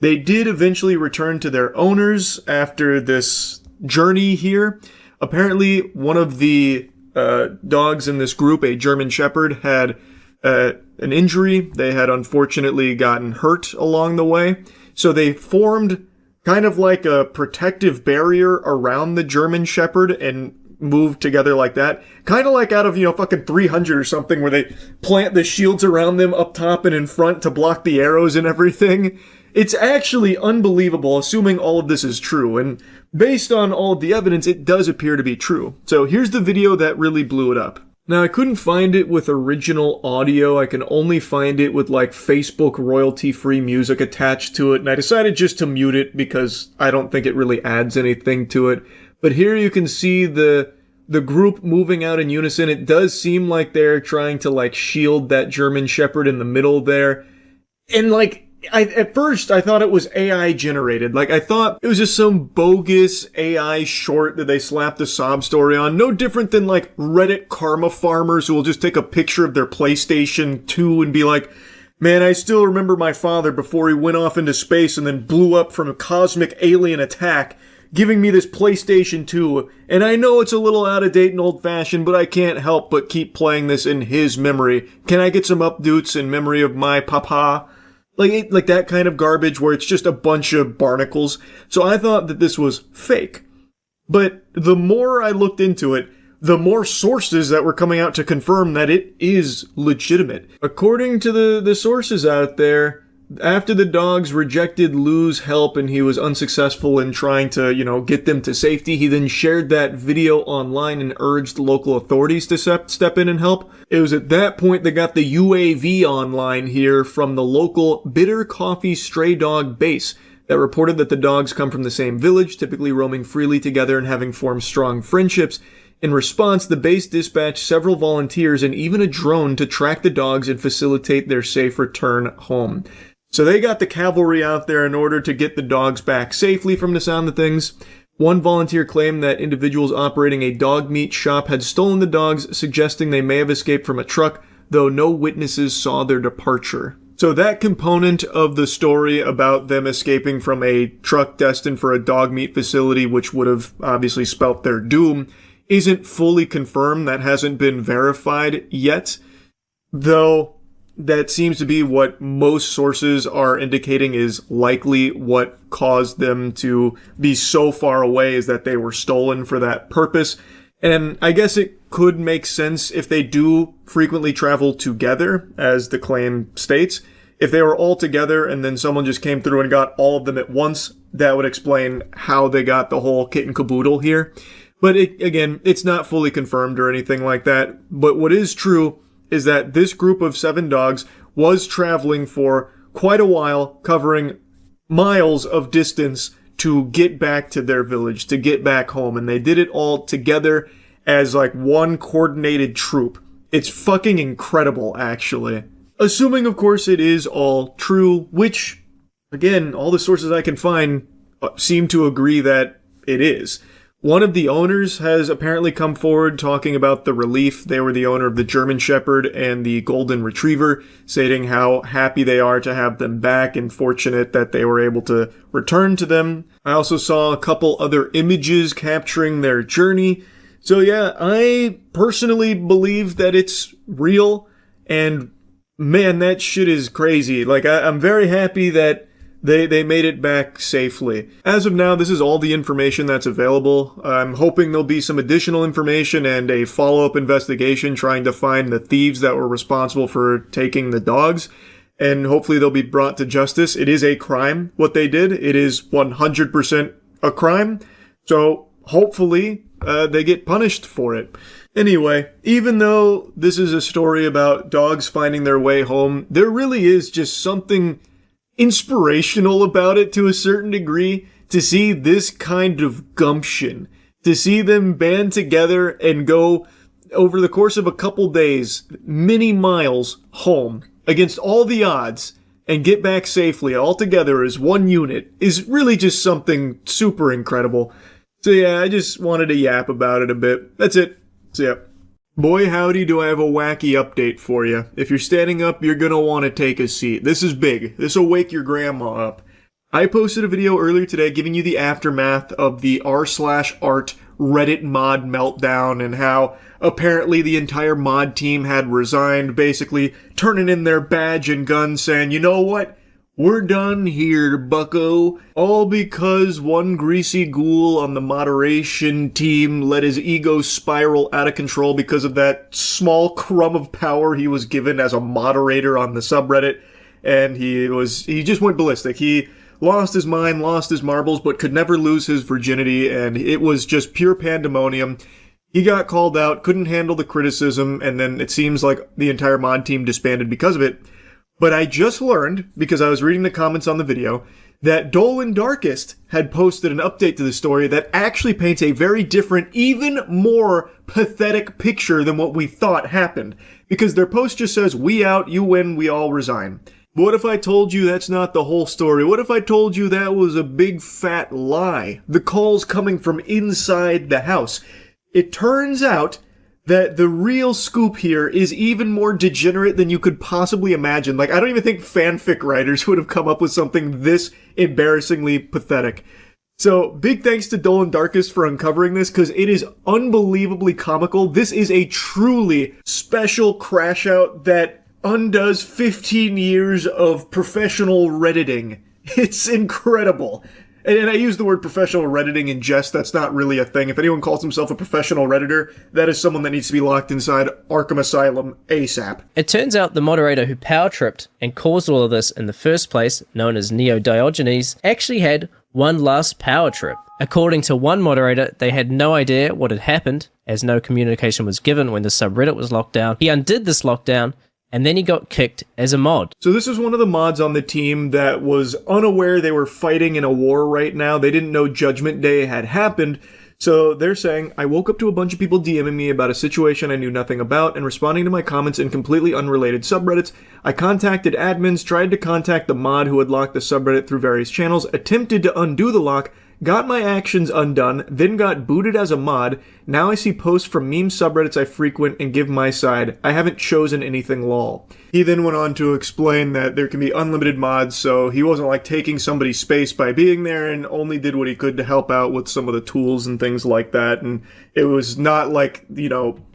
They did eventually return to their owners after this journey here. Apparently, one of the dogs in this group, a German Shepherd, had an injury. They had unfortunately gotten hurt along the way. So they formed kind of like a protective barrier around the German Shepherd and moved together like that. Kind of like out of, fucking 300 or something, where they plant the shields around them up top and in front to block the arrows and everything. It's actually unbelievable, assuming all of this is true, and based on all of the evidence, it does appear to be true. So here's the video that really blew it up. Now, I couldn't find it with original audio. I can only find it with, Facebook royalty-free music attached to it, and I decided just to mute it because I don't think it really adds anything to it. But here you can see the the group moving out in unison. It does seem like they're trying to like shield that German Shepherd in the middle there. And like, at first I thought it was AI generated. Like I thought it was just some bogus AI short that they slapped a sob story on. No different than like Reddit karma farmers who will just take a picture of their PlayStation 2 and be like, man, I still remember my father before he went off into space and then blew up from a cosmic alien attack, giving me this PlayStation 2. And I know it's a little out of date and old fashioned, but I can't help but keep playing this in his memory. Can I get some updates in memory of my papa? Like that kind of garbage where it's just a bunch of barnacles. So I thought that this was fake. But the more I looked into it, the more sources that were coming out to confirm that it is legitimate. According to the sources out there, after the dogs rejected Lou's help and he was unsuccessful in trying to, get them to safety, he then shared that video online and urged local authorities to step in and help. It was at that point they got the UAV online here from the local Bitter Coffee Stray Dog base that reported that the dogs come from the same village, typically roaming freely together and having formed strong friendships. In response, the base dispatched several volunteers and even a drone to track the dogs and facilitate their safe return home. So they got the cavalry out there in order to get the dogs back safely from the sound of things. One volunteer claimed that individuals operating a dog meat shop had stolen the dogs, suggesting they may have escaped from a truck, though no witnesses saw their departure. So that component of the story about them escaping from a truck destined for a dog meat facility, which would have obviously spelt their doom, isn't fully confirmed. That hasn't been verified yet, though that seems to be what most sources are indicating is likely what caused them to be so far away, is that they were stolen for that purpose. And I guess it could make sense if they do frequently travel together, as the claim states. If they were all together and then someone just came through and got all of them at once, that would explain how they got the whole kit and caboodle here. But again, it's not fully confirmed or anything like that. But what is true is that this group of 7 dogs was traveling for quite a while, covering miles of distance to get back to their village, to get back home. And they did it all together as like one coordinated troop. It's fucking incredible, actually. Assuming, of course, it is all true, which, again, all the sources I can find seem to agree that it is. One of the owners has apparently come forward talking about the relief. They were the owner of the German Shepherd and the Golden Retriever, stating how happy they are to have them back and fortunate that they were able to return to them. I also saw a couple other images capturing their journey. So yeah, I personally believe that it's real, and man, that shit is crazy. Like, I'm very happy that they made it back safely. As of now, this is all the information that's available. I'm hoping there'll be some additional information and a follow-up investigation trying to find the thieves that were responsible for taking the dogs, and hopefully they'll be brought to justice. It is a crime, what they did. It is 100% a crime, so hopefully they get punished for it. Anyway, even though this is a story about dogs finding their way home, there really is just something inspirational about it to a certain degree, to see this kind of gumption, to see them band together and go over the course of a couple days, many miles home against all the odds and get back safely all together as one unit is really just something super incredible. So yeah, I just wanted to yap about it a bit. That's it. So yeah. Boy howdy do I have a wacky update for you. If you're standing up, you're gonna want to take a seat. This is big. This'll wake your grandma up. I posted a video earlier today giving you the aftermath of the r/art Reddit mod meltdown and how apparently the entire mod team had resigned, basically turning in their badge and gun saying, you know what? We're done here, bucko. All because one greasy ghoul on the moderation team let his ego spiral out of control because of that small crumb of power he was given as a moderator on the subreddit. And he just went ballistic. He lost his mind, lost his marbles, but could never lose his virginity. And it was just pure pandemonium. He got called out, couldn't handle the criticism. And then it seems like the entire mod team disbanded because of it. But I just learned, because I was reading the comments on the video, that Dolan Darkest had posted an update to the story that actually paints a very different, even more pathetic picture than what we thought happened. Because their post just says, "We out, you win, we all resign." But what if I told you that's not the whole story? What if I told you that was a big fat lie? The calls coming from inside the house. It turns out that the real scoop here is even more degenerate than you could possibly imagine. Like, I don't even think fanfic writers would have come up with something this embarrassingly pathetic. So, big thanks to Dolan Darkest for uncovering this, because it is unbelievably comical. This is a truly special crash out that undoes 15 years of professional Redditing. It's incredible. And I use the word professional Redditing in jest. That's not really a thing. If anyone calls himself a professional Redditor, that is someone that needs to be locked inside Arkham Asylum ASAP. It turns out the moderator who power tripped and caused all of this in the first place, known as Neo Diogenes, actually had one last power trip. According to one moderator, they had no idea what had happened, as no communication was given when the subreddit was locked down. He undid this lockdown, and then he got kicked as a mod. So this is one of the mods on the team that was unaware they were fighting in a war right now. They didn't know Judgment Day had happened. So they're saying, "I woke up to a bunch of people DMing me about a situation I knew nothing about and responding to my comments in completely unrelated subreddits. I contacted admins, tried to contact the mod who had locked the subreddit through various channels, attempted to undo the lock, got my actions undone, then got booted as a mod. Now I see posts from meme subreddits I frequent and give my side. I haven't chosen anything lol." He then went on to explain that there can be unlimited mods, so he wasn't like taking somebody's space by being there, and only did what he could to help out with some of the tools and things like that. And it was not like,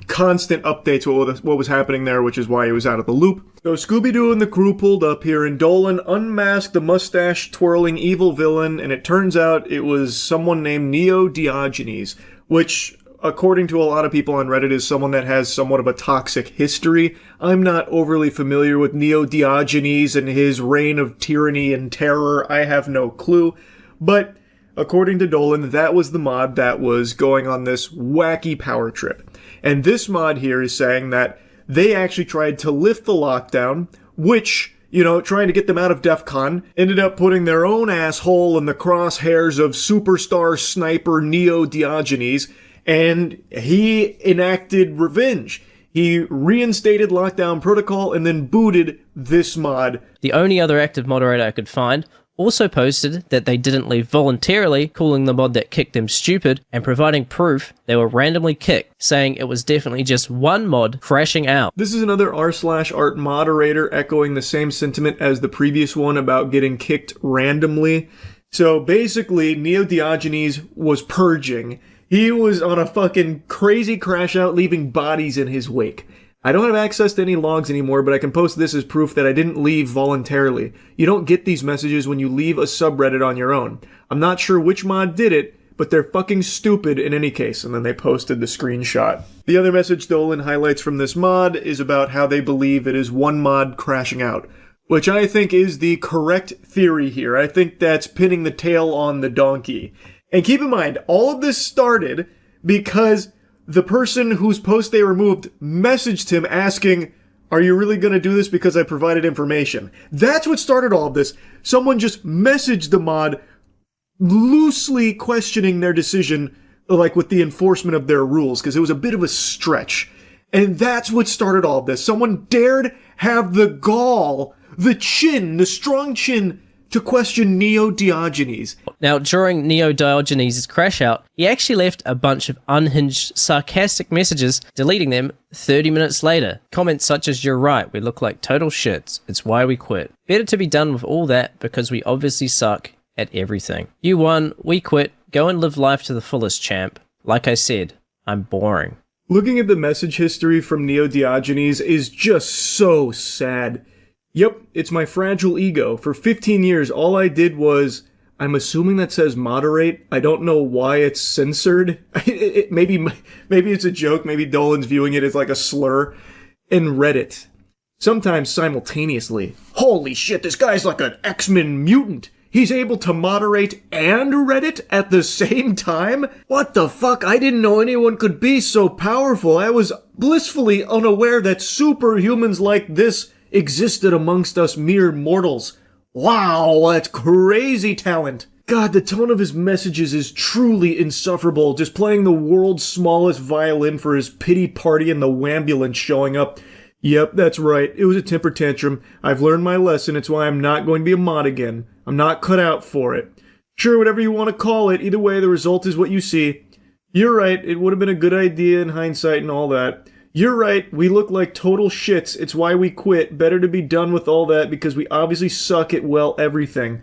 constant updates what was happening there, which is why he was out of the loop. So Scooby-Doo and the crew pulled up here, and Dolan unmasked the mustache-twirling evil villain, and it turns out it was someone named Neo Diogenes, which, according to a lot of people on Reddit, is someone that has somewhat of a toxic history. I'm not overly familiar with Neo Diogenes and his reign of tyranny and terror. I have no clue. But according to Dolan, that was the mod that was going on this wacky power trip. And this mod here is saying that they actually tried to lift the lockdown, which, trying to get them out of DEF CON, ended up putting their own asshole in the crosshairs of superstar sniper Neo Diogenes, and he enacted revenge. He reinstated lockdown protocol and then booted this mod. The only other active moderator I could find also posted that they didn't leave voluntarily, calling the mod that kicked them stupid, and providing proof they were randomly kicked, saying it was definitely just one mod crashing out. This is another r/art moderator echoing the same sentiment as the previous one about getting kicked randomly. So basically, Neo Diogenes was purging. He was on a fucking crazy crash out, leaving bodies in his wake. I don't have access to any logs anymore, but I can post this as proof that I didn't leave voluntarily. You don't get these messages when you leave a subreddit on your own. I'm not sure which mod did it, but they're fucking stupid in any case. And then they posted the screenshot. The other message Dolan highlights from this mod is about how they believe it is one mod crashing out, which I think is the correct theory here. I think that's pinning the tail on the donkey. And keep in mind, all of this started because the person whose post they removed messaged him asking, "Are you really going to do this because I provided information?" That's what started all of this. Someone just messaged the mod loosely questioning their decision, like with the enforcement of their rules, because it was a bit of a stretch. And that's what started all of this. Someone dared have the gall, the strong chin, to question Neo Diogenes. Now, during Neo Diogenes' crash out, he actually left a bunch of unhinged, sarcastic messages, deleting them 30 minutes later. Comments such as, "You're right, we look like total shits. It's why we quit. Better to be done with all that because we obviously suck at everything. You won, we quit. Go and live life to the fullest, champ. Like I said, I'm boring." Looking at the message history from Neo Diogenes is just so sad. Yep, it's my fragile ego. For 15 years, all I did was, I'm assuming that says moderate. I don't know why it's censored. Maybe it's a joke. Maybe Dolan's viewing it as like a slur. And Reddit. Sometimes simultaneously. Holy shit, this guy's like an X-Men mutant. He's able to moderate and Reddit at the same time? What the fuck? I didn't know anyone could be so powerful. I was blissfully unaware that superhumans like this existed amongst us mere mortals. Wow, that's crazy talent. God, the tone of his messages is truly insufferable. Just playing the world's smallest violin for his pity party and the wambulance showing up. Yep, that's right. It was a temper tantrum. I've learned my lesson. It's why I'm not going to be a mod again. I'm not cut out for it. Sure, whatever you want to call it. Either way, the result is what you see. You're right. It would have been a good idea in hindsight and all that. You're right. We look like total shits. It's why we quit. Better to be done with all that because we obviously suck at, well, everything.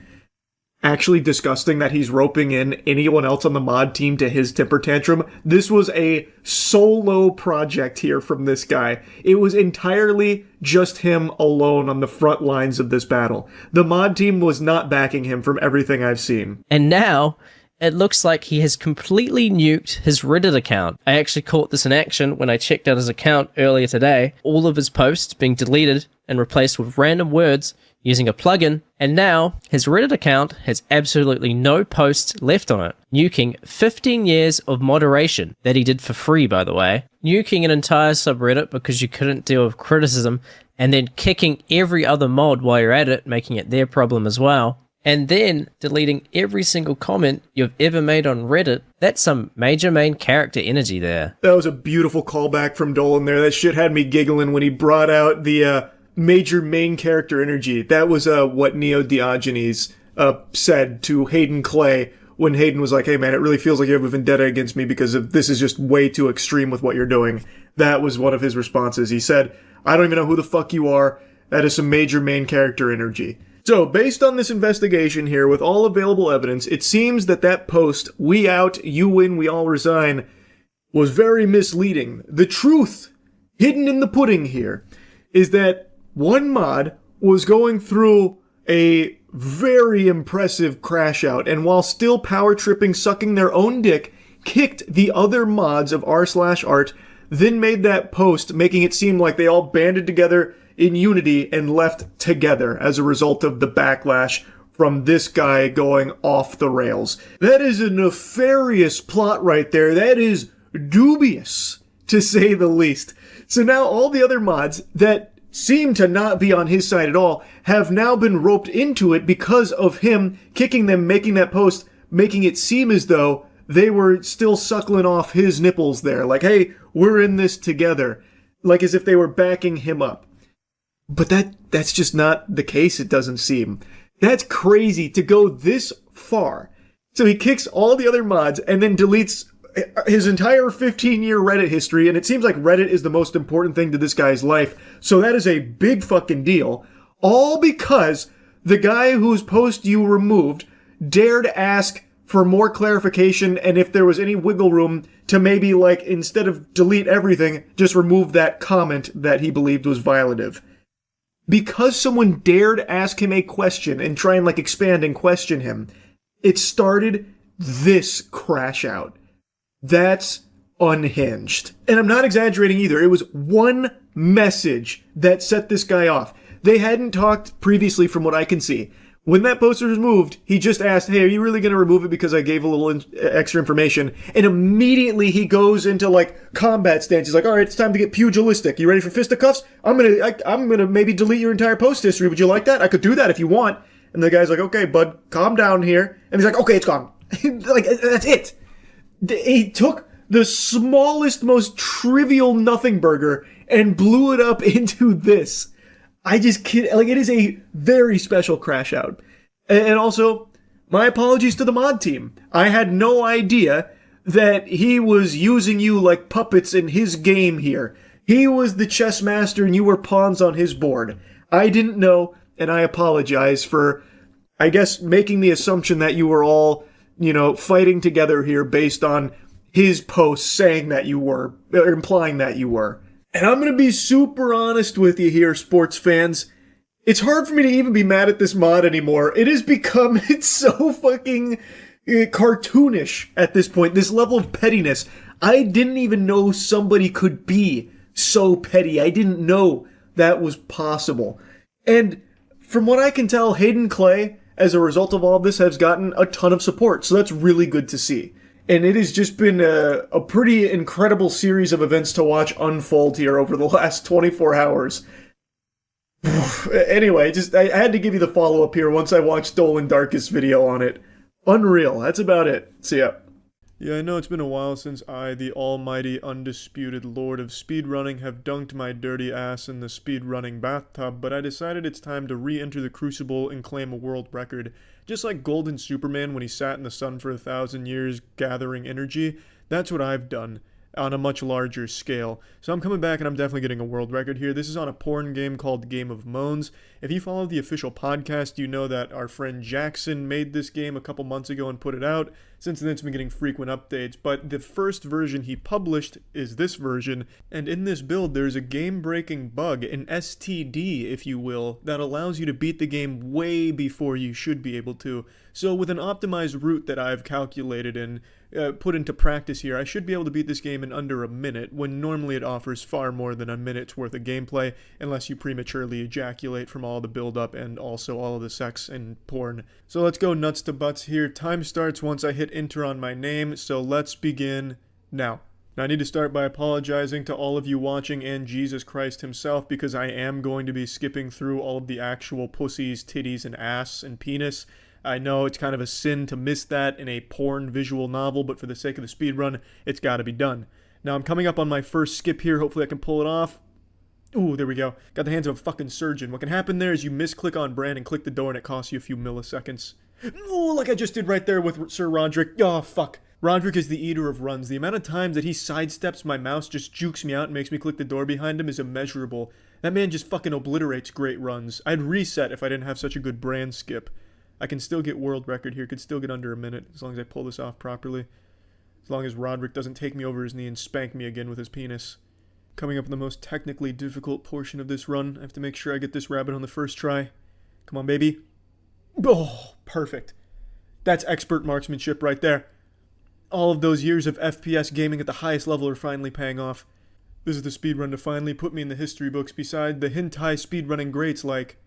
Actually disgusting that he's roping in anyone else on the mod team to his temper tantrum. This was a solo project here from this guy. It was entirely just him alone on the front lines of this battle. The mod team was not backing him from everything I've seen. And now, it looks like he has completely nuked his Reddit account. I actually caught this in action when I checked out his account earlier today. All of his posts being deleted and replaced with random words using a plugin, and now his Reddit account has absolutely no posts left on it, nuking 15 years of moderation that he did for free, by the way, nuking an entire subreddit because you couldn't deal with criticism, and then kicking every other mod while you're at it, making it their problem as well, and then deleting every single comment you've ever made on Reddit. That's some major main character energy there. That was a beautiful callback from Dolan there. That shit had me giggling when he brought out the major main character energy. That was what Neo Diogenes said to Hayden Clay when Hayden was like, hey man, it really feels like you have a vendetta against me because of this is just way too extreme with what you're doing. That was one of his responses. He said, I don't even know who the fuck you are. That is some major main character energy. So, based on this investigation here, with all available evidence, it seems that that post, we out, you win, we all resign, was very misleading. The truth, hidden in the pudding here, is that one mod was going through a very impressive crash out, and while still power tripping, sucking their own dick, kicked the other mods of r/art, then made that post, making it seem like they all banded together in unity and left together as a result of the backlash from this guy going off the rails. That is a nefarious plot right there. That is dubious, to say the least. So now all the other mods that seem to not be on his side at all have now been roped into it because of him kicking them, making that post, making it seem as though they were still suckling off his nipples there. Like, hey, we're in this together. Like as if they were backing him up. But that's just not the case, it doesn't seem. That's crazy to go this far. So he kicks all the other mods and then deletes his entire 15-year Reddit history, and it seems like Reddit is the most important thing to this guy's life, so that is a big fucking deal. All because the guy whose post you removed dared ask for more clarification and if there was any wiggle room to maybe, like, instead of delete everything, just remove that comment that he believed was violative. Because someone dared ask him a question and try and, like, expand and question him, it started this crash out. That's unhinged. And I'm not exaggerating either. It was one message that set this guy off. They hadn't talked previously from what I can see. When that poster was moved, he just asked, hey, are you really going to remove it because I gave a little extra information? And immediately he goes into, like, combat stance. He's like, all right, it's time to get pugilistic. You ready for fisticuffs? I'm gonna maybe delete your entire post history. Would you like that? I could do that if you want. And the guy's like, okay, bud, calm down here. And he's like, okay, it's gone. Like, that's it. He took the smallest, most trivial nothing burger and blew it up into this. I just can't, like, it is a very special crash out. And also, my apologies to the mod team. I had no idea that he was using you like puppets in his game here. He was the chess master and you were pawns on his board. I didn't know, and I apologize for, I guess, making the assumption that you were all, you know, fighting together here based on his posts saying that you were, or implying that you were. And I'm going to be super honest with you here, sports fans. It's hard for me to even be mad at this mod anymore. It has become, it's so fucking cartoonish at this point, this level of pettiness. I didn't even know somebody could be so petty. I didn't know that was possible. And from what I can tell, Hayden Clay, as a result of all of this, has gotten a ton of support. So that's really good to see. And it has just been a pretty incredible series of events to watch unfold here over the last 24 hours. Anyway, I had to give you the follow-up here once I watched Stolen Darkest video on it. Unreal. That's about it. See ya. Yeah, I know it's been a while since I, the almighty, undisputed lord of speedrunning, have dunked my dirty ass in the speedrunning bathtub, but I decided it's time to re-enter the crucible and claim a world record. Just like Golden Superman when he sat in the sun for 1,000 years gathering energy, that's what I've done. On a much larger scale. So I'm coming back and I'm definitely getting a world record here. This is on a porn game called Game of Moans. If you follow the official podcast, you know that our friend Jackson made this game a couple months ago and put it out. Since then, it's been getting frequent updates, but the first version he published is this version, and in this build, there's a game-breaking bug, an STD, if you will, that allows you to beat the game way before you should be able to. So with an optimized route that I've calculated and put into practice here, I should be able to beat this game in under a minute, when normally it offers far more than a minute's worth of gameplay, unless you prematurely ejaculate from all the build-up and also all of the sex and porn. So let's go nuts to butts here. Time starts once I hit enter on my name, so let's begin now. Now I need to start by apologizing to all of you watching and Jesus Christ himself, because I am going to be skipping through all of the actual pussies, titties, and ass and penis. I know it's kind of a sin to miss that in a porn visual novel, but for the sake of the speedrun, it's got to be done. Now I'm coming up on my first skip here. Hopefully I can pull it off. Ooh, there we go. Got the hands of a fucking surgeon. What can happen there is you misclick on brand and click the door and it costs you a few milliseconds. Ooh, like I just did right there with Sir Roderick. Oh, fuck. Roderick is the eater of runs. The amount of times that he sidesteps my mouse, just jukes me out and makes me click the door behind him is immeasurable. That man just fucking obliterates great runs. I'd reset if I didn't have such a good brand skip. I can still get world record here, could still get under a minute, as long as I pull this off properly. As long as Roderick doesn't take me over his knee and spank me again with his penis. Coming up in the most technically difficult portion of this run, I have to make sure I get this rabbit on the first try. Come on, baby. Oh, perfect. That's expert marksmanship right there. All of those years of FPS gaming at the highest level are finally paying off. This is the speedrun to finally put me in the history books beside the hentai speedrunning greats like...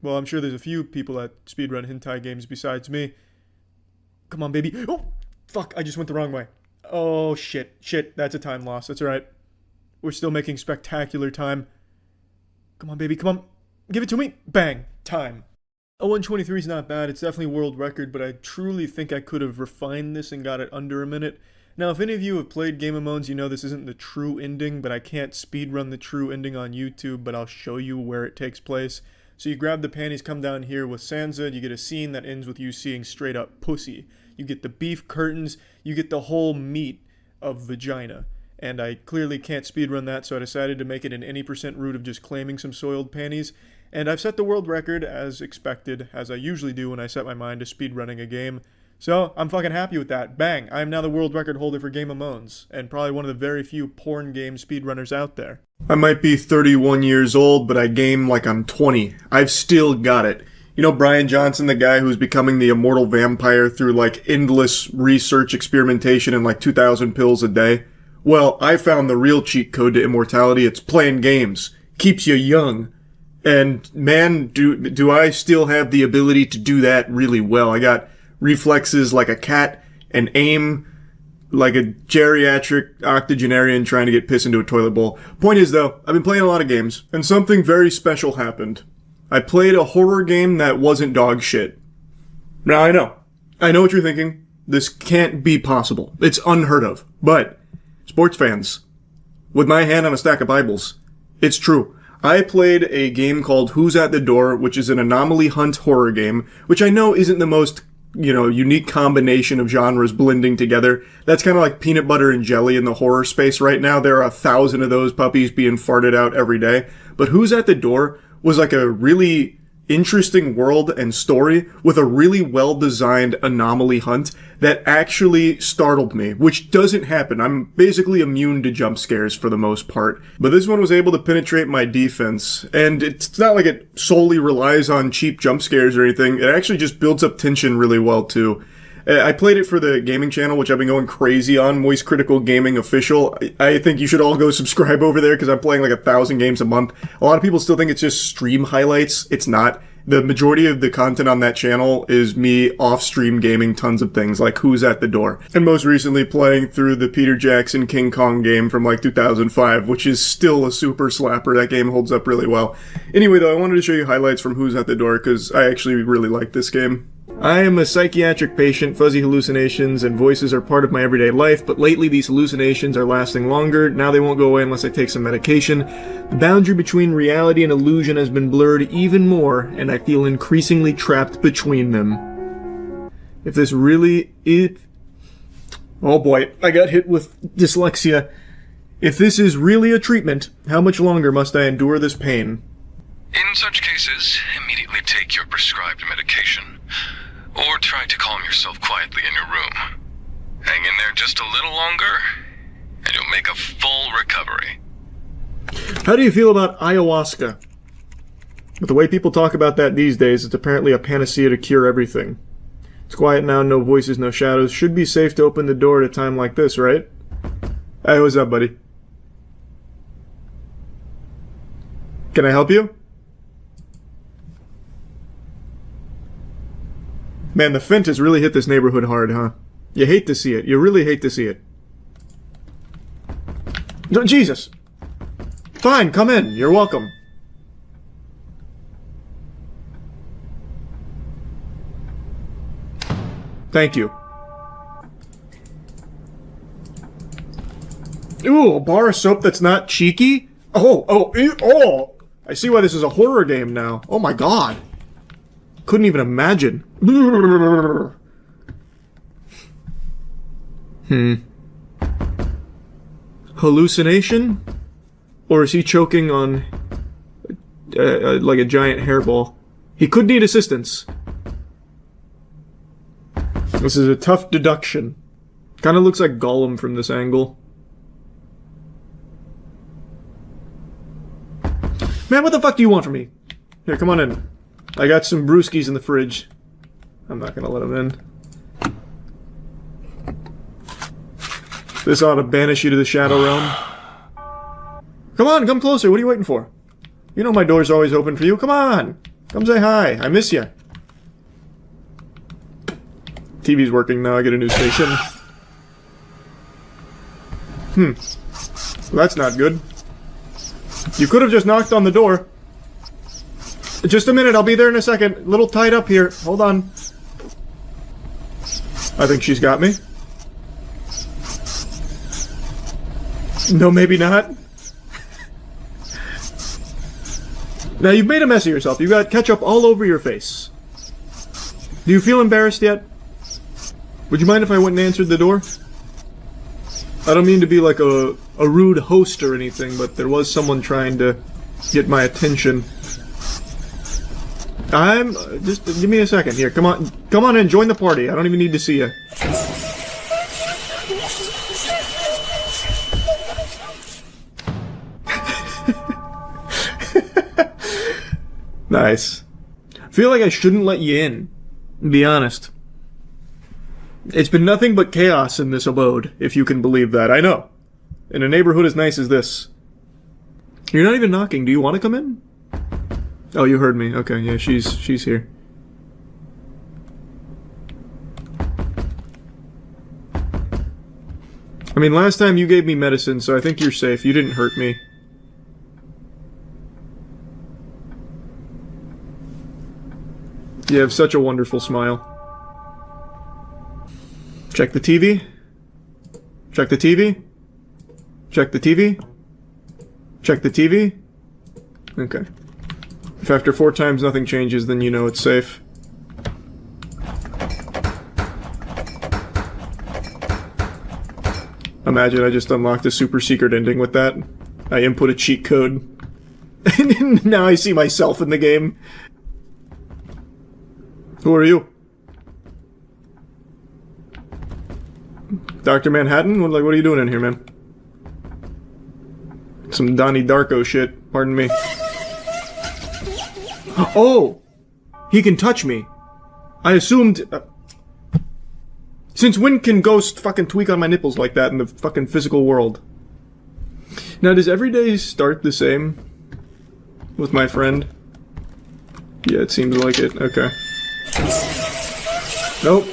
Well, I'm sure there's a few people that speedrun hentai games besides me. Come on, baby. Oh, fuck, I just went the wrong way. Oh, shit, that's a time loss. That's alright. We're still making spectacular time. Come on, baby, come on. Give it to me. Bang. Time. A 123 is not bad. It's definitely world record, but I truly think I could have refined this and got it under a minute. Now, if any of you have played Game of Moans, you know this isn't the true ending, but I can't speedrun the true ending on YouTube, but I'll show you where it takes place. So you grab the panties, come down here with Sansa, you get a scene that ends with you seeing straight up pussy. You get the beef curtains, you get the whole meat of vagina. And I clearly can't speedrun that, so I decided to make it an any % route of just claiming some soiled panties. And I've set the world record as expected, as I usually do when I set my mind to speedrunning a game. So I'm fucking happy with that. Bang! I am now the world record holder for Game of Moans, and probably one of the very few porn game speedrunners out there. I might be 31 years old, but I game like I'm 20. I've still got it. You know Brian Johnson, the guy who's becoming the immortal vampire through like endless research experimentation and like 2,000 pills a day? Well, I found the real cheat code to immortality. It's playing games. Keeps you young. And man, do I still have the ability to do that really well. I got reflexes like a cat and aim like a geriatric octogenarian trying to get piss into a toilet bowl. Point is though, I've been playing a lot of games, and something very special happened. I played a horror game that wasn't dog shit. Now I know what you're thinking. This can't be possible. It's unheard of. But, sports fans, with my hand on a stack of Bibles, it's true. I played a game called Who's at the Door, which is an anomaly hunt horror game, which I know isn't the most, unique combination of genres blending together. That's kind of like peanut butter and jelly in the horror space right now. There are 1,000 of those puppies being farted out every day. But Who's at the Door was like a really interesting world and story with a really well-designed anomaly hunt that actually startled me, which doesn't happen. I'm basically immune to jump scares for the most part. But this one was able to penetrate my defense, and it's not like it solely relies on cheap jump scares or anything. It actually just builds up tension really well too. I played it for the gaming channel, which I've been going crazy on, Moist Critical Gaming Official. I think you should all go subscribe over there because I'm playing like 1,000 games a month. A lot of people still think it's just stream highlights. It's not. the majority of the content on that channel is me off-stream gaming tons of things, like Who's at the Door. And most recently playing through the Peter Jackson King Kong game from like 2005, which is still a super slapper. That game holds up really well. Anyway, though, I wanted to show you highlights from Who's at the Door, because I actually really like this game. I am a psychiatric patient. Fuzzy hallucinations and voices are part of my everyday life, but lately these hallucinations are lasting longer. Now they won't go away unless I take some medication. The boundary between reality and illusion has been blurred even more, and I feel increasingly trapped between them. If this really is... Oh boy, I got hit with dyslexia. If this is really a treatment, how much longer must I endure this pain? In such cases, immediately take your prescribed medication. Or try to calm yourself quietly in your room. Hang in there just a little longer, and you'll make a full recovery. How do you feel about ayahuasca? With the way people talk about that these days, it's apparently a panacea to cure everything. It's quiet now, no voices, no shadows. Should be safe to open the door at a time like this, right? Hey, what's up, buddy? Can I help you? Man, the Fent has really hit this neighborhood hard, huh? You hate to see it. You really hate to see it. No, Jesus! Fine, come in. You're welcome. Thank you. Ooh, a bar of soap that's not cheeky? Oh! I see why this is a horror game now. Oh my god. Couldn't even imagine. Hallucination? Or is he choking on like a giant hairball? He could need assistance. This is a tough deduction. Kinda looks like Gollum from this angle. Man, what the fuck do you want from me? Here, come on in. I got some brewskis in the fridge. I'm not gonna let him in. This ought to banish you to the Shadow Realm. Come on, come closer. What are you waiting for? You know my door's always open for you. Come on. Come say hi. I miss you. TV's working now. I get a new station. Well, that's not good. You could have just knocked on the door. Just a minute, I'll be there in a second. A little tied up here. Hold on. I think she's got me. No, maybe not. Now, you've made a mess of yourself. You've got ketchup all over your face. Do you feel embarrassed yet? Would you mind if I went and answered the door? I don't mean to be like a rude host or anything, but there was someone trying to get my attention. Just give me a second here. Come on in, join the party. I don't even need to see you. Nice. I feel like I shouldn't let you in, to be honest. It's been nothing but chaos in this abode, if you can believe that. I know. In a neighborhood as nice as this. You're not even knocking. Do you want to come in? Oh, you heard me. Okay, yeah, she's here. I mean, last time you gave me medicine, so I think you're safe. You didn't hurt me. You have such a wonderful smile. Check the TV. Check the TV. Check the TV. Check the TV. Okay. If after 4 times nothing changes, then you know it's safe. Imagine I just unlocked a super secret ending with that. I input a cheat code. And now I see myself in the game. Who are you? Dr. Manhattan? What are you doing in here, man? Some Donnie Darko shit. Pardon me. Oh! He can touch me. I assumed... since when can Ghost fucking tweak on my nipples like that in the fucking physical world? Now, does every day start the same with my friend? Yeah, it seems like it. Okay. Nope.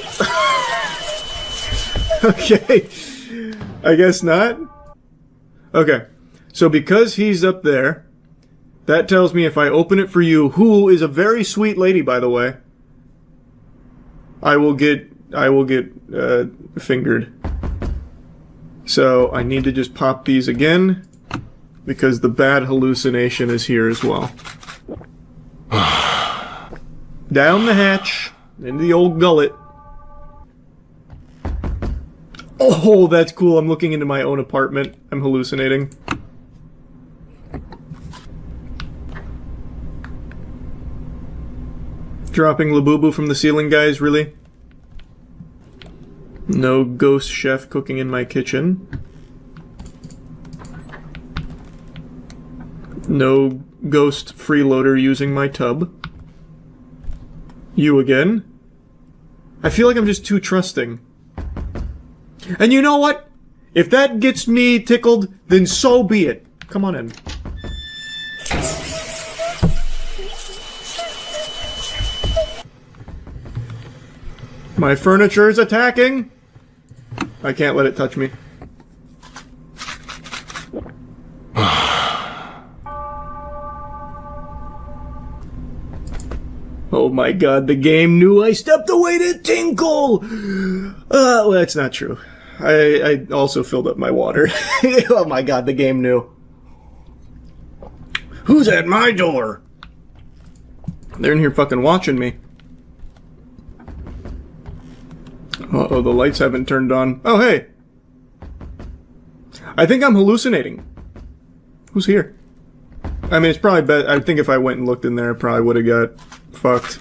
Okay. I guess not. Okay. So because he's up there, that tells me if I open it for you, who is a very sweet lady, by the way, I will get fingered. So I need to just pop these again, because the bad hallucination is here as well. Down the hatch, into the old gullet. Oh, that's cool. I'm looking into my own apartment. I'm hallucinating. Dropping Labubu from the ceiling, guys, really? No ghost chef cooking in my kitchen. No ghost freeloader using my tub. You again? I feel like I'm just too trusting. And you know what? If that gets me tickled, then so be it. Come on in. My furniture is attacking! I can't let it touch me. Oh my god, the game knew I stepped away to tinkle! Well, that's not true. I also filled up my water. Oh my god, the game knew. Who's at my door? They're in here fucking watching me. Uh-oh, the lights haven't turned on. Oh, hey! I think I'm hallucinating. Who's here? I mean, it's probably better. I think if I went and looked in there, I probably would have got fucked.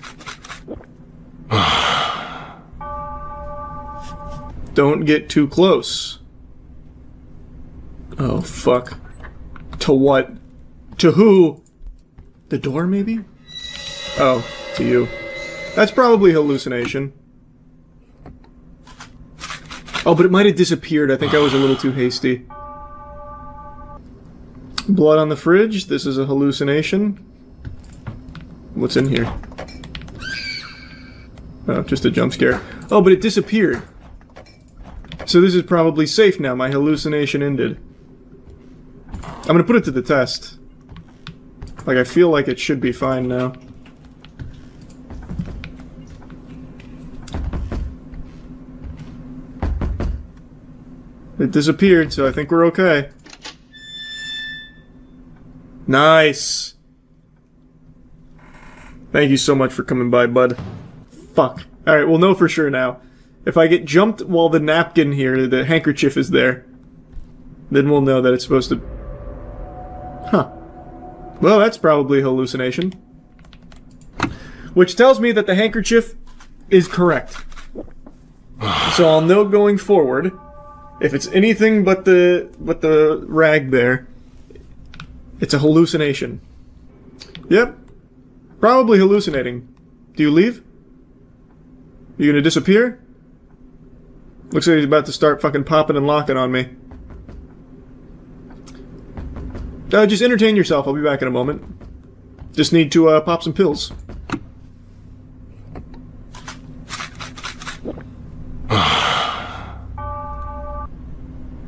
Don't get too close. Oh, fuck. To what? To who? The door, maybe? Oh, to you. That's probably hallucination. Oh, but it might have disappeared. I think I was a little too hasty. Blood on the fridge. This is a hallucination. What's in here? Oh, just a jump scare. Oh, but it disappeared. So this is probably safe now. My hallucination ended. I'm gonna put it to the test. Like, I feel like it should be fine now. It disappeared, so I think we're okay. Nice! Thank you so much for coming by, bud. Fuck. Alright, we'll know for sure now. If I get jumped while the napkin here, the handkerchief is there, then we'll know that it's supposed to... Huh. Well, that's probably a hallucination. Which tells me that the handkerchief is correct. So I'll know going forward, if it's anything but the rag there, it's a hallucination. Yep. Probably hallucinating. Do you leave? You gonna disappear? Looks like he's about to start fucking popping and locking on me. Just entertain yourself. I'll be back in a moment. Just need to pop some pills.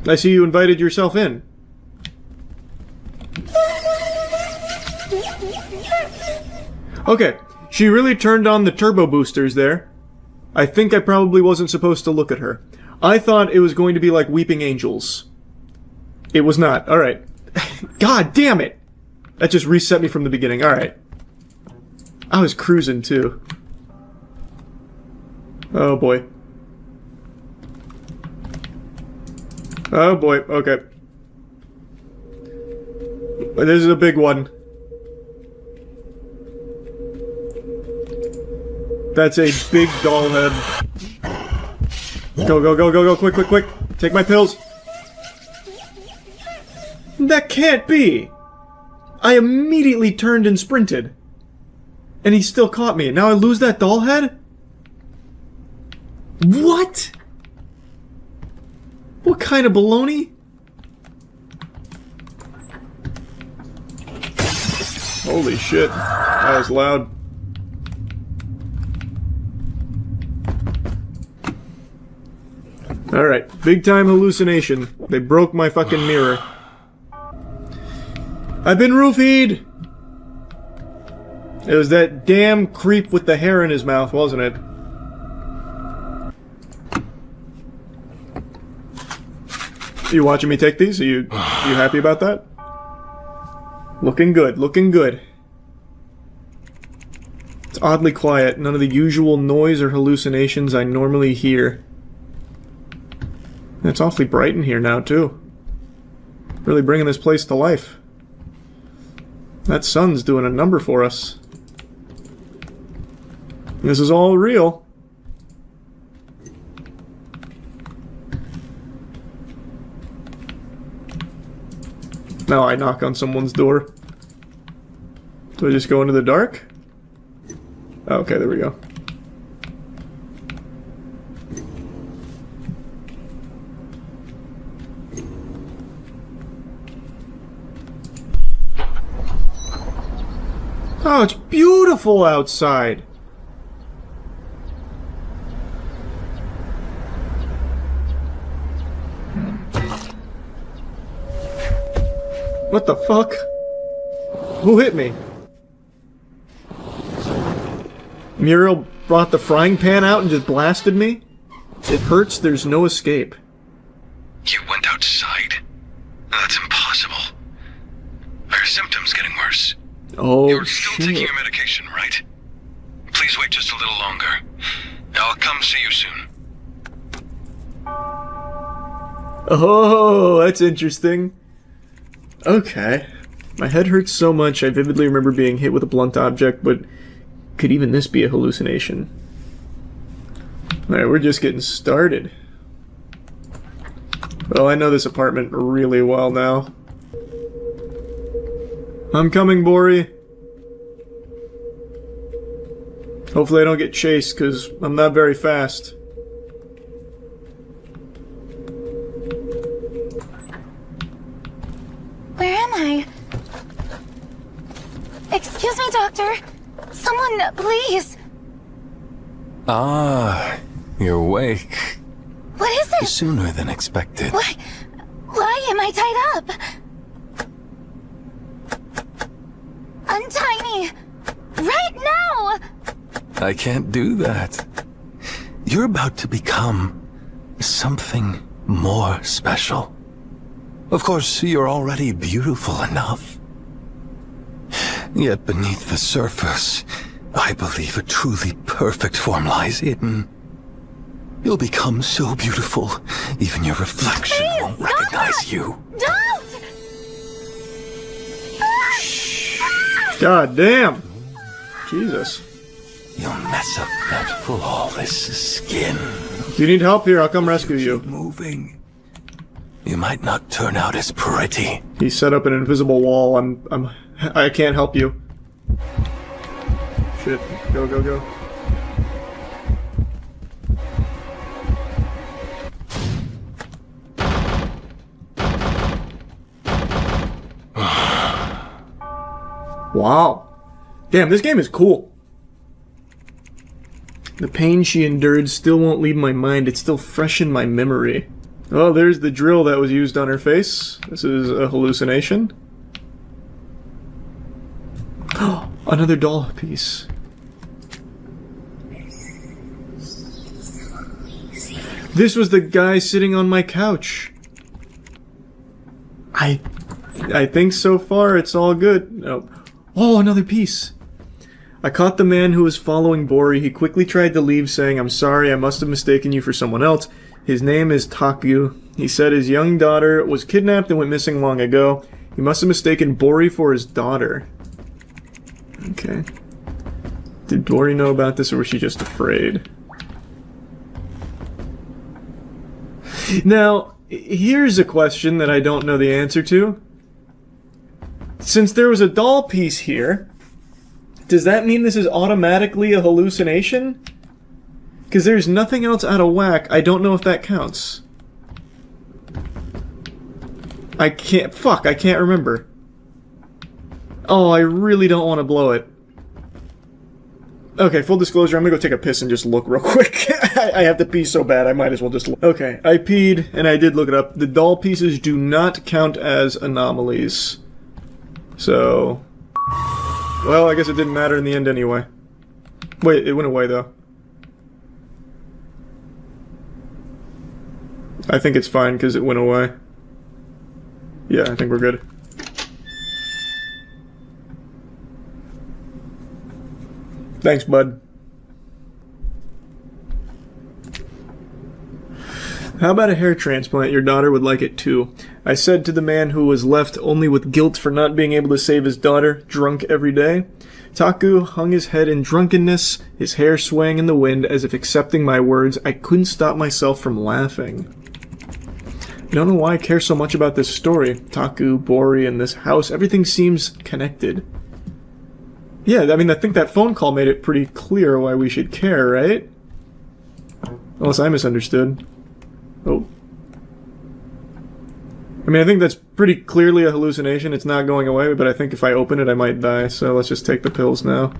I see you invited yourself in. Okay, she really turned on the turbo boosters there. I think I probably wasn't supposed to look at her. I thought it was going to be like Weeping Angels. It was not. Alright. God damn it! That just reset me from the beginning. Alright. I was cruising too. Oh boy. Oh boy, okay. This is a big one. That's a big doll head. Go, go, go, go, go, quick, quick, quick. Take my pills. That can't be! I immediately turned and sprinted. And he still caught me. Now I lose that doll head? What? What kind of baloney? Holy shit. That was loud. Alright, big time hallucination. They broke my fucking mirror. I've been roofied! It was that damn creep with the hair in his mouth, wasn't it? You watching me take these? Are you happy about that? Looking good, looking good. It's oddly quiet, none of the usual noise or hallucinations I normally hear. It's awfully bright in here now, too. Really bringing this place to life. That sun's doing a number for us. This is all real. Now I knock on someone's door. Do I just go into the dark? Oh, okay, there we go. Oh, it's beautiful outside! What the fuck? Who hit me? Muriel brought the frying pan out and just blasted me? It hurts, there's no escape. You went outside? That's impossible. Are your symptoms getting worse? Oh, You're still taking your medication, right? Please wait just a little longer. I'll come see you soon. Oh, that's interesting. Okay. My head hurts so much I vividly remember being hit with a blunt object, but could even this be a hallucination? Alright, we're just getting started. Well, I know this apartment really well now. I'm coming, Bori. Hopefully I don't get chased, because I'm not very fast. Where am I? Excuse me, Doctor. Someone, please. Ah, you're awake. What is it? Sooner than expected. Why am I tied up? Untie me! Right now! I can't do that. You're about to become something more special. Of course, you're already beautiful enough. Yet beneath the surface, I believe a truly perfect form lies hidden. You'll become so beautiful, even your reflection won't recognize you. Don't! God damn! Jesus. You'll mess up that flawless skin. If you need help here, I'll come rescue you. Moving. You might not turn out as pretty. He set up an invisible wall. I can't help you. Shit. Go, go, go. Wow. Damn, this game is cool. The pain she endured still won't leave my mind. It's still fresh in my memory. Oh, there's the drill that was used on her face. This is a hallucination. Oh, another doll piece. This was the guy sitting on my couch. I think so far it's all good. Oh, oh, another piece. I caught the man who was following Bori. He quickly tried to leave, saying, "I'm sorry, I must have mistaken you for someone else. His name is Taku. He said his young daughter was kidnapped and went missing long ago. He must have mistaken Bori for his daughter." Okay. Did Bori know about this, or was she just afraid? Now, here's a question that I don't know the answer to. Since there was a doll piece here, does that mean this is automatically a hallucination? Because there's nothing else out of whack. I don't know if that counts. I can't remember. Oh, I really don't want to blow it. Okay, full disclosure, I'm gonna go take a piss and just look real quick. I have to pee so bad, I might as well just look. Okay, I peed, and I did look it up. The doll pieces do not count as anomalies. So... well, I guess it didn't matter in the end anyway. Wait, it went away, though. I think it's fine, because it went away. Yeah, I think we're good. Thanks, bud. How about a hair transplant? Your daughter would like it too. I said to the man who was left only with guilt for not being able to save his daughter, drunk every day. Taku hung his head in drunkenness, his hair swaying in the wind as if accepting my words. I couldn't stop myself from laughing. I don't know why I care so much about this story. Taku, Bori, and this house, everything seems connected. Yeah, I mean, I think that phone call made it pretty clear why we should care, right? Unless I misunderstood. Oh. I mean, I think that's pretty clearly a hallucination. It's not going away, but I think if I open it, I might die. So let's just take the pills now.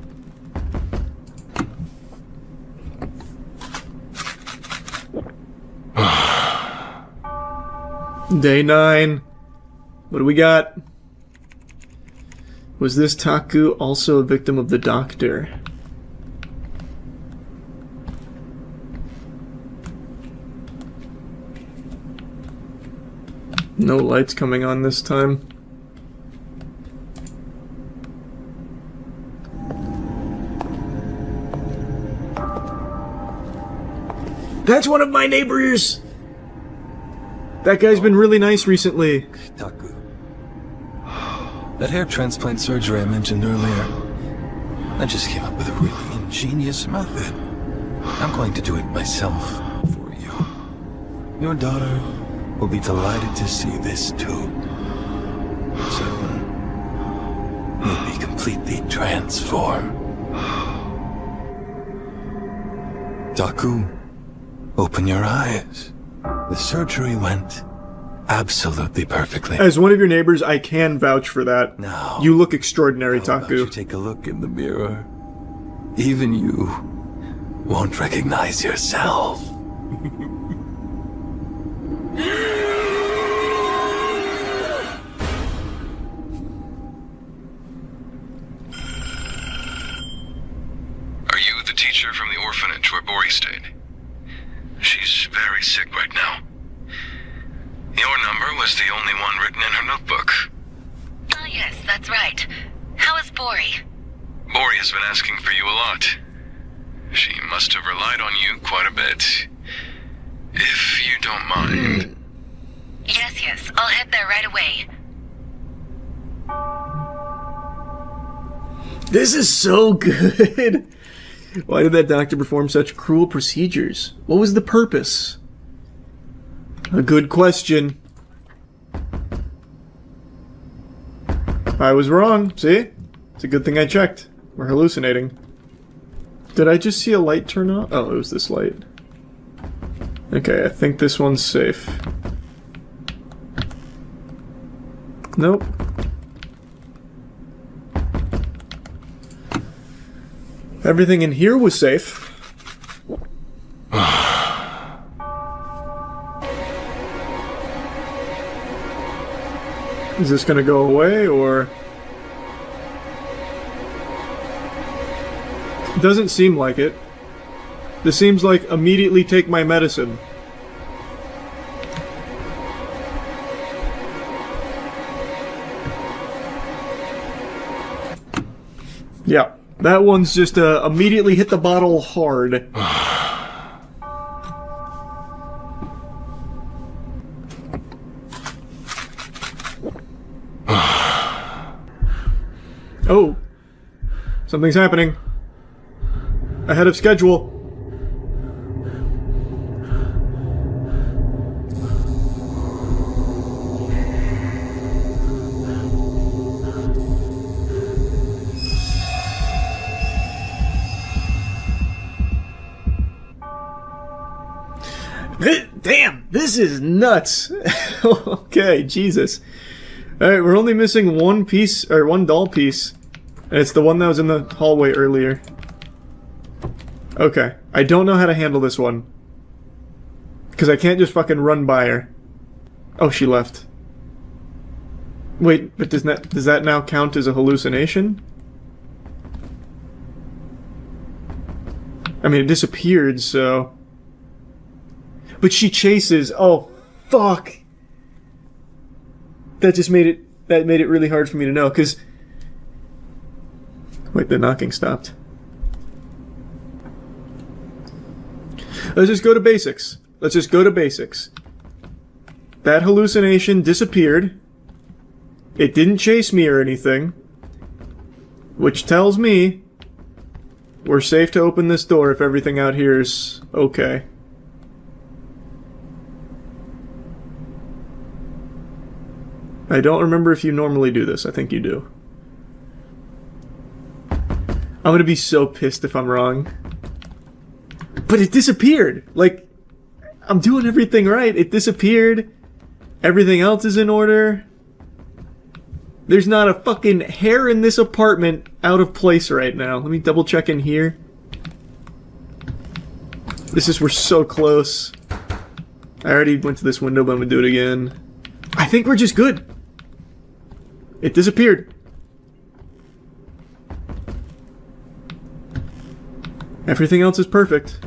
Day 9. What do we got? Was this Taku also a victim of the doctor? No lights coming on this time. That's one of my neighbors! That guy's been really nice recently. Taku. That hair transplant surgery I mentioned earlier, I just came up with a really ingenious method. I'm going to do it myself for you. Your daughter will be delighted to see this too. Soon, you'll be completely transformed. Taku, open your eyes. The surgery went absolutely perfectly. As one of your neighbors, I can vouch for that. Now, you look extraordinary, how about Taku. you take a look in the mirror. Even you won't recognize yourself. Are you the teacher from the orphanage where Bori stayed? She's very sick right now. Your number was the only one written in her notebook. Oh, yes, that's right. How is Bori? Bori has been asking for you a lot. She must have relied on you quite a bit. If you don't mind. Yes, I'll head there right away. This is so good! Why did that doctor perform such cruel procedures? What was the purpose? A good question. I was wrong, see? It's a good thing I checked. We're hallucinating. Did I just see a light turn on? Oh, it was this light. Okay, I think this one's safe. Nope. Everything in here was safe. Is this gonna go away, or... It doesn't seem like it. This seems like immediately take my medicine. Yeah, that one's just immediately hit the bottle hard. Oh, something's happening. Ahead of schedule. Damn, this is nuts. Okay, Jesus. Alright, we're only missing one piece, or one doll piece. And it's the one that was in the hallway earlier. Okay. I don't know how to handle this one. Because I can't just fucking run by her. Oh, she left. Wait, but does that now count as a hallucination? I mean, it disappeared, so... But she chases... Oh, fuck! That just made it... That made it really hard for me to know, because... Wait, the knocking stopped. Let's just go to basics. Let's just go to basics. That hallucination disappeared. It didn't chase me or anything. Which tells me... We're safe to open this door if everything out here is okay. I don't remember if you normally do this. I think you do. I'm gonna be so pissed if I'm wrong. But it disappeared! Like, I'm doing everything right. It disappeared. Everything else is in order. There's not a fucking hair in this apartment out of place right now. Let me double check in here. We're so close. I already went to this window, but I'm gonna do it again. I think we're just good. It disappeared. Everything else is perfect.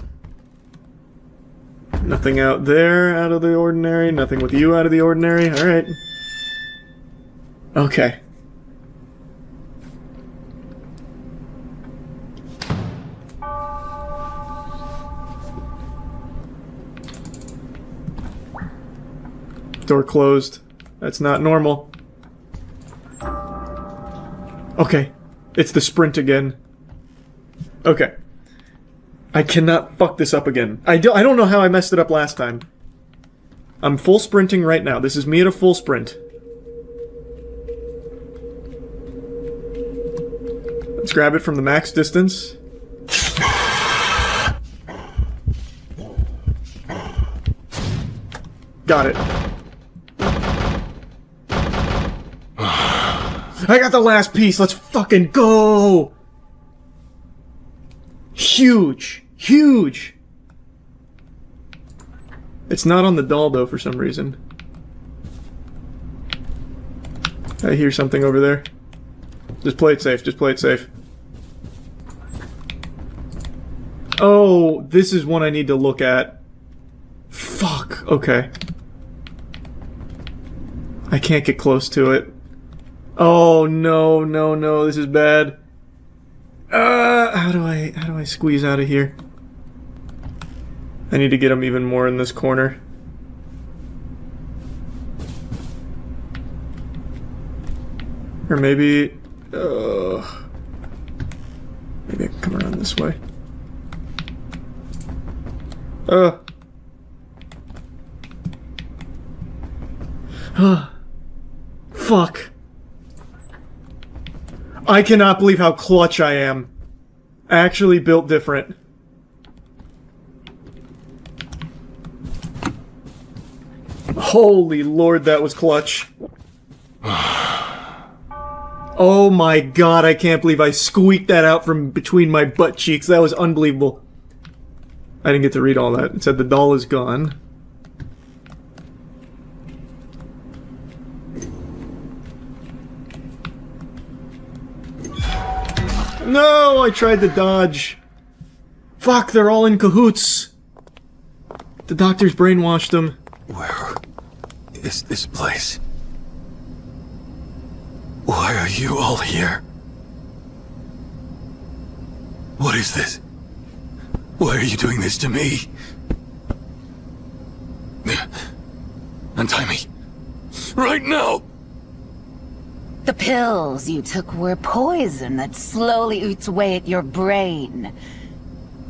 Nothing out there out of the ordinary. Nothing with you out of the ordinary. Alright. Okay. Door closed. That's not normal. Okay. It's the sprint again. Okay. I cannot fuck this up again. I don't know how I messed it up last time. I'm full sprinting right now. This is me at a full sprint. Let's grab it from the max distance. Got it. I got the last piece. Let's fucking go! Huge. Huge! It's not on the doll, though, for some reason. I hear something over there. Just play it safe. Just play it safe. Oh, this is one I need to look at. Fuck. Okay. I can't get close to it. Oh, no, no, no. This is bad. How do I squeeze out of here? I need to get him even more in this corner. Or maybe... maybe I can come around this way. Fuck. I cannot believe how clutch I am. Actually built different. Holy Lord, that was clutch. Oh my god, I can't believe I squeaked that out from between my butt cheeks. That was unbelievable. I didn't get to read all that. It said the doll is gone. No, I tried to dodge. Fuck, they're all in cahoots. The doctors brainwashed them. Where is this place? Why are you all here? What is this? Why are you doing this to me? Untie me. Right now! The pills you took were poison that slowly eats away at your brain.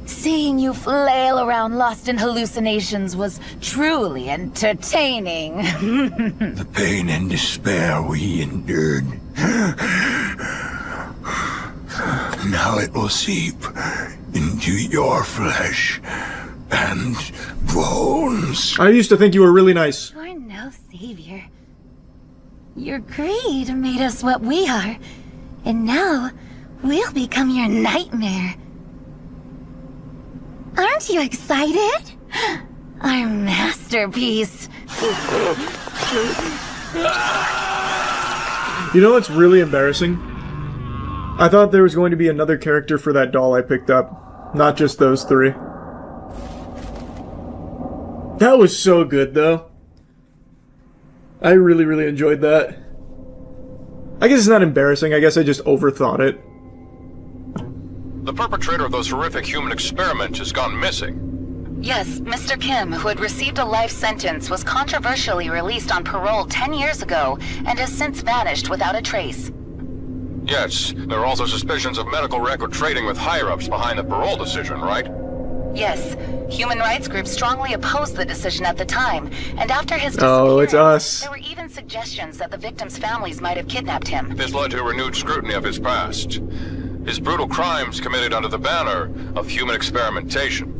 Seeing you flail around lost in hallucinations was truly entertaining. The pain and despair we endured. Now it will seep into your flesh and bones. I used to think you were really nice. You're no savior. Your greed made us what we are, and now we'll become your nightmare. Aren't you excited? Our masterpiece. You know what's really embarrassing? I thought there was going to be another character for that doll I picked up. Not just those three. That was so good, though. I really, really enjoyed that. I guess it's not embarrassing. I guess I just overthought it. The perpetrator of those horrific human experiments has gone missing. Yes, Mr. Kim, who had received a life sentence, was controversially released on parole 10 years ago and has since vanished without a trace. Yes, there are also suspicions of medical record trading with higher-ups behind the parole decision, right? Yes, human rights groups strongly opposed the decision at the time, and after his Oh, it's disappearance, us. there were even suggestions that the victims' families might have kidnapped him. This led to renewed scrutiny of his past. His brutal crimes committed under the banner of human experimentation.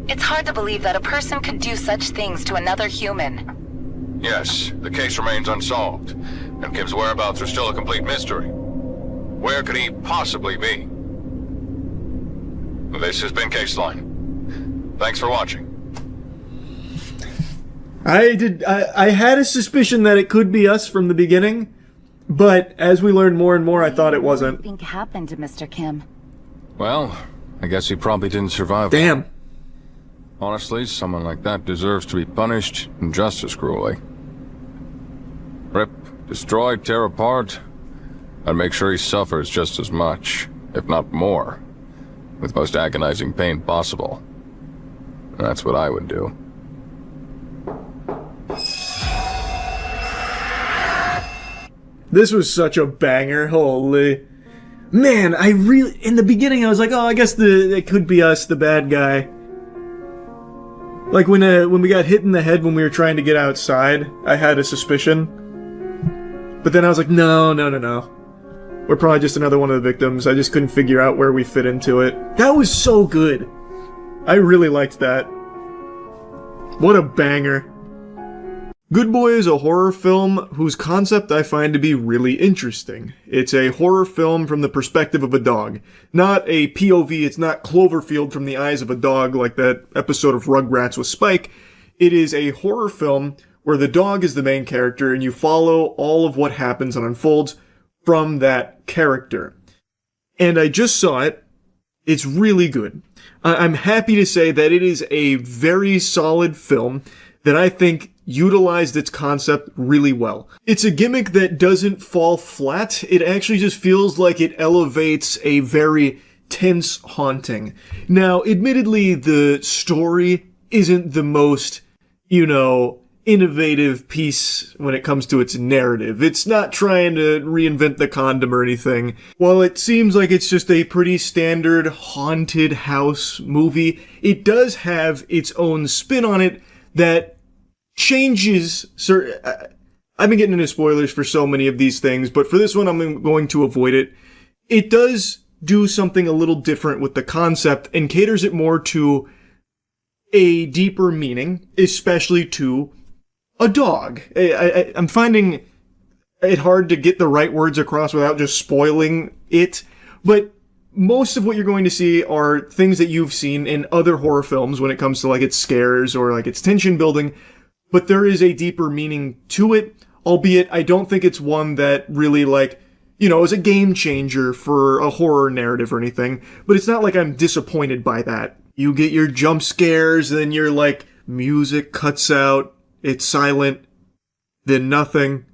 It's hard to believe that a person could do such things to another human. Yes, the case remains unsolved, and Kim's whereabouts are still a complete mystery. Where could he possibly be? This has been Caseline. Thanks for watching. I had a suspicion that it could be us from the beginning, but as we learned more and more, I thought it wasn't. What do you think happened to Mr. Kim? Well, I guess he probably didn't survive. Damn. Honestly, someone like that deserves to be punished just as cruelly. Rip, destroy, tear apart, and make sure he suffers just as much, if not more, with most agonizing pain possible. That's what I would do. This was such a banger, holy. Man, in the beginning I was like, oh, I guess it could be us, the bad guy. Like when we got hit in the head when we were trying to get outside, I had a suspicion. But then I was like, no. We're probably just another one of the victims. I just couldn't figure out where we fit into it. That was so good. I really liked that. What a banger. Good Boy is a horror film whose concept I find to be really interesting. It's a horror film from the perspective of a dog. Not a POV, it's not Cloverfield from the eyes of a dog like that episode of Rugrats with Spike. It is a horror film where the dog is the main character and you follow all of what happens and unfolds from that character. And I just saw it. It's really good. I'm happy to say that it is a very solid film that I think utilized its concept really well. It's a gimmick that doesn't fall flat. It actually just feels like it elevates a very tense haunting. Now, admittedly, the story isn't the most, innovative piece when it comes to its narrative. It's not trying to reinvent the condom or anything. While it seems like it's just a pretty standard haunted house movie, it does have its own spin on it that changes. I've been getting into spoilers for so many of these things, but for this one I'm going to avoid it. It does do something a little different with the concept and caters it more to a deeper meaning, especially to a dog. I'm finding it hard to get the right words across without just spoiling it, but most of what you're going to see are things that you've seen in other horror films when it comes to like its scares or like its tension building, but there is a deeper meaning to it, albeit I don't think it's one that really is a game changer for a horror narrative or anything, but it's not like I'm disappointed by that. You get your jump scares, then your music cuts out, it's silent, then nothing.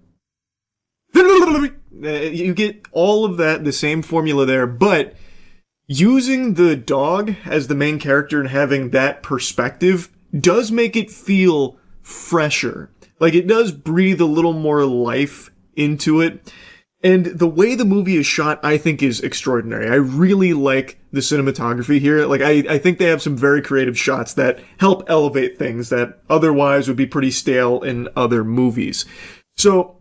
You get all of that, the same formula there, but using the dog as the main character and having that perspective does make it feel fresher. Like, it does breathe a little more life into it. And the way the movie is shot, I think, is extraordinary. I really like the cinematography here. I think they have some very creative shots that help elevate things that otherwise would be pretty stale in other movies. So,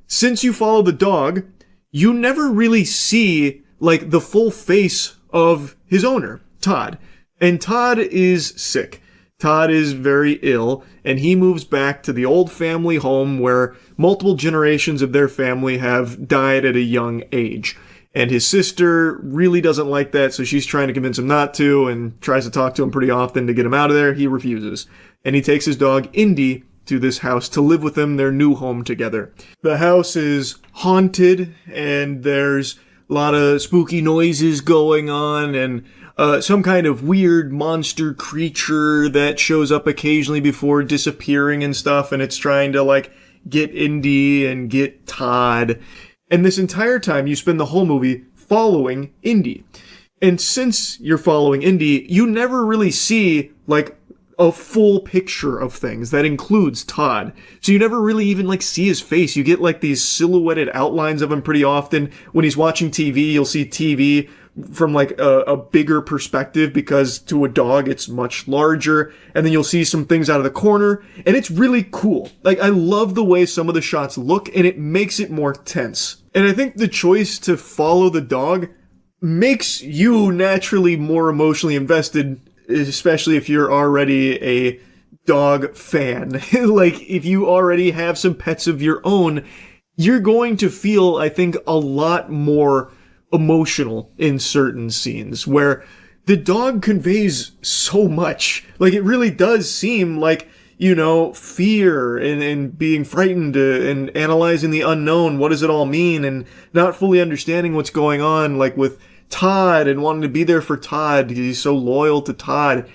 since you follow the dog, you never really see, the full face of his owner, Todd. And Todd is sick. Todd is very ill, and he moves back to the old family home where multiple generations of their family have died at a young age. And his sister really doesn't like that, so she's trying to convince him not to and tries to talk to him pretty often to get him out of there. He refuses. And he takes his dog, Indy, to this house to live with him, their new home together. The house is haunted, and there's a lot of spooky noises going on, and some kind of weird monster creature that shows up occasionally before disappearing and stuff, and it's trying to, like, get Indy and get Todd. And this entire time, you spend the whole movie following Indy. And since you're following Indy, you never really see, like, a full picture of things that includes Todd. So you never really even, like, see his face. You get, like, these silhouetted outlines of him pretty often. When he's watching TV, you'll see TV from, like, a bigger perspective, because to a dog, it's much larger. And then you'll see some things out of the corner. And it's really cool. Like, I love the way some of the shots look, and it makes it more tense. And I think the choice to follow the dog makes you naturally more emotionally invested, especially if you're already a dog fan. Like, if you already have some pets of your own, you're going to feel, I think, a lot more emotional in certain scenes where the dog conveys so much. Like, it really does seem like, you know, fear and being frightened and analyzing the unknown. What does it all mean? And not fully understanding what's going on, like with Todd and wanting to be there for Todd because he's so loyal to Todd.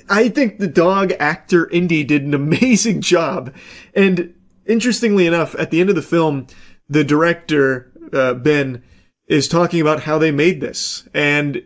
I think the dog actor Indy did an amazing job. And interestingly enough, at the end of the film, the director, Ben, is talking about how they made this. And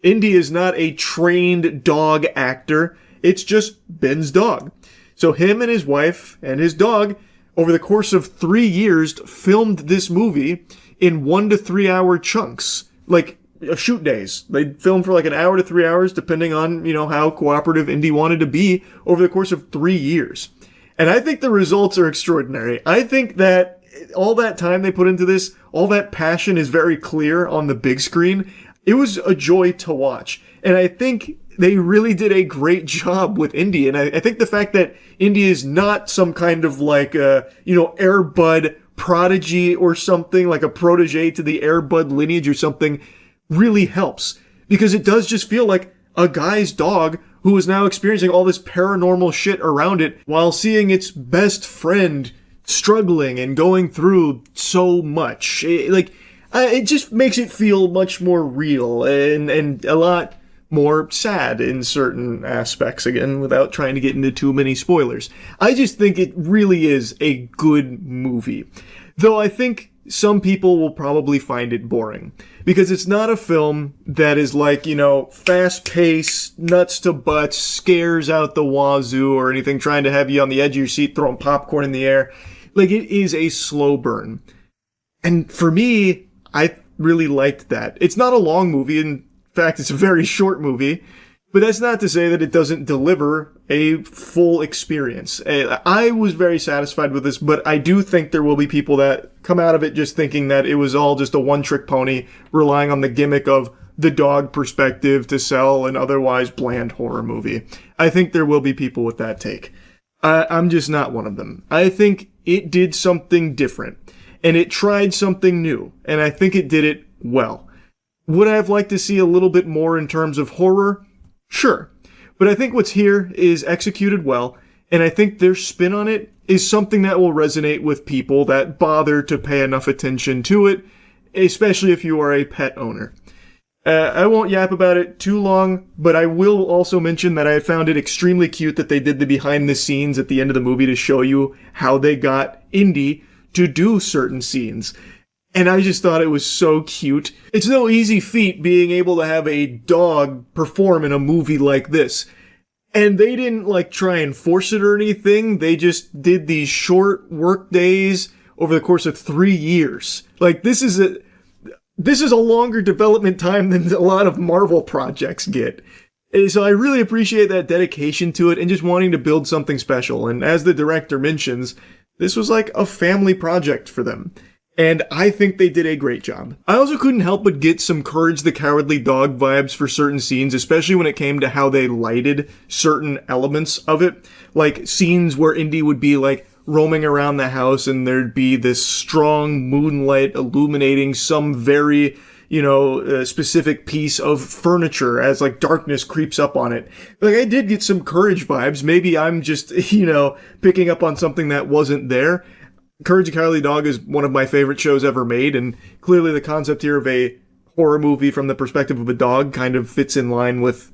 Indy is not a trained dog actor. It's just Ben's dog. So him and his wife and his dog, over the course of 3 years, filmed this movie in 1 to 3 hour chunks. Like, shoot days. They filmed for like an hour to 3 hours, depending on, you know, how cooperative Indy wanted to be over the course of 3 years. And I think the results are extraordinary. I think that all that time they put into this, all that passion is very clear on the big screen. It was a joy to watch. And I think they really did a great job with Indy. And I think the fact that Indy is not some kind of like, Air Bud prodigy or something, like a protege to the Air Bud lineage or something, really helps. Because it does just feel like a guy's dog who is now experiencing all this paranormal shit around it while seeing its best friend struggling and going through so much. It just makes it feel much more real and a lot more sad in certain aspects, again, without trying to get into too many spoilers. I just think it really is a good movie. Though I think some people will probably find it boring. Because it's not a film that is like, fast-paced, nuts to butts, scares out the wazoo or anything, trying to have you on the edge of your seat throwing popcorn in the air. Like, it is a slow burn. And for me, I really liked that. It's not a long movie. In fact, it's a very short movie. But that's not to say that it doesn't deliver a full experience. I was very satisfied with this, but I do think there will be people that come out of it just thinking that it was all just a one-trick pony, relying on the gimmick of the dog perspective to sell an otherwise bland horror movie. I think there will be people with that take. I'm just not one of them. I think it did something different, and it tried something new, and I think it did it well. Would I have liked to see a little bit more in terms of horror? Sure. But I think what's here is executed well, and I think their spin on it is something that will resonate with people that bother to pay enough attention to it, especially if you are a pet owner. I won't yap about it too long, but I will also mention that I found it extremely cute that they did the behind the scenes at the end of the movie to show you how they got Indy to do certain scenes. And I just thought it was so cute. It's no easy feat being able to have a dog perform in a movie like this. And they didn't try and force it or anything. They just did these short work days over the course of 3 years. This is a longer development time than a lot of Marvel projects get. So I really appreciate that dedication to it and just wanting to build something special. And as the director mentions, this was like a family project for them. And I think they did a great job. I also couldn't help but get some Courage the Cowardly Dog vibes for certain scenes, especially when it came to how they lighted certain elements of it. Like scenes where Indy would be roaming around the house and there'd be this strong moonlight illuminating some very, specific piece of furniture as like darkness creeps up on it. Like I did get some Courage vibes. Maybe I'm just, picking up on something that wasn't there. Courage the Cowardly Dog is one of my favorite shows ever made, and clearly the concept here of a horror movie from the perspective of a dog kind of fits in line with,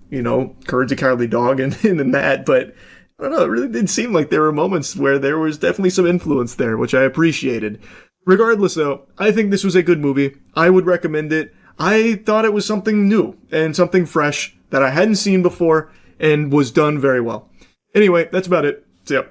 Courage the Cowardly Dog and that, but I don't know, it really did seem like there were moments where there was definitely some influence there, which I appreciated. Regardless, though, I think this was a good movie. I would recommend it. I thought it was something new and something fresh that I hadn't seen before and was done very well. Anyway, that's about it. See ya.